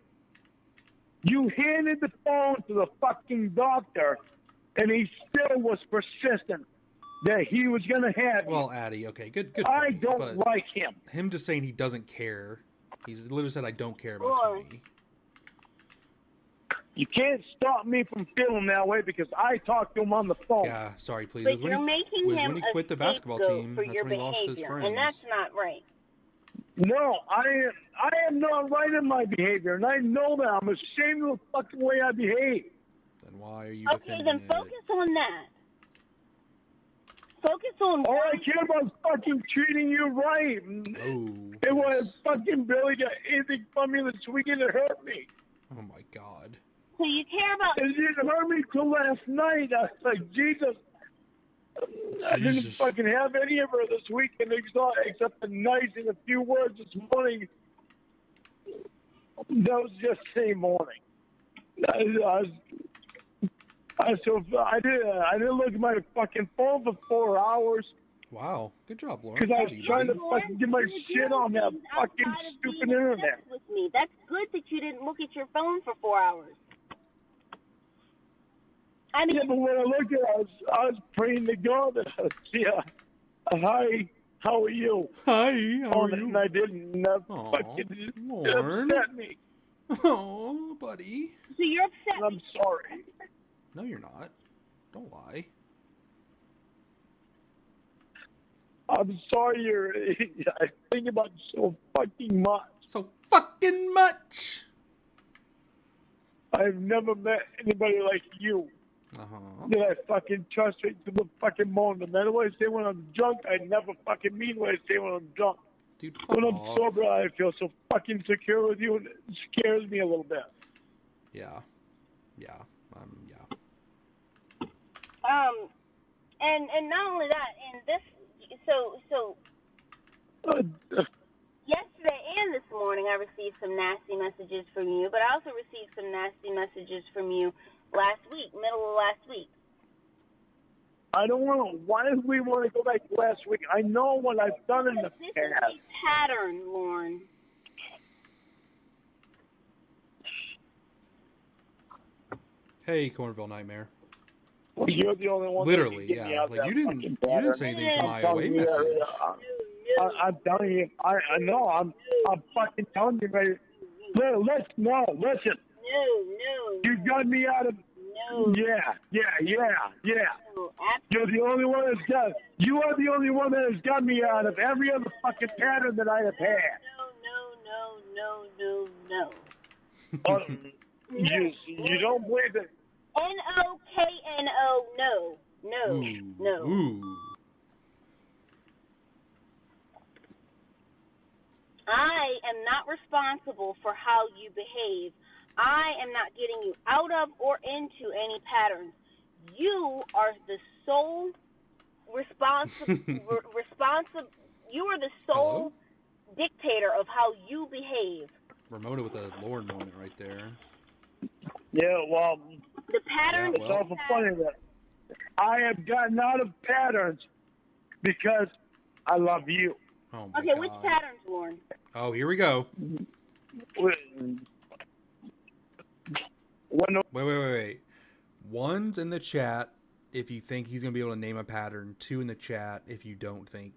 You handed the phone to the fucking doctor, and he still was persistent that he was going to have you. Well, Addie, okay, good point, I don't like him. Him just saying he doesn't care. He's literally said, I don't care about Lorne. Tony. You can't stop me from feeling that way because I talked to him on the phone. Yeah, sorry, please. But It was you're when making him when he a quit the basketball scapegoat team. for That's your when he lost his behavior, friends. and that's not right. No, I am not right in my behavior, and I know that. I'm ashamed of the fucking way I behave. Then why are you Okay, defending then it? focus on that. Focus on All I care about is fucking treating you right. Oh, It was yes. fucking Billy got anything from me this weekend to hurt me. Oh my god. So you care about. It didn't hurt me till last night. I was like, Jesus. I didn't Jesus. fucking have any of her this weekend except the nice and a few words this morning. That was just the same morning. I didn't look at my fucking phone for 4 hours Wow. Good job, Lauren. because I Proud was of you, trying to buddy. fucking get my shit on that fucking outside of stupid being internet. obsessed with me. That's good that you didn't look at your phone for 4 hours. I mean, Yeah, but when I looked at it, I was praying to God that I would see hi, how are you? Hi, how On are it, you? and I didn't. And that Aw, fucking it Lorne. upset me. Oh, buddy. so you're upset. And I'm sorry. No, you're not. Don't lie. I'm sorry I think about you so fucking much. So fucking much. I've never met anybody like you. That I fucking trust right to the fucking bone. No matter what I say when I'm drunk, I never fucking mean what I say when I'm drunk. Dude, fuck when I'm off. sober, I feel so fucking secure with you, and it scares me a little bit. Yeah. And not only that, and this, so yesterday and this morning I received some nasty messages from you, but I also received some nasty messages from you last week, middle of last week. I don't want to. Why do we want to go back to last week? I know what I've done in the This past. is a pattern, Lorne. Hey, Cornville Nightmare. Well, you're the only one. Literally, that can get me yeah. out Like that you didn't say anything to my away message. I'm telling you. I know. I'm fucking telling you, baby. Listen. No. You got me out of. No. Yeah. No, You're the only one that's got. You are the only one that has got me out of every other fucking pattern that I have had. No. You don't believe it. N-O-K-N-O, no. Ooh. I am not responsible for how you behave. I am not getting you out of or into any patterns. You are the sole you are the sole dictator of how you behave. Ramona with a Lorne moment right there. Yeah, well, the pattern it's awful funny that I have gotten out of patterns because I love you. Oh my okay, God. Which patterns, Lorne? Oh, here we go. Wait. One's in the chat if you think he's going to be able to name a pattern. 2 in the chat if you don't think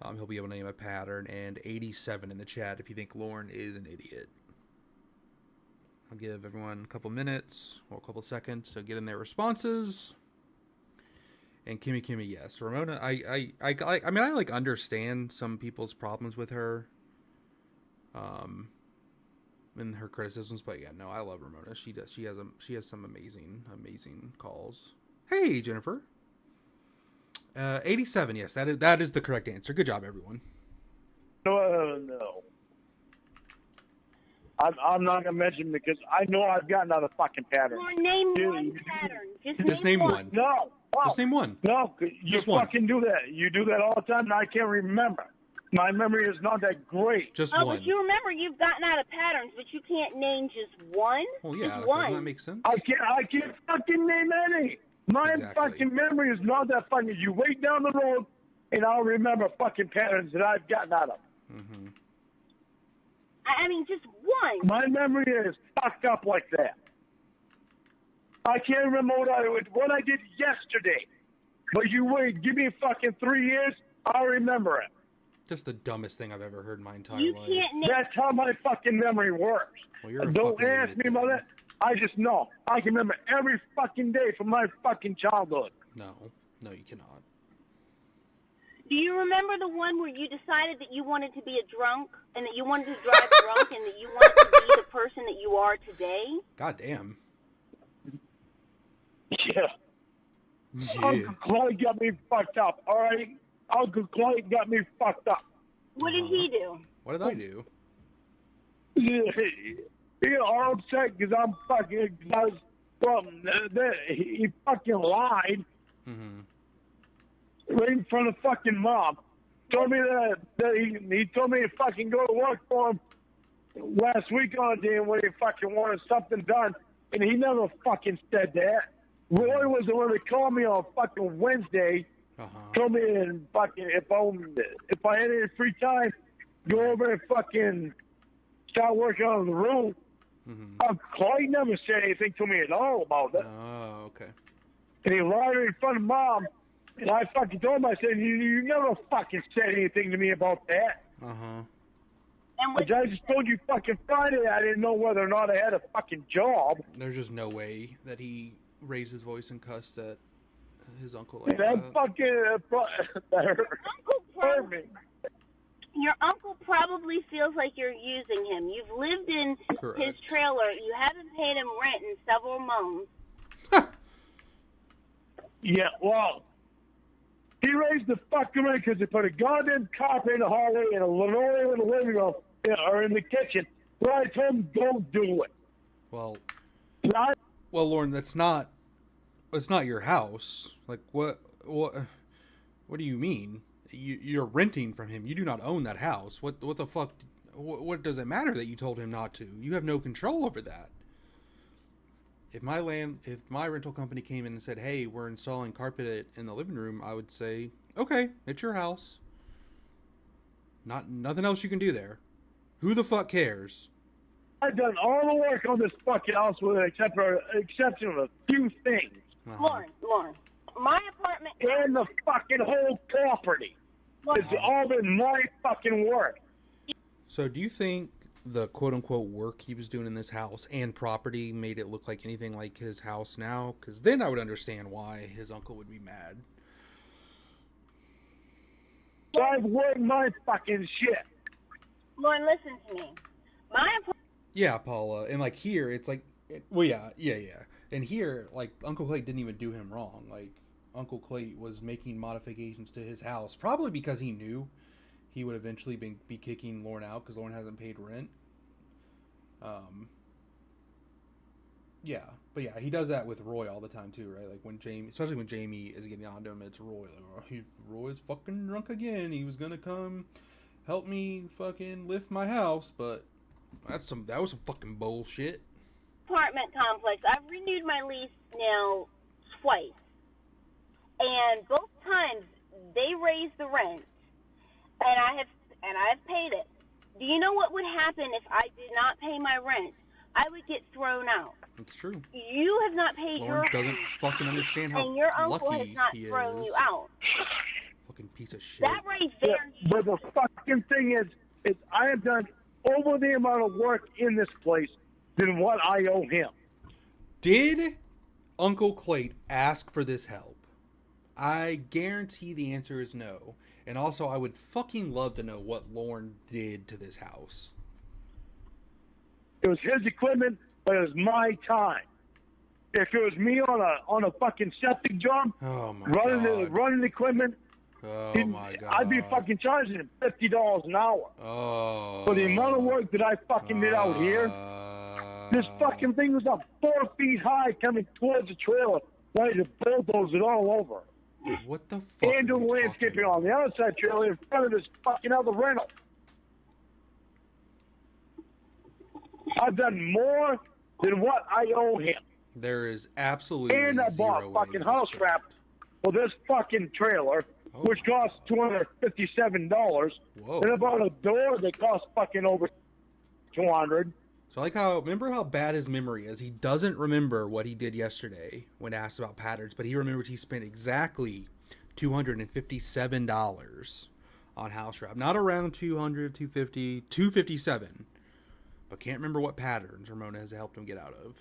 he'll be able to name a pattern. And 87 in the chat if you think Lorne is an idiot. I'll give everyone a couple minutes or a couple seconds to get in their responses. And Kimmy, yes. Ramona, I mean, I like understand some people's problems with her, and her criticisms, but yeah, no, I love Ramona. She has some amazing calls. Hey, Jennifer. 87, yes, that is the correct answer. Good job, everyone. No. I'm not gonna mention because I know I've gotten out of fucking patterns. Name one pattern. Just name one. No. Just name one. No, you fucking do that. You do that all the time, and I can't remember. My memory is not that great. Just one. But you remember you've gotten out of patterns, but you can't name just one. Well, yeah, just one. Doesn't that make sense? I can't fucking name any. My fucking memory is not that fucking. You wait down the road, and I'll remember fucking patterns that I've gotten out of. Mm-hmm. I mean, just one. My memory is fucked up like that. I can't remember what I did yesterday. But you wait, give me fucking 3 years, I'll remember it. Just the dumbest thing I've ever heard in my entire life. That's how my fucking memory works. Well, you're a Don't fucking ask me about that. I just know. I can remember every fucking day from my fucking childhood. No, you cannot. Do you remember the one where you decided that you wanted to be a drunk and that you wanted to drive drunk and that you wanted to be the person that you are today? God damn. Yeah. Uncle Clay got me fucked up, all right? Uncle Clay got me fucked up. What did he do? What did I do? He got all upset because I'm fucking, he fucking lied. Mm-hmm. Right in front of fucking mom. Told me that he told me to fucking go to work for him last week on a day when he fucking wanted something done, and he never fucking said that. Roy was the one that called me on fucking Wednesday. Told me and fucking if I had any free time, go over and fucking start working on the room. Mm-hmm. Clay never said anything to me at all about that. Oh, okay. And he lied in front of mom. And I fucking told him, I said, you never fucking said anything to me about that. Uh-huh. But I just told you fucking Friday I didn't know whether or not I had a fucking job. There's just no way that he raised his voice and cussed at his uncle like That that. fucking Your uncle probably feels like you're using him. You've lived in Correct. his trailer. You haven't paid him rent in several months. Yeah, well, he raised the fucking rent because he put a goddamn carpet in the hallway and a linoleum in the living room or in the kitchen. So I told him, don't do it. Well, I, well, Lorne, it's not your house. Like, what do you mean? You're renting from him. You do not own that house. What the fuck? What does it matter that you told him not to? You have no control over that. If my rental company came in and said, "Hey, we're installing carpet in the living room," I would say, "Okay, it's your house. Nothing else you can do there. Who the fuck cares?" I've done all the work on this fucking house with the exception of a few things. Lorne, my apartment And the fucking whole property. It's all been my fucking work. So do you think the quote-unquote work he was doing in this house and property made it look like anything like his house now? Because then I would understand why his uncle would be mad. I've worked my fucking shit. Lorne, listen to me. My apartment. Yeah, Paula. And like here, it's like, well, yeah. And here, like, Uncle Clay didn't even do him wrong. Like, Uncle Clay was making modifications to his house, probably because he knew he would eventually be kicking Lorne out because Lorne hasn't paid rent. Yeah, but yeah, he does that with Roy all the time too, right? Like when especially when Jamie is getting on to him, it's Roy. Like, Roy's fucking drunk again. He was gonna come help me fucking lift my house, but that was some fucking bullshit. Apartment complex. I've renewed my lease now twice, and both times they raised the rent, and I've paid it. Do you know what would happen if I did not pay my rent? I would get thrown out. It's true. You have not paid Lorne your doesn't fucking understand how and your uncle lucky has not he thrown is. you out. Fucking piece of shit. That right there. But the fucking thing is I have done over the amount of work in this place than what I owe him. Did Uncle Clay ask for this help? I guarantee the answer is no. And also, I would fucking love to know what Lorne did to this house. It was his equipment, but it was my time. If it was me on a fucking septic job, Oh my running the equipment, Oh my god. I'd be fucking charging him $50 an hour. Oh. For the amount of work that I fucking did out here. This fucking thing was up 4 feet high coming towards the trailer. Ready to bulldoze it all over. What the fuck? And doing landscaping on the outside trailer in front of this fucking other rental. I've done more than what I owe him. There is absolutely And I bought zero fucking way house this wrap for this fucking trailer, which cost $257. Whoa. And I bought a door that cost fucking over $200. So I like how, remember how bad his memory is? He doesn't remember what he did yesterday when asked about patterns, but he remembers he spent exactly $257 on house wrap. Not around 200, 250, 257. But can't remember what patterns Ramona has helped him get out of.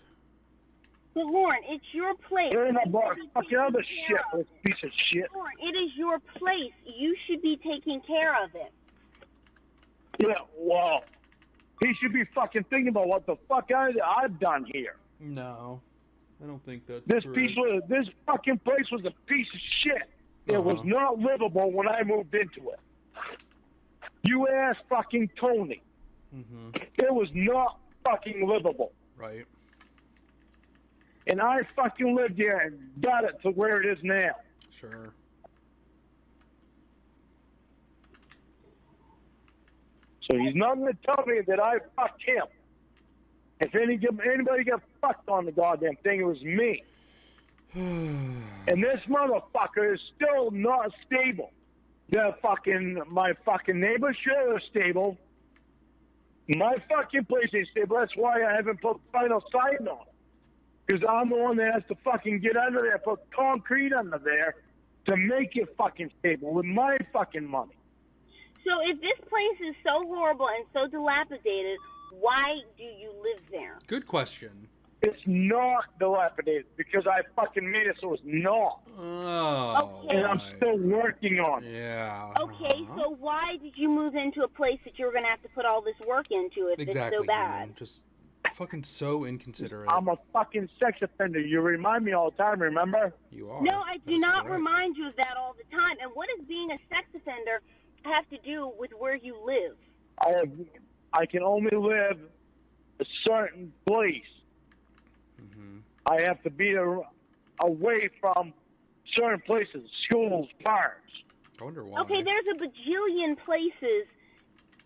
But Lorne, it's your place. And I bought fucking other shit, this piece of shit. Lorne, it is your place. You should be taking care of it. Yeah, well, he should be fucking thinking about what the fuck I've done here. No, I don't think that's This correct. this fucking place was a piece of shit. It was not livable when I moved into it. You ask fucking Tony. Mm-hmm. It was not fucking livable. Right. And I fucking lived here and got it to where it is now. Sure. So he's not going to tell me that I fucked him. If anybody got fucked on the goddamn thing, it was me. And this motherfucker is still not stable. My fucking neighbor's trailer is stable. My fucking place ain't stable. That's why I haven't put final siding on it. Because I'm the one that has to fucking get under there, put concrete under there to make it fucking stable with my fucking money. So if this place is so horrible and so dilapidated, why do you live there? Good question. It's not dilapidated because I fucking made it so it's not. Oh. Okay. And I'm still working on it. Yeah. Okay, so why did you move into a place that you were going to have to put all this work into if Exactly. it's so bad? Human. Just fucking so inconsiderate. I'm a fucking sex offender. You remind me all the time, remember? You are. No, I do That's not correct. remind you of that all the time. And what does being a sex offender have to do with where you live? I can only live a certain place. Mm-hmm. I have to be away from certain places, schools, parks. I wonder why. Okay, there's a bajillion places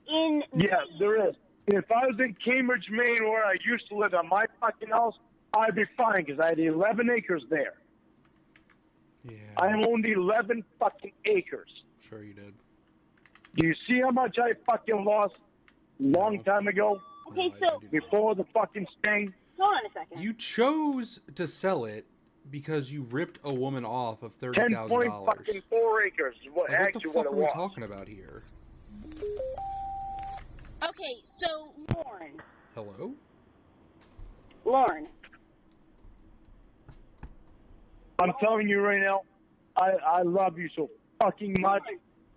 in... Yeah, there is. If I was in Cambridge, Maine, where I used to live on my fucking house, I'd be fine because I had 11 acres there. Yeah. I owned 11 fucking acres. Sure you did. Do you see how much I fucking lost long time ago? Okay, No, I so... do not. Before the fucking sting? Hold on a second. You chose to sell it because you ripped a woman off of $30,000. 10.4 acres is what Like, what the actually fuck what are it we was. talking about here? Okay, so... Lorne. Hello? Lorne. I'm telling you right now, I love you so fucking much.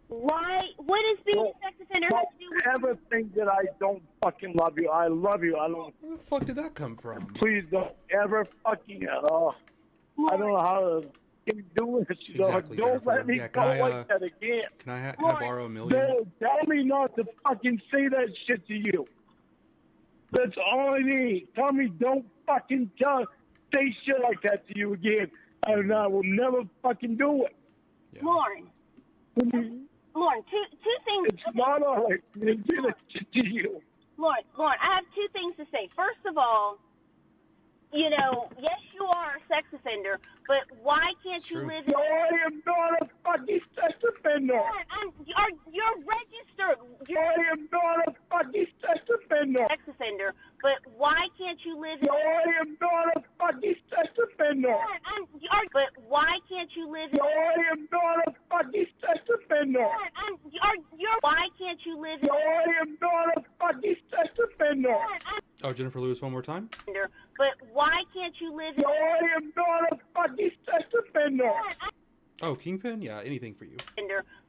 Why? What does being a sex offender have to do with... Don't ever think that I don't fucking love you. I love you. I don't. Where the fuck did that come from? Please don't ever fucking. I don't know how to keep doing this. You know? Exactly, Don't Jennifer. let me Yeah, go can I, like that again. Can I borrow $1 million? No, tell me not to fucking say that shit to you. That's all I need. Tell me don't fucking say shit like that to you again. And I will never fucking do it. Yeah. Lorne. Lorne, two things. It's not all right to do that shit to you. Lorne, I have two things to say. First of all, you know, yes, you are a sex offender, but why can't you live in... No, I am not a fucking sex offender. Lorne, you're registered. I am not a fucking sex offender. Sex offender, but why can't you live in... No, I am not a fucking sex offender. Lorne, but why can't you live in... No, I am not a fucking sex offender. Lorne, why can't you live in... No, I am not a fucking sex offender. Oh, Jennifer Lewis, one more time? But why can't you live in... No, I am not a fucking sex offender. Oh, Kingpin? Yeah, anything for you.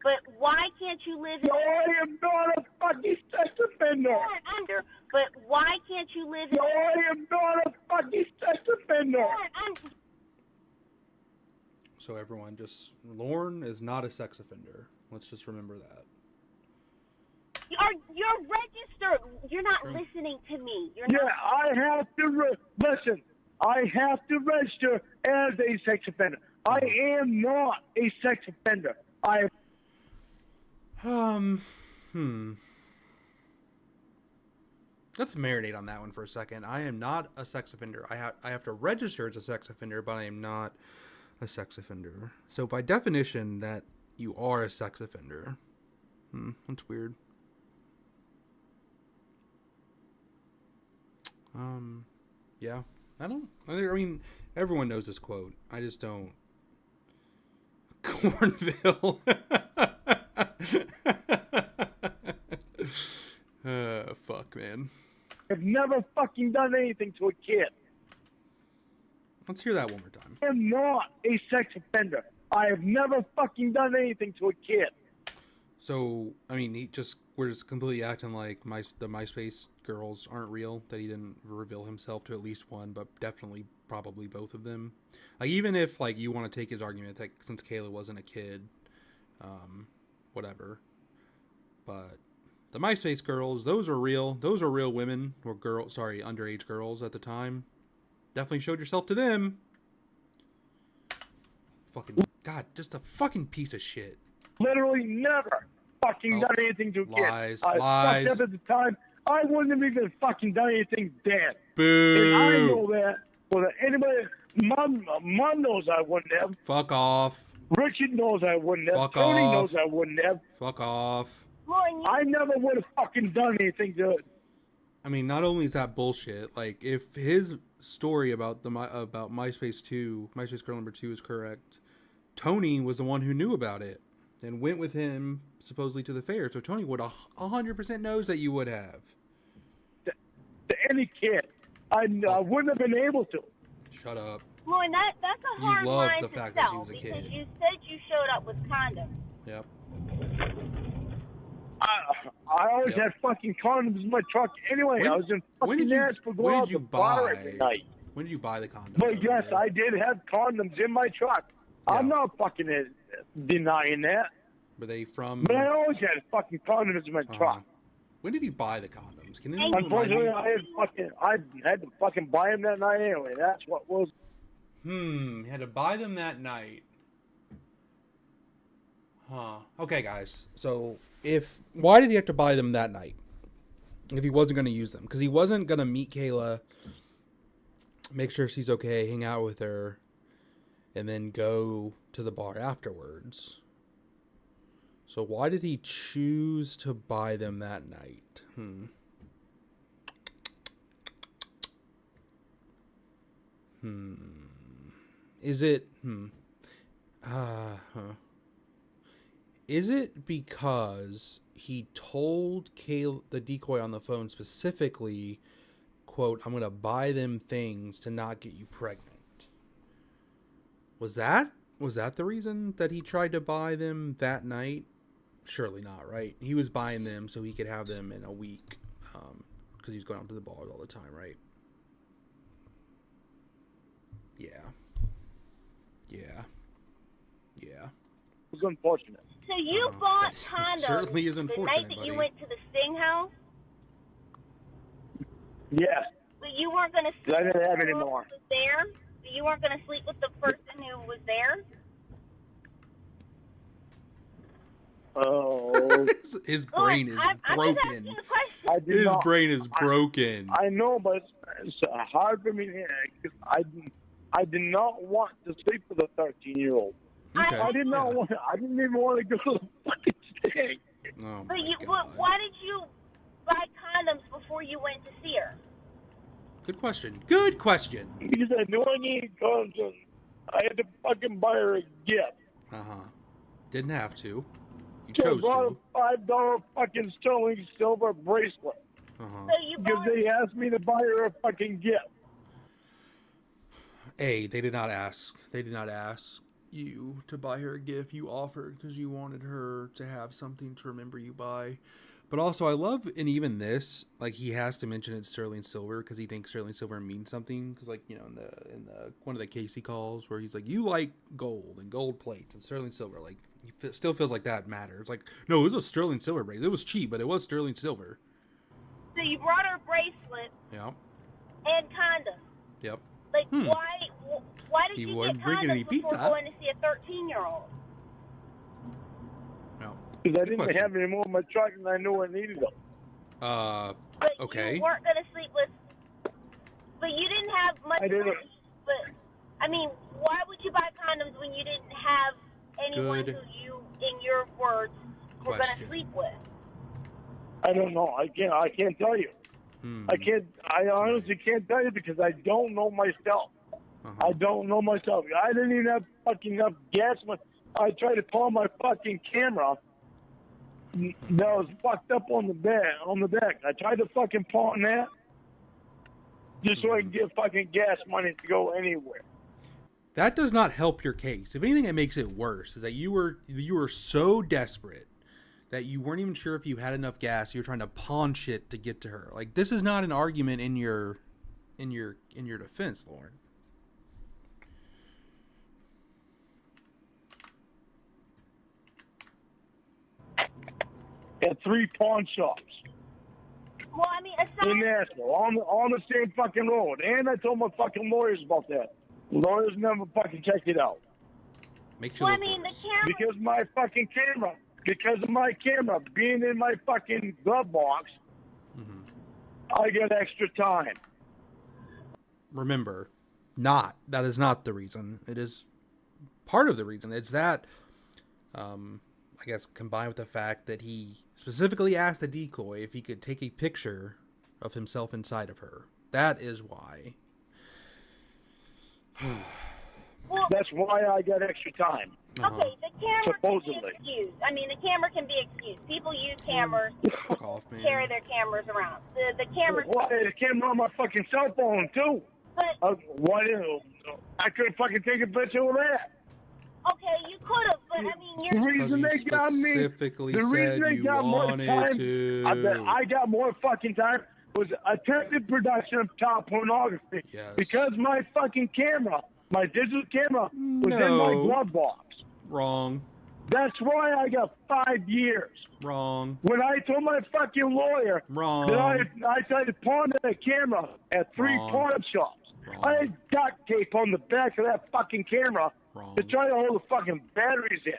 But why can't you live in... No, I am not a fucking sex offender. But why can't you live in... No, I am not a fucking sex offender. So everyone, just Lorne is not a sex offender. Let's just remember that. You're registered. You're not listening to me. You're Yeah, not... I have to listen. I have to register as a sex offender. I am not a sex offender. Let's marinate on that one for a second. I am not a sex offender. I have to register as a sex offender, but I am not a sex offender. So by definition, that you are a sex offender. That's weird. Yeah. I mean, everyone knows this quote. I just don't. Cornville. Fuck, man. I've never fucking done anything to a kid. Let's hear that one more time. I am not a sex offender. I have never fucking done anything to a kid. So, I mean, we're just completely acting like the MySpace girls aren't real, that he didn't reveal himself to at least one, but definitely probably both of them. Like, even if, like, you want to take his argument that since Kayla wasn't a kid, whatever. But the MySpace girls, those are real. Those are real women, or underage girls at the time. Definitely showed yourself to them. Fucking, God, just a fucking piece of shit. Literally never fucking done anything to a kid. Lies. I fucked up at the time. I wouldn't have even fucking done anything then. Boo. And I know that. Whether anybody, Mom knows I wouldn't have. Fuck off. Richard knows I wouldn't have. Fuck Tony off. knows I wouldn't have. Fuck off. I never would have fucking done anything to it. I mean, not only is that bullshit, like, if his story about MySpace 2, MySpace girl number 2 is correct, Tony was the one who knew about it and went with him supposedly to the fair. So Tony would 100% knows that you would have. To any kid. I wouldn't have been able to. Shut up. Lauren, that's a hard You love line the to fact that she sell was a because kid. you said you showed up with condoms. Yep. I always had fucking condoms in my truck anyway. I was in fucking Nashville going out to bar every night. When did you buy the condoms? But yes, I did have condoms in my truck. Yeah. I'm not fucking denying that. Were they from? But I always had fucking condoms in my truck. When did you buy the condoms? Can anyone Unfortunately, remind me? I had to fucking buy them that night anyway. That's what was. You had to buy them that night. Huh. Okay, guys. So why did he have to buy them that night? If he wasn't going to use them, because he wasn't going to meet Kayla, make sure she's okay, hang out with her, and then go to the bar afterwards. So why did he choose to buy them that night? Is it Is it because he told Kayla, the decoy on the phone specifically, quote, "I'm going to buy them things to not get you pregnant"? Was that the reason that he tried to buy them that night? Surely not, right? He was buying them so he could have them in a week, because he was going out to the bars all the time, right? Yeah. It was unfortunate. So you bought condoms certainly is the unfortunate, night that buddy. you went to the Sting house? Yes. But you weren't going to sleep I didn't have with any the more. person who was there? But you weren't going to sleep with the person who was there? Oh. His brain is broken. His brain is broken. I know, but it's hard for me to hear because I did not want to sleep with a 13-year-old. Okay. I did not want. I didn't even want to go to the fucking Sting. Oh But my why God. did you buy condoms before you went to see her? Good question. Good question. Because I knew I needed condoms. I had to fucking buy her a gift. Didn't have to. You So I chose bought to. a $5 fucking sterling silver bracelet. So you Because they asked me to buy her a fucking gift. They did not ask. They did not ask you to buy her a gift. You offered because you wanted her to have something to remember you by. But also, I love, and even this, like, he has to mention it's sterling silver because he thinks sterling silver means something. Because, like, you know, in the one of the Casey calls where he's like, you like gold and gold plate and sterling silver. Like, he still feels like that matters. Like, no, it was a sterling silver bracelet. It was cheap, but it was sterling silver. So you brought her a bracelet Yeah. and condoms. Yep. Like, why did He you wasn't get bringing any condoms before pizza. going to see a 13-year-old? No. Because I didn't have any more in my truck and I knew I needed them. But okay. you weren't going to sleep with... But you didn't have much I didn't. money. But, I mean, why would you buy condoms when you didn't have anyone Good who you, in your words, were going to question. sleep with? I don't know. I can't tell you. I honestly can't tell you because I don't know myself. I don't know myself. I didn't even have fucking enough gas. I tried to call my fucking camera that was fucked up on the deck. I tried to fucking pawn that just so I can get fucking gas money to go anywhere. That does not help your case. If anything, it makes it worse. Is that you were so desperate that you weren't even sure if you had enough gas. You were trying to pawn shit to get to her. Like, this is not an argument in your defense, Lorne. At 3 pawn shops Well, I mean, aside... in Nashville on the same fucking road. And I told my fucking lawyers about that. Lawyers never fucking checked it out. Make sure. Well, I mean, the camera... Because of my camera being in my fucking glove box, I get extra time. Remember, that is not the reason. It is part of the reason. It's that, I guess, combined with the fact that he specifically asked the decoy if he could take a picture of himself inside of her. That is why. That's why I got extra time. Okay, the camera Supposedly. can be excused. I mean, the camera can be excused. People use cameras, Fuck off, man. carry their cameras around. The camera. Why? The camera on my fucking cell phone, too. But Why didn't I couldn't fucking take a picture of that? okay, you could have, but I mean, The you're. reason you they got me, specifically the reason said they you got more wanted time, to. I got more fucking time, was attempted production of child pornography. Yes. Because my fucking camera, my digital camera, was in my No. glove box. Wrong. That's why I got 5 years. Wrong. When I told my fucking lawyer Wrong. that I tried to pawn the camera at 3 Wrong. pawn shops, Wrong. I had duct tape on the back of that fucking camera Wrong. to try to hold the fucking batteries in.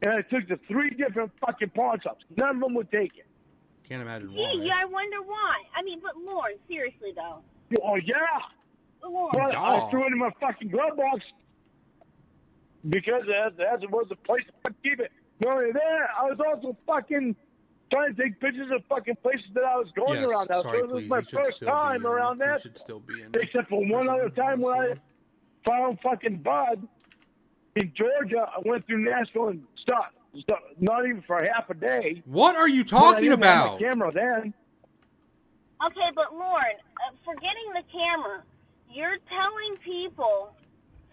And I took to 3 different fucking pawn shops. None of them would take it. Can't imagine why. Gee, yeah, I wonder why. I mean, but Lorne, seriously though. Oh, yeah. Lorne. But Yeah. I threw it in my fucking glove box because that was the place to keep it. Not only that, I was also fucking trying to take pictures of fucking places that I was going Yes, around. Now, sorry, so this please. is my You should first still be time in- around you that. should still be in Except for one prison, other time when I honestly. found fucking Bud in Georgia. I went through Nashville and stopped. Not even for half a day. What are you But I talking didn't have about? my camera then. Okay, but Lorne, forgetting the camera, you're telling people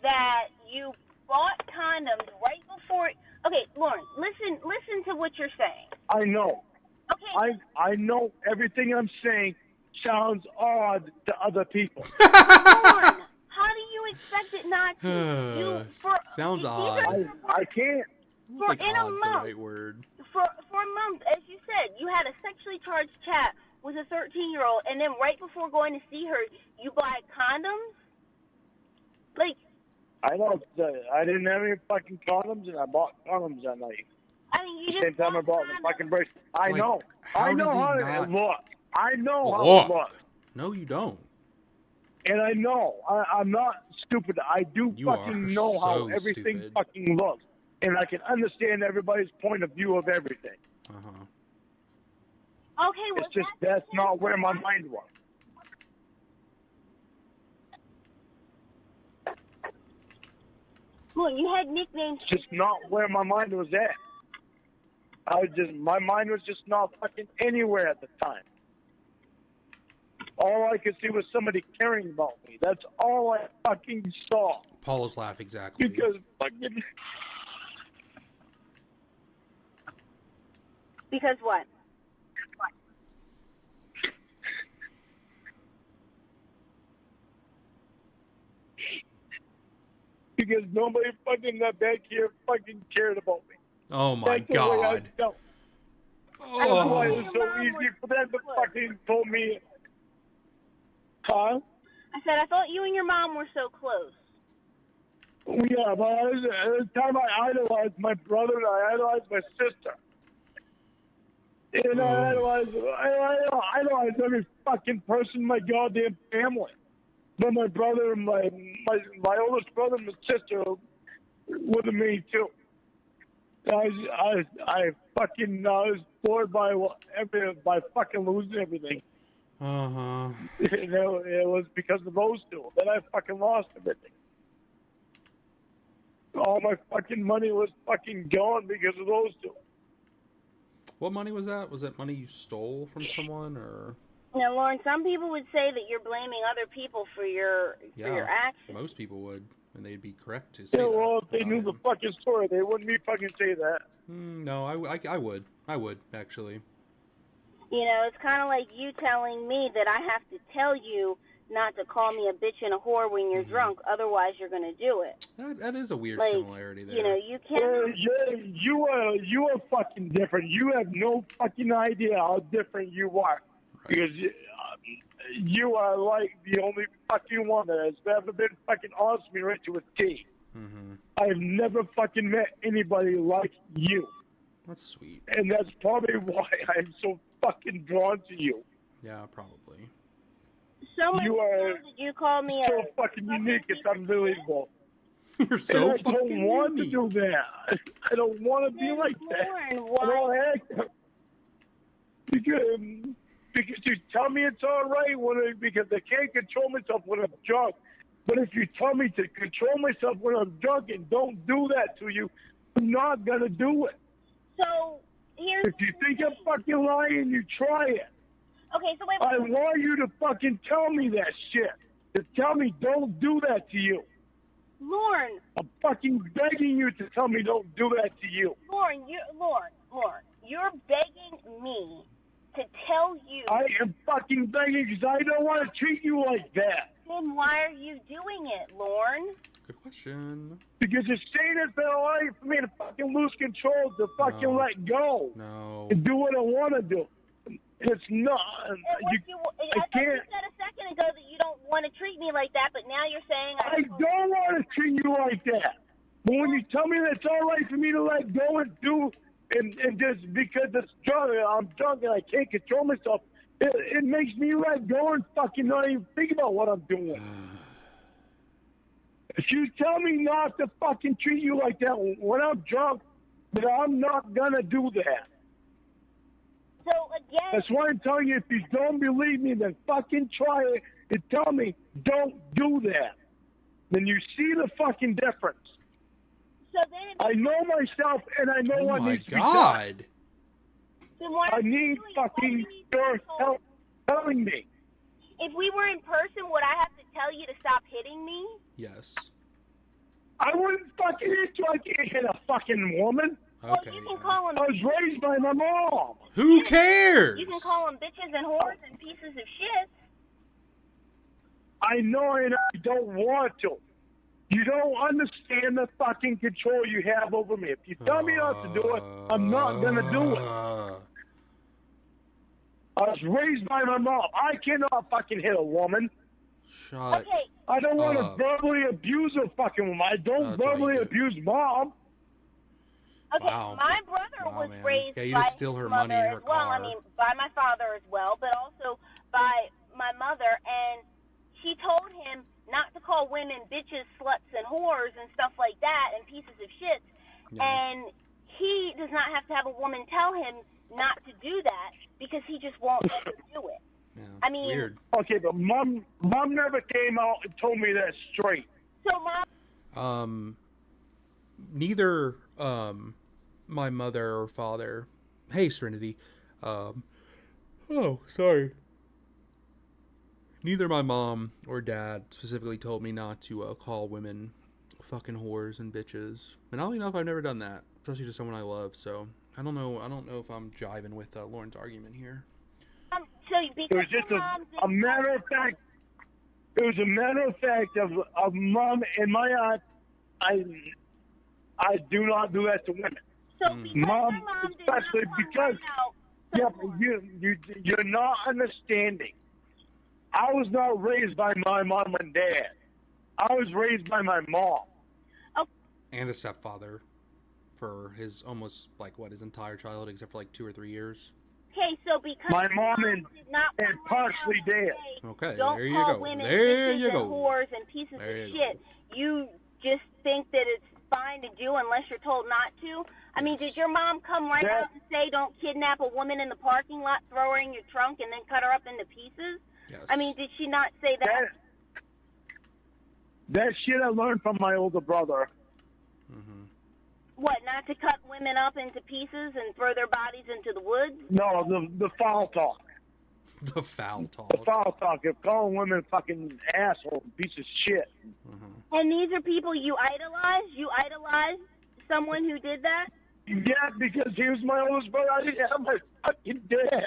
that you bought condoms right before. Okay, Lorne, listen to what you're saying. I know. Okay. I know everything I'm saying sounds odd to other people. Lorne, how do you expect it not to? Sounds these odd. are- I can't. I don't think in a odd's the month. right word. For a month, as you said, you had a sexually charged chat with a 13-year-old, and then right before going to see her, you buy condoms? Like, I know. I didn't have any fucking condoms, and I bought condoms that night. I mean, you Same just time I bought the condoms. fucking bracelet. I Like, know. how I know does he how not- it looks. I know how Look. it looks. No, you don't. And I know. I'm not stupid. I do You fucking are know how so everything stupid. fucking looks. And I can understand everybody's point of view of everything. Uh-huh. Okay, well, It's just that's not where my mind was. Lorne, you had nicknames. It's just not where my mind was at. My mind was just not fucking anywhere at the time. All I could see was somebody caring about me. That's all I fucking saw. Paula's laugh, exactly. Because fucking... Because what? Because nobody fucking back here fucking cared about me. Oh my That's the way I god. felt. That's why it Oh. was so easy for them to fucking pull me. Huh? I said, I thought you and your mom were so close. Yeah, but at the time I idolized my brother and I idolized my sister. And I idolized every fucking person in my goddamn family. But my brother and my oldest brother and my sister were the main two. I was floored by fucking losing everything. Uh-huh. It was because of those two. Then I fucking lost everything. All my fucking money was fucking gone because of those two. What money was that? Was that money you stole from someone, or? Now, Lorne, some people would say that you're blaming other people for your actions. Most people would, and they'd be correct to say Yeah, that. well, if they about knew the him. fucking story, they wouldn't be fucking say that. No, I would. I would, actually. You know, it's kind of like you telling me that I have to tell you not to call me a bitch and a whore when you're drunk, otherwise you're going to do it. That is a weird Like, similarity there. You know, you can't... You are fucking different. You have no fucking idea how different you are. Right. Because you are like the only fucking one that has ever been fucking honest with me right to a T. Mm-hmm. I've never fucking met anybody like you. That's sweet. And that's probably why I'm so fucking drawn to you. Yeah, probably. So much You so are that you call me so a... fucking unique. It's unbelievable. You're so and I fucking don't want unique. to do that. I don't want to be like that. Lorne, I why? don't act because you tell me it's all right because I can't control myself when I'm drunk. But if you tell me to control myself when I'm drunk and don't do that to you, I'm not gonna do it. So here's. If you think I'm fucking lying, you try it. Okay, so wait. I want you to fucking tell me that shit. To tell me don't do that to you. Lorne. I'm fucking begging you to tell me don't do that to you. Lorne, you're begging me to tell you. I am fucking begging because I don't want to treat you like that. Then why are you doing it, Lorne? Good question. Because it's saying it's been alright for me to fucking lose control, to fucking let go. No. And do what I want to do. It's not. I thought you said a second ago that you don't want to treat me like that, but now you're saying I don't want to treat you like that. But when you tell me that it's all right for me to let go and do, and just because it's drunk, I'm drunk and I can't control myself, it makes me let go and fucking not even think about what I'm doing. If you tell me not to fucking treat you like that when I'm drunk, then I'm not gonna do that. So again, that's why I'm telling you, if you don't believe me, then fucking try it and tell me don't do that. Then you see the fucking difference. So then I know myself and I know what needs to be done. God. I need fucking your help telling me. If we were in person, would I have to tell you to stop hitting me? Yes. I wouldn't fucking hit you. I can't hit a fucking woman. Okay. Well, you can call them. I was raised by my mom. Who cares? You can call them bitches and whores and pieces of shit. I know and I don't want to. You don't understand the fucking control you have over me. If you tell me not to do it, I'm not going to do it. I was raised by my mom. I cannot fucking hit a woman. Shut I don't want to verbally abuse a fucking woman. I don't verbally abuse mom. Okay, my brother was raised you by just steal her his money mother and her as well. I car. mean, by my father as well, but also by my mother. And she told him not to call women bitches, sluts, and whores and stuff like that and pieces of shit. Yeah. And he does not have to have a woman tell him not to do that because he just won't let her do it. Yeah, I mean, weird. Okay, but mom never came out and told me that straight. So mom. Neither my mother or father. Hey, Serenity. Oh, sorry. Neither my mom or dad specifically told me not to call women fucking whores and bitches. And oddly enough, I've never done that, especially to someone I love. So I don't know if I'm jiving with Lorne's argument here. So it was just a matter of fact. It was a matter of fact of mom in my eyes. I do not do that to women. So mom, especially because you're not understanding. I was not raised by my mom and dad. I was raised by my mom. And a stepfather for his almost his entire childhood except for 2 or 3 years. Okay, so because my mom and partially dad. Okay, don't there you call go. Women there bitches you go. And whores and pieces of shit. You just think that it's fine to do unless you're told not to. I mean, did your mom come right out and say don't kidnap a woman in the parking lot, throw her in your trunk, and then cut her up into pieces? Yes. I mean, did she not say that? That shit I learned from my older brother. Mm-hmm. What, not to cut women up into pieces and throw their bodies into the woods? No, the foul talk. The foul talk. The foul talk of calling women fucking asshole, piece of shit. Mm-hmm. And these are people you idolize? You idolize someone who did that? Yeah, because he was my oldest brother. I didn't have my fucking dad.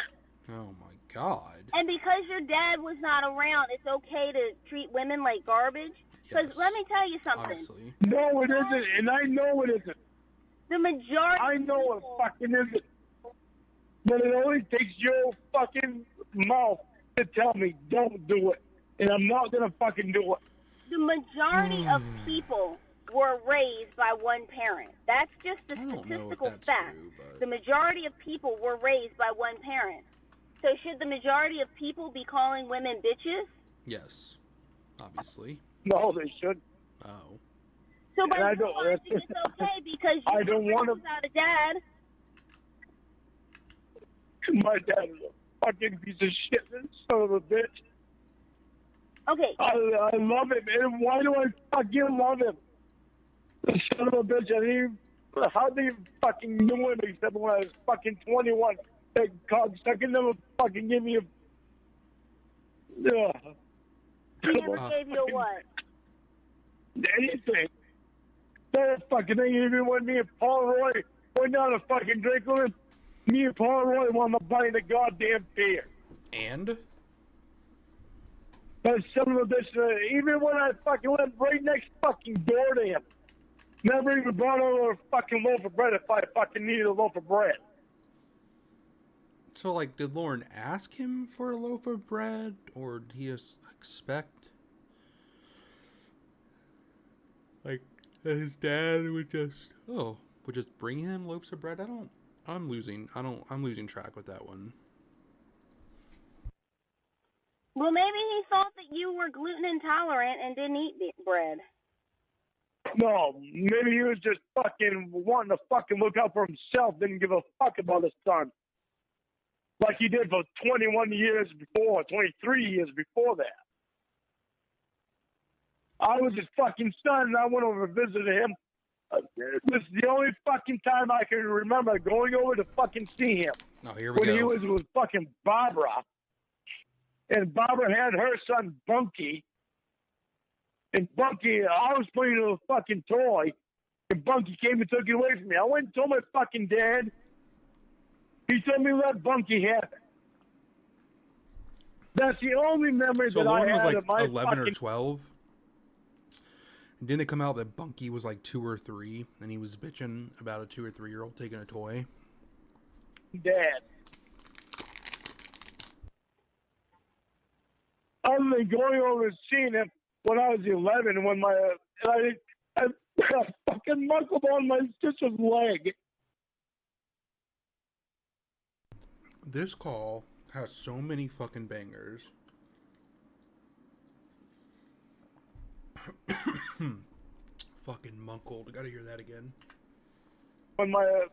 Oh, my God. And because your dad was not around, it's okay to treat women like garbage? Because let me tell you something. Honestly. No, it isn't, and I know it isn't. The majority I know it fucking isn't. But it only takes your fucking mouth to tell me don't do it. And I'm not going to fucking do it. The majority of people were raised by one parent. That's just a statistical fact. True, the majority of people were raised by one parent. So should the majority of people be calling women bitches? Yes, obviously. No, they should. Oh. So by you think it's okay because you I don't want to. Without a dad. My dad is a fucking piece of shit, son of a bitch. Okay. I love him, and why do I fucking love him? The son of a bitch. I didn't even How they fucking knew him except when I was fucking 21? That cocksucker never fucking gave me a... He never gave you a what? Anything. That fucking thing, even when me and Paul Roy went down to fucking drink with him, me and Paul Roy wound up buying the goddamn beer. And? But some of this, even when I fucking went right next fucking door to him, never even brought over a fucking loaf of bread if I fucking needed a loaf of bread. So, like, did Lorne ask him for a loaf of bread? Or did he just expect, like, that his dad would just bring him loaves of bread? I'm losing track with that one. Well, maybe he thought that you were gluten intolerant and didn't eat bread. No, maybe he was just fucking wanting to fucking look out for himself, didn't give a fuck about his son. Like he did for 21 years before, 23 years before that. I was his fucking son, and I went over and visited him. This is the only fucking time I can remember going over to fucking see him. Oh, here we when go. He was with fucking Barbara. And Barbara had her son, Bunky. And Bunky, I was playing with a fucking toy. And Bunky came and took it away from me. I went and told my fucking dad. He told me let Bunky have it. That's the only memory So that Lorne I was had like of my 11 fucking... or 12. Didn't it come out that Bunky was like 2 or 3, and he was bitching about a 2 or 3-year-old taking a toy? Dad. Other than going over and seeing him when I was 11, when I fucking knuckled on my sister's leg. This call has so many fucking bangers. Fucking monkled. I gotta hear that again. When I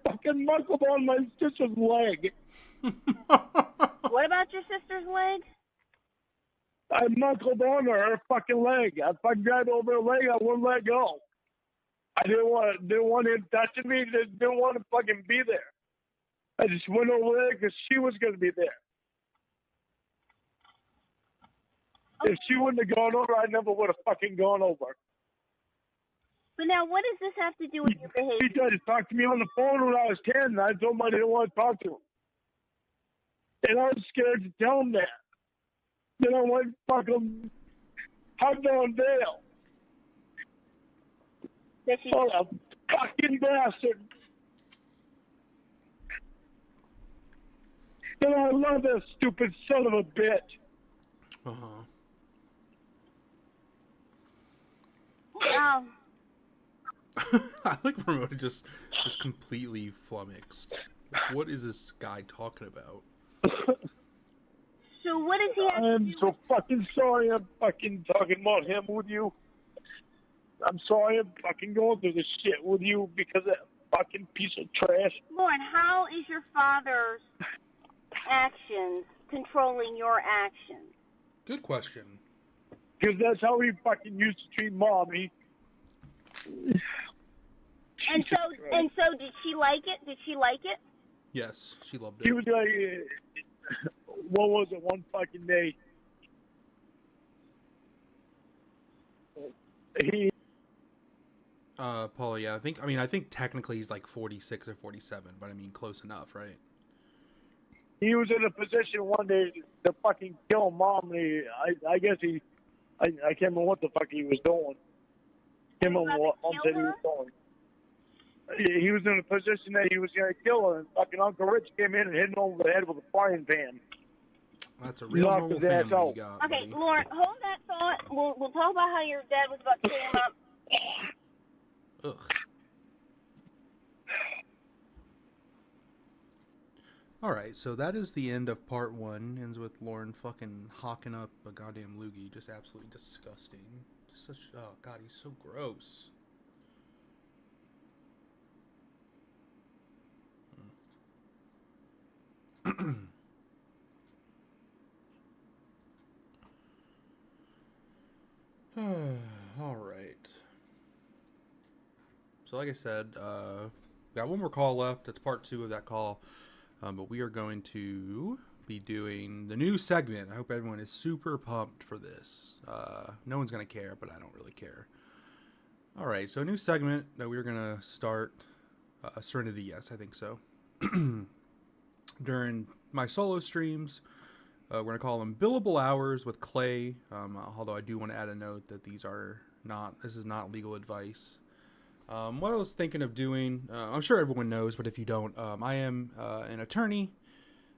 fucking knuckled on my sister's leg. What about your sister's leg? I knuckled on her fucking leg. I fucking grabbed over her leg. I wouldn't let go. I didn't want him touching me. Didn't want to fucking be there. I just went over there because she was going to be there. If she wouldn't have gone over, I never would have fucking gone over. But now, what does this have to do with your behavior? He tried to talk to me on the phone when I was 10, and I told him I didn't want to talk to him. And I was scared to tell him that. Then I went fucking hugged on Dale. Oh, a fucking bastard. And I love that stupid son of a bitch. Uh-huh. Wow. I like Ramona just completely flummoxed. What is this guy talking about? So what does he have to I'm do so fucking sorry I'm fucking talking about him with you. I'm sorry I'm fucking going through this shit with you because of that fucking piece of trash. Lorne, how is your father's actions controlling your actions? Good question. Because that's how he fucking used to treat Mom. And so did she like it? Did she like it? Yes, she loved He it. was like, what was it, one fucking day? Paul, yeah, I think technically he's like 46 or 47, but I mean, close enough, right? He was in a position one day to fucking kill Mom. And I guess I can't remember what the fuck he was doing. Him and Mom said he was doing. He was in a position that he was going to kill her, and fucking Uncle Rich came in and hit him over the head with a frying pan. That's a real normal family you got, Okay, buddy. Lorne, hold that thought. We'll talk about how your dad was about to kill him up. Ugh. Alright, so that is the end of part 1. Ends with Lorne fucking hawking up a goddamn loogie. Just absolutely disgusting. Oh god, he's so gross. Alright. So like I said, got one more call left. It's part 2 of that call. But we are going to be doing the new segment. I hope everyone is super pumped for this. No one's going to care, but I don't really care. All right, so a new segment that we're going to start. Serenity, yes, I think so. During my solo streams, we're going to call them billable hours with Clay. Although I do want to add a note that this is not legal advice. What I was thinking of doing, I'm sure everyone knows, but if you don't, I am an attorney.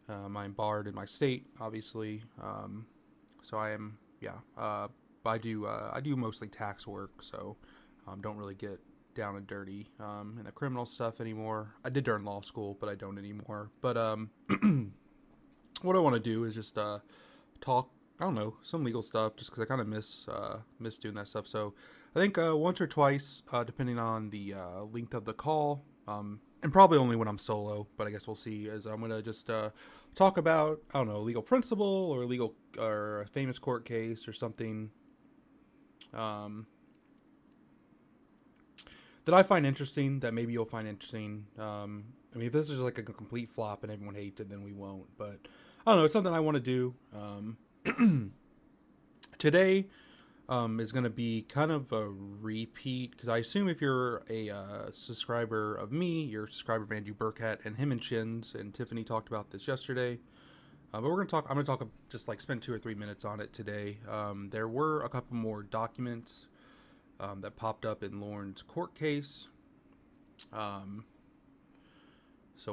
I'm barred in my state, obviously. So I am, I do mostly tax work, so don't really get down and dirty in the criminal stuff anymore. I did during law school, but I don't anymore. But what I want to do is just talk, I don't know, some legal stuff, just because I kind of miss doing that stuff. So I think once or twice, depending on the length of the call, and probably only when I'm solo, but I guess we'll see, is I'm going to just talk about, I don't know, legal principle or a famous court case or something that I find interesting, that maybe you'll find interesting. I mean, if this is like a complete flop and everyone hates it, then we won't. But I don't know, it's something I want to do. Today is going to be kind of a repeat, because I assume if you're a subscriber of me, you're a subscriber of Andrew Burkett, and him and Shins and Tiffany talked about this yesterday. But I'm going to talk, just like spend 2 or 3 minutes on it today. There were a couple more documents that popped up in Lorne's court case. So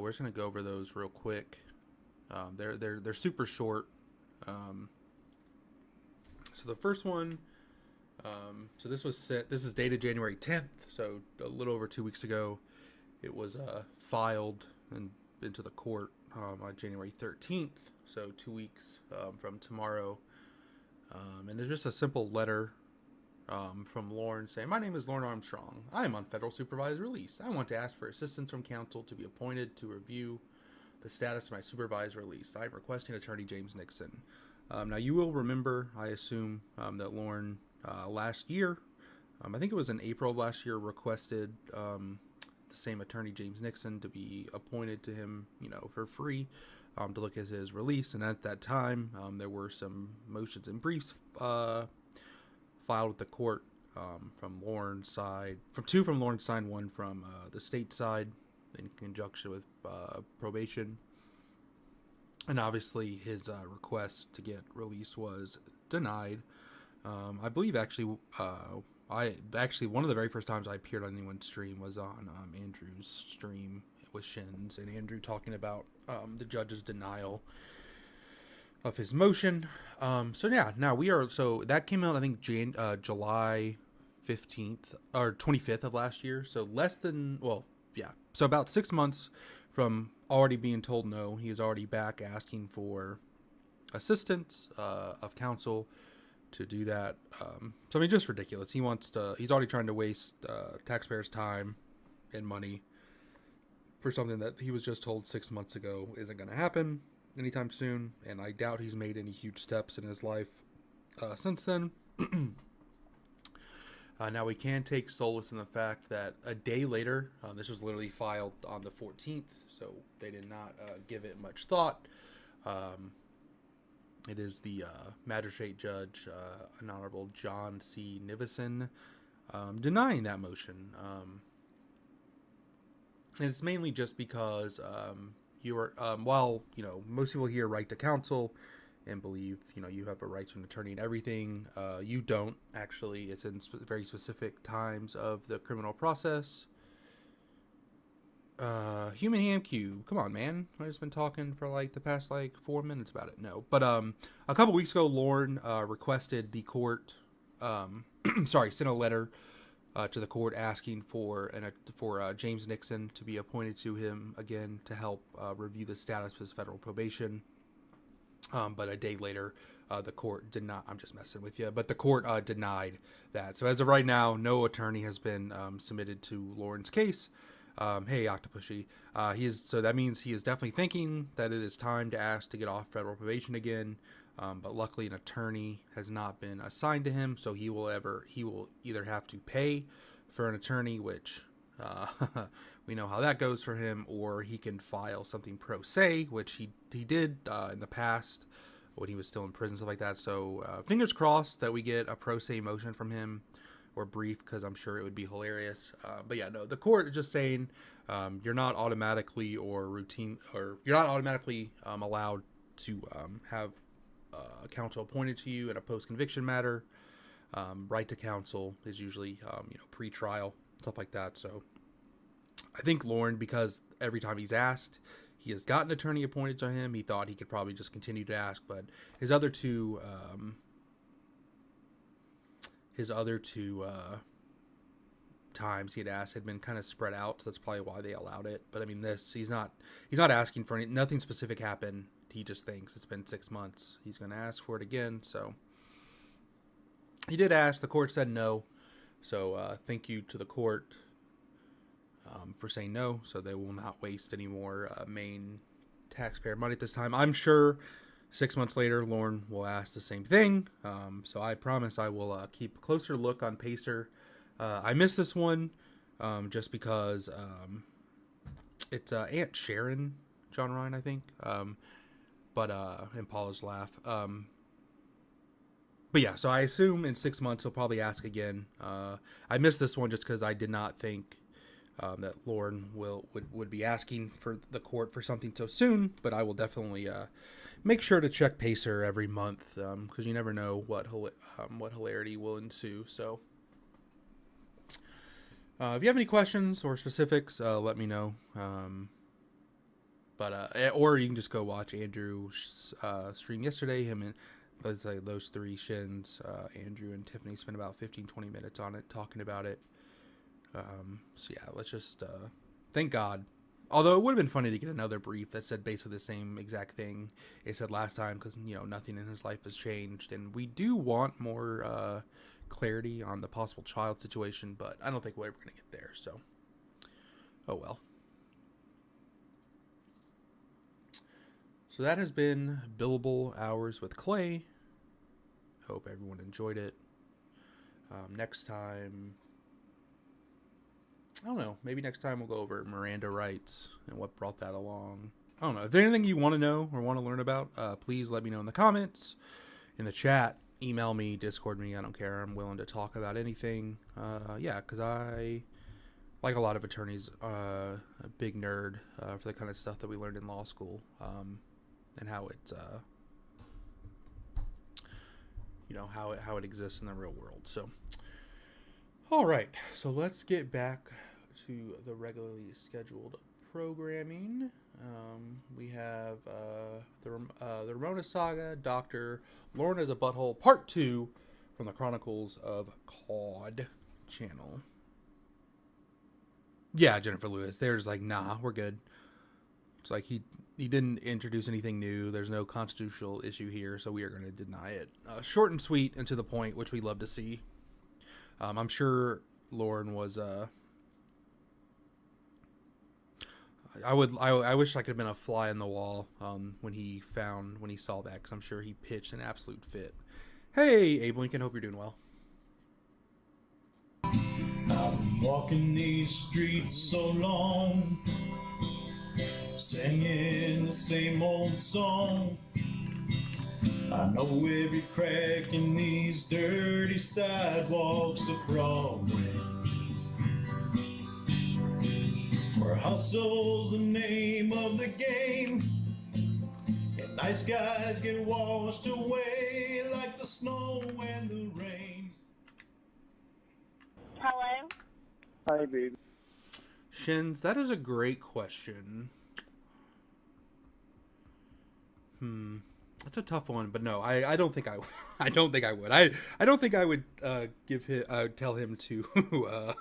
we're just going to go over those real quick. They're super short. So the first one, so this is dated January 10th, so a little over 2 weeks ago. It was filed into the court on January 13th, so 2 weeks from tomorrow. And it's just a simple letter from Lorne saying, "My name is Lorne Armstrong. I am on federal supervised release. I want to ask for assistance from counsel to be appointed to review the status of my supervised release. I am requesting attorney James Nixon." Now, you will remember, I assume, that Lorne last year, I think it was in April of last year, requested the same attorney, James Nixon, to be appointed to him, for free, to look at his release. And at that time, there were some motions and briefs filed with the court from Lorne's side, two from Lorne's side, one from the state side, in conjunction with probation. And obviously his request to get released was denied. I believe actually, one of the very first times I appeared on anyone's stream was on Andrew's stream with Shins, and Andrew talking about the judge's denial of his motion. So that came out, I think, July 15th or 25th of last year. So so about 6 months from already being told no. He is already back asking for assistance of counsel to do that. So I mean, just ridiculous. He's already trying to waste taxpayers' time and money for something that he was just told 6 months ago isn't going to happen anytime soon, and I doubt he's made any huge steps in his life since then. Now, we can take solace in the fact that a day later, this was literally filed on the 14th, so they did not give it much thought. It is the magistrate judge, an Honorable John C. Nivison, denying that motion. And it's mainly just because you are, while, most people here right to counsel and believe, you have a right to an attorney and everything, you don't, actually. It's in very specific times of the criminal process. Human Ham Cube, come on, man. I've just been talking for the past 4 minutes about it. No, but a couple weeks ago, Lorne requested the court, sent a letter to the court asking for James Nixon to be appointed to him again to help review the status of his federal probation. But a day later, the court did not. I'm just messing with you. But the court denied that. So as of right now, no attorney has been submitted to Lorne's case. Hey, Octopushy. So that means he is definitely thinking that it is time to ask to get off federal probation again. But luckily, an attorney has not been assigned to him, so he will either have to pay for an attorney, which We know how that goes for him, or he can file something pro se, which he did in the past when he was still in prison, stuff like that. So fingers crossed that we get a pro se motion from him, or brief, because I'm sure it would be hilarious. But yeah, no, the court is just saying you're not automatically allowed to have counsel appointed to you in a post-conviction matter. Right to counsel is usually pre-trial, stuff like that. So I think Lorne, because every time he's asked, he has got an attorney appointed to him. He thought he could probably just continue to ask, but his other two times he had asked had been kind of spread out, so that's probably why they allowed it. But I mean, he's not asking for nothing specific happened. He just thinks it's been 6 months. He's going to ask for it again. So he did ask. The court said no. So thank you to the court for saying no. So they will not waste any more Maine taxpayer money at this time. I'm sure 6 months later, Lorne will ask the same thing. So I promise I will keep a closer look on Pacer. I missed this one just because it's Aunt Sharon, John Ryan, I think. And Paula's laugh. But yeah, so I assume in 6 months he'll probably ask again. I missed this one just because I did not think that Lorne would be asking for the court for something so soon. But I will definitely make sure to check Pacer every month because you never know what hilarity will ensue. So if you have any questions or specifics, let me know. Or you can just go watch Andrew's stream yesterday. Him and let's say those three shins, Andrew and Tiffany, spent about 15-20 minutes on it, talking about it. So yeah, let's just thank God. Although it would have been funny to get another brief that said basically the same exact thing it said last time, because nothing in his life has changed, and we do want more clarity on the possible child situation, but I don't think we're ever going to get there. So, oh well. So that has been Billable Hours with Clay. Hope everyone enjoyed it. Next time, I don't know. Maybe next time we'll go over Miranda rights and what brought that along. I don't know. If there's anything you want to know or want to learn about, please let me know in the comments, in the chat, email me, Discord me. I don't care. I'm willing to talk about anything. Yeah, because I, like a lot of attorneys, a big nerd for the kind of stuff that we learned in law school. And how it, how it exists in the real world. So, all right. So let's get back to the regularly scheduled programming. We have the Ramona Saga, Dr. Lorne as a Butthole, Part 2 from the Chronicles of Claude channel. Yeah, Jennifer Lewis. They're just like, nah, we're good. It's like he didn't introduce anything new. There's no constitutional issue here, so we are going to deny it. Short and sweet and to the point, which we love to see. I'm sure Lorne was. I wish I could have been a fly in the wall when he saw that, because I'm sure he pitched an absolute fit. Hey, Abe Lincoln, hope you're doing well. I've been walking these streets so long, singing the same old song. I know every crack in these dirty sidewalks of Broadway, where hustle's the name of the game, and nice guys get washed away like the snow and the rain. Hello? Hi, baby. Shins, that is a great question. That's a tough one, but no, I don't think I would. I don't think I would. I don't think I would tell him to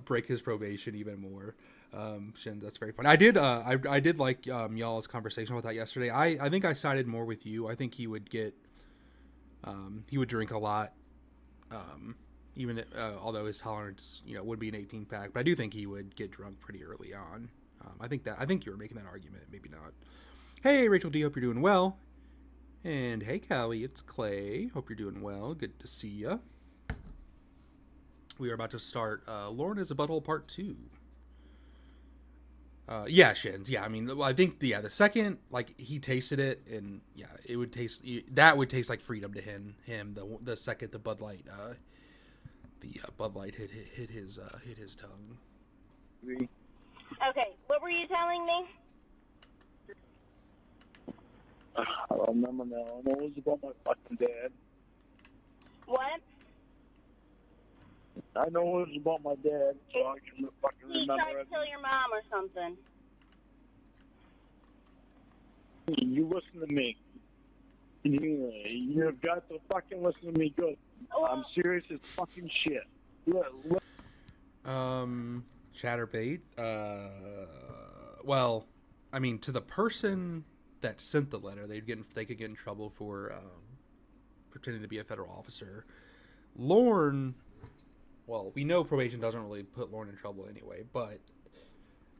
break his probation even more. Shins, that's very funny. I did like y'all's conversation about that yesterday. I think I sided more with you. I think he would drink a lot, even although his tolerance would be an 18 pack. But I do think he would get drunk pretty early on. I think you were making that argument, maybe not. Hey, Rachel D, hope you're doing well. And hey, Callie, it's Clay. Hope you're doing well. Good to see ya. we are about to start Lorne is a Butthole Part 2. Yeah, Shins. Yeah, I mean, I think the second like he tasted it, and yeah, it would taste like freedom to him. The second the Bud Light hit his tongue. Okay, what were you telling me? I don't remember now. I know it was about my fucking dad. What? I know it was about my dad, so I can fucking You remember tried to it. kill your mom or something. You listen to me. You've got to fucking listen to me good. I'm serious as fucking shit. Chatterbait. Well, I mean, to the person that sent the letter, they could get in trouble for pretending to be a federal officer. Lorne, well, we know probation doesn't really put Lorne in trouble anyway, but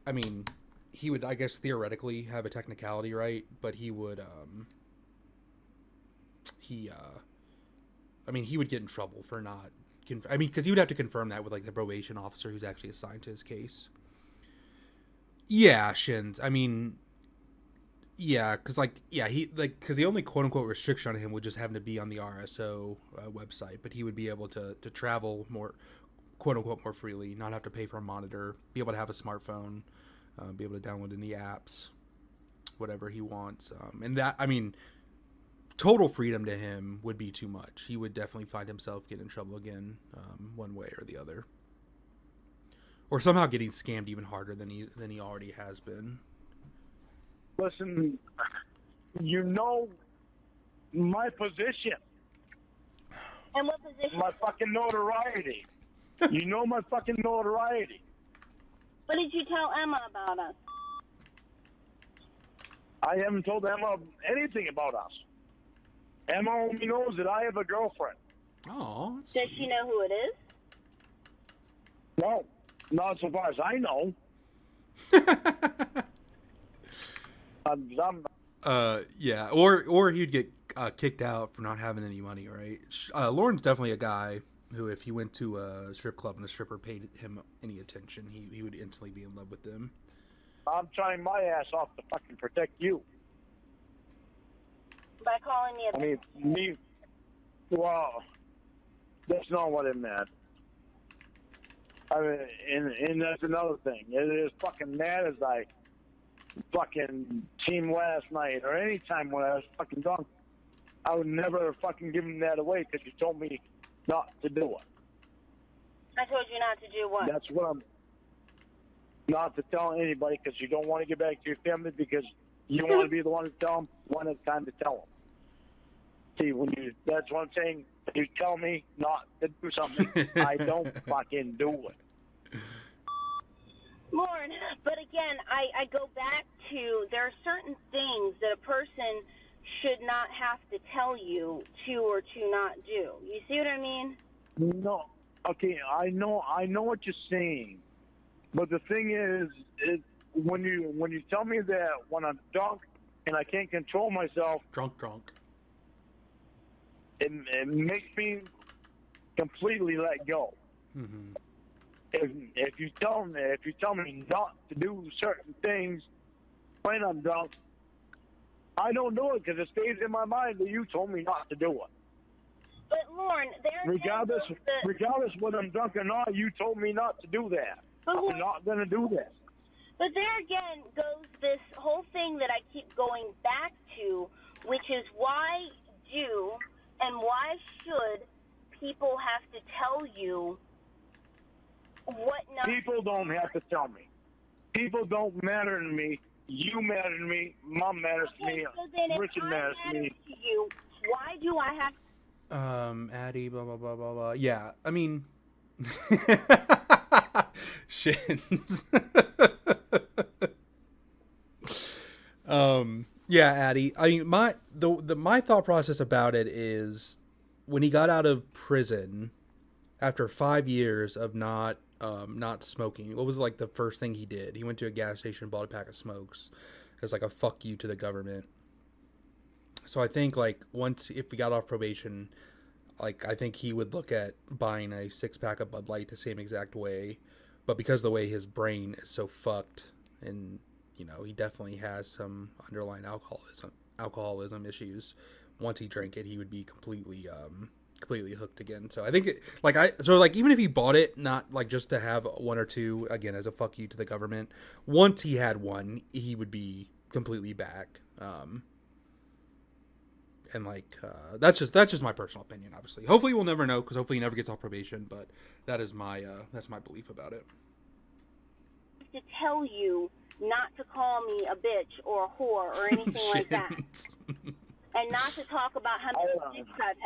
I mean, he would, I guess, theoretically have a technicality right, but he would, he would get in trouble for not. Because he would have to confirm that with like the probation officer who's actually assigned to his case. Yeah, Shins. I mean, yeah, because because the only quote unquote restriction on him would just happen to be on the RSO website, but he would be able to travel more, quote unquote, more freely, not have to pay for a monitor, be able to have a smartphone, be able to download any apps, whatever he wants, and that, I mean, total freedom to him would be too much. He would definitely find himself getting in trouble again, one way or the other, or somehow getting scammed even harder than he already has been. Listen, you know my position. And what position? My fucking notoriety. You know my fucking notoriety. What did you tell Emma about us? I haven't told Emma anything about us. Emma only knows that I have a girlfriend. Oh, does she know who it is? No, not so far as I know. Yeah, or he'd get kicked out for not having any money, right? Lorne's definitely a guy who, if he went to a strip club and a stripper paid him any attention, he would instantly be in love with them. I'm trying my ass off to fucking protect you. By calling me a bitch? I mean, well, that's not what it meant. I mean, and that's another thing. It is fucking mad as I fucking seen last night or any time when I was fucking drunk. I would never fucking give him that away because you told me not to do it. I told you not to do what? That's what I'm not to tell anybody because you don't want to get back to your family because you want to be the one to tell them when it's time to tell them. See, that's what I'm saying. You tell me not to do something, I don't fucking do it. Lorne, but again, I go back to there are certain things that a person should not have to tell you to or to not do. You see what I mean? No. Okay, I know what you're saying. But the thing is when you tell me that when I'm drunk and I can't control myself, drunk, it makes me completely let go. Mm-hmm. If you tell me not to do certain things when I'm drunk, I don't do it because it stays in my mind that you told me not to do it. But Lorne, regardless whether I'm drunk or not, you told me not to do that. I'm not going to do that. But there again goes this whole thing that I keep going back to, which is why do and why should people have to tell you what not? People don't have to tell me. People don't matter to me. You matter to me. Mom matters to me. So then Richard matters to me. To you, why do I have? Addie, blah blah blah blah blah. Yeah, I mean, Shins. Yeah, Addie. I mean, my thought process about it is when he got out of prison after 5 years of not smoking. What was like the first thing he did? He went to a gas station and bought a pack of smokes as like a fuck you to the government. So I think like if we got off probation, Like, I think he would look at buying a 6-pack of Bud Light the same exact way, but because the way his brain is so fucked, and he definitely has some underlying alcoholism issues. Once he drank it, he would be completely hooked again. So I think even if he bought it, not like just to have one or two, again, as a fuck you to the government, once he had one, he would be completely back. And that's just my personal opinion. Obviously, hopefully we'll never know, because hopefully he never gets off probation. But that's my belief about it. To tell you not to call me a bitch or a whore or anything like that, and not to talk about how many dicks I've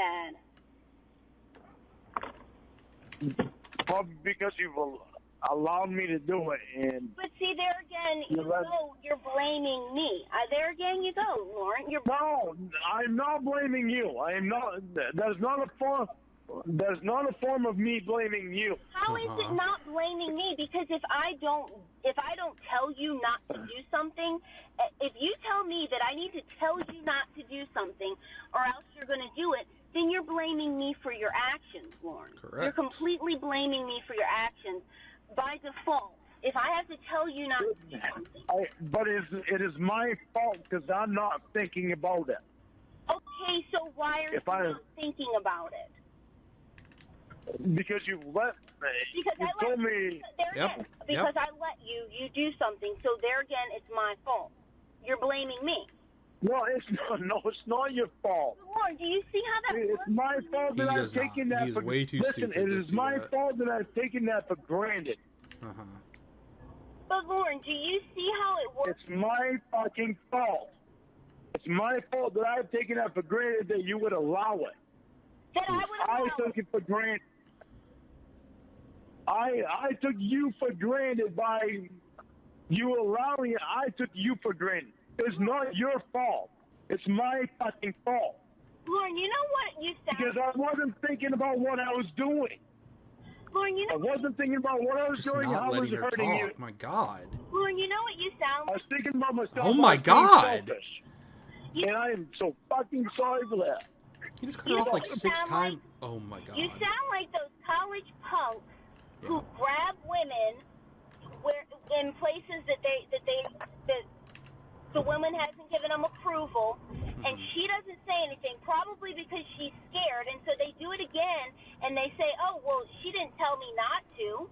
had. Probably because you've allowed me to do it, and. But see, there again, you're blaming me. There again, you go, Lorne. No, I'm not blaming you. I am not. There's not a form of me blaming you. How is it not blaming me? Because if I don't tell you not to do something, if you tell me that I need to tell you not to do something, or else you're going to do it, then you're blaming me for your actions, Lorne. Correct. You're completely blaming me for your actions by default. If I have to tell you not to do something. But it is my fault because I'm not thinking about it. Okay, so why are you not thinking about it? Because you let me. Because I let you do something. So there again, it's my fault. You're blaming me. No, it's not. No, it's not your fault. Lord, do you see how that? It's my fault that I've taken that for. Listen, it is my fault that I've taken that for granted. But Lorne, do you see how it works? It's my fucking fault. It's my fault that I've taken that for granted that you would allow it. That I would allow it. I took it for granted. I took you for granted by you allowing it. I took you for granted. It's not your fault. It's my fucking fault. Lorne, you know what you sound... Because I wasn't thinking about what I was doing. Lorne, you know... I wasn't thinking about what I was doing, how I was hurting you. My God. Lorne, you know what you sound like? I was thinking about myself. Oh my God. And I am so fucking sorry for that. You just cut it off like 6 times. Oh my God. You sound like those college punks who grab women in places that the woman hasn't given them approval, and she doesn't say anything, probably because she's scared, and so they do it again, and they say, oh, well, she didn't tell me not to.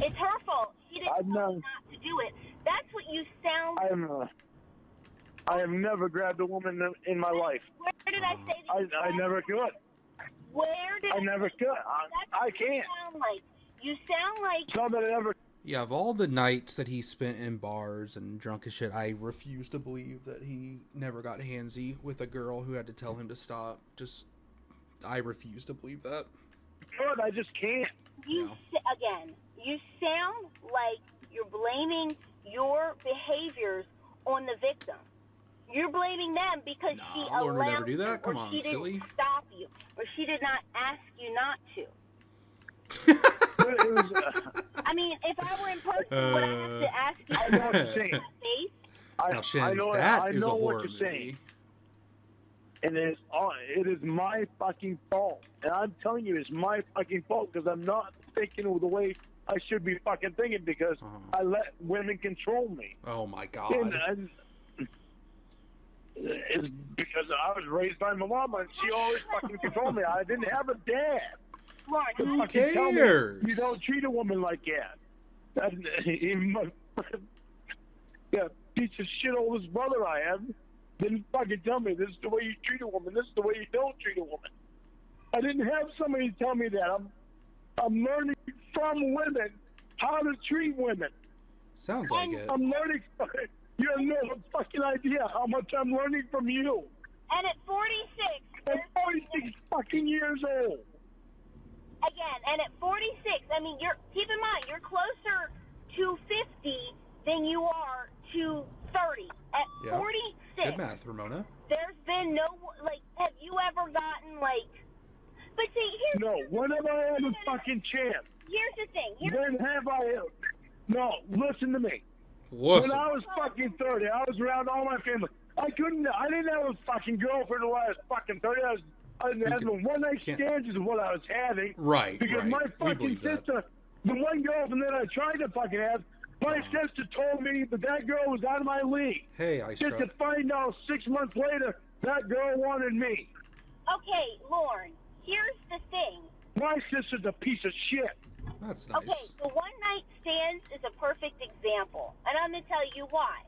It's her fault. She didn't tell me not to do it. That's what you sound like. I have never grabbed a woman in my life. Where did I say that? I never could. Where did I never could. I can't. You sound like... So that I never... Yeah, of all the nights that he spent in bars and drunk as shit, I refuse to believe that he never got handsy with a girl who had to tell him to stop. I refuse to believe that. Good, I just can't. You sound like you're blaming your behaviors on the victim. You're blaming them because she allowed you, or she didn't stop you, or she did not ask you not to. I mean, if I were in person, would I have to ask you? I know what you're saying. I know what you're saying. And it is my fucking fault. And I'm telling you, it's my fucking fault because I'm not thinking the way I should be fucking thinking because I let women control me. Oh my God. And it's because I was raised by my mama and she always fucking controlled me. I didn't have a dad. Who cares? You don't treat a woman like that. Even my piece of shit oldest brother I have didn't fucking tell me this is the way you treat a woman. This is the way you don't treat a woman. I didn't have somebody tell me that. I'm learning from women how to treat women. Sounds like it. I'm learning from it. You have no fucking idea how much I'm learning from you. And at 46... I'm 46 fucking years old. Again, and at 46, I mean, keep in mind, you're closer to 50 than you are to 30. At 46. Good math, Ramona. There's been no, have you ever gotten, but see, here's... No, when have I had a fucking chance? Here's the thing. When have I... No, listen to me. Listen. When I was fucking 30, I was around all my family. I didn't have a fucking girlfriend until I was fucking 30. the one night stands is what I was having. Right, Because right. my We fucking believe that. sister, the one girlfriend that I tried to fucking have, my sister told me that girl was out of my league. Hey, I Just to find out 6 months later, that girl wanted me. Okay, Lorne, here's the thing. My sister's a piece of shit. That's nice. Okay, the one night stands is a perfect example, and I'm going to tell you why.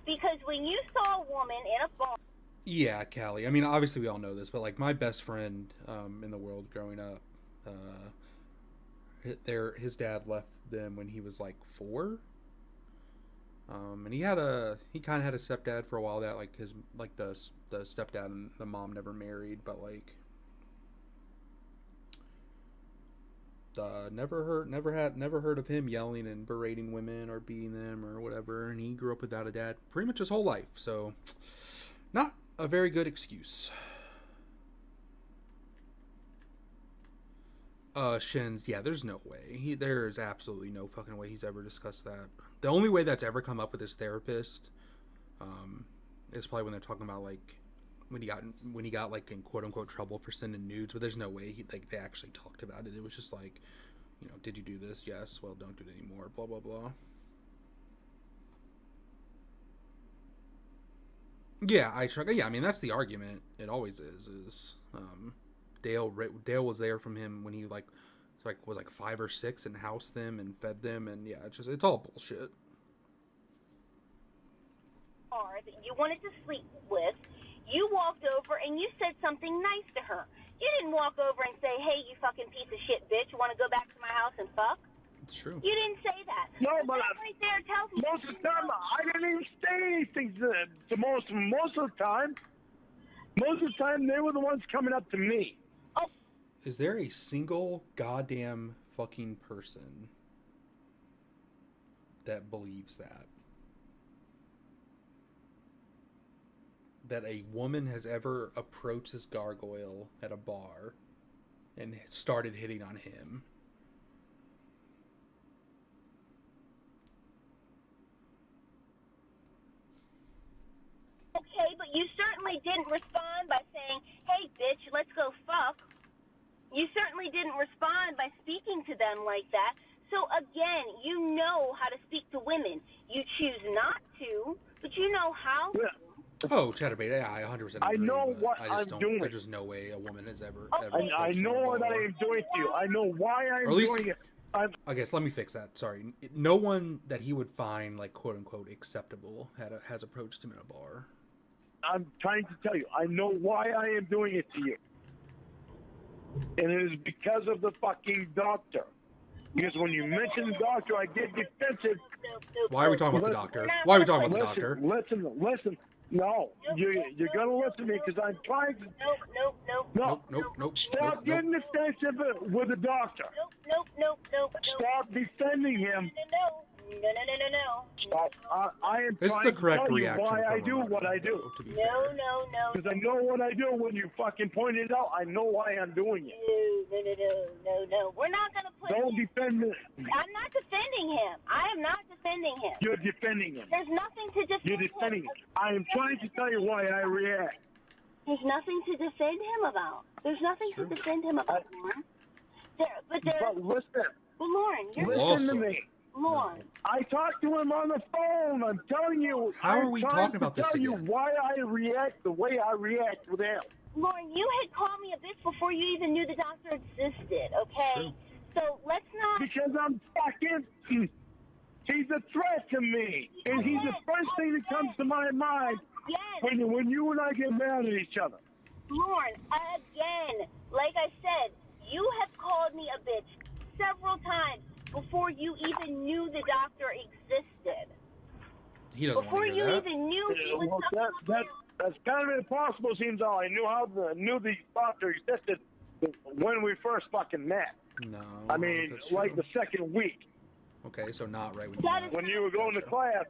Because when you saw a woman in a bar... Yeah, Callie. I mean, obviously we all know this, but like my best friend in the world growing up, his dad left them when he was like 4. And he kind of had a stepdad for a while. That like the stepdad and the mom never married, but like never heard of him yelling and berating women or beating them or whatever. And he grew up without a dad pretty much his whole life, so not a very good excuse. Shins, yeah, there's no way. There's absolutely no fucking way he's ever discussed that. The only way that's ever come up with his therapist, is probably when they're talking about like when he got like in quote unquote trouble for sending nudes. But there's no way they actually talked about it. It was just like, did you do this? Yes. Well, don't do it anymore. Blah blah blah. Yeah, I mean that's the argument. It always is. Dale was there from him when he was 5 or 6 and housed them and fed them, and yeah, it's all bullshit. That you wanted to sleep with, you walked over and you said something nice to her. You didn't walk over and say, "Hey, you fucking piece of shit bitch, you want to go back to my house and fuck?" It's true. You didn't say that. No, but that right there tells me most of the time I didn't even say anything to most of the time. Most of the time they were the ones coming up to me. Oh. Is there a single goddamn fucking person that believes that a woman has ever approached this gargoyle at a bar and started hitting on him? Okay, but you certainly didn't respond by saying, "Hey, bitch, let's go fuck." You certainly didn't respond by speaking to them like that. So again, you know how to speak to women. You choose not to, but you know how to. Oh, Chatterbait, yeah, I 100% agree. I know what I'm doing. There's just no way a woman has ever. I know what I am doing to you. I know why I'm doing it. I guess let me fix that. Sorry, no one that he would find like quote unquote acceptable has approached him in a bar. I'm trying to tell you. I know why I am doing it to you, and it is because of the fucking doctor. Because when you mention the doctor, I get defensive. Why are we talking about the doctor? Why are we talking about the doctor? Listen. No, you're gonna listen to me because I'm trying to. Nope. Stop getting defensive with the doctor. Nope. Stop defending him. No. Stop. I am This is trying the to correct tell you reaction why I from do him, what I do. to be No. Because I know what I do when you fucking point it out. I know why I'm doing it. No. We're not gonna put. Don't defend me. I'm not defending him. I am not defending him. You're defending him. There's nothing to defend. You're defending him. I am trying to tell you why I react. There's nothing to defend him about. There's nothing to defend him about, Lorne. But listen. But Lorne, you're Listen to me. Lorne. I talked to him on the phone. I'm telling you. How are we talking about this I'm trying to again? tell you why I react the way I react with him. Lorne, you had called me a bitch before you even knew the doctor existed, okay? True. So let's not... Because I'm fucking... He's a threat to me. And he's the first thing that comes to my mind when you and I get mad at each other. Lorne, again, like I said, you have called me a bitch several times before you even knew the doctor existed. He doesn't before want to hear you that. even knew he was That's kind of impossible, seems all. I knew the doctor existed when we first fucking met. No. I mean, that's like true. the second week. Okay, so not right when you met. When you were going to class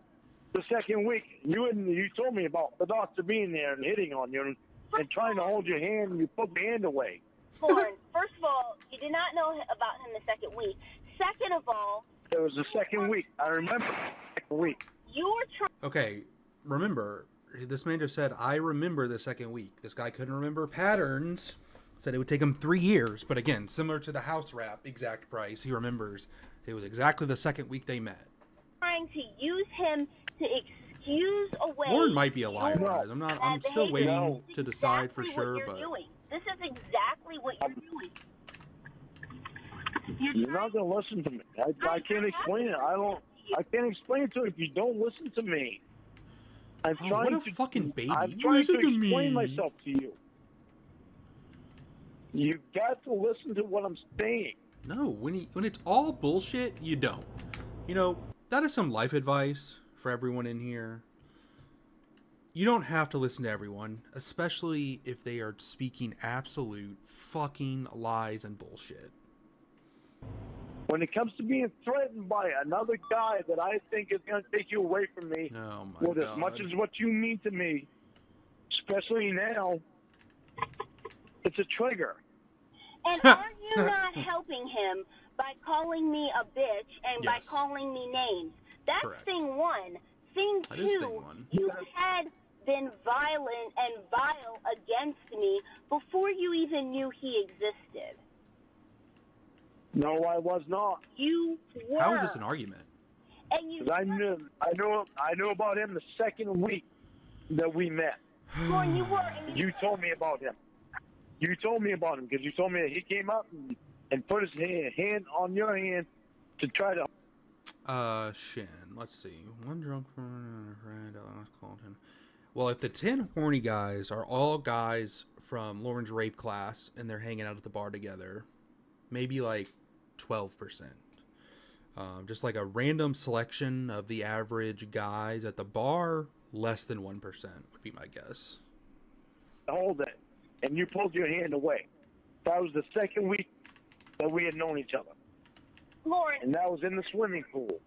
the second week, you told me about the doctor being there and hitting on you and trying to hold your hand, and you put your hand away. Lorne, first of all, you did not know about him the second week. Second of all... It was the second week. I remember the second week. You were trying... Okay, remember, this man just said, I remember the second week. This guy couldn't remember patterns, Said it would take him 3 years, but again, similar to the house wrap exact price, he remembers it was exactly the second week they met. Trying to use him to excuse away. Lorne might be a liar, your guys. I'm bad still behavior. waiting This to is decide for exactly sure, what you're but doing. This is exactly what you're doing. You're not gonna listen to me. I can't explain it. I can't explain it to you if you don't listen to me. I'm Oh, trying what a to, fucking baby. I'm trying to Listen to explain me. myself to you. You got to listen to what I'm saying. no, when it's all bullshit, you don't. You know, that is some life advice for everyone in here. You don't have to listen to everyone, especially if they are speaking absolute fucking lies and bullshit. When it comes to being threatened by another guy that I think is going to take you away from me, Oh my with god. as much as what you mean to me, especially now, it's a trigger. And are you not helping him by calling me a bitch and by Yes. calling me names? That's Correct. thing one. Thing That is thing two, one. you had been violent and vile against me before you even knew he existed. No, I was not. You were. How is this an argument? And you 'Cause I knew about him the second week that we met. Lorne, you were. And You told me about him. You told me about him because you told me that he came up and put his hand on your hand to try to. Shin. Let's see. One drunk friend. Called him. Well, if the 10 horny guys are all guys from Lorne's rape class and they're hanging out at the bar together, maybe like 12%. Just like a random selection of the average guys at the bar, less than 1% would be my guess. Hold it. And you pulled your hand away. That was the second week that we had known each other. Lorne, And that was in the swimming pool.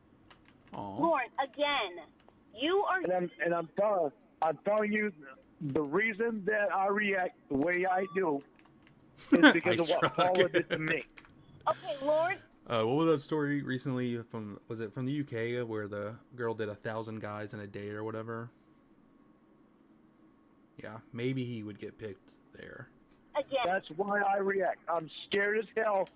Aw. Lorne, again, you are. And I'm telling you, the reason that I react the way I do is because of Nice what try. Paula did to me. Okay, Lorne. What was that story recently from? Was it from the UK where the girl did 1,000 guys in a day or whatever? Yeah, maybe he would get picked there. Again. That's why I react. I'm scared as hell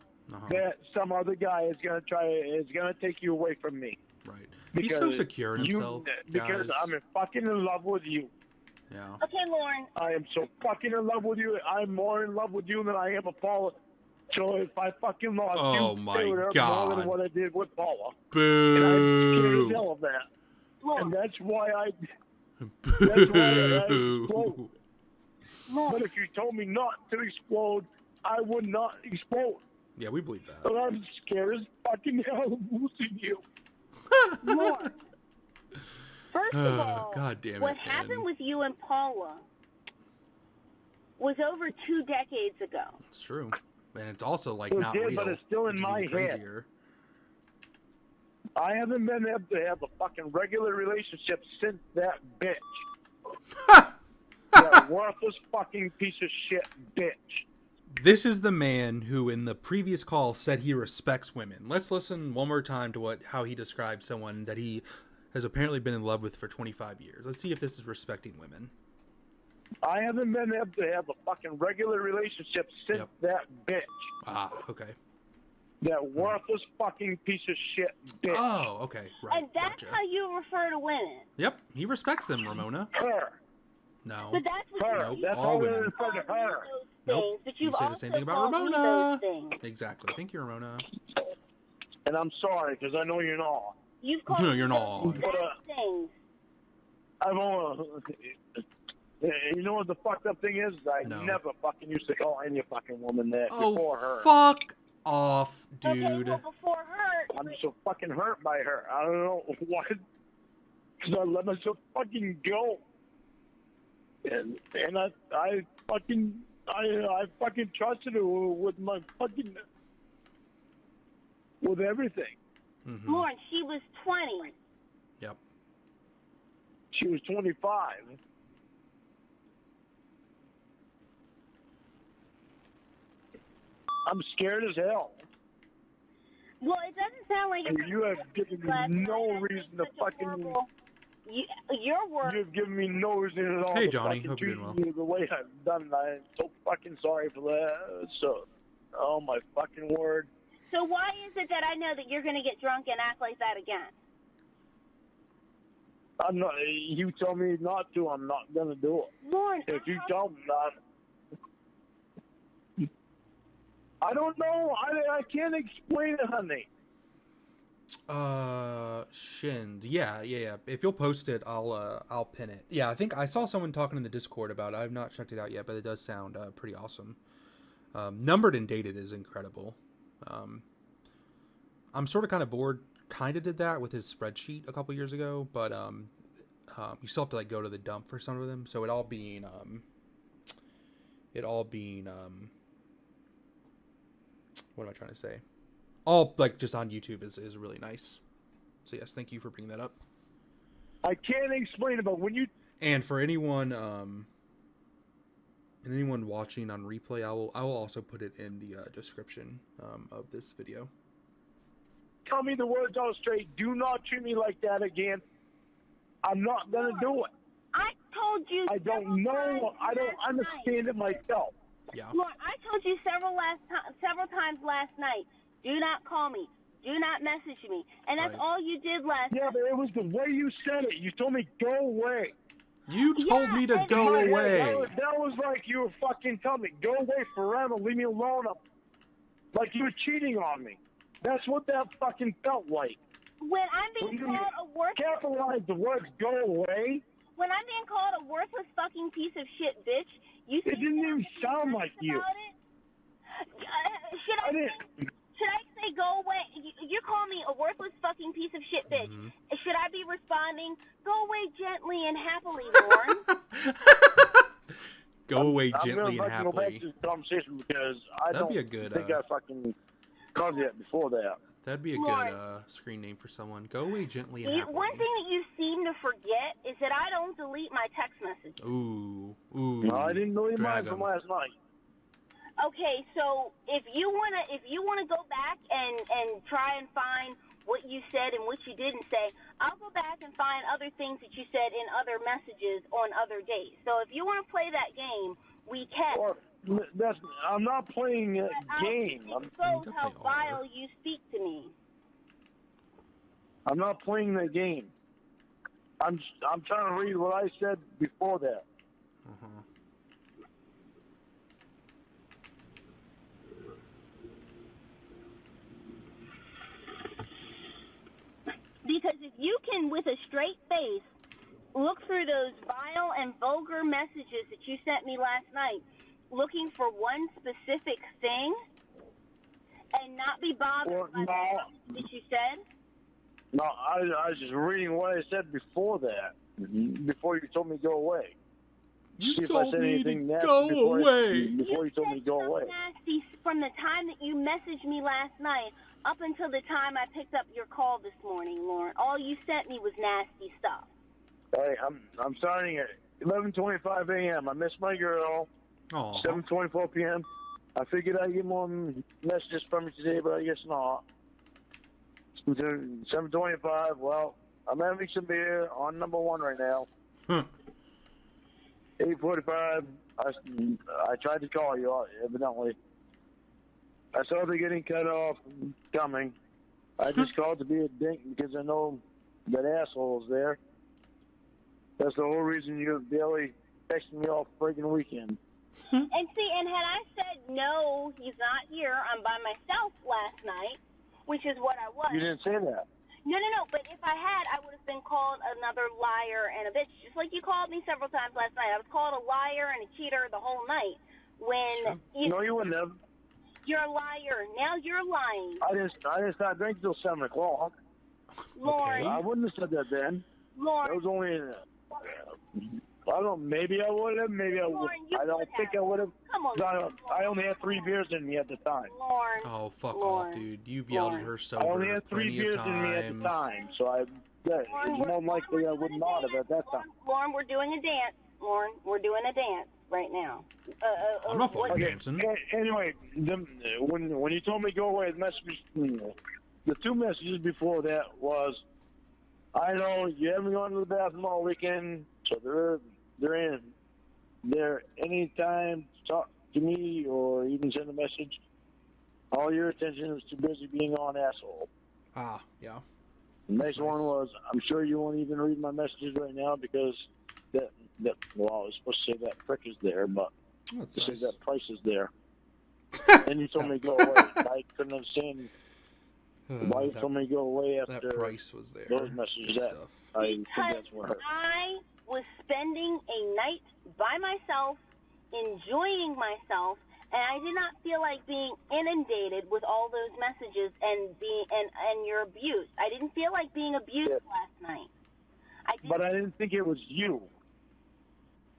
that some other guy is gonna take you away from me. Right. He's so Because secure in himself. Because guys. I'm fucking in love with you. Yeah. Okay, Lorne. I am so fucking in love with you. I'm more in love with you than I am with Paula. So if I fucking lost Oh you, my it would hurt more God. than what I did with Paula. And I'm scared as Boo. hell of that. Lorne. And that's why I explode. Boo. Lorne. But if you told me not to explode, I would not explode. Yeah, we believe that. But I'm scared as fucking hell of losing you. Lorne. First of all, God damn it, what man. happened with you and Paula was over 2 decades ago. It's true. And it's also like It not did, real. but it's still in which is my even head. crazier. I haven't been able to have a fucking regular relationship since that bitch. That worthless fucking piece of shit bitch. This is the man who in the previous call said he respects women. Let's listen one more time to how he describes someone that he has apparently been in love with for 25 years. Let's see if this is respecting women. I haven't been able to have a fucking regular relationship since that bitch. Ah, okay. That worthless fucking piece of shit bitch. Oh, okay. Right. And that's Gotcha. how you refer to women. Yep. He respects them, Ramona. Her. No. But that's what Her. Nope. That's all all we women. refer to her. Nope. But You you've say the also same thing about called me Ramona. those things. Exactly. Thank you, Ramona. And I'm sorry, because I know you're not. You've called No, me you're those not. exact things. I've only... You know what the fucked up thing is? I No. never fucking used to call any fucking woman that before her. Oh, fuck off, dude. Okay, well, before her, I'm so fucking hurt by her. I don't know why. Because I let myself fucking go. And I fucking trusted her with my fucking... with everything. Mm-hmm. Lorne, she was 20. Yep. She was 25. I'm scared as hell. Well, it doesn't sound like And you have given me no reason to fucking... Your word. You've given me no reason at all. Hey, to Johnny. fucking Hope you're treat doing well. me the way I've done. I'm so fucking sorry for that. So, oh my fucking word. So why is it that I know that you're going to get drunk and act like that again? I'm not. You tell me not to. I'm not gonna do it. Lorne, If you tell me not, I don't know. I can't explain it, honey. Shind. Yeah. If you'll post it, I'll pin it. Yeah, I think I saw someone talking in the Discord about it. I've not checked it out yet, but it does sound pretty awesome. Numbered and dated is incredible. I'm sort of kind of bored. Kind of did that with his spreadsheet a couple years ago, but you still have to like go to the dump for some of them. So it all being what am I trying to say? All like just on YouTube is really nice. So yes, thank you for bringing that up. I can't explain it, but when you And for anyone watching on replay, I will also put it in the description of this video. tell me the words out straight, do not treat me like that again. I'm not gonna do it. I told you. I don't know. I don't understand it myself. Yeah. Look, I told you several times last night. Do not call me. Do not message me. And that's Right. all you did last night. Yeah, but it was the way you said it. You told me go away. You told me to go In my head, away. that was like you were fucking telling me, go away forever, leave me alone. Like you were cheating on me. That's what that fucking felt like. When I'm being called a worthless... Capitalize the words go away. When I'm being called a worthless fucking piece of shit, bitch, you... It didn't even sound like you. Should I say go away? You're calling me a worthless fucking piece of shit, bitch. Mm-hmm. Should I be responding, go away gently and happily, Lorne? Go away I'm gently gonna and fucking go back happily. to the conversation because I That'd don't be a good, think I fucking caused that before that. That'd be a Lord. good screen name for someone. Go away gently and You, happily. one thing that you seem to forget is that I don't delete my text messages. Ooh. No, I didn't delete mine drag from 'em. last night. Okay, so if you wanna go back and try and find what you said and what you didn't say, I'll go back and find other things that you said in other messages on other days. So if you want to play that game, we can. Or, I'm not playing a game. It shows how vile you speak to me. I'm not playing the game. I'm trying to read what I said before that. Uh-huh. Because if you can, with a straight face, look through those vile and vulgar messages that you sent me last night, looking for one specific thing, and not be bothered by the message that you said. No, I was just reading what I said before that. Before you told me to go away. You See if told I said me anything to nasty go before away. Before you told me to go away. Nasty from the time that you messaged me last night up until the time I picked up your call this morning, Lorne. All you sent me was nasty stuff. All right, I'm starting at 11:25 a.m. I missed my girl. Aw. 7:24 p.m. I figured I'd get more messages from you today, but I guess not. 7:25. Well, I'm having some beer on number one right now. 8:45. I tried to call you, evidently. I saw the getting cut off coming. I just called to be a dink because I know that asshole's there. That's the whole reason you're barely texting me all friggin' weekend. And see, and had I said, no, he's not here, I'm by myself last night, which is what I was. You didn't say that. No, but if I had, I would have been called another liar and a bitch, just like you called me several times last night. I was called a liar and a cheater the whole night. When No, you wouldn't have. You're a liar. Now you're lying. I didn't start drinking till 7 o'clock. Lorne. I wouldn't have said that then. Lorne. It was only. I don't know. Maybe I would have. Maybe I would. I don't think I would have. Come on. I only had 3 beers in me at the time. Lorne. Oh, fuck off, dude. You've yelled at her sober I only had 3 plenty beers of in me at the times. time, so it's more likely I would not have at that time. Lorne, we're doing a dance. Lorne, we're doing a dance right now. I'm not fucking dancing. Anyway, when you told me to go away, the 2 messages before that was I know you haven't gone to the bathroom all weekend, so they're in there anytime to talk to me or even send a message. All your attention is too busy being on asshole. Ah, yeah. The next nice. one was, I'm sure you won't even read my messages right now because that well, I was supposed to say that prick is there, but That's to nice. say that price is there. And you told me to go away. I couldn't understand why you told me to go away after that price was there. those messages. Good That stuff. I think Because that's what hurt. I was spending a night by myself, enjoying myself, and I did not feel like being inundated with all those messages and your abuse. I didn't feel like being abused last night. But I didn't think it was you.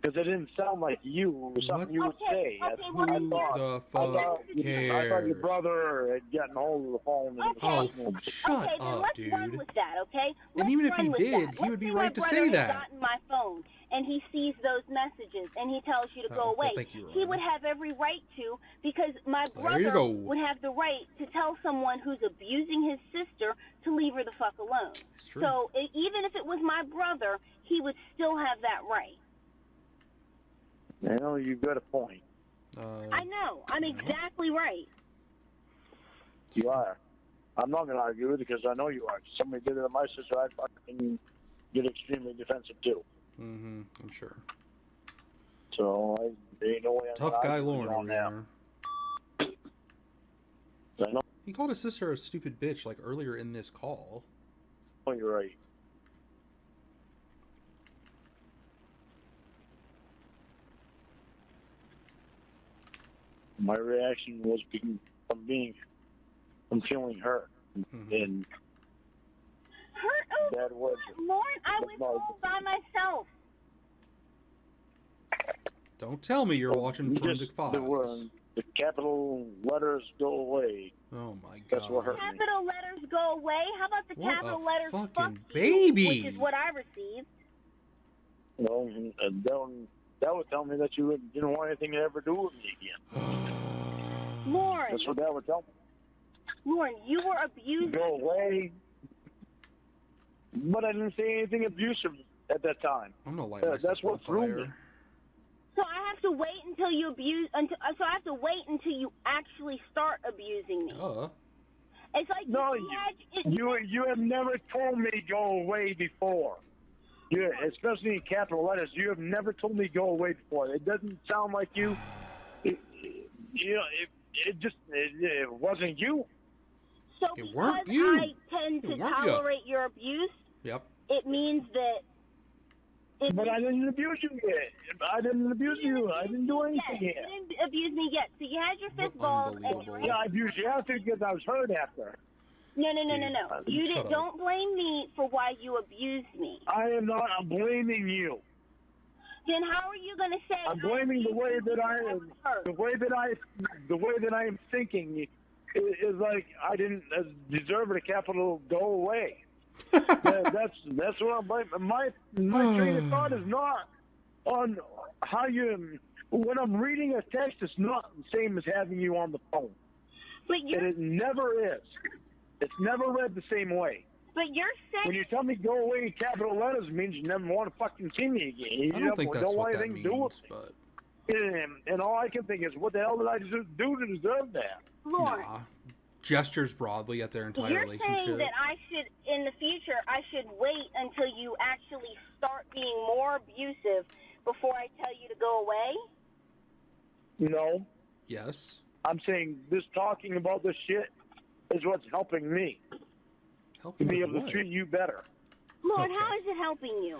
Because it didn't sound like you. It was something you would say. well, Who the fuck I thought your cares? brother had gotten hold of the phone. And Oh, was shut okay, then up, let's dude. run with that, okay? And even if he did, he would be right to say that. Let's say my brother has gotten my phone, and he sees those messages, and he tells you to go Oh, well, away. thank you, He Ryan. would have every right to, because my There you brother go. would have the right to tell someone who's abusing his sister to leave her the fuck alone. It's true. So even if it was my brother, he would still have that right. I know you've got a point. I know. I'm exactly right. You are. I'm not going to argue with it because I know you are. If somebody did it to my sister, I'd fucking get extremely defensive too. Mm-hmm. I'm sure. So there ain't no way I'm Tough gonna guy argue with Lorne you on over that. here. I know He called his sister a stupid bitch like earlier in this call. you're right. My reaction was from feeling hurt and Hurt? bad words. Lorne, I was home by myself. Don't tell me you're watching Forensic Files. The capital letters go away. Oh my god. That's what hurt me. Capital letters go away? How about the What capital a letters fucking fuck you, baby. which is what I received. Well, that would tell me that you didn't want anything to ever do with me again. Lorne, That's what that would tell me. Lorne, you were abused. Go away. But I didn't say anything abusive at that time. I'm gonna light myself That's what on threw me. fire. So I have to wait until you so I have to wait until you actually start abusing me. It's like No, you have never told me to go away before. Especially in capital letters, you have never told me to go away before. It doesn't sound like you. It wasn't you. So It because weren't you. I tend to It weren't you. tolerate your abuse, Yep. it means that. But I didn't abuse you yet. I didn't abuse you. I didn't do anything You yet. didn't abuse me yet. So you had your fist balls and you Yeah, I abused you after because I was hurt after. No. You Shut up. don't blame me for why you abused me. I am not. I'm blaming you. Then how are you going to say? I'm blaming the way that I am thinking is like I didn't deserve a capital go away. That's what I'm blaming. My train of thought is not on how you. When I'm reading a text, it's not the same as having you on the phone. But it never is. It's never read the same way. But you're saying when you tell me go away in capital letters, it means you never want to fucking see me again. You I don't think that's don't what want that anything to do with means, me. but And all I can think is, what the hell did I do to deserve that? Lorne, nah. Gestures broadly at their entire you're relationship. saying that I should, in the future, I should wait until you actually start being more abusive before I tell you to go away? No. Yes. I'm saying this talking about this shit is what's helping me. Helping to be with able what? to treat you better. Lorne, how is it helping you?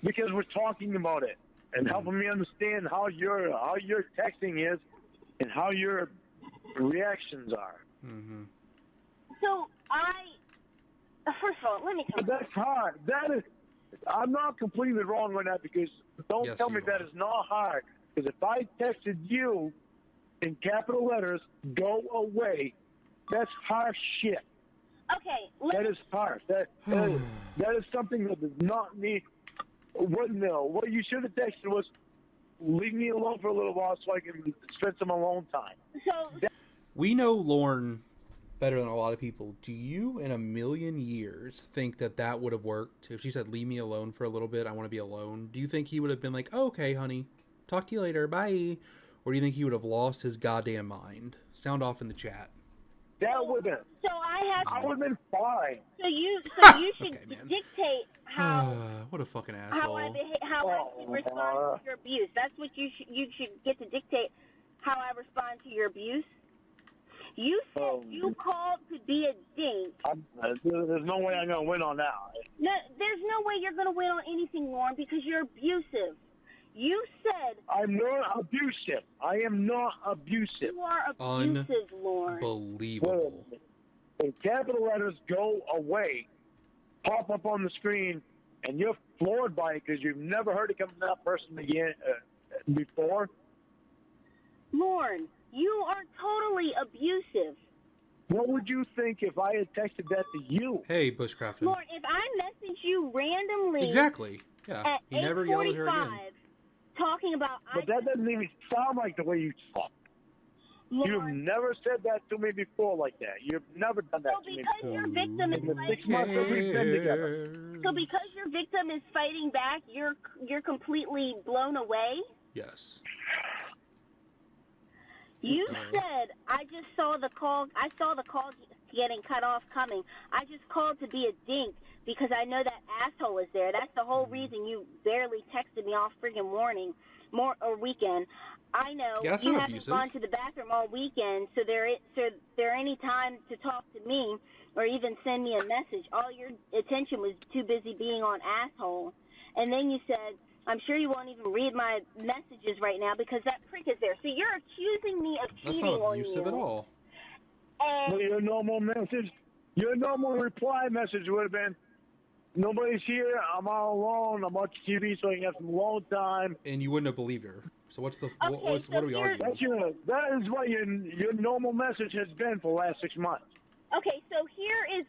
Because we're talking about it and helping me understand how your texting is and how your reactions are. Mm-hmm. So first of all, let me tell you. That's hard. I'm not completely wrong on that because don't Yes, tell me you that is not hard. Because if I texted you in capital letters, go away, that's harsh shit. Okay. That is harsh. That is something that does not need. What you should have texted was, leave me alone for a little while so I can spend some alone time. So we know Lorne better than a lot of people. Do you, in a million years, think that that would have worked? If she said, leave me alone for a little bit, I want to be alone. Do you think he would have been like, oh, okay, honey, talk to you later, bye? Or do you think he would have lost his goddamn mind? Sound off in the chat. That would have. So I would have been fine. So you should Okay, man. dictate how What a fucking how I asshole. how I should respond to your abuse. That's what you should get to dictate how I respond to your abuse. You said you called to be a dink. There's no way I'm gonna win on that. No, there's no way you're gonna win on anything, Lorne, because you're abusive. You said I'm not abusive. I am not abusive. you are abusive, Lorne. Unbelievable. When capital letters go away, pop up on the screen, and you're floored by it because you've never heard it come from that person again before. Lorne, you are totally abusive. What would you think if I had texted that to you? Hey, Bushcrafton. Lorne, if I message you randomly Exactly. Yeah. at He never yelled at her again. 8:45 talking about But that doesn't even sound like the way you talk. You've Lorne, never said that to me before like that. You've never done that so to me because before. your victim is In the 6 fighting, months that we've been together. so because your victim is fighting back, you're completely blown away. Yes. You said I just saw the call. I saw the call getting cut off coming. I just called to be a dink because I know that asshole is there. That's the whole reason you barely texted me all friggin' weekend. I know Yeah, that's you not haven't abusive. gone to the bathroom all weekend, so there any time to talk to me or even send me a message. All your attention was too busy being on asshole. And then you said, I'm sure you won't even read my messages right now because that prick is there. So you're accusing me of That's cheating not on abusive you. at all. And Well, your normal message, your normal reply message would have been, nobody's here, I'm all alone, I'm watching TV so I can have some alone time. And you wouldn't have believed her. So what's the Okay, what so are we here's- arguing? That is what your normal message has been for the last 6 months. okay, so here is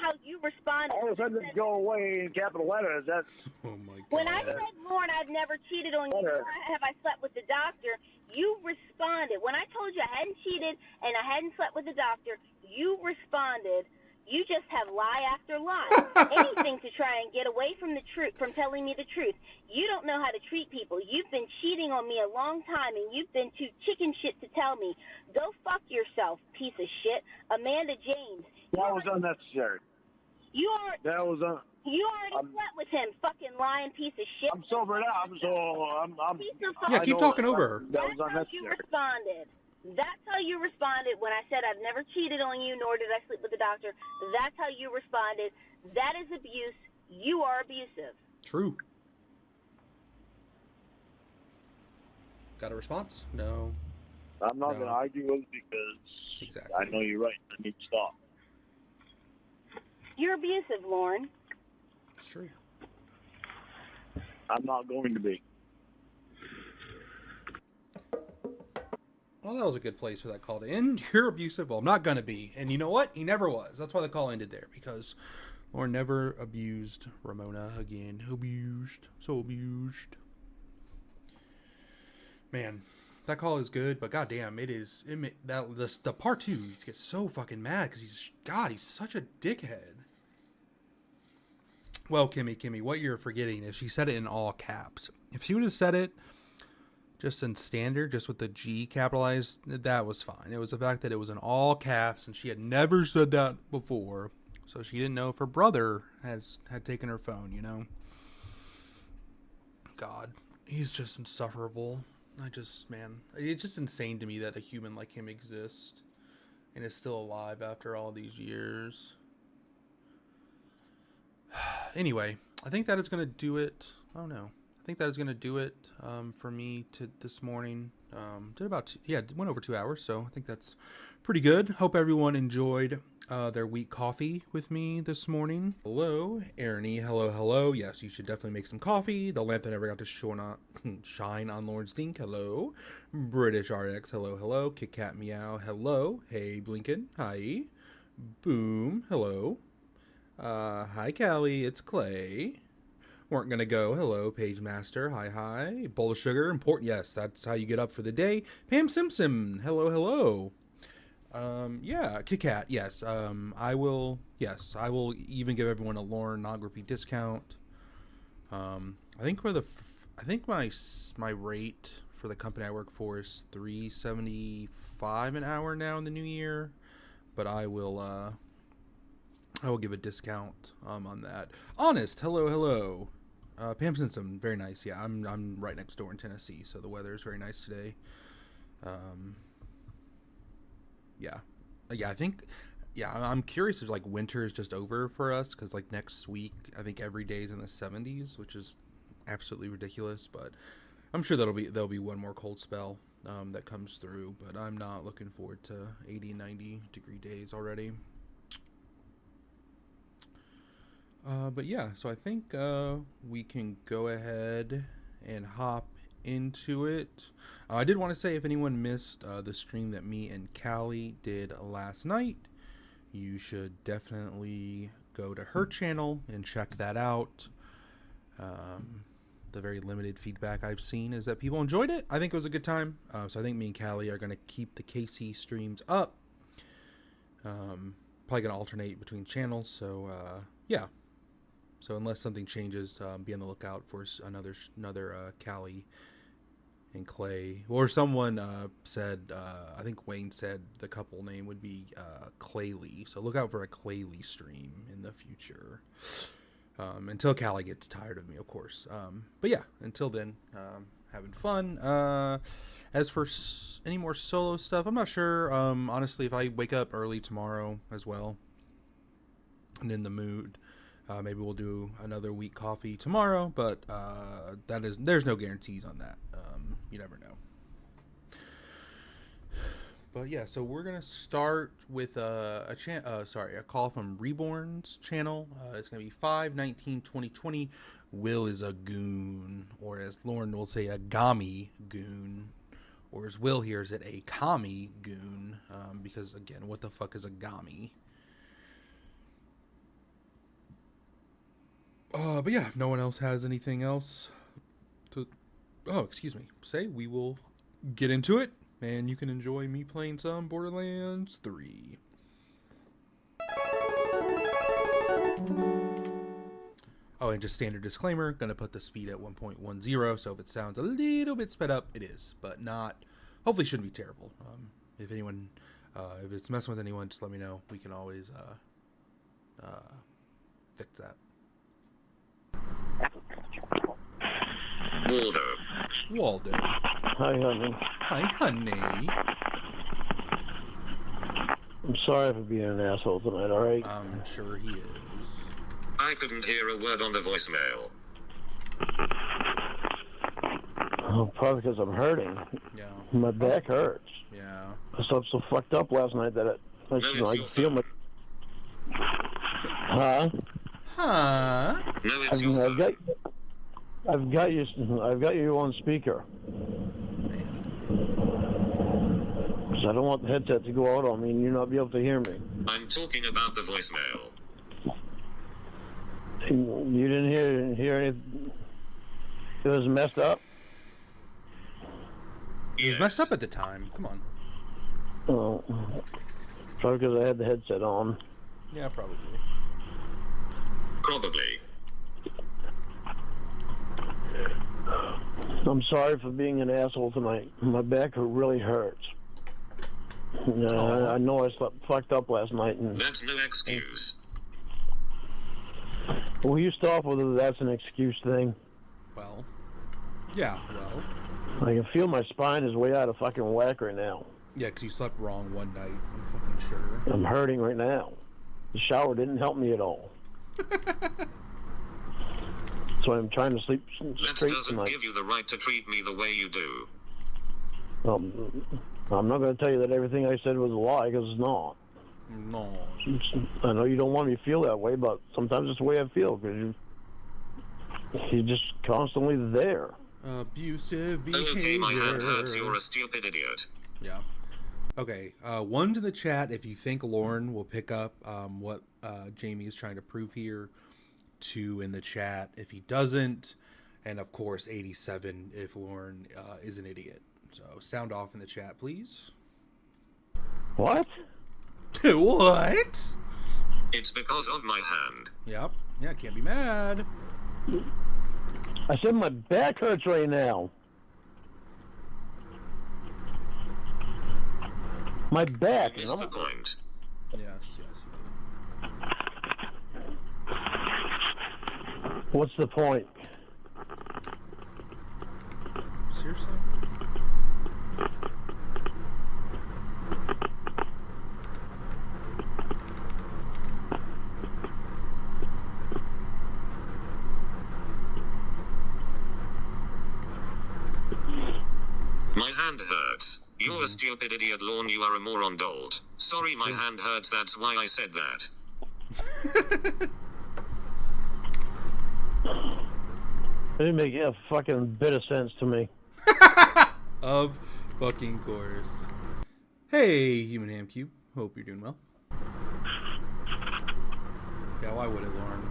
how you responded. All of a sudden, it go away in capital letters. That's Oh my god. When I said, Lorne, I've never cheated on you, nor have I slept with the doctor, you responded. When I told you I hadn't cheated and I hadn't slept with the doctor, you responded. You just have lie after lie. Anything to try and get away from the truth, from telling me the truth. You don't know how to treat people. You've been cheating on me a long time, and you've been too chicken shit to tell me. Go fuck yourself, piece of shit. Amanda James. that was unnecessary. You are. That was You already slept with him, fucking lying piece of shit. I'm sobered up, so I'm Piece of Yeah, fucking keep talking over her. That was That's how you unnecessary. responded. That's how you responded when I said I've never cheated on you, nor did I sleep with the doctor. That's how you responded. That is abuse. You are abusive. True. Got a response? No. I'm not No. going to argue with it because Exactly. I know you're right. I need to stop. You're abusive, Lorne. It's true. I'm not going to be. Well, that was a good place for that call to end. You're abusive. Well, I'm not going to be. And you know what? He never was. That's why the call ended there. Because Lorne never abused Ramona again. Abused. So abused. Man, that call is good. But goddamn, it is. The part two, he gets so fucking mad. Because he's such a dickhead. Well, Kimmy, what you're forgetting is she said it in all caps. If she would have said it just in standard, just with the G capitalized, that was fine. It was the fact that it was in all caps, and she had never said that before, so she didn't know if her brother had taken her phone, you know? God, he's just insufferable. Man, it's just insane to me that a human like him exists and is still alive after all these years. Anyway, I think that is going to do it. Oh no. I think that is going to do it for me this morning. Went over 2 hours, so I think that's pretty good. Hope everyone enjoyed their week coffee with me this morning. Hello, Ernie. Hello. Yes, you should definitely make some coffee. The lamp that never got to shine on Lorne's Dink. Hello. British RX. Hello. Kit Kat Meow. Hello. Hey, Blinken. Hi. Boom. Hello. Hi, Callie. It's Clay. Weren't gonna go. Hello, Page Master. Hi. Bowl of sugar. Important. Yes, that's how you get up for the day. Pam Simpson. Hello. Yeah. yeah, Kit Kat. Yes. I will. Yes, I will even give everyone a Lornography discount. I think I think my rate for the company I work for is $3.75 an hour now in the new year, but I will give a discount on that. Honest, hello. Pam Simpson, very nice. Yeah, I'm right next door in Tennessee, so the weather is very nice today. Yeah, I think. Yeah, I'm curious if like winter is just over for us, because like next week I think every day is in the 70s, which is absolutely ridiculous. But I'm sure there'll be one more cold spell that comes through. But I'm not looking forward to 80, 90 degree days already. But yeah, so I think we can go ahead and hop into it. I did want to say, if anyone missed the stream that me and Callie did last night, you should definitely go to her channel and check that out. The very limited feedback I've seen is that people enjoyed it. I think it was a good time. So I think me and Callie are going to keep the Casey streams up. Probably going to alternate between channels. So yeah. So unless something changes, be on the lookout for another Callie and Clay. Or someone said, I think Wayne said the couple name would be Claylee. So look out for a Claylee stream in the future. Until Callie gets tired of me, of course. But yeah, until then, having fun. As for any more solo stuff, I'm not sure. Honestly, if I wake up early tomorrow as well and in the mood, maybe we'll do another week coffee tomorrow, but there's no guarantees on that. You never know. But yeah, so we're gonna start with a call from Reborn's channel. It's gonna be 5/19/2020. Will is a goon, or as Lorne will say, a Gami goon, or as Will here is it a Kami goon? Because again, what the fuck is a Gami? But yeah, if no one else has anything else to, say, we will get into it, and you can enjoy me playing some Borderlands 3. Oh, and just standard disclaimer, gonna put the speed at 1.10, so if it sounds a little bit sped up, it is, but not, hopefully shouldn't be terrible. If anyone, if it's messing with anyone, just let me know. We can always, fix that. Waldo. Hi, honey. Hi, honey. I'm sorry for being an asshole tonight, alright? I'm sure he is. I couldn't hear a word on the voicemail. Oh, probably because I'm hurting. Yeah. My back hurts. Yeah. I slept so fucked up last night that I can feel my... Huh? Huh? No, it's your phone. I've got you on speaker. Because I don't want the headset to go out on me and you not be able to hear me. I'm talking about the voicemail. You didn't hear anything? It was messed up? It was messed up at the time. Come on. Oh, probably because I had the headset on. Yeah, probably. Probably. I'm sorry for being an asshole tonight. My back really hurts. I know I slept fucked up last night. And that's no excuse. will you stop whether that's an excuse thing? Well, yeah, well. I can feel my spine is way out of fucking whack right now. Yeah, because you slept wrong one night. I'm fucking sure. I'm hurting right now. The shower didn't help me at all. So I'm trying to sleep straight That doesn't tonight. give you the right to treat me the way you do. I'm not going to tell you that everything I said was a lie, because it's not. No. I know you don't want me to feel that way, but sometimes it's the way I feel, because you're just constantly there. Abusive behavior. Okay, my hand hurts. You're a stupid idiot. Yeah. Okay. One to the chat if you think Lorne will pick up what Jamie is trying to prove here. 2 in the chat if he doesn't, and of course 87 if Lorne is an idiot. So sound off in the chat, please. What? What? It's because of my hand. Yep. Yeah, can't be mad. I said my back hurts right now. My back. You missed the point. Yes. What's the point? Seriously? My hand hurts. You're a stupid idiot, Lorne. You are a moron, dolt. Sorry, my hand hurts. That's why I said that. It didn't make a fucking bit of sense to me. Of fucking course. Hey, Human Ham Cube. Hope you're doing well. Yeah, why would it, Lorne?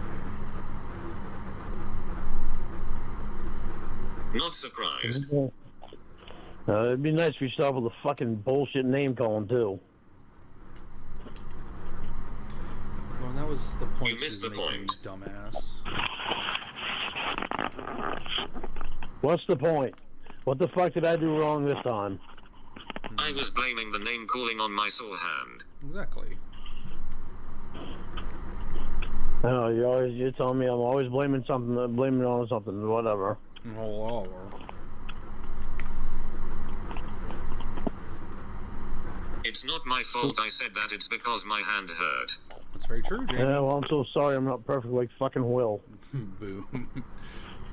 Not surprised. It'd be nice if you stopped with the fucking bullshit name calling too. Well, that was the point. You missed the making, point. Dumbass. What's the point? What the fuck did I do wrong this time? I was blaming the name calling on my sore hand. Exactly. I know you're telling me I'm always blaming something, blaming it on something, whatever. Oh, It's not my fault. I said that. It's because my hand hurt. that's very true, Jamie. Yeah, well, I'm so sorry. I'm not perfect like fucking Will. Boo.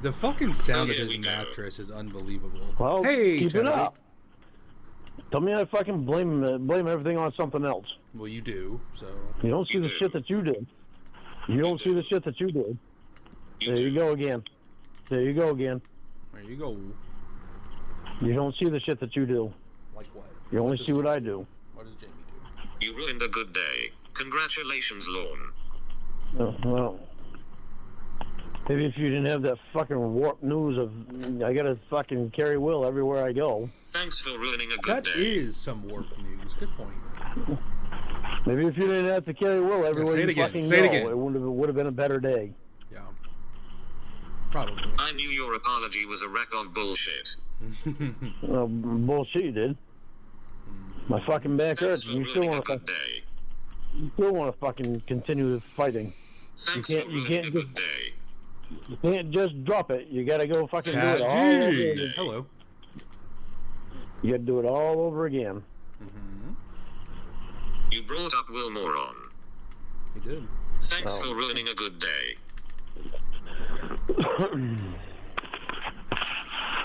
The fucking sound Oh, of here his we go. mattress is unbelievable. Well, hey, keep it Teddy. up. Tell me I fucking blame everything on something else. Well, you do, so. You don't see You the do. shit that you did. You don't see the shit that you did. There you go again. There you go again. There you go. You don't see the shit that you do. Like what? You only does see what Jamie I do. What does Jamie do? You ruined a good day. Congratulations, Lorne. Well, maybe if you didn't have that fucking warped news of I gotta fucking carry Will everywhere I go. Thanks for ruining a good That day. is some warped news. Good point. Maybe if you didn't have to carry Will everywhere say it you again. fucking Say it go, again. it would have been a better day. Yeah. Probably. I knew your apology was a wreck of bullshit. Bullshit you did. My fucking back Thanks hurts. for And you still ruining a want to good day. fucking continue fighting. Thanks can't- for you ruining can't a good day. You can't just drop it. You gotta go fucking do it Cat all over G. again. Hello. You gotta do it all over again. You brought up Will Moron. He did. Thanks for ruining a good day.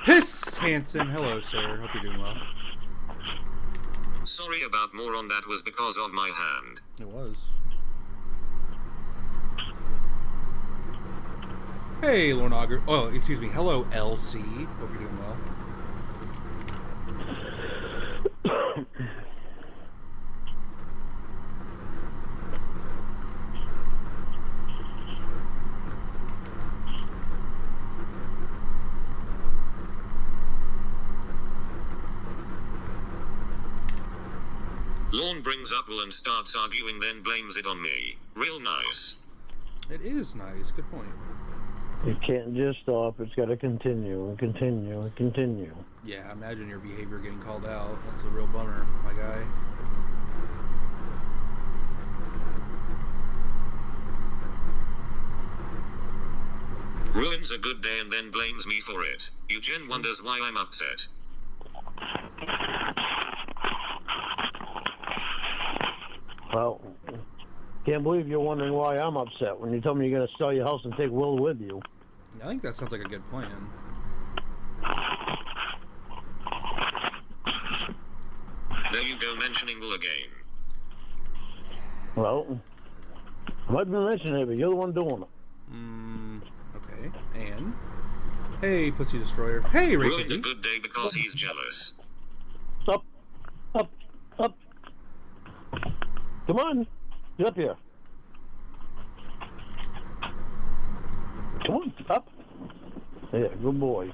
Piss Hansen. Hello, sir. Hope you're doing well. Sorry about Moron. That was because of my hand. It was. Hey, Lorne Auger. Oh, excuse me. Hello, LC. Hope you're doing well. Lorne brings up Will and starts arguing, then blames it on me. Real nice. It is nice. Good point. You can't just stop. It's got to continue and continue and continue. Yeah, imagine your behavior getting called out. That's a real bummer, my guy. Ruins a good day and then blames me for it. Eugene wonders why I'm upset. Well, can't believe you're wondering why I'm upset when you told me you're going to sell your house and take Will with you. I think that sounds like a good plan. There you go, mentioning Will again. Well, I might be mentioning it, but you're the one doing it. Okay. And hey, Pussy Destroyer. Hey, Ruined Rachel. a good day because he's jealous. Up, up, up. Come on, get up here. Come on, up. Yeah, good boy.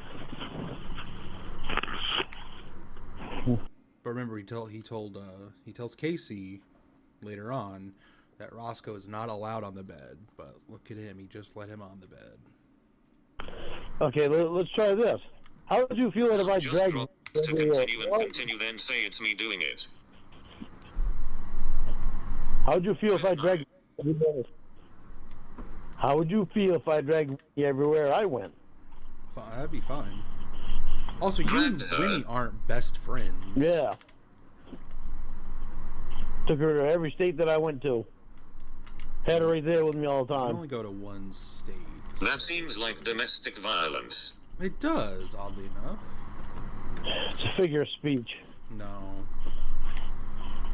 But remember, he tells Casey later on that Roscoe is not allowed on the bed. But look at him; he just let him on the bed. Okay, let's try this. How would you feel if I Just dragged drop you to continue and continue, then say it's me doing it. How would you feel if I dragged you everywhere? How would you feel if I dragged you everywhere I went? That'd be fine. Also, you and Winnie aren't best friends. Yeah. Took her to every state that I went to. Had her right there with me all the I time. only go to one state. That seems like domestic violence. It does, oddly enough. It's a figure of speech. No.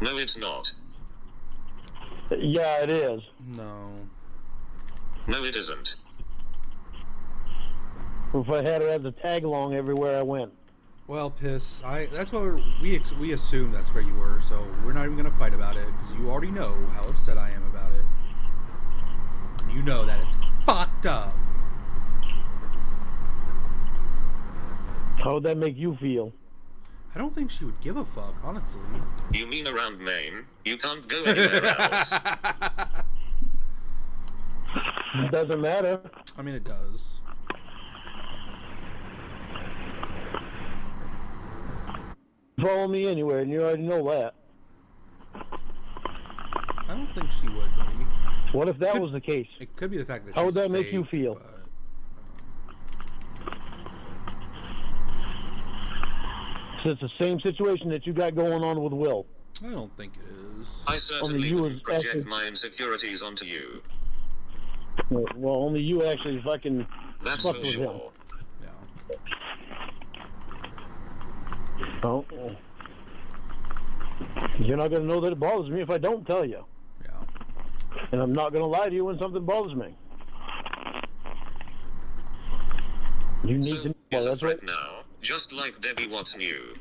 No, it's not. Yeah, it is. No. No, it isn't. If I had her as a tag along everywhere I went. Well, piss. That's what we assume that's where you were, so we're not even gonna fight about it because you already know how upset I am about it. And you know that it's fucked up. How would that make you feel? I don't think she would give a fuck, honestly. You mean around Maine? You can't go anywhere else. It doesn't matter. I mean, it does. Follow me anywhere, and you already know that. I don't think she would, buddy. What if that was the case? It could be the fact that How would she's that make fake, you feel? But, So it's the same situation that you got going on with Will. I don't think it is. I certainly Only you wouldn't would project actually- my insecurities onto you. Well, only you actually fucking That's fuck for with him. sure. Yeah. Oh. You're not going to know that it bothers me if I don't tell you. Yeah. And I'm not going to lie to you when something bothers me. You need So, to know. is a That's threat right. now, just like Debbie What's New.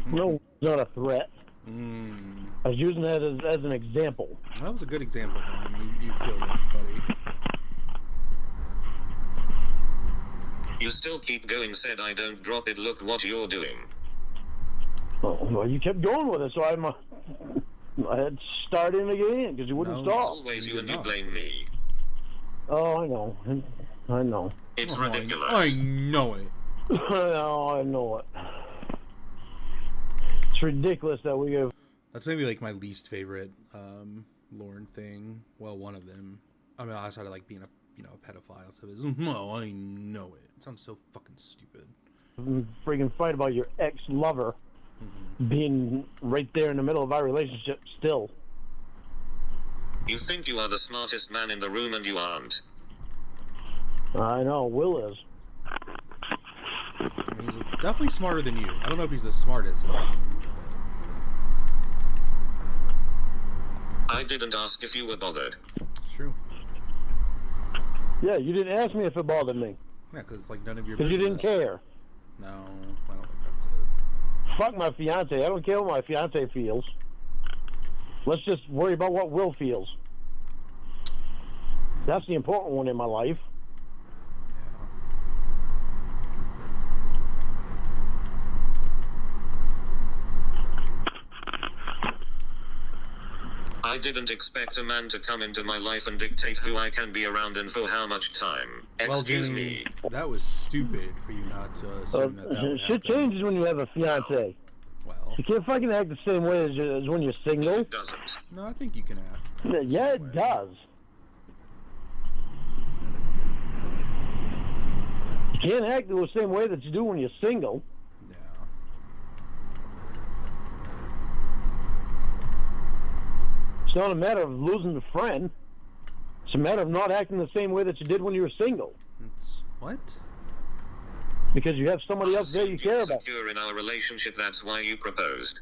No, it's not a threat. Mm. I was using that as an example. That was a good example, man. You killed it, buddy. You still keep going, said I don't drop it, look what you're doing. Oh, well, you kept going with it, so I had to start in again because you wouldn't No. It's stop. always You you did and you not. blame me. Oh, I know. I know. It's Oh, ridiculous. I know it. Oh, I know it. It's ridiculous that we have. That's maybe like my least favorite Lorne thing. Well, one of them. I mean, outside of like being a pedophile, so it's no, I know it. It sounds so fucking stupid. Freaking fight about your ex-lover being right there in the middle of our relationship still. You think you are the smartest man in the room and you aren't. I know, Will is. I mean, he's definitely smarter than you. I don't know if he's the smartest in the room. I didn't ask if you were bothered. It's true. Yeah, you didn't ask me if it bothered me. Yeah, because it's like none of your Because you business. didn't care. No, I don't think that's it. Fuck my fiance. I don't care what my fiance feels. Let's just worry about what Will feels. That's the important one in my life. I didn't expect a man to come into my life and dictate who I can be around and for how much time. Well, Excuse Jimmy, me. that was stupid for you not to assume that would Shit happen. changes when you have a fiance. Well, You can't fucking act the same way as when you're single. It doesn't. no, I think you can act. Yeah, it does. You can't act the same way that you do when you're single. Yeah. It's not a matter of losing a friend. It's a matter of not acting the same way that you did when you were single. It's what? Because you have somebody else there you care about. Secure in our relationship, that's why you proposed.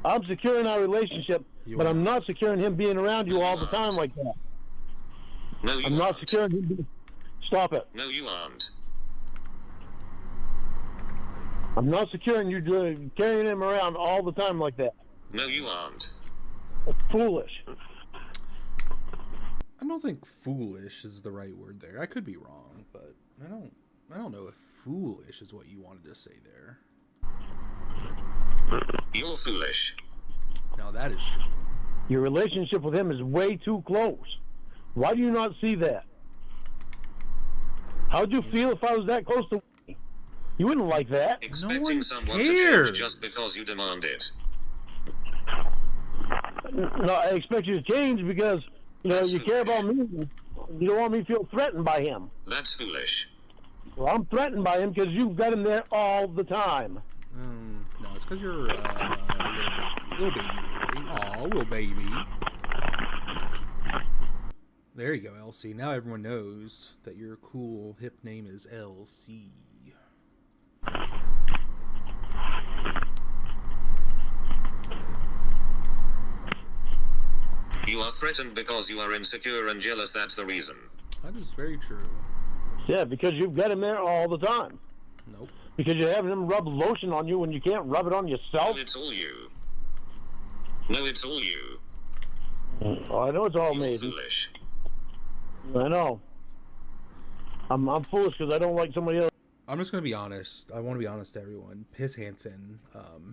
I'm secure in our relationship, You but are I'm not. not secure in him being around you all the time like that. No, you I'm not aren't. secure in him being... Stop it. No, you aren't. I'm not secure in you carrying him around all the time like that. No, you aren't. Foolish. I don't think foolish is the right word there. I could be wrong, but I don't know if foolish is what you wanted to say there. You're foolish. Now that is true. Your relationship with him is way too close. Why do you not see that? How'd you feel if I was that close to me? You wouldn't like that. Expecting someone to cares. change just because you demand it. No, I expect you to change because, you know, you care about me. You don't want me to feel threatened by him. That's foolish. Well, I'm threatened by him because you've got him there all the time. No, it's because you're little baby boy. Aw, little baby. There you go, LC. Now everyone knows that your cool hip name is LC. You are threatened because you are insecure and jealous, that's the reason. That is very true. Yeah, because you've got him there all the time. Nope. Because you're having him rub lotion on you when you can't rub it on yourself. No, it's all you. No, it's all you. Oh, I know it's all You're me. foolish. I know. I'm foolish because I don't like somebody else. I'm just going to be honest. I want to be honest to everyone. Piss Hansen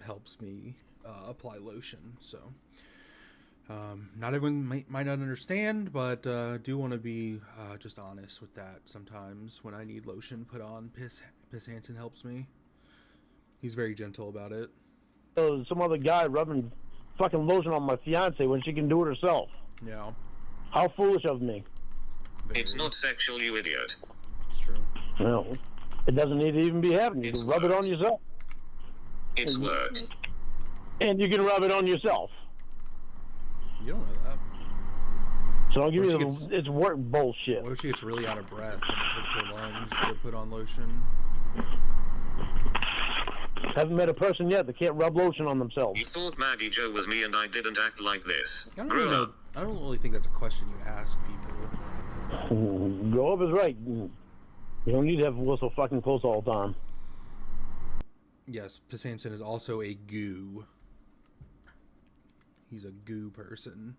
helps me apply lotion, so... not everyone might not understand, but do want to be just honest with that. Sometimes when I need lotion put on, Piss Hansen helps me. He's very gentle about it. Some other guy rubbing fucking lotion on my fiance when she can do it herself. Yeah. How foolish of me. It's not sexual, you idiot. It's true. No, it doesn't need to even be happening. You can rub it on yourself. It's work. And you can rub it on yourself. You don't know that. So don't give me it's work bullshit. What if she gets really out of breath and it hurts her lungs to put on lotion? Haven't met a person yet that can't rub lotion on themselves. You thought Maggie Joe was me and I didn't act like this. I don't really think that's a question you ask people. Grow up is right. You don't need to have whistle fucking close all the time. Yes, Piss Hansen is also a goo. He's a goo person.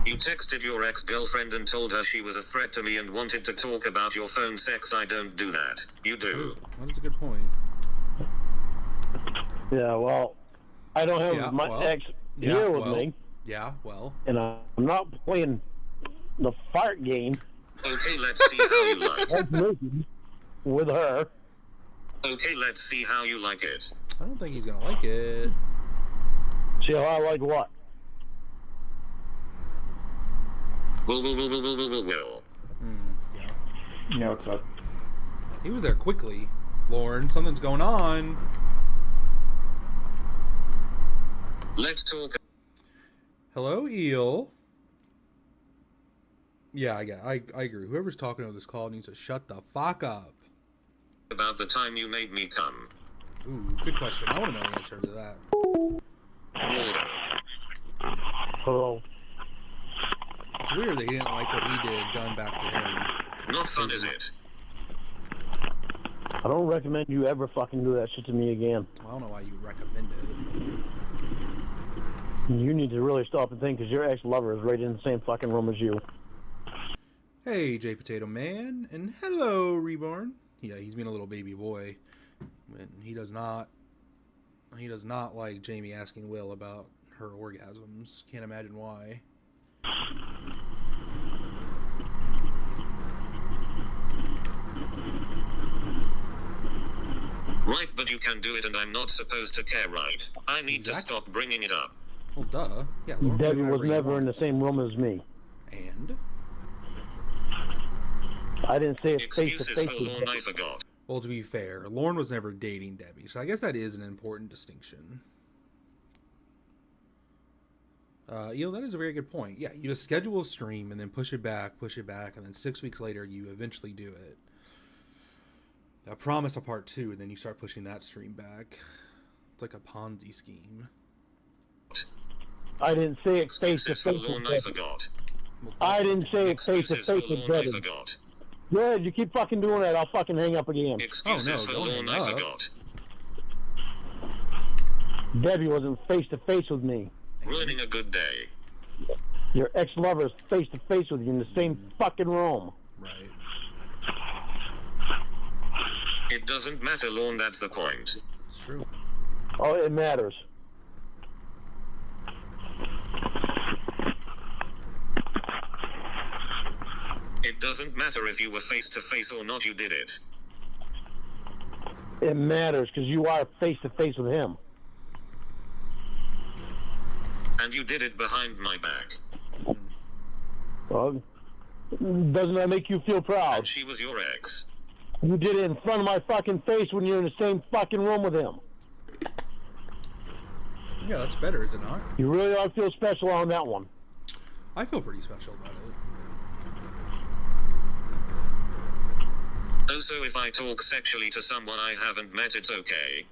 You texted your ex-girlfriend and told her she was a threat to me and wanted to talk about your phone sex. I don't do that. You do. That is a good point. Yeah, well, I don't have my ex here with me. Yeah, well. And I'm not playing the fart game. Okay, let's see how you like it. With her. Okay, let's see how you like it. I don't think he's gonna like it. See how I like what? Will. Yeah, what's up? He was there quickly. Lorne, something's going on. Let's talk. Hello, Eel. Yeah, I agree. Whoever's talking over this call needs to shut the fuck up. About the time you made me come. Ooh, good question. I want to know the answer to that. Hello. It's weird they didn't like what he did done back to him. Not fun, is it? I don't recommend you ever fucking do that shit to me again. I don't know why you recommend it. You need to really stop and think because your ex-lover is right in the same fucking room as you. Hey, J Potato Man, and hello, Reborn. Yeah, he's being a little baby boy, and he does not like Jamie asking Will about her orgasms. Can't imagine why. Right, but you can do it and I'm not supposed to care, right? I need to stop bringing it up. Well, duh. Yeah, Debbie was never in the same room as me. And? I didn't say it face to face. Lorne, I forgot. Well, to be fair, Lorne was never dating Debbie, so I guess that is an important distinction. Eel, that is a very good point. Yeah, you just schedule a stream and then push it back, and then 6 weeks later you eventually do it. I promise a part 2, and then you start pushing that stream back. It's like a Ponzi scheme. I didn't say it face to face. I forgot. I didn't say it face to face with Debbie. Good, you keep fucking doing that, I'll fucking hang up again. Excuses for Lorne, I forgot. Debbie wasn't face to face with me. Ruining a good day. Your ex-lover is face to face with you in the same fucking room. Right. It doesn't matter, Lorne, that's the point. It's true. Oh, it matters. It doesn't matter if you were face to face or not, you did it. It matters because you are face to face with him. And you did it behind my back. Well, doesn't that make you feel proud? And she was your ex. You did it in front of my fucking face when you're in the same fucking room with him. Yeah, that's better, is it not? You really ought to feel special on that one. I feel pretty special about it. Oh, so if I talk sexually to someone I haven't met, it's okay.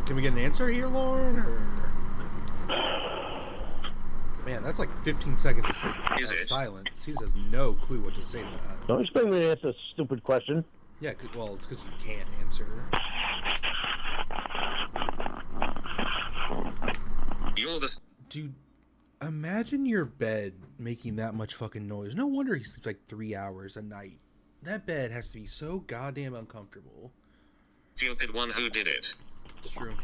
Can we get an answer here, Lorne? Or... Man, that's like 15 seconds of silence. He has no clue what to say to that. Don't expect me to answer a stupid question. Yeah, well, it's because you can't answer. You're the... Dude, imagine your bed making that much fucking noise. No wonder he sleeps like 3 hours a night. That bed has to be so goddamn uncomfortable. Stupid one who did it. It's true.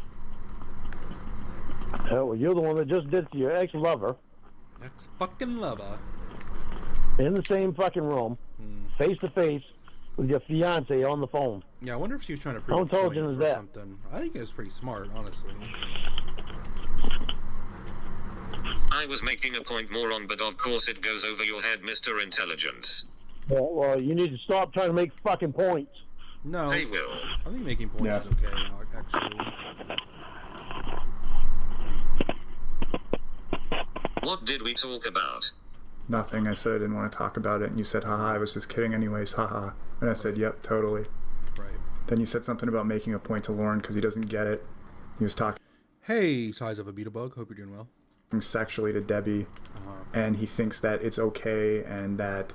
Hell, well, you're the one that just did it to your ex-lover. That's fucking lover. In the same fucking room, face to face, with your fiance on the phone. Yeah, I wonder if she was trying to prove How intelligent is that? Something. I think it was pretty smart, honestly. I was making a point, moron, but of course it goes over your head, Mr. Intelligence. Well, you need to stop trying to make fucking points. No. They will. I think making points is okay, actually. What did we talk about? Nothing. I said I didn't want to talk about it, and you said, haha, I was just kidding anyways, haha. And I said, yep, totally. Right. Then you said something about making a point to Lorne because he doesn't get it. He was talking Hey, size of a beta bug. Hope you're doing well. Sexually to Debbie, and he thinks that it's okay and that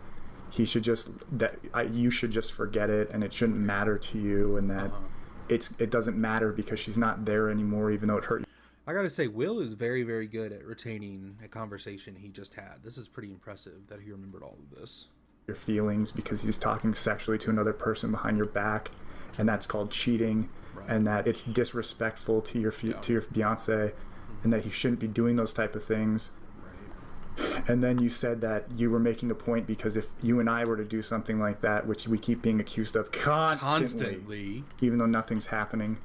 he should just you should just forget it and it shouldn't matter to you, and that it doesn't matter because she's not there anymore, even though it hurt you. I gotta say, Will is very, very good at retaining a conversation he just had. This is pretty impressive that he remembered all of this. Your feelings because he's talking sexually to another person behind your back, and that's called cheating, and that it's disrespectful to your fiance, and that he shouldn't be doing those type of things. Right. And then you said that you were making a point because if you and I were to do something like that, which we keep being accused of constantly. Even though nothing's happening,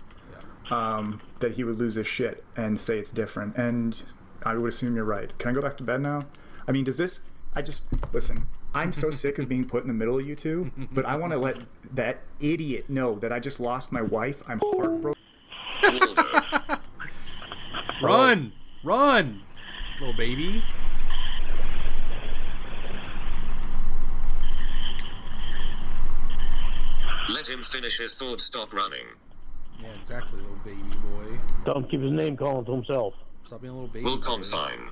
that he would lose his shit and say it's different. And I would assume you're right. Can I go back to bed now? I mean, listen, I'm so sick of being put in the middle of you two, but I want to let that idiot know that I just lost my wife. I'm heartbroken. Run! Run! Little baby. Let him finish his thought, stop running. Yeah, exactly, little baby boy. Don't keep his name calling to himself. Stop being a little baby We'll boy. confine.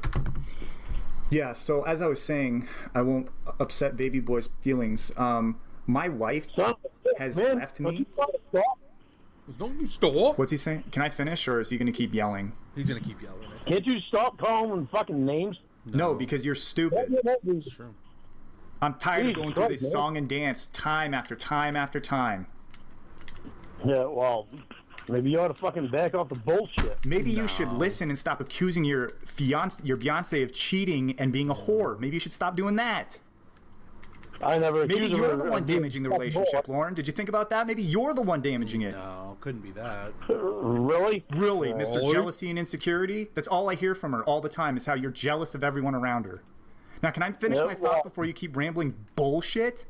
Yeah, so as I was saying, I won't upset baby boy's feelings. My wife has left me. Don't you stop? What's he saying? Can I finish, or is he going to keep yelling? He's going to keep yelling. Can't you stop calling them fucking names? No, because you're stupid. It's true. I'm tired of going through this song and dance time after time after time. Yeah, well, maybe you ought to fucking back off the bullshit. Maybe you should listen and stop accusing your Beyonce of cheating and being a whore. Maybe you should stop doing that. I never accused Maybe her you're of the one being damaging the fucking relationship, whore. Lorne. Did you think about that? Maybe you're the one damaging it. No, couldn't be that. Really? Really, Mr. Jealousy and Insecurity? That's all I hear from her all the time is how you're jealous of everyone around her. Now, can I finish my thought before you keep rambling bullshit?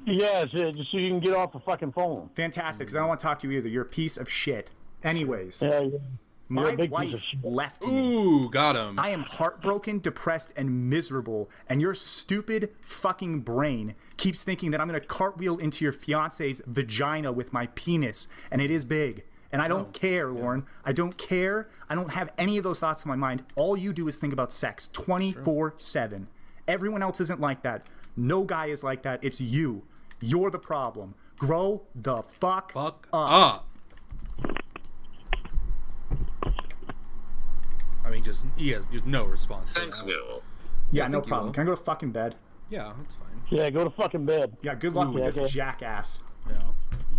Yes, just so you can get off the fucking phone. Fantastic, because I don't want to talk to you either. You're a piece of shit. Anyways, you're a big my piece of wife shit. left me. Ooh, got him. I am heartbroken, depressed, and miserable, and your stupid fucking brain keeps thinking that I'm going to cartwheel into your fiance's vagina with my penis, and it is big. And I don't care, Lorne. I don't care. I don't have any of those thoughts in my mind. All you do is think about sex 24/7. Everyone else isn't like that. No guy is like that. It's you. You're the problem. Grow the fuck Fuck up. up. I mean, he has just no response. Thanks, Will. Yeah, I no think you problem. will. Can I go to fucking bed? Yeah, that's fine. Yeah, go to fucking bed. Yeah, good luck with this okay. jackass. Yeah.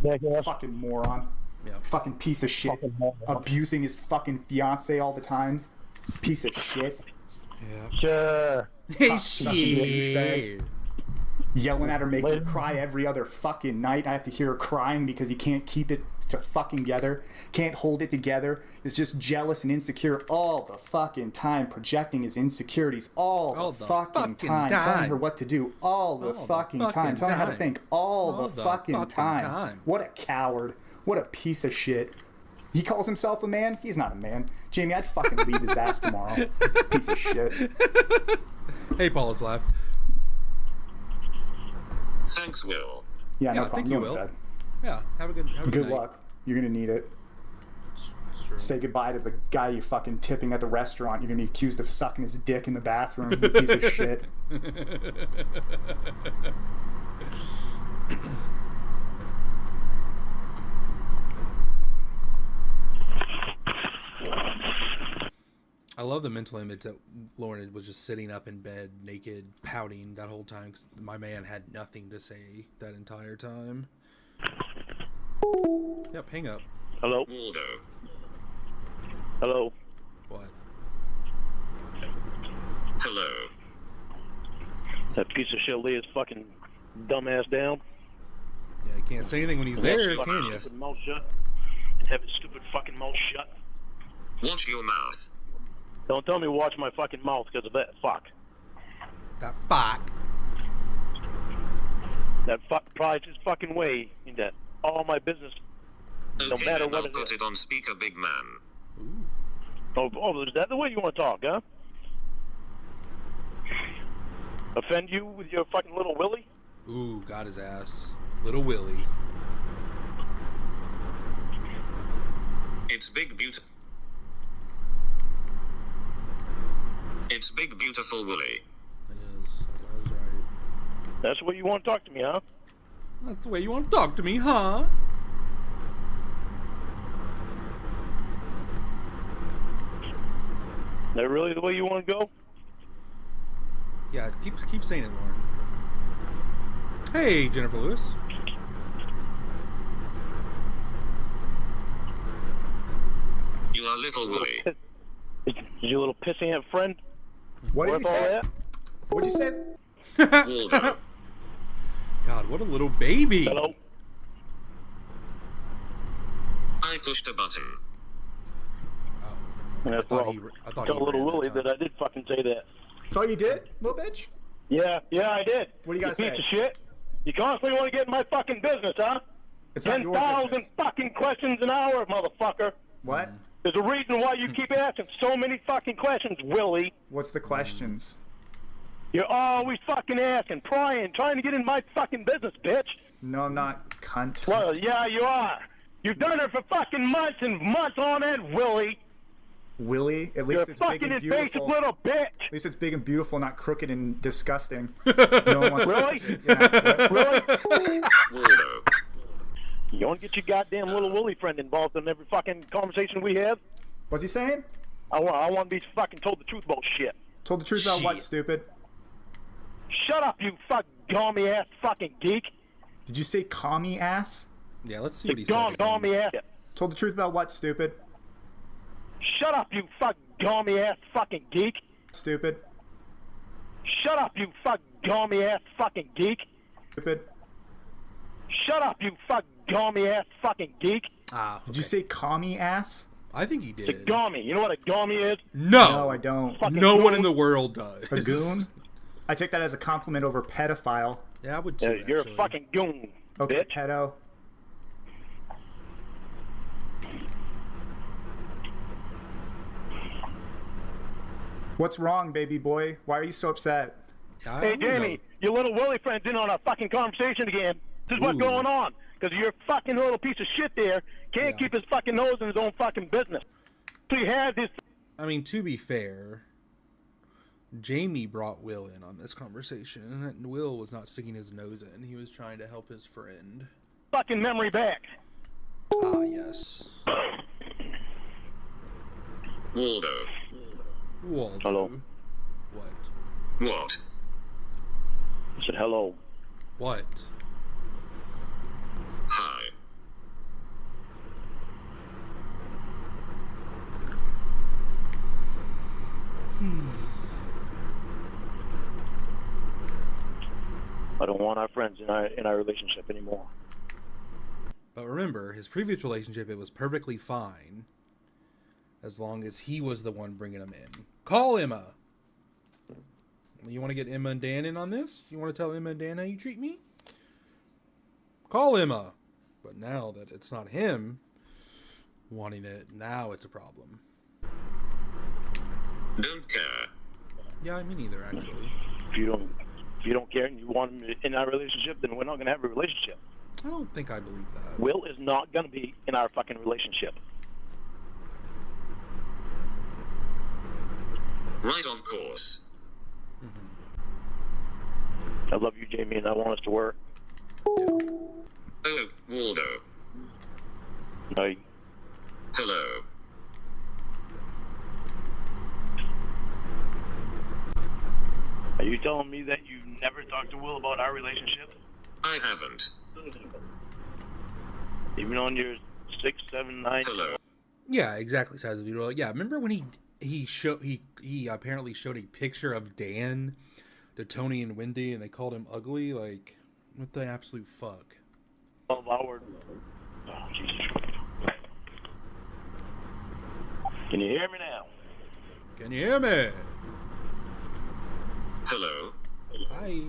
Jackass. Fucking moron. Yeah. Fucking piece of shit. Fucking moron. Abusing his fucking fiance all the time. Piece of shit. Yeah. Sure. Hey, shit. Yelling at her, making her cry every other fucking night. I have to hear her crying because he can't keep it to fucking together. Can't hold it together. Is just jealous and insecure all the fucking time, projecting his insecurities all the fucking time, telling her what to do all the fucking time, telling her how to think all the fucking time. What a coward. What a piece of shit. He calls himself a man? He's not a man. Jamie, I'd fucking leave his ass tomorrow. Piece of shit. Hey, Paula's laugh. Thanks, Will. Yeah, no Yeah, I think problem. you Go to will. bed. Yeah, have a good Good night. luck. You're gonna need it. It's true. Say goodbye to the guy you fucking tipping at the restaurant. You're gonna be accused of sucking his dick in the bathroom. You piece of shit. I love the mental image that Lorne was just sitting up in bed, naked, pouting that whole time because my man had nothing to say that entire time. Yep, hang up. Hello? Waldo. Hello? What? Hello. That piece of shit lay his fucking dumbass down. Yeah, you can't say anything when he's there, can you? Stupid mouth shut. Have his stupid fucking mouth shut. Watch your mouth. Don't tell me watch my fucking mouth because of that fuck. That fuck. That fuck prides his fucking way in that all my business, no Okay, matter then what I'll it put is. it on speaker, big man. Oh, is that the way you want to talk, huh? Offend you with your fucking little Willie? Ooh, got his ass. Little Willie. It's big, beautiful. It's big, beautiful Willie. It is. I was right. That's the way you want to talk to me, huh? That's the way you want to talk to me, huh? That really the way you want to go? Yeah, keep saying it, Lorne. Hey, Jennifer Lewis. You are little Willie. Is your little pissing ant friend? What did worth you all say? that? What'd you say? Waldo. God, what a little baby. Hello? I pushed a button. That's thought wrong. I thought Tell he little ran Willie that that I did fucking say that. Oh, you did, little bitch? Yeah, I did. What do you gotta piece say? of shit. You constantly want to get in my fucking business, huh? It's not your 10,000 business. fucking questions an hour, motherfucker. What? There's a reason why you keep asking so many fucking questions, Willie. What's the questions? You're always fucking asking, prying, trying to get in my fucking business, bitch. No, I'm not, cunt. Well, yeah, you are. You've done it for fucking months and months on end, Willie. Willie, at You're least a it's big fucking and invasive beautiful. little bitch. At least it's big and beautiful, not crooked and disgusting. No one wants Really? Yeah, what? Really? Waldo. You want to get your goddamn little Willie friend involved in every fucking conversation we have? What's he saying? I want to be fucking told the truth about shit. Told the truth about what, Shit. stupid? Shut up, you fucking gummy ass fucking geek. Did you say commie ass? Yeah, let's see You what he said. gummy ass. Told the truth about what, stupid? Shut up, you fucking gummy ass fucking geek. Stupid. Shut up, you fucking gummy ass fucking geek. Stupid. Shut up, you fucking gummy ass fucking geek. Ah, Did you say commie ass? I think he It's a did. gummy. You know what a gummy is? No. No, I don't. Fucking No one goon. in the world does. A goon? I take that as a compliment over pedophile. Yeah, I would Yeah, too. you're actually. a fucking goon, Okay, bitch. pedo. What's wrong, baby boy? Why are you so upset? I Hey, don't know. Jamie, your little Willie friend's in on our fucking conversation again. This is what's Ooh. going on. Because your fucking little piece of shit there can't keep his fucking nose in his own fucking business. So you had this... I mean, to be fair, Jamie brought Will in on this conversation, and Will was not sticking his nose in. He was trying to help his friend. Fucking memory back. Ah, yes. Waldo. Waldo. Hello. What? What? I said hello. What? Hi. I don't want our friends in our relationship anymore. But remember, his previous relationship, it was perfectly fine. As long as he was the one bringing him in. Call Emma! You want to get Emma and Dan in on this? You want to tell Emma and Dan how you treat me? Call Emma! But now that it's not him wanting it, now it's a problem. Don't care. Yeah, me neither, actually. If you don't care and you want him in our relationship, then we're not going to have a relationship. I don't think I believe that. Will is not going to be in our fucking relationship. Right, of course. I love you, Jamie, and I want us to work. Oh, Waldo. Hi. Hello. Are you telling me that you never talked to Will about our relationship? I haven't. Even on your 6, 7, 9... Hello. Yeah, exactly. Size of the yeah, remember when he apparently showed a picture of Dan to Tony and Wendy, and they called him ugly? Like, what the absolute fuck? 12-hour... Oh, Jesus. Can you hear me now? Can you hear me? Hello. Hi.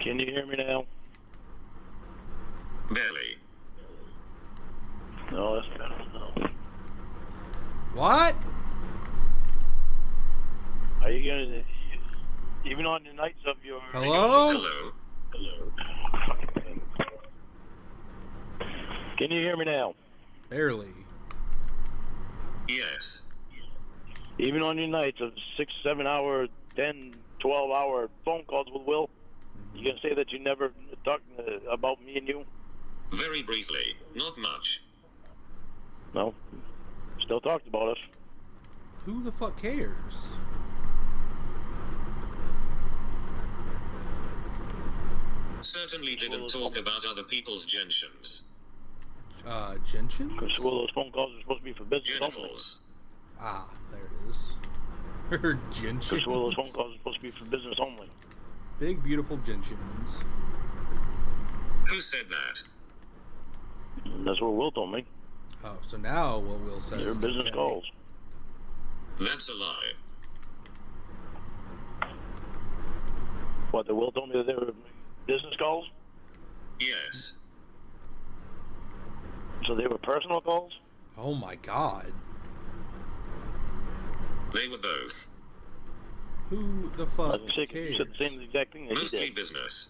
Can you hear me now? Barely. No, that's better. No. What? Are you gonna... Even on the nights of your... Hello? Hello. Hello. Can you hear me now? Barely. Yes. Even on your nights of 6, 7 hour, 10, 12 hour phone calls with Will, you gonna say that you never talked about me and you? Very briefly. Not much. No. Still talked about us. Who the fuck cares? Certainly didn't talk about other people's gentians. Gentians? Because all those phone calls are supposed to be for business only. Genitals. Ah, there it is. Her gentians. Because all those phone calls are supposed to be for business only. Big, beautiful gentians. Who said that? That's what Will told me. Oh, so now what Will says They're is business okay. calls. That's a lie. What, the Will told me that they were business calls? Yes. So they were personal calls? Oh my god. They were both. Who the fuck You cares? said the same exact thing that he Mostly did. business.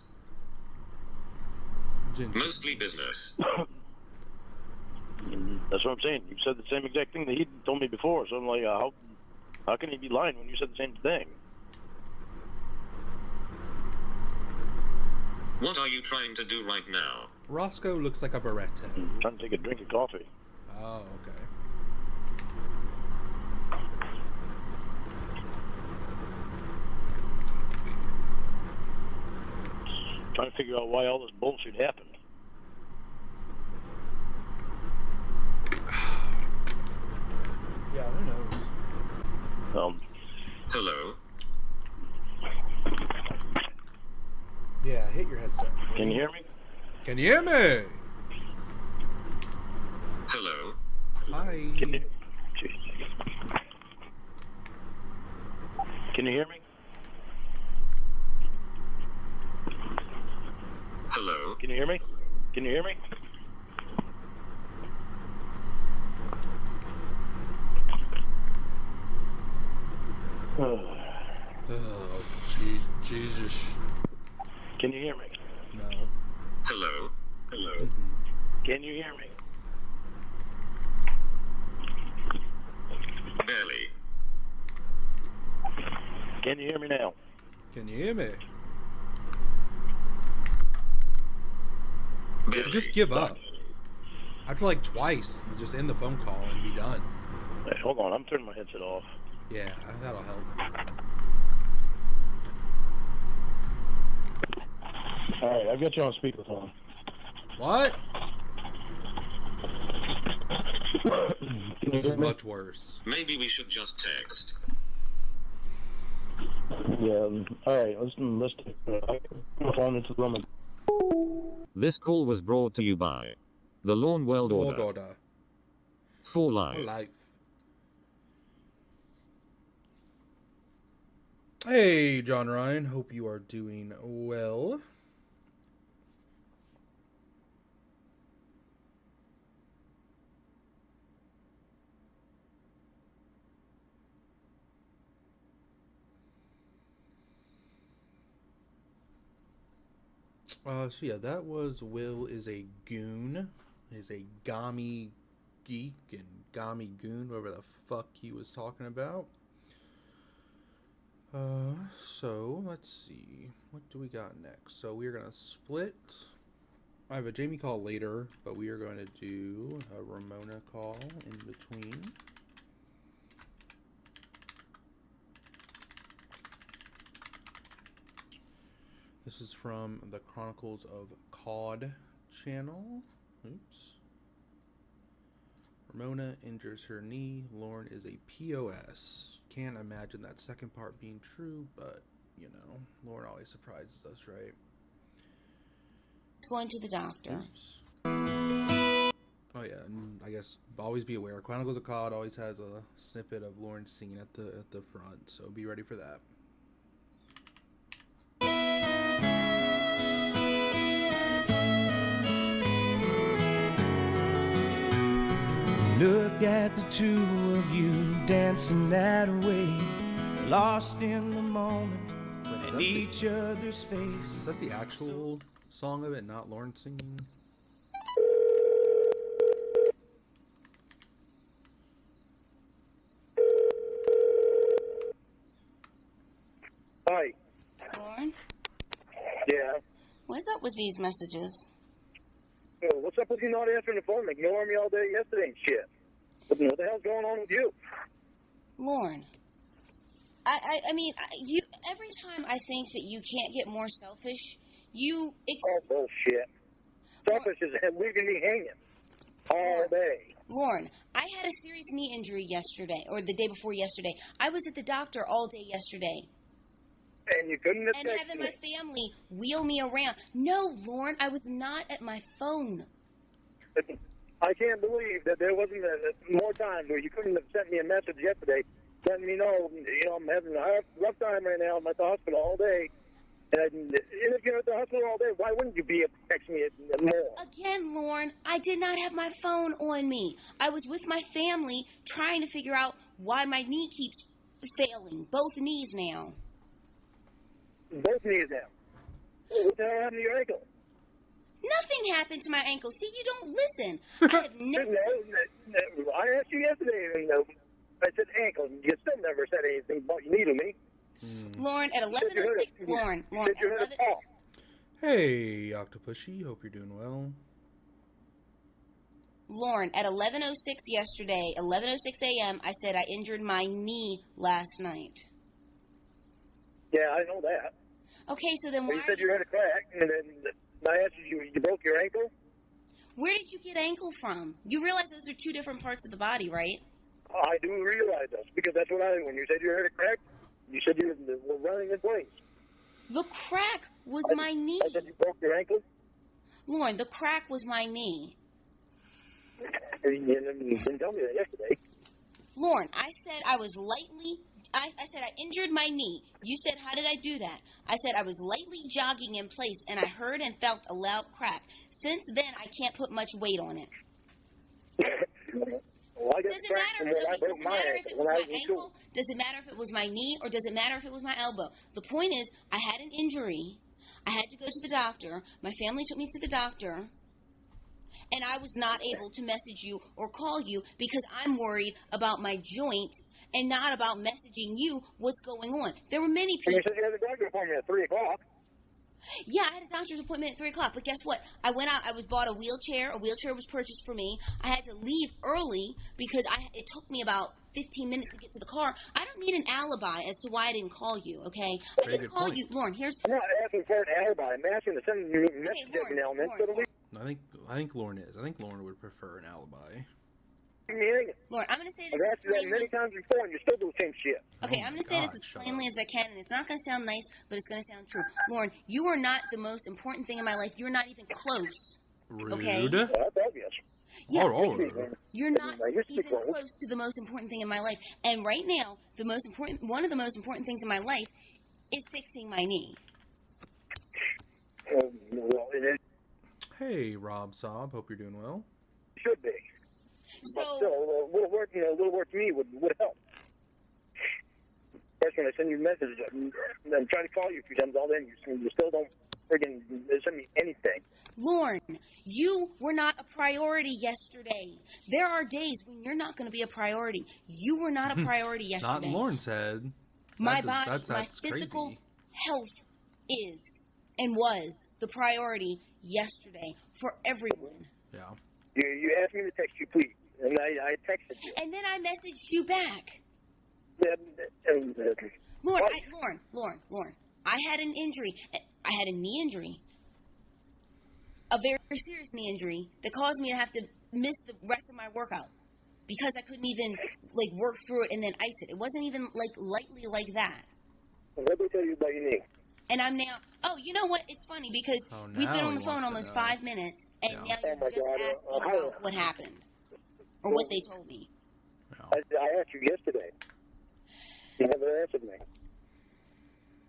Gentians. Mostly business. That's what I'm saying. You said the same exact thing that he told me before. So I'm like, how can he be lying when you said the same thing? What are you trying to do right now? Roscoe looks like a Barretto. I'm trying to take a drink of coffee. Oh, okay. Trying to figure out why all this bullshit happened. Yeah, who knows? Hello? Yeah, hit your headset. Can you hear me? Can you hear me? Hello? Hi. Can you hear me? Hello? Can you hear me? Can you hear me? Oh, Jesus. Can you hear me? No. Hello? Hello? Can you hear me? Can you hear me now? Can you hear me? Just give up. After like twice, you just end the phone call and be done. Hey, hold on, I'm turning my headset off. Yeah, that'll help. Alright, I've got you on speakerphone. What? This is hear me? much worse. Maybe we should just text. Yeah, alright, let's take my phone into the room. This call was brought to you by the Lorne World World Order. order. For life. Life. Hey, John Ryan. Hope you are doing well. So yeah, that was Will is a goon. Is a Gami geek and Gami goon, whatever the fuck he was talking about. So let's see. What do we got next? So we're gonna split. I have a Jamie call later, but we are going to do a Ramona call in between. This is from the Chronicles of COD channel. Oops. Ramona injures her knee. Lorne is a POS. Can't imagine that second part being true, but, you know, Lorne always surprises us, right? Going to the doctor. Oops. Oh yeah, and I guess always be aware. Chronicles of COD always has a snippet of Lorne singing at the front, so be ready for that. Look at the two of you dancing that way, lost in the moment in each other's face. Is that the actual song of it, not Lorne singing? Hi. Lorne, Yeah. what's up with these messages? Yo, what's up with you not answering the phone, ignoring me all day yesterday and shit? What the hell's going on with you? Lorne, I mean, you. Every time I think that you can't get more selfish, you. Oh, bullshit. Selfish is leaving me hanging all day. Lorne, I had a serious knee injury yesterday, or the day before yesterday. I was at the doctor all day yesterday. And you couldn't have And texted having me. my family wheel me around. No, Lorne, I was not at my phone. I can't believe that there wasn't more times where you couldn't have sent me a message yesterday letting me know, I'm having a rough time right now. I'm at the hospital all day. And if you're at the hospital all day, why wouldn't you be able to text me more? Again, Lorne, I did not have my phone on me. I was with my family trying to figure out why my knee keeps failing. Both knees now. Both knees now. What the hell happened to your ankle? Nothing happened to my ankle. See, you don't listen. I have never... No, I asked you yesterday, I said ankle. You still never said anything about your knee to me. Lauren, at 11:06, Lauren, at 11... Hey, Octopushy. Hope you're doing well. Lauren, at 11:06 yesterday, 11:06 a.m., I said I injured my knee last night. Yeah, I know that. Okay, so then why... You said you had a crack, and then I asked you broke your ankle? Where did you get ankle from? You realize those are two different parts of the body, right? I do realize this, because that's what when you said you had a crack, you said you were running in place. The crack was my knee. I said you broke your ankle? Lauren, the crack was my knee. You didn't tell me that yesterday. Lauren, I said I was lightly... I said I injured my knee. You said, how did I do that? I said I was lightly jogging in place, and I heard and felt a loud crack. Since then, I can't put much weight on it. Well, Does it matter if it was my ankle? Does it matter if it was my knee? Or does it matter if it was my elbow? The point is, I had an injury. I had to go to the doctor. My family took me to the doctor. And I was not able to message you or call you because I'm worried about my joints and not about messaging you what's going on. There were many And you people. said you had a doctor appointment at 3 o'clock. Yeah, I had a doctor's appointment at 3 o'clock, but guess what? I went out, I bought a wheelchair. A wheelchair was purchased for me. I had to leave early because it took me about 15 minutes to get to the car. I don't need an alibi as to why I didn't call you, okay? I didn't call you. Lauren, here's... I'm not asking for an alibi. I'm asking to send you a message every now and then. I think Lorne is. I think Lorne would prefer an alibi. Lauren, I'm going to say this I've asked you that many times before, and you still do the same shit. Okay, I'm going to say this as plainly as I can, and it's not going to sound nice, but it's going to sound true. Lauren, you are not the most important thing in my life. You're not even close. Rude. Okay? Well, that's obvious. Yeah, rude. you're not even close to the most important thing in my life. And right now, one of the most important things in my life is fixing my knee. Well, Hey, Rob Saab. Hope you're doing well. Should be. So, but still, a little work to me would help. First, when I send you a message, I'm trying to call you a few times all day, and you still don't friggin' send me anything. Lorne, you were not a priority yesterday. There are days when you're not going to be a priority. You were not a priority yesterday. Not Lorne said. My body, my physical health is and was the priority yesterday for everyone. Yeah. You asked me to text you, please, and I texted you. And then I messaged you back. Lauren, I had an injury. I had a knee injury. A very serious knee injury that caused me to have to miss the rest of my workout because I couldn't even, work through it and then ice it. It wasn't even, lightly like that. What did I tell you about your knee? And I'm now... Oh, you know what? It's funny because we've been on the phone almost 5 minutes, and now you're just asking about what happened or what they told me. I asked you yesterday. You never answered me.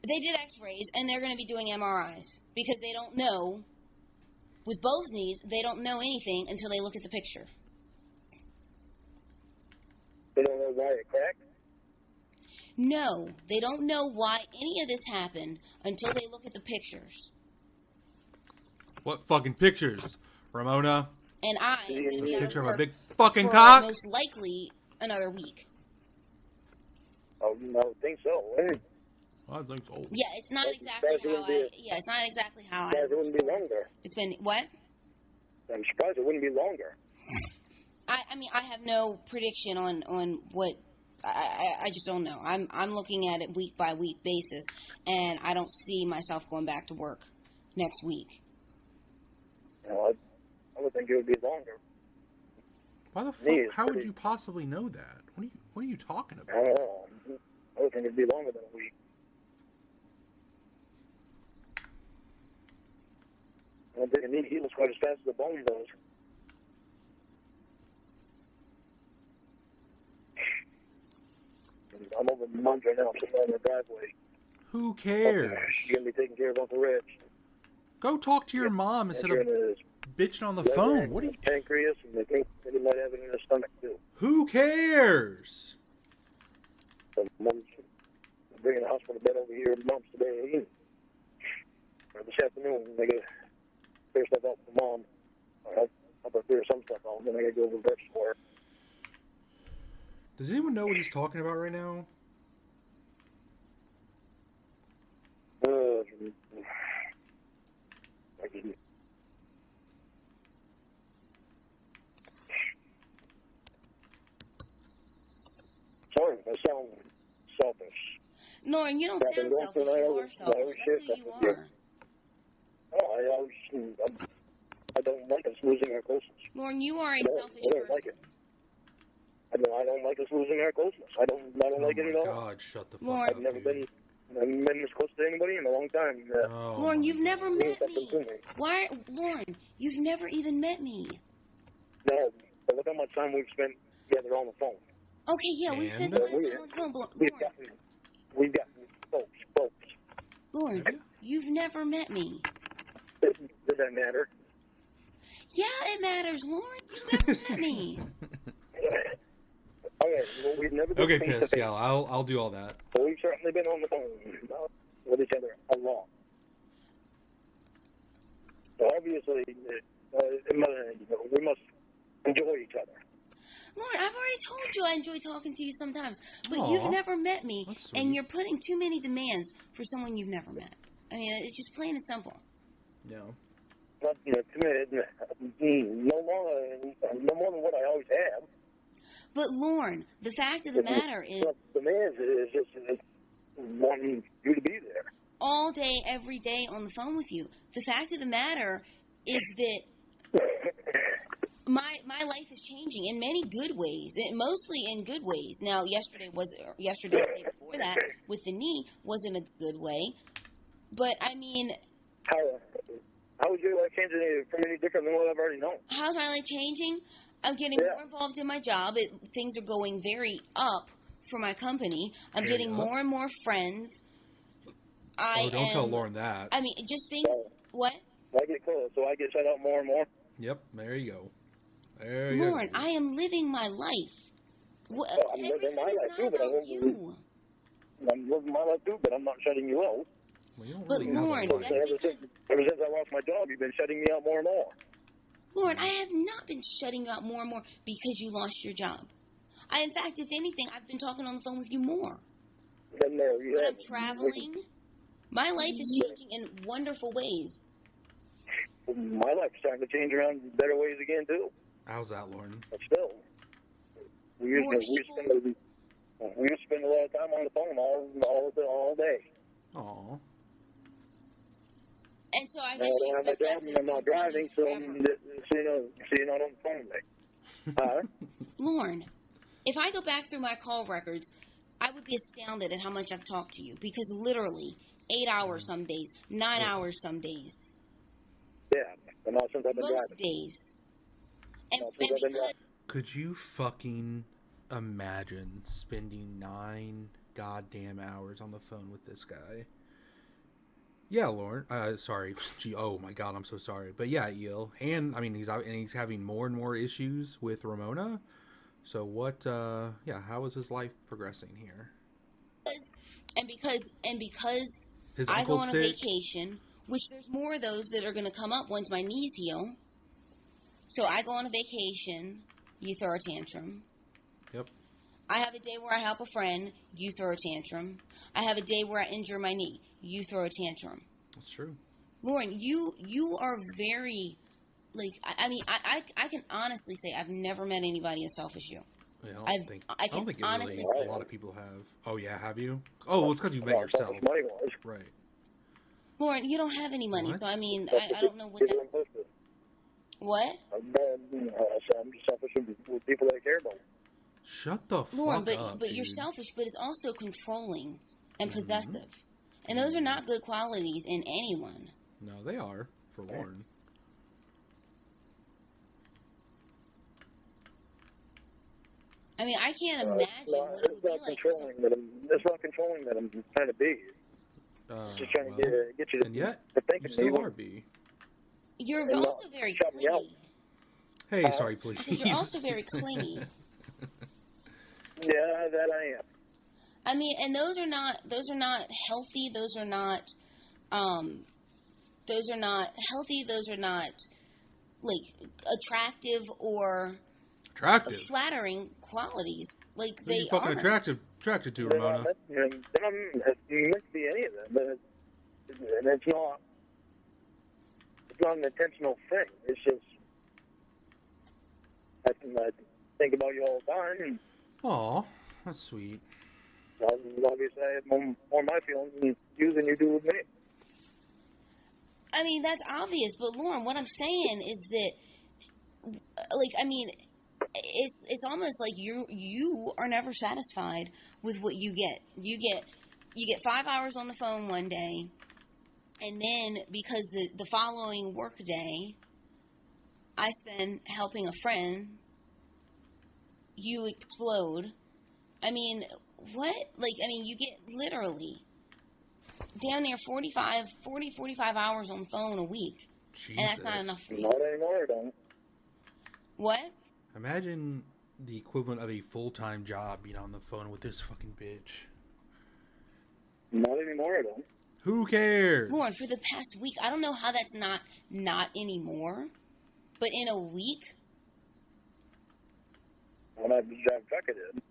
They did x-rays, and they're going to be doing MRIs because they don't know, with both knees, they don't know anything until they look at the picture. They don't know why it cracked? No, they don't know why any of this happened until they look at the pictures. What fucking pictures, Ramona? And I am going to be out picture of of a work big fucking for cock. most likely another week. Oh, I would think so. I think so. Yeah, it's not exactly how I. Yeah, it's not exactly how I. It wouldn't be longer. It's been what? I'm surprised it wouldn't be longer. I mean, I have no prediction on what. I just don't know. I'm looking at it week by week basis, and I don't see myself going back to work next week. No, I would think it would be longer. Why the fuck? How would you possibly know that? What are you talking about? I don't know. I would think it'd be longer than a week. I don't think a knee heals quite as fast as the bone does. I'm over the month right now. I'm sitting on the driveway. Who cares? You're going to be taking care of Uncle Rich. Go talk to your mom instead of bitching on the phone. What are you... Pancreas, and they think that he might have it in his stomach, too. Who cares? So Mom's bringing the hospital bed over here. Mom's today. Or this afternoon, they got to clear stuff out for Mom. I'll clear some stuff out, then I got to go over to Rich for her. Does anyone know what he's talking about right now? I didn't. Sorry, I sound selfish. Norton, you don't sound selfish. You are selfish. That's who you are. Oh, I don't like us losing our closeness. Lauren, you are a selfish person. Like it. I don't like us losing our closeness. I don't like it at all. God, shut the fuck Lauren, up. I've never been this close to anybody in a long time. Lauren, you've never met me. Why, Lauren? You've never even met me. No, but look how much time we've spent together on the phone. Okay, yeah, we've spent so much time on the phone, but we've gotten folks. Lauren, you've never met me. Does that matter? Yeah, it matters, Lauren. You've never met me. Okay, well, we've never been face to Piss. face. Yeah, I'll do all that. But we've certainly been on the phone with each other a lot. So obviously, we must enjoy each other. Lauren, I've already told you I enjoy talking to you sometimes, but Aw, you've never met me, that's and sweet. you're putting too many demands for someone you've never met. I mean, it's just plain and simple. No. Not committed. No more than what I always have. But Lauren, the fact of the matter is, Demands is just wanting you to be there. all day, every day on the phone with you. The fact of the matter is that my life is changing in many good ways, mostly in good ways. Now, yesterday, the day before that, with the knee, wasn't a good way. But, I mean, How would your life change from any different than what I've already known? how's my life changing? I'm getting more involved in my job. Things are going very up for my company. I'm Very getting up? more and more friends. Don't tell Lorne that. I mean, just things. What? I get close, so I get shut out more and more. Yep, there you go. There you Lauren, go. I am living my life. I'm living my life too, but I'm living my life too, but I'm not shutting you out. Well, you don't But really have a Lauren, life. Ever since I lost my job, you've been shutting me out more and more. Lauren, I have not been shutting you out more and more because you lost your job. In fact, if anything, I've been talking on the phone with you more. Then no, you When I'm haven't. traveling, my life is changing in wonderful ways. My life's starting to change around in better ways again too. How's that, Lorne? But still, we used to spend a lot of time on the phone all day. Aw. And so I Now guess I you don't have my expect that job to and I'm not driving, so forever. you're not on the phone with me. Lauren, if I go back through my call records, I would be astounded at how much I've talked to you because literally 8 hours some days, 9 hours some days. Yeah, and not since I've been Most driving. days. And because Could you fucking imagine spending 9 goddamn hours on the phone with this guy? Yeah, Lorne. Sorry. Gee, oh my god, I'm so sorry. But yeah, Eel. And I mean, he's having more and more issues with Ramona. So what? How is his life progressing here? because His I go uncle's on a sick? vacation, which there's more of those that are going to come up once my knees heal. So I go on a vacation, you throw a tantrum. Yep. I have a day where I help a friend, you throw a tantrum. I have a day where I injure my knee, you throw a tantrum. That's true. Lauren, you are very, like, I can honestly say I've never met anybody as selfish as you. Yeah, I don't think honestly really, say a lot of people have. Oh yeah, have you? Oh, well, it's because you met yourself. Right. Lauren, you don't have any money, What? so I mean, I don't know what that's... What? I'm just selfish with people that I care about. Shut the Lauren, fuck up, but you're dude. selfish, but it's also controlling and possessive. And those are not good qualities in anyone. No, they are for Lorne. I mean, I can't imagine what it would be like. It's not controlling that I'm trying to be. Just trying to get you to, and yet, to think you of still me. are B. You're And not also very shut me out. clingy. Hey, sorry, I please. said you're also very clingy. Yeah, that I am. I mean, and those are not healthy. Those are not healthy. Those are not like attractive or flattering qualities. Like Who they you fucking are attracted to, Ramona? You meant to be any of them, but it's not an intentional thing. It's just I think about you all the time. And Aw, that's sweet. obviously, I have more of my feelings with you than you do with me. I mean, that's obvious, but Lauren, what I'm saying is that, like, I mean, it's almost like you are never satisfied with what you get. You get 5 hours on the phone one day, and then because the following work day, I spend helping a friend, you explode. I mean, what? Like, I mean, you get literally down near 45 hours on the phone a week. Jesus. And that's not enough for you. Not anymore, don't. What? Imagine the equivalent of a full-time job being on the phone with this fucking bitch. Not anymore, I don't. Who cares? Lauren, for the past week, I don't know how that's not anymore, but in a week, when I was driving truck, I did.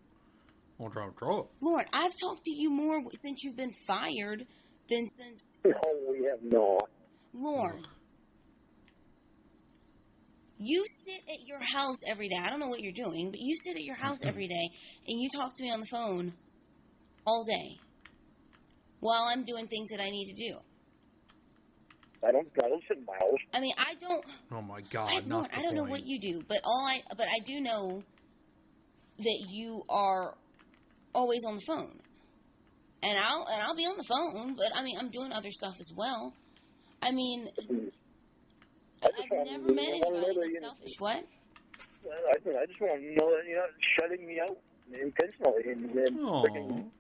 Well, drop. Lorne, I've talked to you more since you've been fired than since... No, we have not. Lorne, you sit at your house every day. I don't know what you're doing, but you sit at your house every day, and you talk to me on the phone all day while I'm doing things that I need to do. I don't sit in my house. I mean, I don't... Oh, my God. Lorne, I don't know what you do, but I do know that you are always on the phone. And I'll be on the phone, but I mean, I'm doing other stuff as well. I mean, I've never met anybody that's selfish. What? I just want to know that you're not shutting me out intentionally. And freaking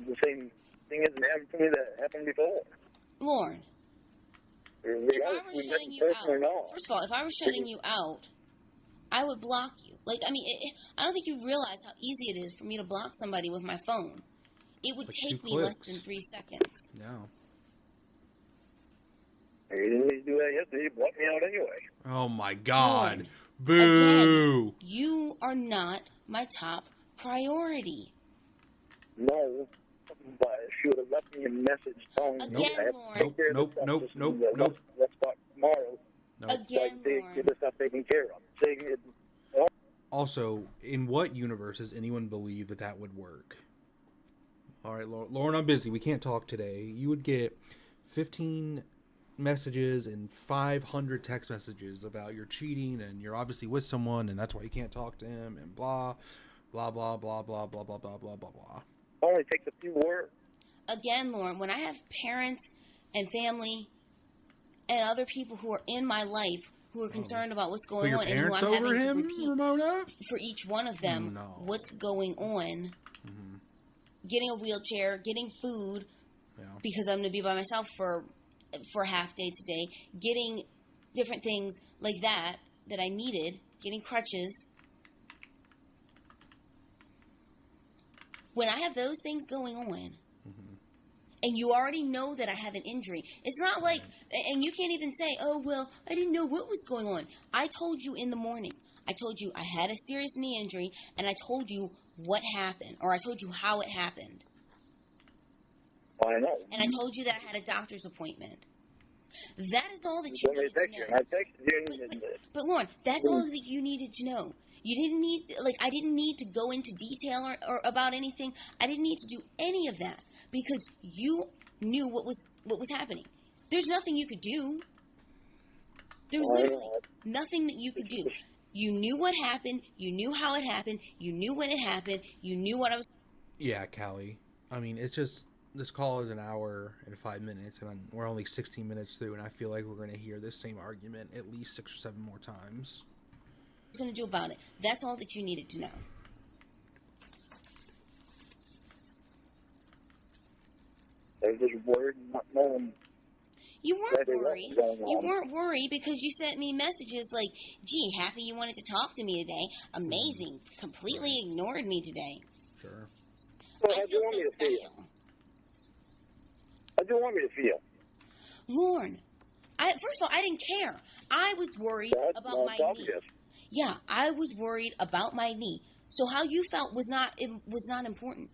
the same thing hasn't happened to me that happened before. Lorne, if I were shutting you out, first of all, if I were shutting you out, I would block you. Like, I mean, I don't think you realize how easy it is for me to block somebody with my phone. It would take me less than 3 seconds. No. You didn't need to do that yesterday. You blocked me out anyway. Oh, my God. Lorne, Boo. again, you are not my top priority. No, but she would have left me a message telling me Again, I have to take care of this stuff. Nope. Let's talk tomorrow. Again, Lorne. Get this stuff taken care of. Saying it, Also, in what universe does anyone believe that would work? All right, Lauren, I'm busy. We can't talk today. You would get 15 messages and 500 text messages about you're cheating and you're obviously with someone and that's why you can't talk to him and blah, blah, blah, blah, blah, blah, blah, blah, blah, blah, blah. Only takes a few words. Again, Lauren, when I have parents and family and other people who are in my life who are concerned about what's going on and who I'm having to repeat for each one of them what's going on, getting a wheelchair, getting food because I'm going to be by myself for a half day today, getting different things like that I needed, getting crutches. When I have those things going on, and you already know that I have an injury, it's not like, and you can't even say, oh, well, I didn't know what was going on. I told you in the morning. I told you I had a serious knee injury, and I told you what happened, or I told you how it happened. I know. And I told you that I had a doctor's appointment. That is all that you needed to know. I texted you. But Lauren, that's all that you needed to know. You didn't need, I didn't need to go into detail or about anything. I didn't need to do any of that because you knew what was happening. There's nothing you could do. There was literally nothing that you could do. You knew what happened. You knew how it happened. You knew when it happened. You knew what I was... Yeah, Callie. I mean, it's just... This call is an hour and 5 minutes, and we're only 16 minutes through, and I feel like we're going to hear this same argument at least 6 or 7 more times. What going to do about it? That's all that you needed to know. I was just worried, not knowing. You weren't worried. You weren't worried because you sent me messages like, gee, happy you wanted to talk to me today. Amazing. Completely ignored me today. Sure. Well, I feel so special. How do you want me to feel? Lorne, first of all, I didn't care. I was worried about my knee. Yeah, I was worried about my knee. So how you felt was not important.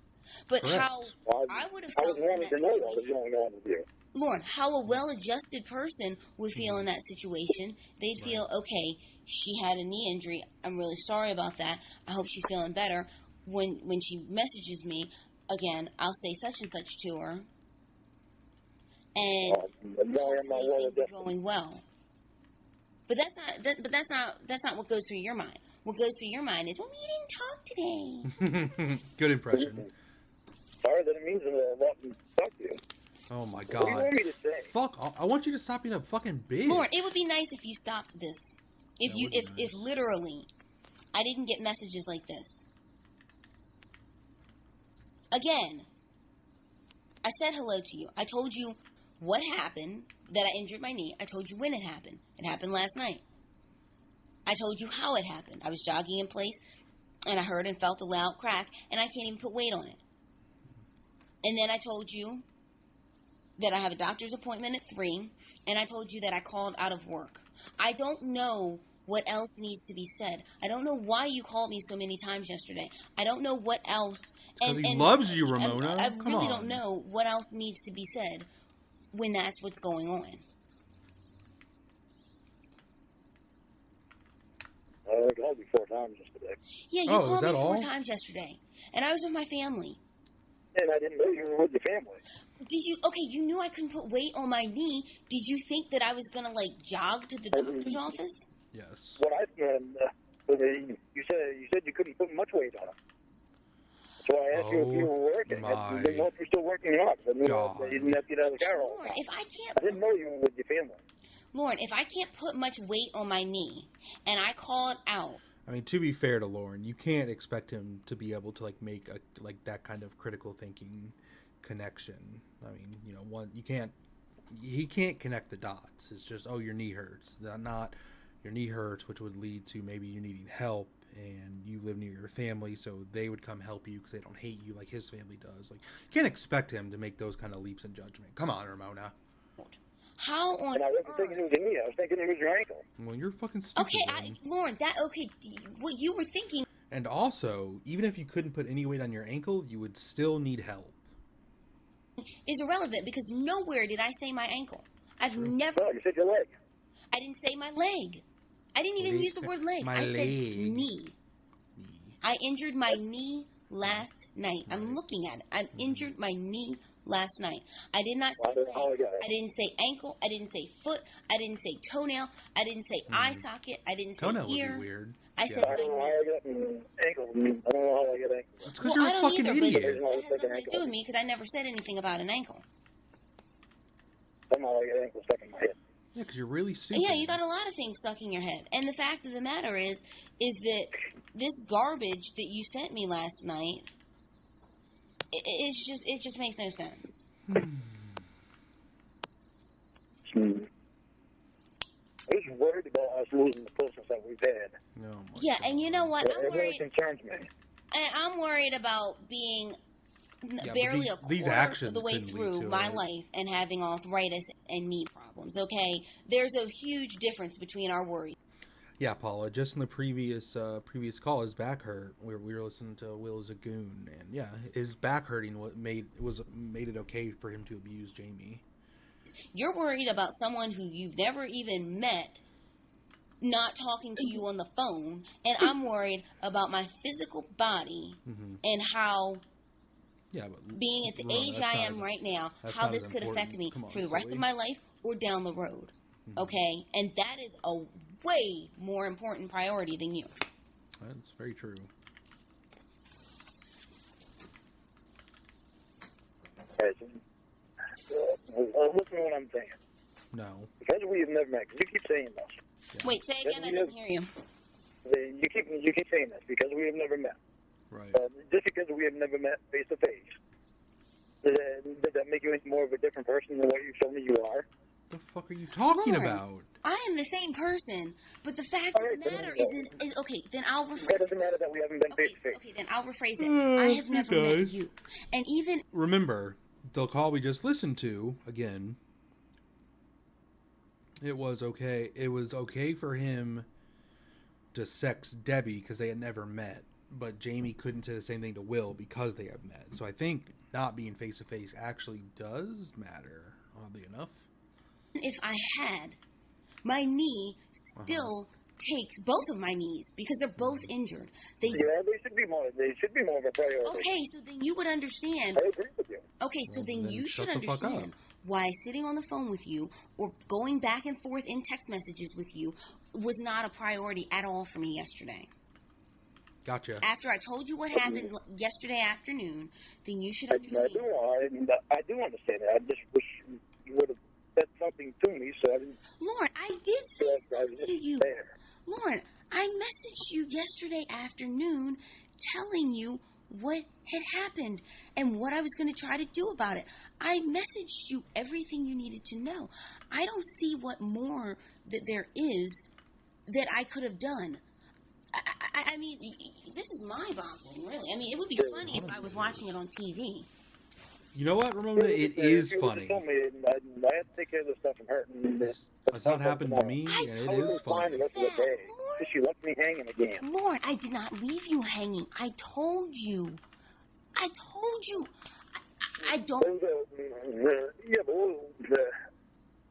But correct. How I would have felt in that situation. Lorne, how a well-adjusted person would feel in that situation. They'd feel, okay, she had a knee injury. I'm really sorry about that. I hope she's feeling better. When she messages me, again, I'll say such and such to her. And hopefully things are going well. But that's not what goes through your mind. What goes through your mind is, well, we didn't talk today. Good impression. Sorry that it means a lot to talk to you. Oh my God. What do you want me to say? Fuck! I want you to stop being a fucking bitch. Lauren, it would be nice if you stopped this. If literally, I didn't get messages like this. Again, I said hello to you. I told you what happened, that I injured my knee. I told you when it happened. It happened last night. I told you how it happened. I was jogging in place, and I heard and felt a loud crack, and I can't even put weight on it. And then I told you that I have a doctor's appointment at 3, and I told you that I called out of work. I don't know what else needs to be said. I don't know why you called me so many times yesterday. I don't know what else. Because he loves you, Ramona. I Come really on. don't know what else needs to be said when that's what's going on. I called you 4 times yesterday. Yeah, you called me 4 times yesterday, and I was with my family. And I didn't know you were with your family. Did you? Okay, you knew I couldn't put weight on my knee. Did you think that I was gonna jog to the doctor's office? Yes. What I you said you couldn't put much weight on it. So I asked you if you were working. I didn't know if you're still working or not. I mean, you didn't have to get out of the car all the time. I didn't know you were with your family. Lauren, if I can't put much weight on my knee and I call it out. I mean, to be fair to Lorne, you can't expect him to be able to make a that kind of critical thinking connection. I mean, he can't connect the dots. It's just, oh, your knee hurts. Not your knee hurts, which would lead to maybe you needing help, and you live near your family, so they would come help you because they don't hate you like his family does. You can't expect him to make those kind of leaps in judgment. Come on, Ramona. How on And I wasn't thinking it was your knee. I was thinking it was your ankle. Well, you're fucking stupid. Okay, Lauren, what you were thinking. And also, even if you couldn't put any weight on your ankle, you would still need help. Is irrelevant because nowhere did I say my ankle. I've never. No, you said your leg. I didn't say my leg. I didn't even use the word leg. I said knee. I injured my knee last night. I'm looking at it. I injured my knee last night. I did not say leg. I didn't say ankle. I didn't say foot. I didn't say toenail. I didn't say eye socket. I didn't say toenail ear. Would be weird. I said I don't know how I got ankle. I don't know how I got ankle. It's because you're a fucking idiot. It has nothing to do with me because I never said anything about an ankle. Somehow I got ankle stuck in my head. Yeah, because you're really stupid. Yeah, you got a lot of things stuck in your head. And the fact of the matter is that this garbage that you sent me last night, it just makes no sense. I was worried about us losing the closeness that we've had. Yeah, and you know what? It really concerns me. And I'm worried about being barely a these quarter actions of the way couldn't lead through to my it. life and having arthritis and knee problems, okay? There's a huge difference between our worries. Yeah, Paula, just in the previous call, his back hurt. We were listening to Will Zagoon, and yeah, his back hurting made it okay for him to abuse Jamie. You're worried about someone who you've never even met not talking to you on the phone, and I'm worried about my physical body and how being at the age I am right now, how this could affect me for the rest of my life or down the road, okay? And that is a way more important priority than you. That's very true. Listen to what I'm saying. No. Because we have never met, because you keep saying this. Wait, say again, I didn't hear you. You keep saying this, because we have never met. Right. Just because we have never met face to face, does that make you any more of a different person than what you told me you are? The fuck are you talking Lauren, about? I am the same person, but the fact of the matter is okay, then I'll rephrase it. That doesn't matter that we haven't been face to face. Okay, then I'll rephrase it. I have never met you. And even... Remember, the call we just listened to, again, it was okay. It was okay for him to sex Debbie because they had never met, but Jamie couldn't say the same thing to Will because they have met. So I think not being face-to-face actually does matter, oddly enough. If I had, my knee still takes both of my knees because they're both injured. They should be more of a priority. Okay, so then you would understand. I agree with you. Okay, so then you should understand why sitting on the phone with you or going back and forth in text messages with you was not a priority at all for me yesterday. Gotcha. After I told you what happened yesterday afternoon, then you should understand. I do understand that. I just wish you would have said something to me so I didn't... Lauren, I did say stuff to you. Lauren, I messaged you yesterday afternoon telling you what had happened and what I was going to try to do about it. I messaged you everything you needed to know. I don't see what more that there is that I could have done. I mean, this is mind-boggling, really. I mean, it would be funny if I was watching it on TV. You know what, Ramona? It is funny. Told me I have to take care of this stuff from her. It's not happened to me, and it is funny. The rest of the day. She left me hanging again. Lorne, I did not leave you hanging. I told you. I don't. Yeah, but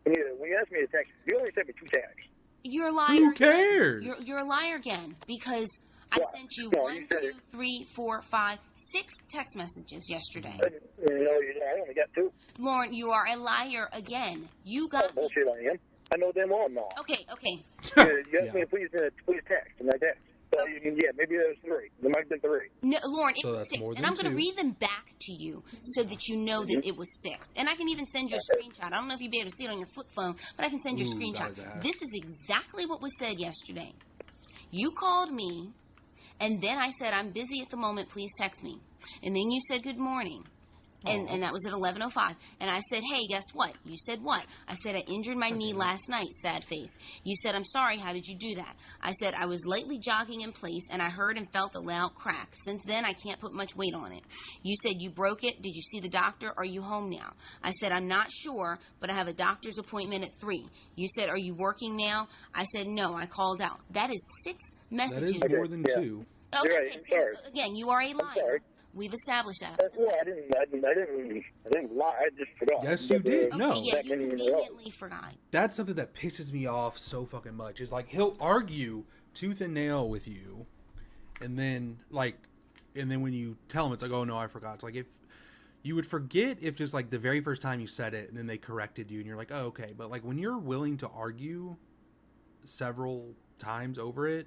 when you asked me to text, you only sent me 2 texts. You're a liar. Who cares? You're a liar again because I sent you 1, 2, 3, 4, 5, 6 text messages yesterday. No, I only got 2. Lorne, you are a liar again. You got bullshit I am. I know damn well I'm not. Okay. You asked me to please text, and I text. So yeah, maybe there's 3. There might have been 3. No, Lorne, So it was that's 6, more and than I'm going to 2. read them back to you so that you know that it was 6. And I can even send you a screenshot. I don't know if you'd be able to see it on your flip phone, but I can send you a screenshot. This is exactly what was said yesterday. You called me, and then I said, I'm busy at the moment, please text me. And then you said good morning. And that was at 11:05. And I said, hey, guess what? You said what? I said, I injured my knee last night, sad face. You said, I'm sorry, how did you do that? I said, I was lightly jogging in place, and I heard and felt a loud crack. Since then, I can't put much weight on it. You said, you broke it. Did you see the doctor? Are you home now? I said, I'm not sure, but I have a doctor's appointment at 3. You said, are you working now? I said, no, I called out. That is 6 messages. That is more than 2. Okay, so again, you are a liar. We've established that. Well, I didn't lie. I just forgot. Yes, you did. Okay, No. yeah, you conveniently forgot. That's something that pisses me off so fucking much. Is like he'll argue tooth and nail with you, and then when you tell him, it's like, oh no, I forgot. It's like if you would forget if just like the very first time you said it, and then they corrected you, and you're like, oh okay. But like when you're willing to argue several times over it,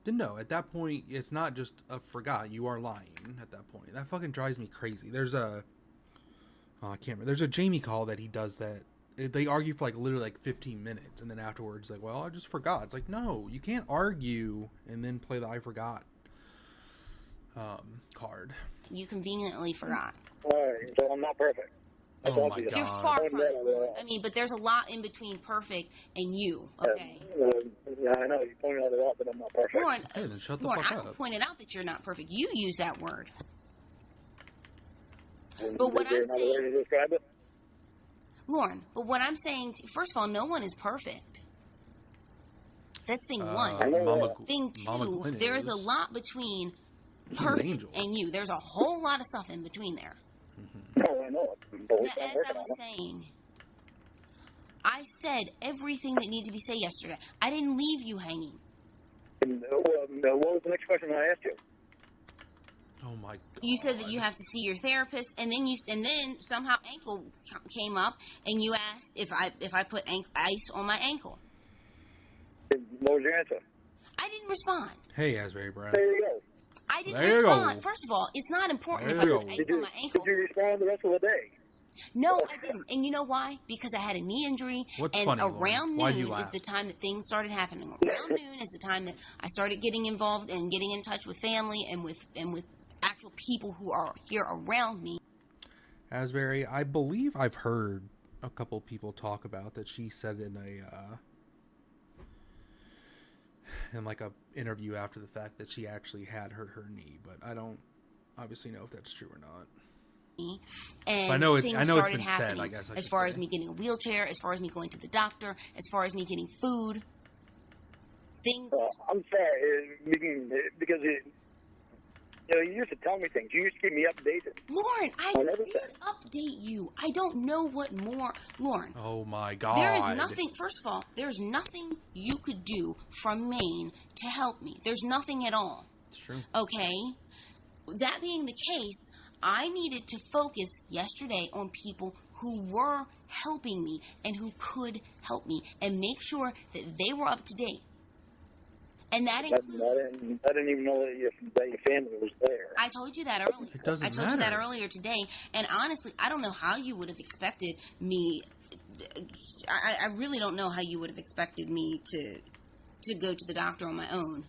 then no, at that point, it's not just a forgot. You are lying at that point. That fucking drives me crazy. There's a... I can't remember. There's a Jamie call that he does that. They argue for like literally like 15 minutes. And then afterwards, like, well, I just forgot. It's like, no, you can't argue and then play the I forgot card. You conveniently forgot. Alright, so I'm not perfect. Oh my God. You're far from it. I mean, but there's a lot in between perfect and you, okay? Yeah, I know. You pointed out a lot, but I'm not perfect. Lauren, Hey, then shut the Lauren, fuck I up. pointed out that you're not perfect. You use that word. But what I'm saying... way to describe it? Lauren, but what I'm saying... First of all, no one is perfect. That's thing one. Thing two, there is a lot between perfect and you. There's a whole lot of stuff in between there. Oh, I know. As I was saying, I said everything that needed to be said yesterday. I didn't leave you hanging. What was the next question I asked you? Oh my God. You said that you have to see your therapist, and then somehow ankle came up, and you asked if I put ice on my ankle. What was your answer? I didn't respond. Hey, Asbury Brown. There you go. I didn't respond. First of all, it's not important if I put ice on my ankle. Did you respond the rest of the day? No, I didn't. And you know why? Because I had a knee injury. What's and funny, around Lauren? noon is the time that things started happening. Around noon is the time that I started getting involved and getting in touch with family and with actual people who are here around me. Asbury, I believe I've heard a couple people talk about that she said in like a interview after the fact that she actually had hurt her knee, but I don't obviously know if that's true or not. And but I know things it's started been happening. said, I guess. As far as me getting a wheelchair, as far as me going to the doctor, as far as me getting food, things. I'm sorry, because you used to tell me things. You used to keep me updated. Lauren, I did update you. I don't know what more. Lauren. Oh my God. There is nothing, first of all, there's nothing you could do from Maine to help me. There's nothing at all. It's true. Okay? That being the case, I needed to focus yesterday on people who were helping me and who could help me and make sure that they were up to date. And that includes... I didn't even know that your family was there. I told you that earlier. It doesn't I told you that matter. earlier today. And honestly, I don't know how you would have expected me... I really don't know how you would have expected me to go to the doctor on my own.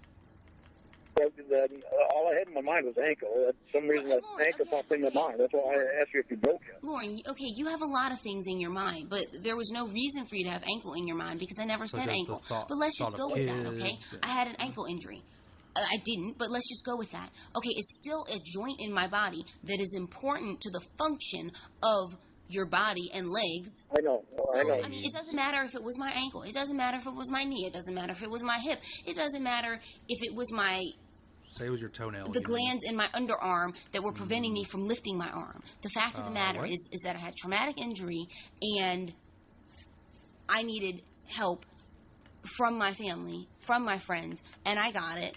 All I had in my mind was ankle. For some reason, that ankle popped in my mind. That's why I asked you if you broke it. Lauren, okay, you have a lot of things in your mind, but there was no reason for you to have ankle in your mind because I never said ankle. But let's just go with that, okay? I had an ankle injury. I didn't, but let's just go with that. Okay, it's still a joint in my body that is important to the function of your body and legs. I know. So, I mean, it doesn't matter if it was my ankle. It doesn't matter if it was my knee. It doesn't matter if it was my hip. It doesn't matter if it was my... Say it was your toenail. The glands in my underarm that were preventing me from lifting my arm. The fact of the matter is that I had traumatic injury and I needed help from my family, from my friends, and I got it.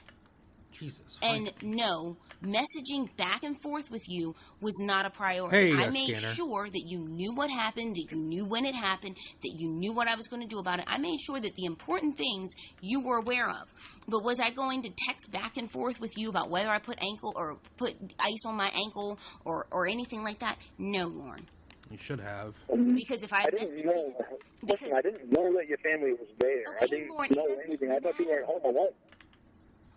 Jesus. And no, messaging back and forth with you was not a priority. Hey, I made Scanner. sure that you knew what happened, that you knew when it happened, that you knew what I was going to do about it. I made sure that the important things you were aware of. But was I going to text back and forth with you about whether I put ice on my ankle or anything like that? No, Lorne. You should have. Because if I didn't know. Listen, I didn't know that your family was there. I didn't know anything. I thought you were at home alone.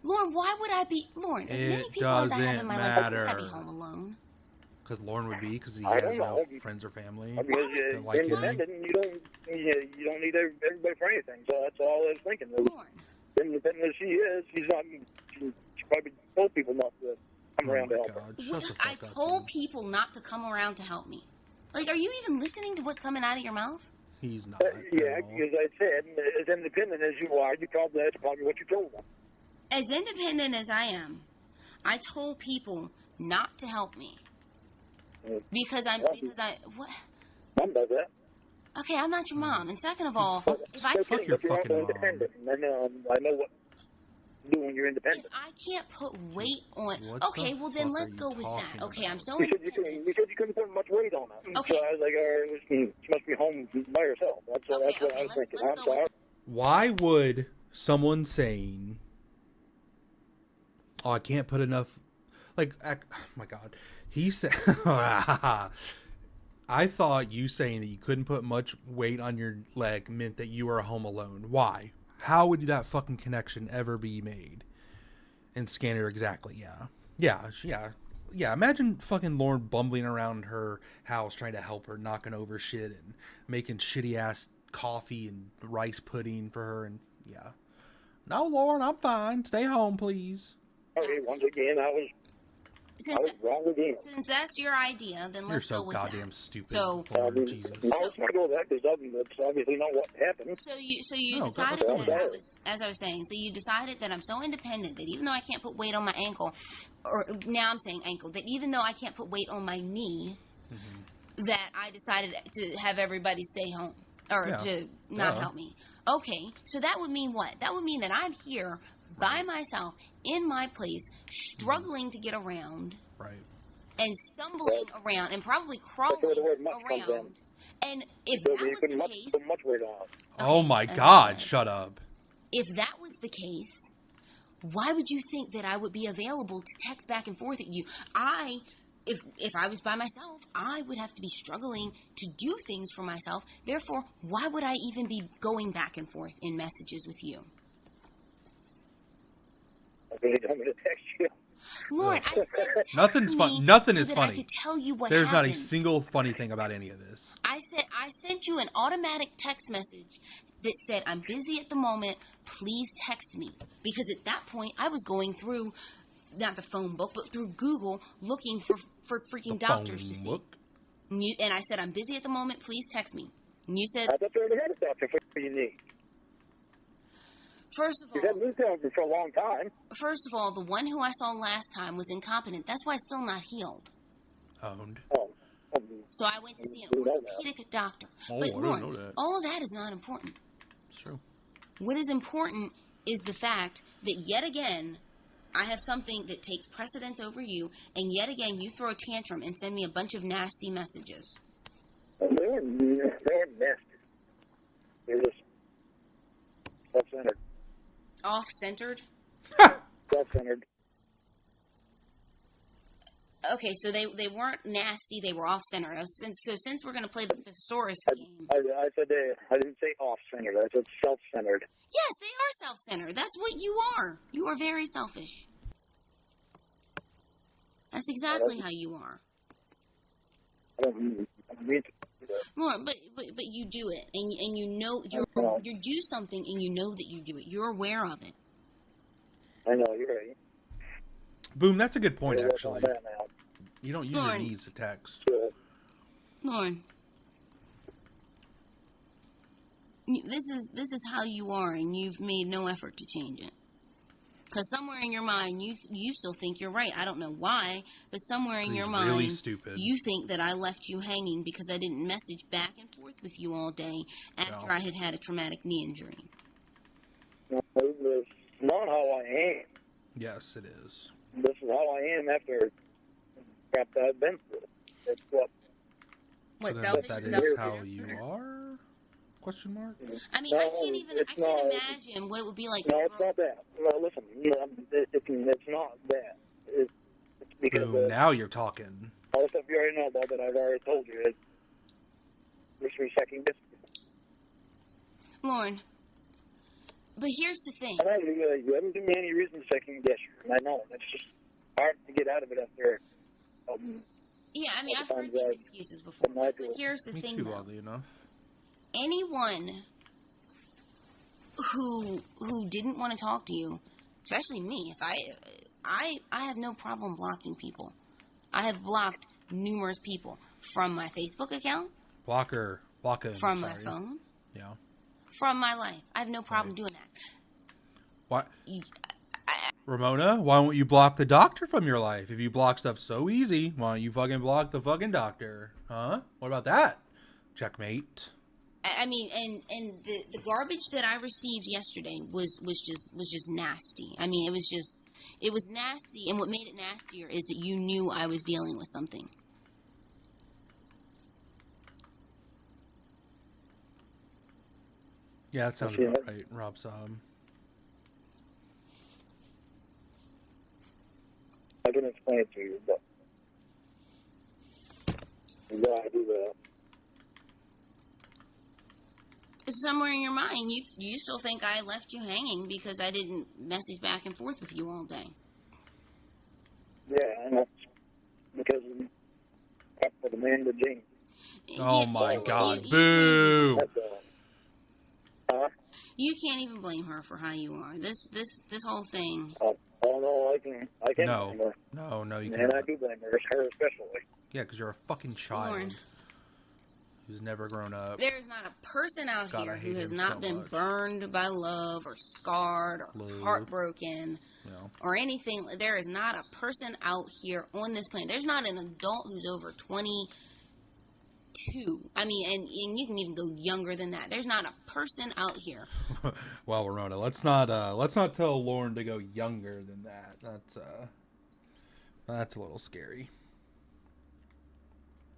Lorne, why would I be... Lorne, as many people as I have in my life, why would I be home alone? Because Lorne would be, because he I has don't know. no friends or family. Because you're like independent, you don't need everybody for anything. So that's all I was thinking. Independent as she is, she probably told people not to come around to help her. I told people not to come around to help me. Like, are you even listening to what's coming out of your mouth? He's not. Yeah, because I said, as independent as you are, that's probably what you told them. As independent as I am, I told people not to help me. Because what? Mom does that. Okay, I'm not your mom. And second of all, if I fuck your fucking mom. Independent. I know what you do when you're independent. If I can't put weight on... Okay, well then let's go with that. Okay, I'm so You said you couldn't put much weight on it. Okay. So I was like, she must be home by herself. That's what I was thinking. I'm sorry. Why would someone saying... Oh, I can't put enough... Like, oh my God. He said... I thought you saying that you couldn't put much weight on your leg meant that you were home alone. Why? How would that fucking connection ever be made? And Scanner, exactly, yeah. Yeah, imagine fucking Lorne bumbling around her house trying to help her, knocking over shit and making shitty-ass coffee and rice pudding for her, and yeah. No, Lorne, I'm fine. Stay home, please. Okay, once again, I was wrong again. Since that's your idea, then let's go with that. You're so goddamn stupid. So, Jesus. I was going to go with that because that's obviously not what happened. So you decided that as I was saying, so you decided that I'm so independent that even though I can't put weight on my ankle, or now I'm saying ankle, that even though I can't put weight on my knee, that I decided to have everybody stay home, or to not help me. Okay, so that would mean what? That would mean that I'm here by myself in my place, struggling to get around, and stumbling around, and probably crawling around. And if that was the case, oh my God, shut up. If that was the case, why would you think that I would be available to text back and forth at you? If I was by myself, I would have to be struggling to do things for myself. Therefore, why would I even be going back and forth in messages with you? Really don't want to text you. Lorne, I said Nothing is funny. I could tell you what There's happened. not a single funny thing about any of this. I sent you an automatic text message that said, I'm busy at the moment, please text me. Because at that point, I was going through, not the phone book, but through Google, looking for freaking doctors to see. And I said, I'm busy at the moment, please text me. And you said... I thought you already had a doctor for your knee. First of all... You've had knee therapy for a long time. First of all, the one who I saw last time was incompetent. That's why it's still not healed. Owned. So I went to see an orthopedic doctor. But Lorne, all of that is not important. It's true. What is important is the fact that yet again, I have something that takes precedence over you, and yet again, you throw a tantrum and send me a bunch of nasty messages. They weren't nasty. They were just self-centered. Off-centered? Self-centered. Okay, so they weren't nasty, they were off-centered. So since we're going to play the thesaurus game... I said I didn't say off-centered, I said self-centered. Yes, they are self-centered. That's what you are. You are very selfish. That's exactly how you are. I don't mean to. Lorne, but you do it, and you know you do something, and you know that you do it. You're aware of it. I know, you're right. Boom, that's a good point, We'll work actually. on that now. You don't use your knees to text. Lorne, this is how you are, and you've made no effort to change it. Because somewhere in your mind, you still think you're right. I don't know why, but somewhere in your mind, really stupid. You think that I left you hanging because I didn't message back and forth with you all day after I had a traumatic knee injury. No, it's not how I am. Yes, it is. This is how I am after crap that I've been through. It's what that is how you are? Question mark? I mean, I can't imagine what it would be like. No, it's not that. No, listen, it's not that. It's because Boom, now you're talking. all the stuff you already know about that I've already told you. It's second guess. Lorne, but here's the thing. I know you haven't given me any reason to second guess you, and I know it's just hard to get out of it after. Yeah, I mean, I've heard these excuses before. But here's the Me thing, too, though. oddly enough. Anyone who didn't want to talk to you, especially me, if I have no problem blocking people. I have blocked numerous people from my Facebook account, Blocker, from my phone, yeah, from my life. I have no problem doing that. What? Ramona, why won't you block the doctor from your life? If you block stuff so easy, why don't you fucking block the fucking doctor? Huh? What about that? Checkmate. I mean, and the garbage that I received yesterday was just nasty. I mean, it was nasty, and what made it nastier is that you knew I was dealing with something. Yeah, that sounds about right, Rob Saab. I can explain it to you, but you gotta do that. Somewhere in your mind, you still think I left you hanging because I didn't message back and forth with you all day. Yeah, and that's because of the man with Jane. Oh my God! Boo! You can't even blame her for how you are. This whole thing. Oh no, I can No, blame her. no, you And can't. I do blame her especially. Yeah, because you're a fucking child Lorne, who's never grown up. there is not a person out God, here I who hate has him not so been much. burned by love or scarred or Love. heartbroken No. or anything. There is not a person out here on this planet. There's not an adult who's over 22. I mean, and you can even go younger than that. There's not a person out here. Well, Ramona, let's not tell Lorne to go younger than that. That's a little scary.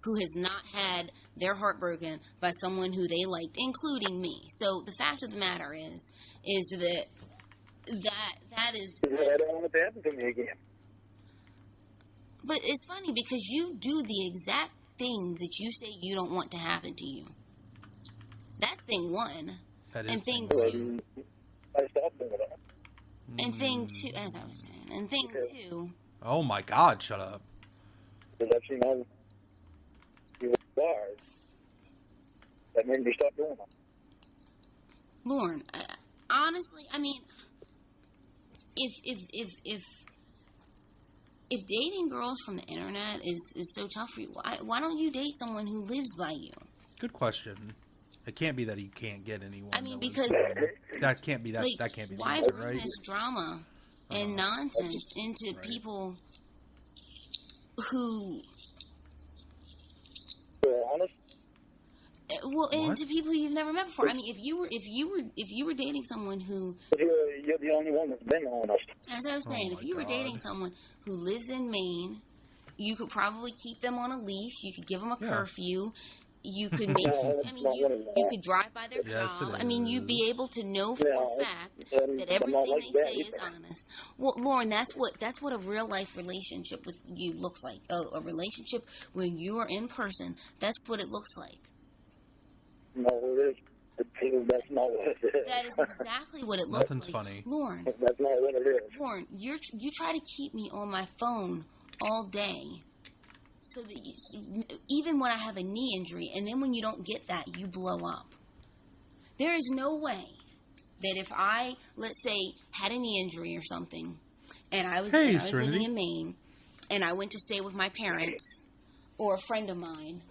Who has not had their heart broken by someone who they liked, including me. So the fact of the matter is that is. I don't want it to happen to me again. But it's funny because you do the exact things that you say you don't want to happen to you. That's thing one. That is and thing thing two. I stopped doing that. And thing two, as I was saying, and thing two. Oh my God! Shut up. Because I've seen how you are. That made me stop doing that. Lorne, honestly, I mean, if dating girls from the internet is so tough for you, why don't you date someone who lives by you? Good question. It can't be that he can't get anyone. I mean, because that can't be that. like, That can't be the why answer, bring right? this drama and nonsense into people who? Honest. Well, into people you've never met before. I mean, if you were dating someone who, You're the only one that's been honest. as I was saying, if you were dating someone who lives in Maine, you could probably keep them on a leash. You could give them a curfew. You could make. I mean, you could drive by their job. I mean, you'd be able to know for a fact that everything they say is honest. Well, Lorne, that's what a real life relationship with you looks like. A relationship when you are in person. That's what it looks like. No, it is. That's not what it is. That is exactly what it looks Nothing's like. funny. Lorne. That's not what it is. Lorne, you try to keep me on my phone all day, so that even when I have a knee injury, and then when you don't get that, you blow up. There is no way that if I, let's say, had a knee injury or something, and I was, Hey, and I was Serenity. living in Maine, and I went to stay with my parents or a friend of mine,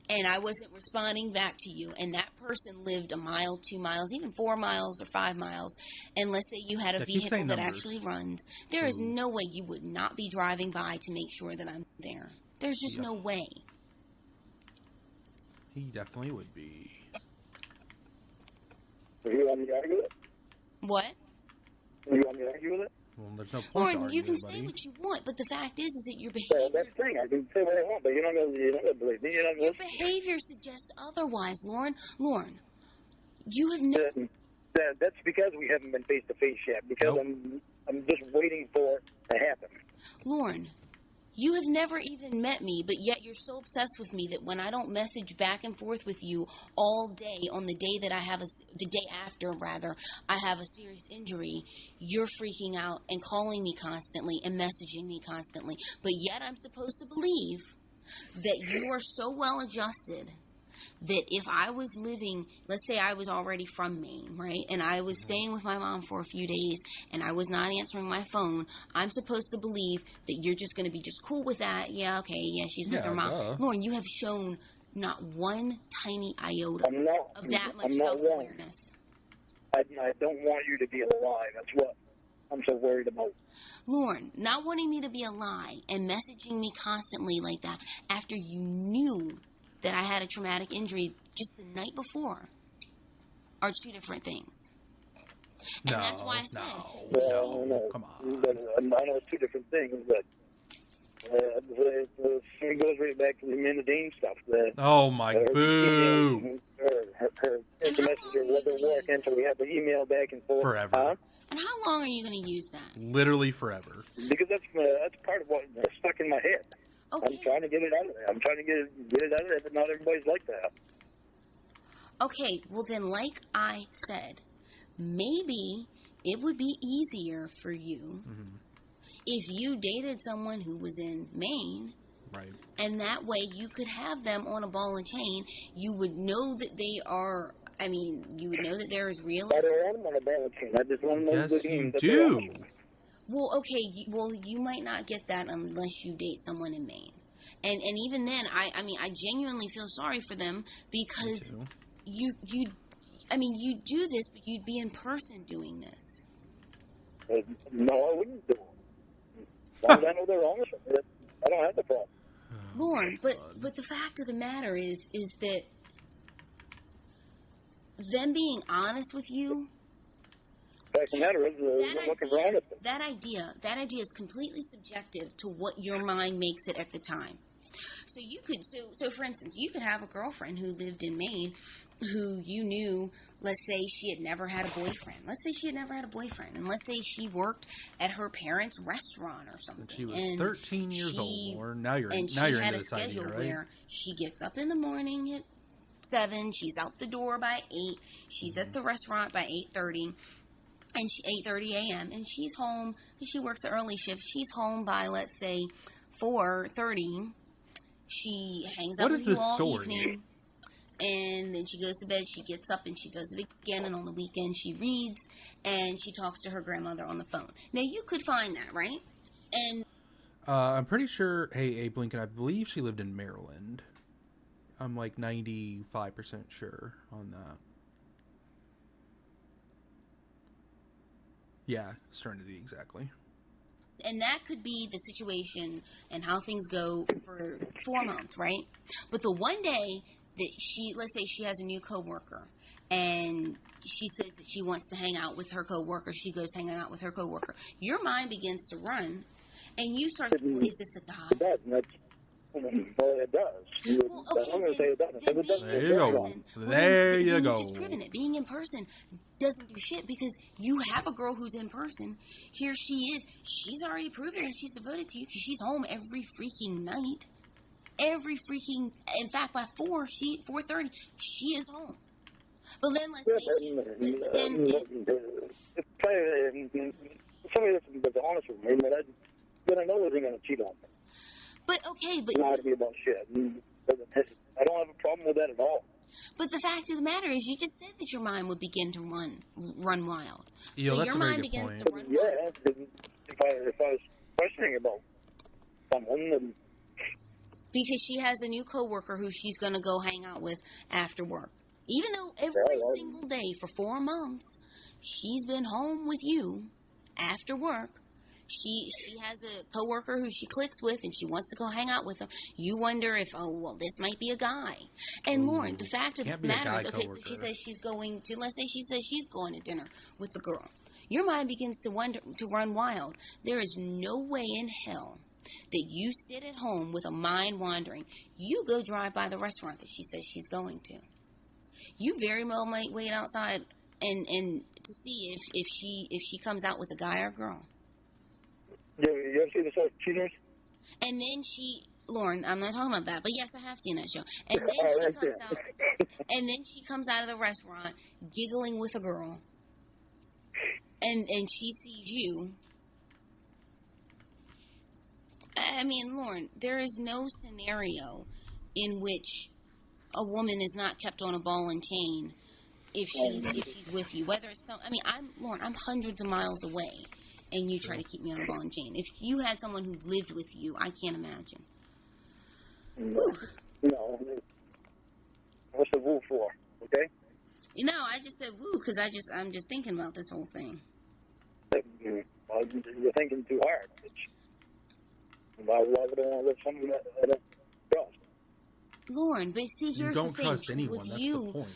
and I wasn't responding back to you, and that person lived a mile, 2 miles, even 4 miles or 5 miles, and let's say you had a Yeah, keep vehicle saying that numbers. actually runs, there is no way you would not be driving by to make sure that I'm there. There's just no way. He definitely would be. You want me to argue with it? What? You want me to argue with it? Well, there's no point Or to you argue, can buddy. say what you want, but the fact is that your Well, behavior, that's the thing. I can say what I want, but you're not gonna believe me. You're not your gonna listen. behavior suggests otherwise, Lorne. Lorne, you have never. That's because we haven't been face to face yet. Because Nope. I'm just waiting for it to happen. Lorne, you have never even met me, but yet you're so obsessed with me that when I don't message back and forth with you all day on the day that I have the day after, rather, I have a serious injury, you're freaking out and calling me constantly and messaging me constantly. But yet I'm supposed to believe that you are so well adjusted that if I was living, let's say I was already from Maine, right, and I was staying with my mom for a few days and I was not answering my phone, I'm supposed to believe that you're just going to be just cool with that. Yeah, okay, yeah, she's with Yeah, her mom. duh. Lauren, you have shown not one tiny iota I'm not. of that much I'm not wrong. self-awareness. I don't want you to be alive. That's what I'm so worried about. Lauren, not wanting me to be a lie and messaging me constantly like that after you knew that I had a traumatic injury just the night before are two different things. And that's why I said, No, come on. But I know it's two different things, but it goes right back to the Amanda Dean stuff. Oh my boo! Her messenger wasn't working, so we had to email back and forth. Forever. Huh? and how long are you going to use that? Literally forever. Because that's part of what stuck in my head. Okay. I'm trying to get it out of there. I'm trying to get it out of there, but not everybody's like that. Okay, well then, like I said, maybe it would be easier for you if you dated someone who was in Maine. Right. And that way you could have them on a ball and chain. You would know that they are, I mean, you would know that they're as real I as... don't want them on a ball chain. I just want them on the Yes, game. you That's do. all I want. Well, okay, well, you might not get that unless you date someone in Maine. And even then, I mean, I genuinely feel sorry for them because you do this, but you'd be in person doing this. No, I wouldn't do it. As long as I know they're honest with it, I don't have the problem. Lauren, but the fact of the matter is that them being honest with you, The fact of the matter is, I'm looking for honesty. that idea is completely subjective to what your mind makes it at the time. So you could, so for instance, you could have a girlfriend who lived in Maine who you knew, let's say she had never had a boyfriend. Let's say she had never had a boyfriend. And let's say she worked at her parents' restaurant or something. She was 13 years old, or now you're and now she you're had into a this idea, schedule right? where she gets up in the morning at 7, she's out the door by 8, she's at the restaurant by 8:30. And 8:30 a.m. and she's home. She works an early shift. She's home by, let's say, 4:30. She hangs out What with is you this all story? evening, and then she goes to bed. She gets up and she does it again. And on the weekend, she reads and she talks to her grandmother on the phone. Now you could find that, right? And I'm pretty sure. Hey, Abe Lincoln. I believe she lived in Maryland. I'm like 95% sure on that. Yeah, Serenity, exactly. And that could be the situation and how things go for 4 months, right? But the one day that let's say she has a new coworker, and she says that she wants to hang out with her coworker, she goes hanging out with her coworker. Your mind begins to run, and you start thinking, is this a guy? It does. Well, it does. Well, okay, I'm going to say it doesn't. If it doesn't, There you go. There you go. You've just proven it. Being in person doesn't do shit because you have a girl who's in person. Here she is. She's already proven that she's devoted to you because she's home every freaking night. In fact, by 4:30, she is home. But then let's say somebody that's honest with me, then I know they're going to cheat on me. But okay, but Lie to me about shit. I don't have a problem with that at all. But the fact of the matter is, you just said that your mind would begin to run wild. Yo, so that's your a very mind good begins point. to run Yeah, wild. if I was questioning about someone, then Because she has a new coworker who she's going to go hang out with after work. Even though every single day for 4 months, she's been home with you after work. She has a coworker who she clicks with and she wants to go hang out with him. You wonder if, this might be a guy. And Lauren, the fact of the matter is, okay, so she says she's going to, let's say she says she's going to dinner with the girl. Your mind begins to run wild. There is no way in hell that you sit at home with a mind wandering. You go drive by the restaurant that she says she's going to. You very well might wait outside and to see if she comes out with a guy or a girl. you ever see the show Cheaters? And then Lauren, I'm not talking about that, but yes, I have seen that show. And then she comes out of the restaurant giggling with a girl. And she sees you. I mean, Lauren, there is no scenario in which a woman is not kept on a ball and chain if she's with you. Whether it's Lauren, I'm hundreds of miles away, and you try to keep me on a ball and chain. If you had someone who lived with you, I can't imagine. No. What's the woo for? Okay. I just said woo because I'm just thinking about this whole thing. Well, you're thinking too hard. Why would I want to live someone that I don't trust? Lauren, but see, here's the thing. You don't trust anyone. With That's you, the point.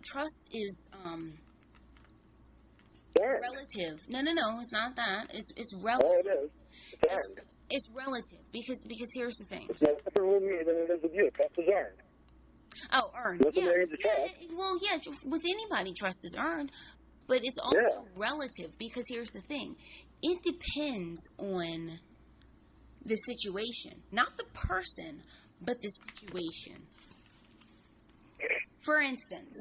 trust is Earned. relative. No, it's not that. It's relative. Oh, it is. It's earned. It's relative because here's the thing. It's no different with me than it is with you. Trust is earned. Oh, earned. Listen, Yeah. there is a trust. Well, yeah. With anybody, trust is earned, but it's also relative because here's the thing. It depends on the situation, not the person, but the situation. For instance,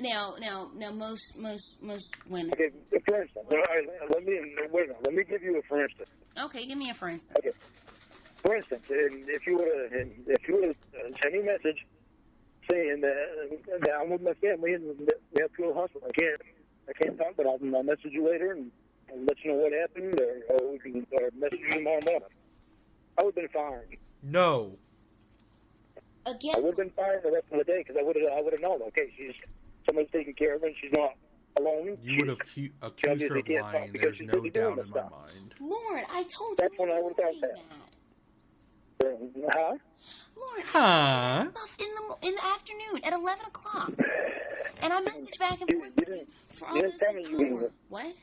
now, most women. Okay, for instance, let me give you a for instance. Okay, give me a for instance. Okay. For instance, if you would send me a message saying that I'm with my family and we have to go to the hospital, I can't talk, but I'll message you later and let you know what happened, or we can message you tomorrow morning. I would have been fine. No. Again, I would have been fine the rest of the day because I would have known. Okay, somebody's taking care of her. And she's not alone. You would have accused her of lying. There's no doubt in my mind. Lauren, I told That's you when I would have thought that. Huh? Lauren, I told you that stuff in the afternoon at 11 o'clock. And I messaged back and forth for almost an hour. What?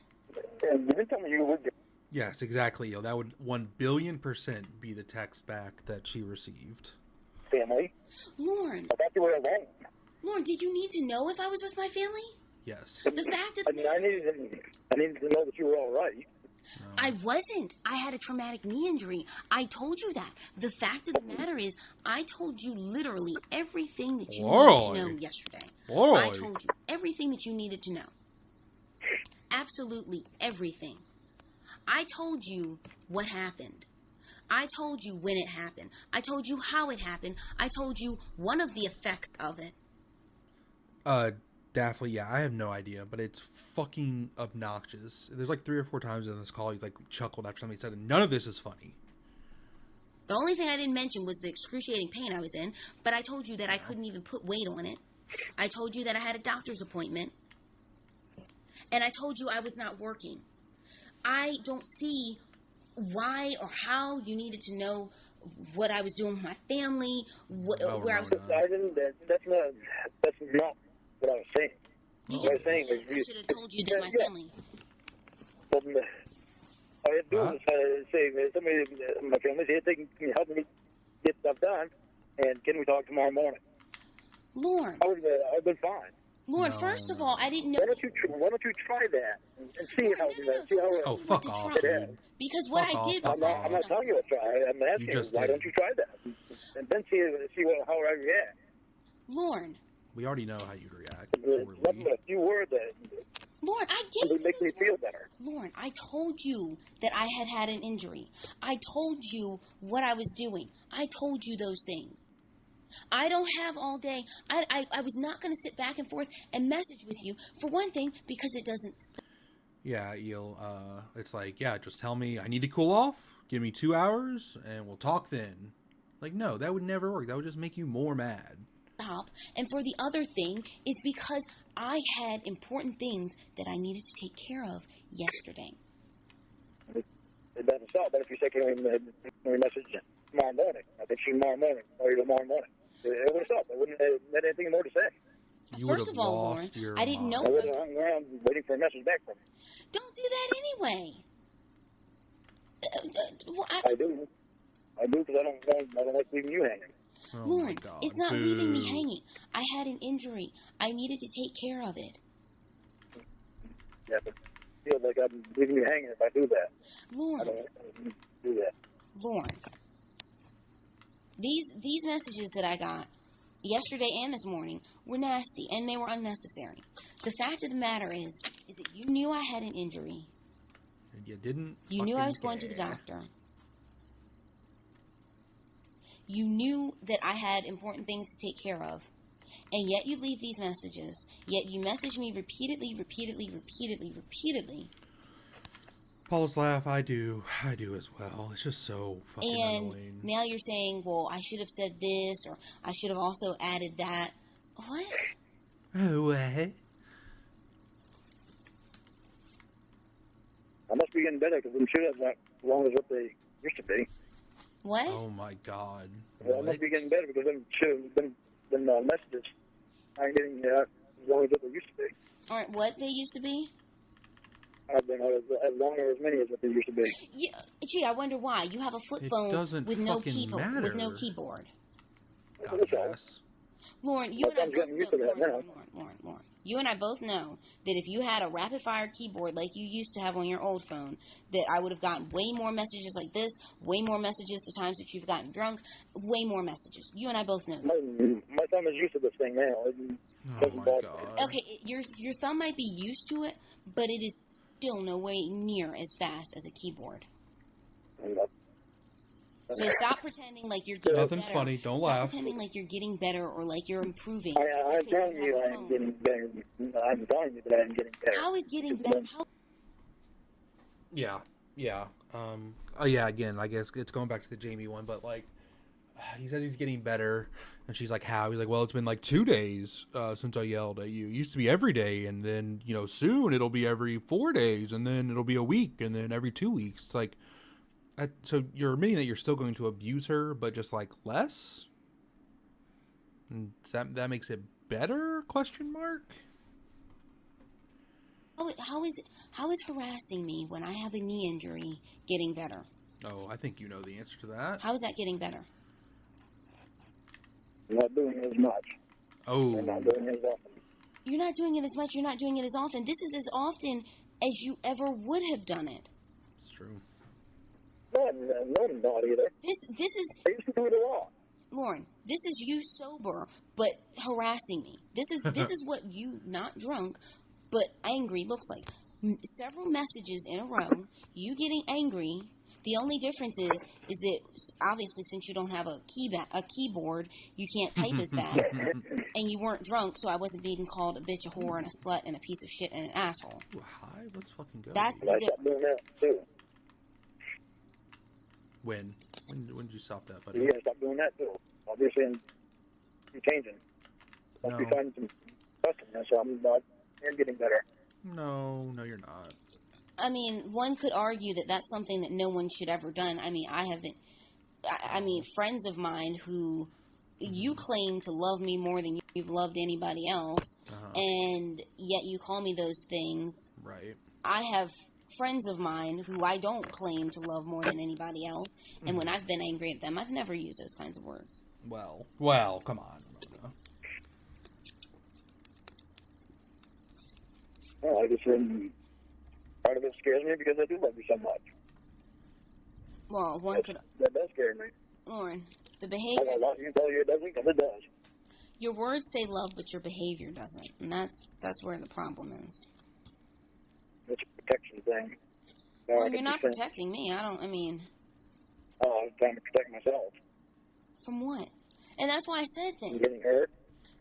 You didn't tell me you would. Yes, exactly. That would 1,000,000,000% be the text back that she received. Family. Lauren. I thought you were alone. Lauren, did you need to know if I was with my family? Yes. The fact that I needed to know that you were all right. No. I wasn't. I had a traumatic knee injury. I told you that. The fact of the matter is, I told you literally everything that you needed to know yesterday. I told you everything that you needed to know. Absolutely everything. I told you what happened. I told you when it happened. I told you how it happened. I told you one of the effects of it. Daphne, yeah, I have no idea, but it's fucking obnoxious. There's like 3 or 4 times in this call he's like chuckled after somebody said it. None of this is funny. The only thing I didn't mention was the excruciating pain I was in, but I told you that I couldn't even put weight on it. I told you that I had a doctor's appointment. And I told you I was not working. I don't see why or how you needed to know what I was doing with my family, where I was. That's not what I was saying. I should have told you that my family. All you have to do is say, somebody, my family's here, helping me get stuff done, and can we talk tomorrow morning? Lorne. I would have been fine. Lorne, first of all, I didn't know. Why don't you try that and see how Oh, fuck off, dude. Because what I did was I'm not telling you to try. I'm asking you, why don't you try that? And then see how I react. Lorne. We already know how you'd react. Nothing but a few words that. Lorne, I gave you make me feel better. Lorne, I told you that I had an injury. I told you what I was doing. I told you those things. I don't have all day. I was not going to sit back and forth and message with you, for one thing, because it doesn't stop. Yeah, it's like, yeah, just tell me I need to cool off, give me 2 hours, and we'll talk then. Like, no, that would never work. That would just make you more mad. And for the other thing is because I had important things that I needed to take care of yesterday. It doesn't stop, but if you say, can we message tomorrow morning? I think she tomorrow morning, or tomorrow morning. It would stop. I wouldn't have had anything more to say. First of all, Lorne, I didn't know. I wasn't hung around waiting for a message back from you. Don't do that anyway. I do. I do because I don't like leaving you hanging. Oh Lorne, it's not leaving me hanging. I had an injury. I needed to take care of it. Yeah, but it feels like I'm leaving you hanging if I do that. Lorne. I don't do that. Lorne. These messages that I got yesterday and this morning were nasty, and they were unnecessary. The fact of the matter is that you knew I had an injury. And you didn't. You knew I was going to the doctor. You knew that I had important things to take care of. And yet you leave these messages. Yet you message me repeatedly. Paul's laugh, I do as well. It's just so fucking annoying. And now you're saying, well, I should have said this, or I should have also added that. What? What? I must be getting better because I'm sure that's not as long as what they used to be. What? Oh my God. Well, I must be getting better because I'm sure them messages aren't getting as long as what they used to be. Aren't what they used to be? I've been as long or as many as what they used to be. Yeah, gee, I wonder why. You have a flip phone with no keyboard. God bless. Lauren, you and I both know. Lauren, you and I both know that if you had a rapid-fire keyboard like you used to have on your old phone, that I would have gotten way more messages like this, way more messages the times that you've gotten drunk, way more messages. You and I both know. My thumb is used to this thing now. Oh my God. Okay, your thumb might be used to it, but it is still no way near as fast as a keyboard. So stop pretending like you're getting Nothing's better. funny. Don't stop laugh. Pretending like you're getting better or like you're improving. I'm telling you I'm getting better. I'm telling you that I'm getting better. How is getting better? Yeah. Yeah, again, I guess it's going back to the Jamie one, but like, he says he's getting better, and she's like, how? He's like, well, it's been like 2 days since I yelled at you. It used to be every day, and then, soon it'll be every 4 days, and then it'll be a week, and then every 2 weeks. It's like, so you're admitting that you're still going to abuse her, but just like less? And that makes it better? Question mark? How is harassing me when I have a knee injury getting better? Oh, I think you know the answer to that. How is that getting better? You're not doing it as much. Oh. You're not doing it as often. You're not doing it as much. You're not doing it as often. This is as often as you ever would have done it. It's true. No, I'm not either. This is. I used to do it a lot. Lauren, this is you sober, but harassing me. This is what you, not drunk, but angry, looks like. Several messages in a row, you getting angry. The only difference is that obviously since you don't have a keyboard, you can't type as fast, and you weren't drunk, so I wasn't being called a bitch, a whore, and a slut, and a piece of shit, and an asshole. Ooh, hi, let's fucking go. That's the I stopped doing that too. When did you stop that, buddy? You gotta stop doing that too. Obviously, I'm changing. Must be finding some customers, so I'm getting better. No, you're not. I mean, one could argue that that's something that no one should ever done. I mean, I mean, friends of mine who you claim to love me more than you've loved anybody else, and yet you call me those things. Right. I have friends of mine who I don't claim to love more than anybody else, and when I've been angry at them, I've never used those kinds of words. Well, come on. Well, I guess part of it scares me because I do love you so much. Well, That does scare me. Lauren, the behavior. I love you, tell you it doesn't, because it does. Your words say love, but your behavior doesn't, and that's where the problem is. It's a protection thing. Well, you're not protecting me. Oh, I was trying to protect myself. From what? And that's why I said then. Getting hurt.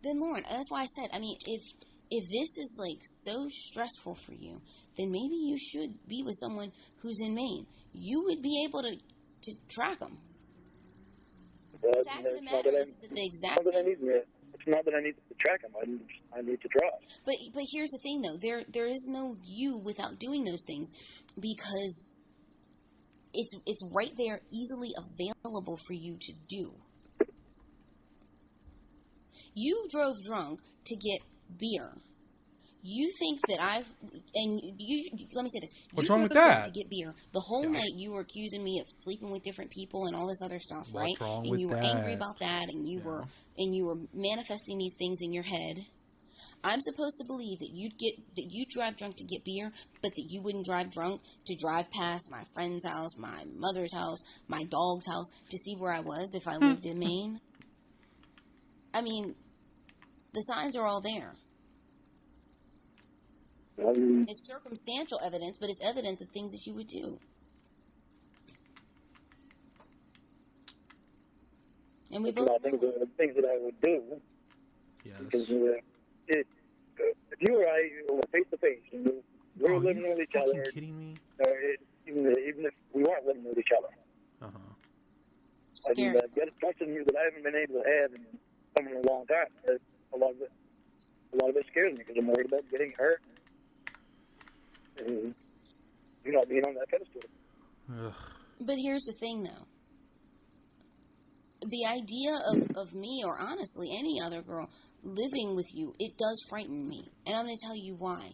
Then Lauren, that's why I said, I mean, if this is like so stressful for you, then maybe you should be with someone who's in Maine. You would be able to track them. The fact of the matter is that the exact It's not that I need to track them. I need to drive. But here's the thing, though. There is no you without doing those things, because it's right there, easily available for you to do. You drove drunk to get beer. You think that let me say this. What's you wrong drove with that? drunk to get beer. The whole night you were accusing me of sleeping with different people and all this other stuff, right? What's wrong and with you were that? angry about that, and you were manifesting these things in your head. I'm supposed to believe that you'd drive drunk to get beer, but that you wouldn't drive drunk to drive past my friend's house, my mother's house, my dog's house, to see where I was if I lived in Maine. I mean, the signs are all there. It's circumstantial evidence, but it's evidence of things that you would do. And we both things that I would do. Yes. Because if you or I were face to face, and we were living with each other. Are you kidding me? Even if we weren't living with each other. Scary. I mean, that's something that I haven't been able to have in a long time. A lot of it scares me because I'm worried about getting hurt. And, being on that pedestal. But here's the thing, though. The idea of me, or honestly any other girl, living with you, it does frighten me. And I'm going to tell you why.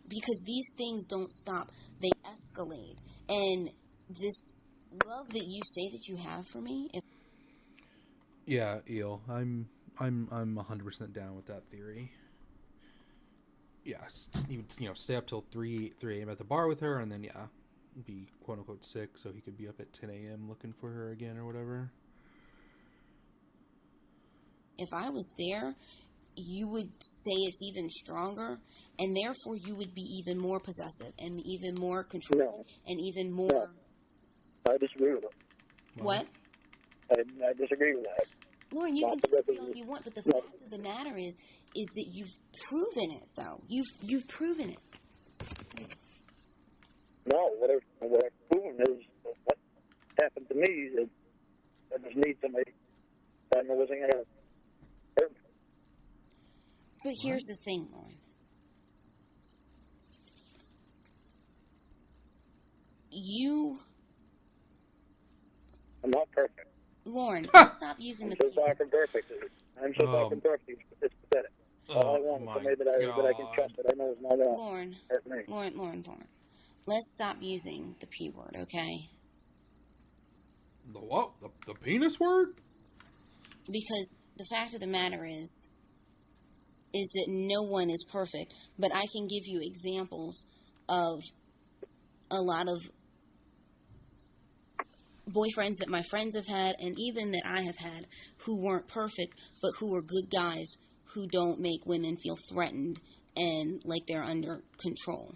Because these things don't stop. They escalate. And this love that you say that you have for me... Yeah, Eel, I'm 100% down with that theory. Yeah, even stay up till 3 a.m. at the bar with her, and then be quote unquote sick, so he could be up at 10 a.m. looking for her again or whatever. If I was there, you would say it's even stronger, and therefore you would be even more possessive and even more controlling and even more. No. I disagree with it. What? I disagree with that. Lauren, you can disagree all you want, but the fact of the matter is that you've proven it, though. You've proven it. No, what I've proven is what happened to me is I just need somebody that wasn't going to hurt me. But here's the thing, Lauren. I'm not perfect. Lauren, let's stop using the... I'm so far from perfect. I'm so far from perfect. It's pathetic. All I want is somebody that I can trust, that I know is not going to hurt me. Lauren. Let's stop using the P word, okay? The what? The penis word? Because the fact of the matter is that no one is perfect, but I can give you examples of a lot of boyfriends that my friends have had, and even that I have had, who weren't perfect, but who were good guys who don't make women feel threatened and like they're under control.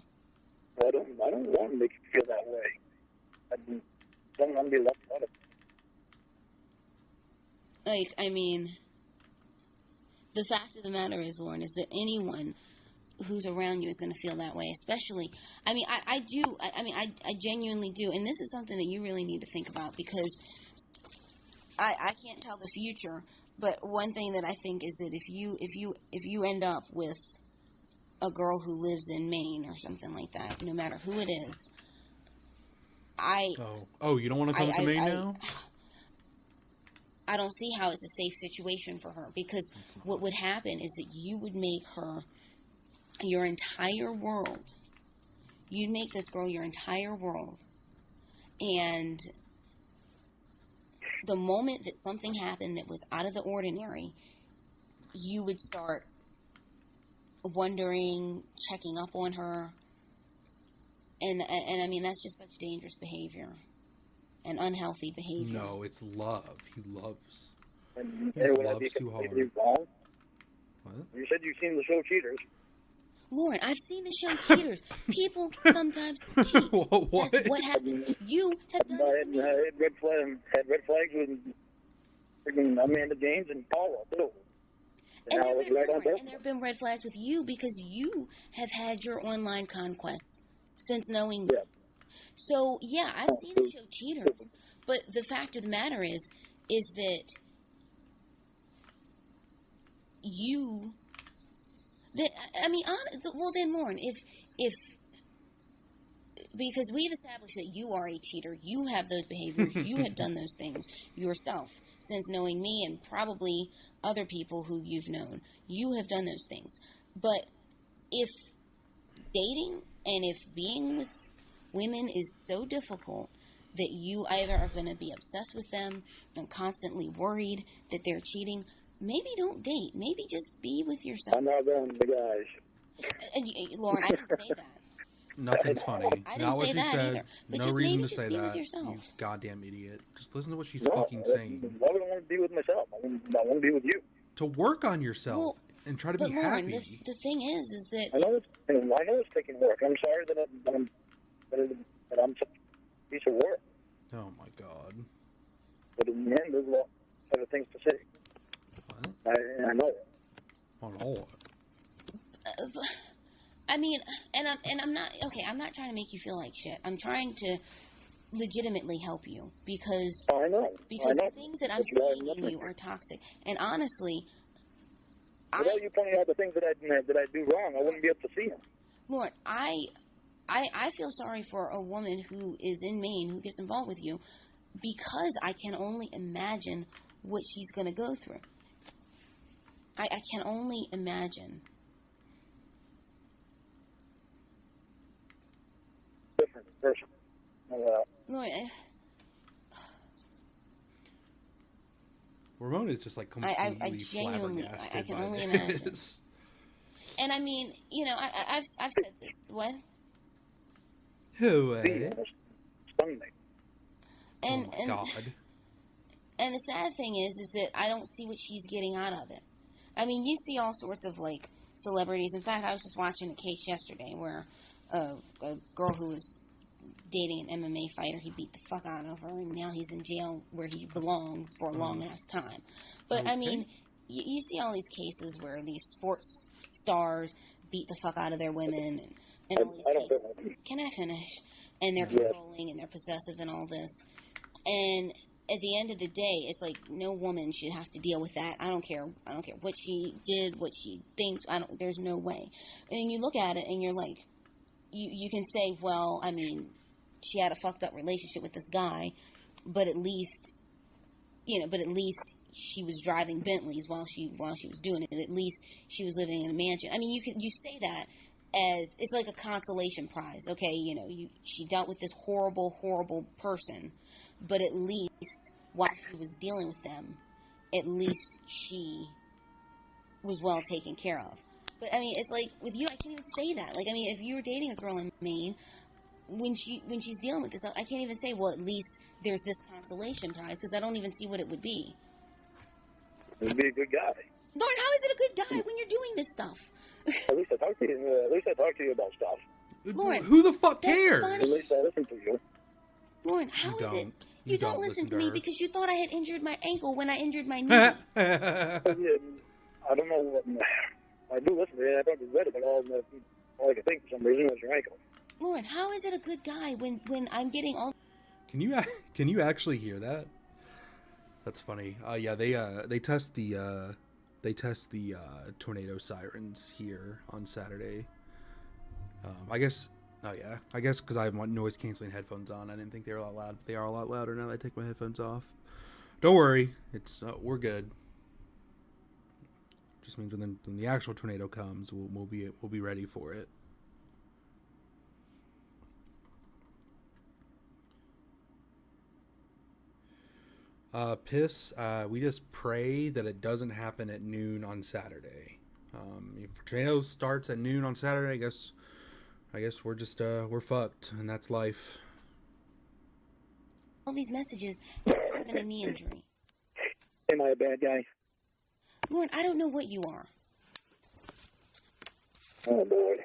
I don't want to make you feel that way. I don't want to be left out of it. Like, I mean, the fact of the matter is, Lauren, is that anyone who's around you is going to feel that way, especially, I mean, I genuinely do, and this is something that you really need to think about, because I can't tell the future, but one thing that I think is that if you end up with a girl who lives in Maine or something like that, no matter who it is, you don't want to come to Maine now? I don't see how it's a safe situation for her, because what would happen is that you would make her your entire world. You'd make this girl your entire world. And the moment that something happened that was out of the ordinary, you would start wondering, checking up on her. And I mean, that's just such dangerous behavior and unhealthy behavior. No, it's love. He loves. And He would I loves be too hard. completely wrong? What? You said you've seen the show Cheaters. Lauren, I've seen the show Cheaters. People sometimes cheat. What? That's what happened. You have done it to me. Had red flags freaking Amanda James and Paula, too. And I there was have been right on more, both. and there have been red flags with you because you have had your online conquests since knowing me. Yeah. So yeah, I've seen the show Cheaters, but the fact of the matter is that you, that I mean, well then, Lorne, if because we've established that you are a cheater, you have those behaviors, you have done those things yourself since knowing me and probably other people who you've known. You have done those things. But if dating and if being with women is so difficult that you either are going to be obsessed with them and constantly worried that they're cheating, maybe don't date. Maybe just be with yourself. I'm not going to the guys. And Lorne, I didn't say that. Nothing's funny. I didn't Not what say she that said. either. But No just reason maybe to just say be with that. yourself. You goddamn idiot. Just listen to what she's No, fucking saying. Why would I want to be with myself? I want to be with you. To work on yourself Well, and try to but be Lorne, happy. the thing is that I know it's taking work. I'm sorry that I'm such a piece of work. Oh my god. But in the end, there's a lot of other things to say. What? I know it. On all. I mean, and I'm not okay. I'm not trying to make you feel like shit. I'm trying to legitimately help you because I know. The things that I'm seeing in you are toxic. And honestly, without you pointing out the things that I do wrong, I wouldn't be able to see them. Lord, I feel sorry for a woman who is in Maine who gets involved with you because I can only imagine what she's going to go through. I can only imagine. Different person. Lord, Ramona is just like completely I genuinely, flabbergasted I can by only this. imagine. And I mean, you know, I've said this. What? Who? Stung me. And oh my god. And the sad thing is that I don't see what she's getting out of it. I mean, you see all sorts of like celebrities. In fact, I was just watching a case yesterday where a girl who was dating an MMA fighter, he beat the fuck out of her, and now he's in jail where he belongs for a long ass time. But I mean, you see all these cases where these sports stars beat the fuck out of their women, and all these cases. Can I finish? And they're controlling and they're possessive and all this. And at the end of the day, it's like no woman should have to deal with that. I don't care what she did, what she thinks. There's no way. And you look at it and you're like, you can say, well, I mean, she had a fucked up relationship with this guy, but at least she was driving Bentleys while she was doing it. At least she was living in a mansion. I mean, you say that as it's like a consolation prize. Okay, you know, she dealt with this horrible, horrible person, but at least while she was dealing with them, at least she was well taken care of. But I mean, it's like with you, I can't even say that. Like, I mean, if you were dating a girl in Maine, when she's dealing with this, I can't even say, well, at least there's this consolation prize, because I don't even see what it would be. It would be a good guy. Lorne, how is it a good guy when you're doing this stuff? At least I talk to you. At least I talk to you about stuff. Lorne, who the fuck that's cares? funny. At least I listen to you. Lorne, how is it? You don't listen to me her. because you thought I had injured my ankle when I injured my knee. I don't know what. I do listen to you. I thought you read it, but all I can think for some reason was your ankle. Lorne, how is it a good guy when I'm getting all? Can you actually hear that? That's funny. Yeah, they test the tornado sirens here on Saturday. I guess. Oh yeah, I guess because I have my noise canceling headphones on, I didn't think they were a lot loud. But they are a lot louder now that I take my headphones off. Don't worry, it's we're good. Just means when the actual tornado comes, we'll be ready for it. Piss. We just pray that it doesn't happen at noon on Saturday. If tornado starts at noon on Saturday, I guess we're just we're fucked, and that's life. All these messages, having a knee injury. Am I a bad guy? Lorne, I don't know what you are. Oh boy.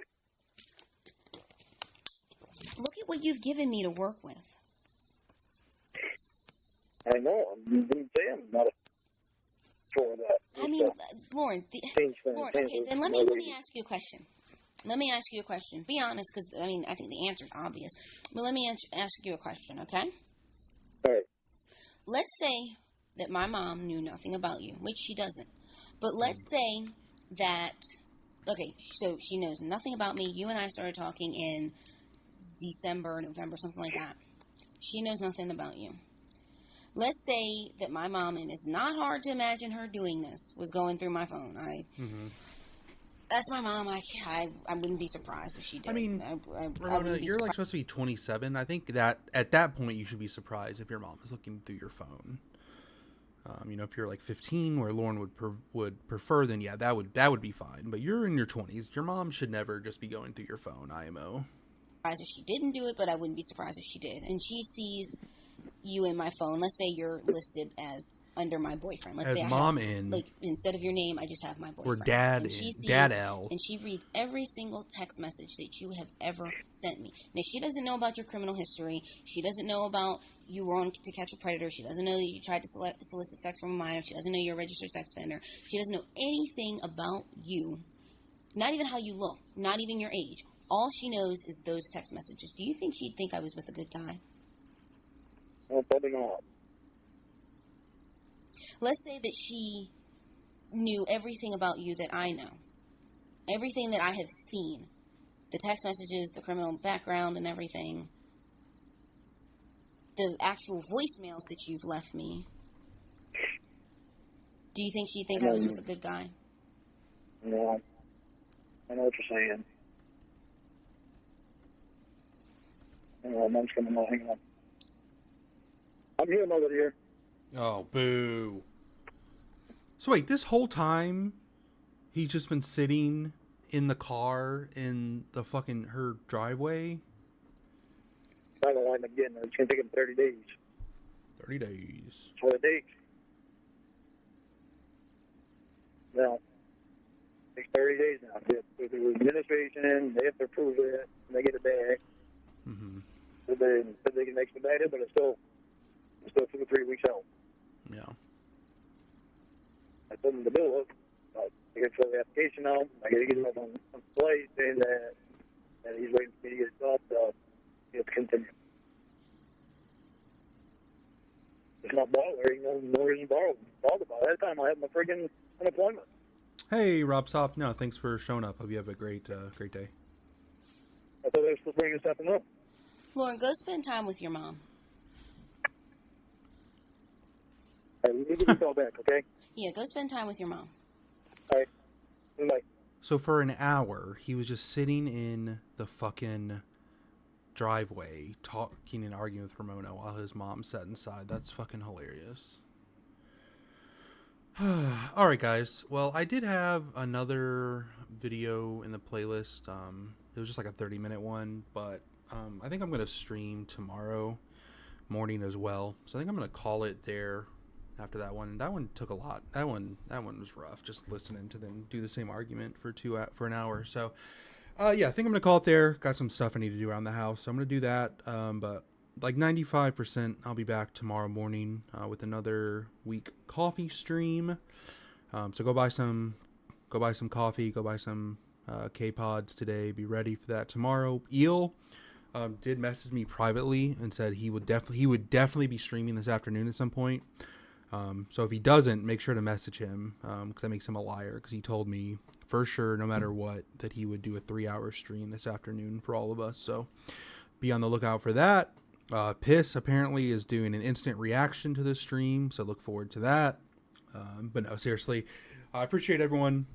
Look at what you've given me to work with. I know. I'm going to say I'm not for that. I mean, Lorne, Lorne, okay, then let me ask you a question. Let me ask you a question. Be honest, because, I mean, I think the answer's obvious. But let me ask you a question, okay? All right. Let's say that my mom knew nothing about you, which she doesn't. But let's say that, okay, so she knows nothing about me. You and I started talking in December, November, something like that. She knows nothing about you. Let's say that my mom, and it's not hard to imagine her doing this, was going through my phone. That's my mom. I wouldn't be surprised if she did. I mean, I Ramona, you're like supposed to be 27. I think that at that point you should be surprised if your mom is looking through your phone. You know, if you're like 15, where Lorne would prefer, then yeah, that would be fine. But you're in your 20s. Your mom should never just be going through your phone. IMO. Surprised if she didn't do it, but I wouldn't be surprised if she did. And she sees you in my phone. Let's say you're listed as under my boyfriend. Let's as say mom I have, in, like, instead of your name, I just have my boyfriend. Or dad and she in, sees, Dad L. And she reads every single text message that you have ever sent me. Now, she doesn't know about your criminal history. She doesn't know about you were on To Catch a Predator. She doesn't know that you tried to solicit sex from a minor. She doesn't know you're a registered sex offender. She doesn't know anything about you. Not even how you look. Not even your age. All she knows is those text messages. Do you think she'd think I was with a good guy? Well, probably not. Let's say that she knew everything about you that I know. Everything that I have seen. The text messages, the criminal background and everything. The actual voicemails that you've left me. Do you think she'd think I was with a good guy? No. I know what you're saying. Mom's coming out. Hang on. I'm here, mother dear. Oh, boo. So wait, this whole time, he's just been sitting in the car in the fucking her driveway? I don't like him again. It's going to take him 30 days. 30 days. For the date. No. It takes 30 days now. With the administration, they have to approve it, and they get it back. Mm-hmm. So they can expedite it, but it's still 2 to 3 weeks out. Yeah. I told him to bill it. I got to fill the application out. I got to get it up on the plate saying that he's waiting for me to get it up. So he has to continue. It's not borrowed. No reason borrowed about it. That time I had my friggin' unemployment. Hey, Rob Soft. No, thanks for showing up. Hope you have a great day. I thought they were supposed to bring something up. Lauren, go spend time with your mom. All right, let me give you a call back, okay? Yeah, go spend time with your mom. All right. Bye. So for an hour, he was just sitting in the fucking driveway talking and arguing with Ramona while his mom sat inside. That's fucking hilarious. All right, guys. Well, I did have another video in the playlist. It was just like a 30-minute one, but I think I'm going to stream tomorrow morning as well. So I think I'm going to call it there after that one. That one took a lot. That one was rough, just listening to them do the same argument for an hour. So yeah, I think I'm going to call it there. Got some stuff I need to do around the house, so I'm going to do that. But like 95%, I'll be back tomorrow morning with another week coffee stream. So go buy some coffee, go buy some K-Pods today. Be ready for that tomorrow. Eel did message me privately and said he would definitely be streaming this afternoon at some point. So if he doesn't, make sure to message him because that makes him a liar, because he told me for sure, no matter what, that he would do a 3-hour stream this afternoon for all of us. So be on the lookout for that. Piss apparently is doing an instant reaction to this stream, so look forward to that. But no, seriously, I appreciate everyone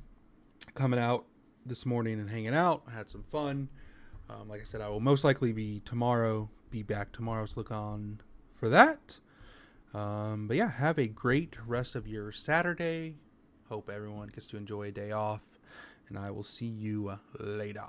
coming out this morning and hanging out. I had some fun. Like I said, I will most likely be back tomorrow, so look on for that. But yeah, have a great rest of your Saturday. Hope everyone gets to enjoy a day off, and I will see you later.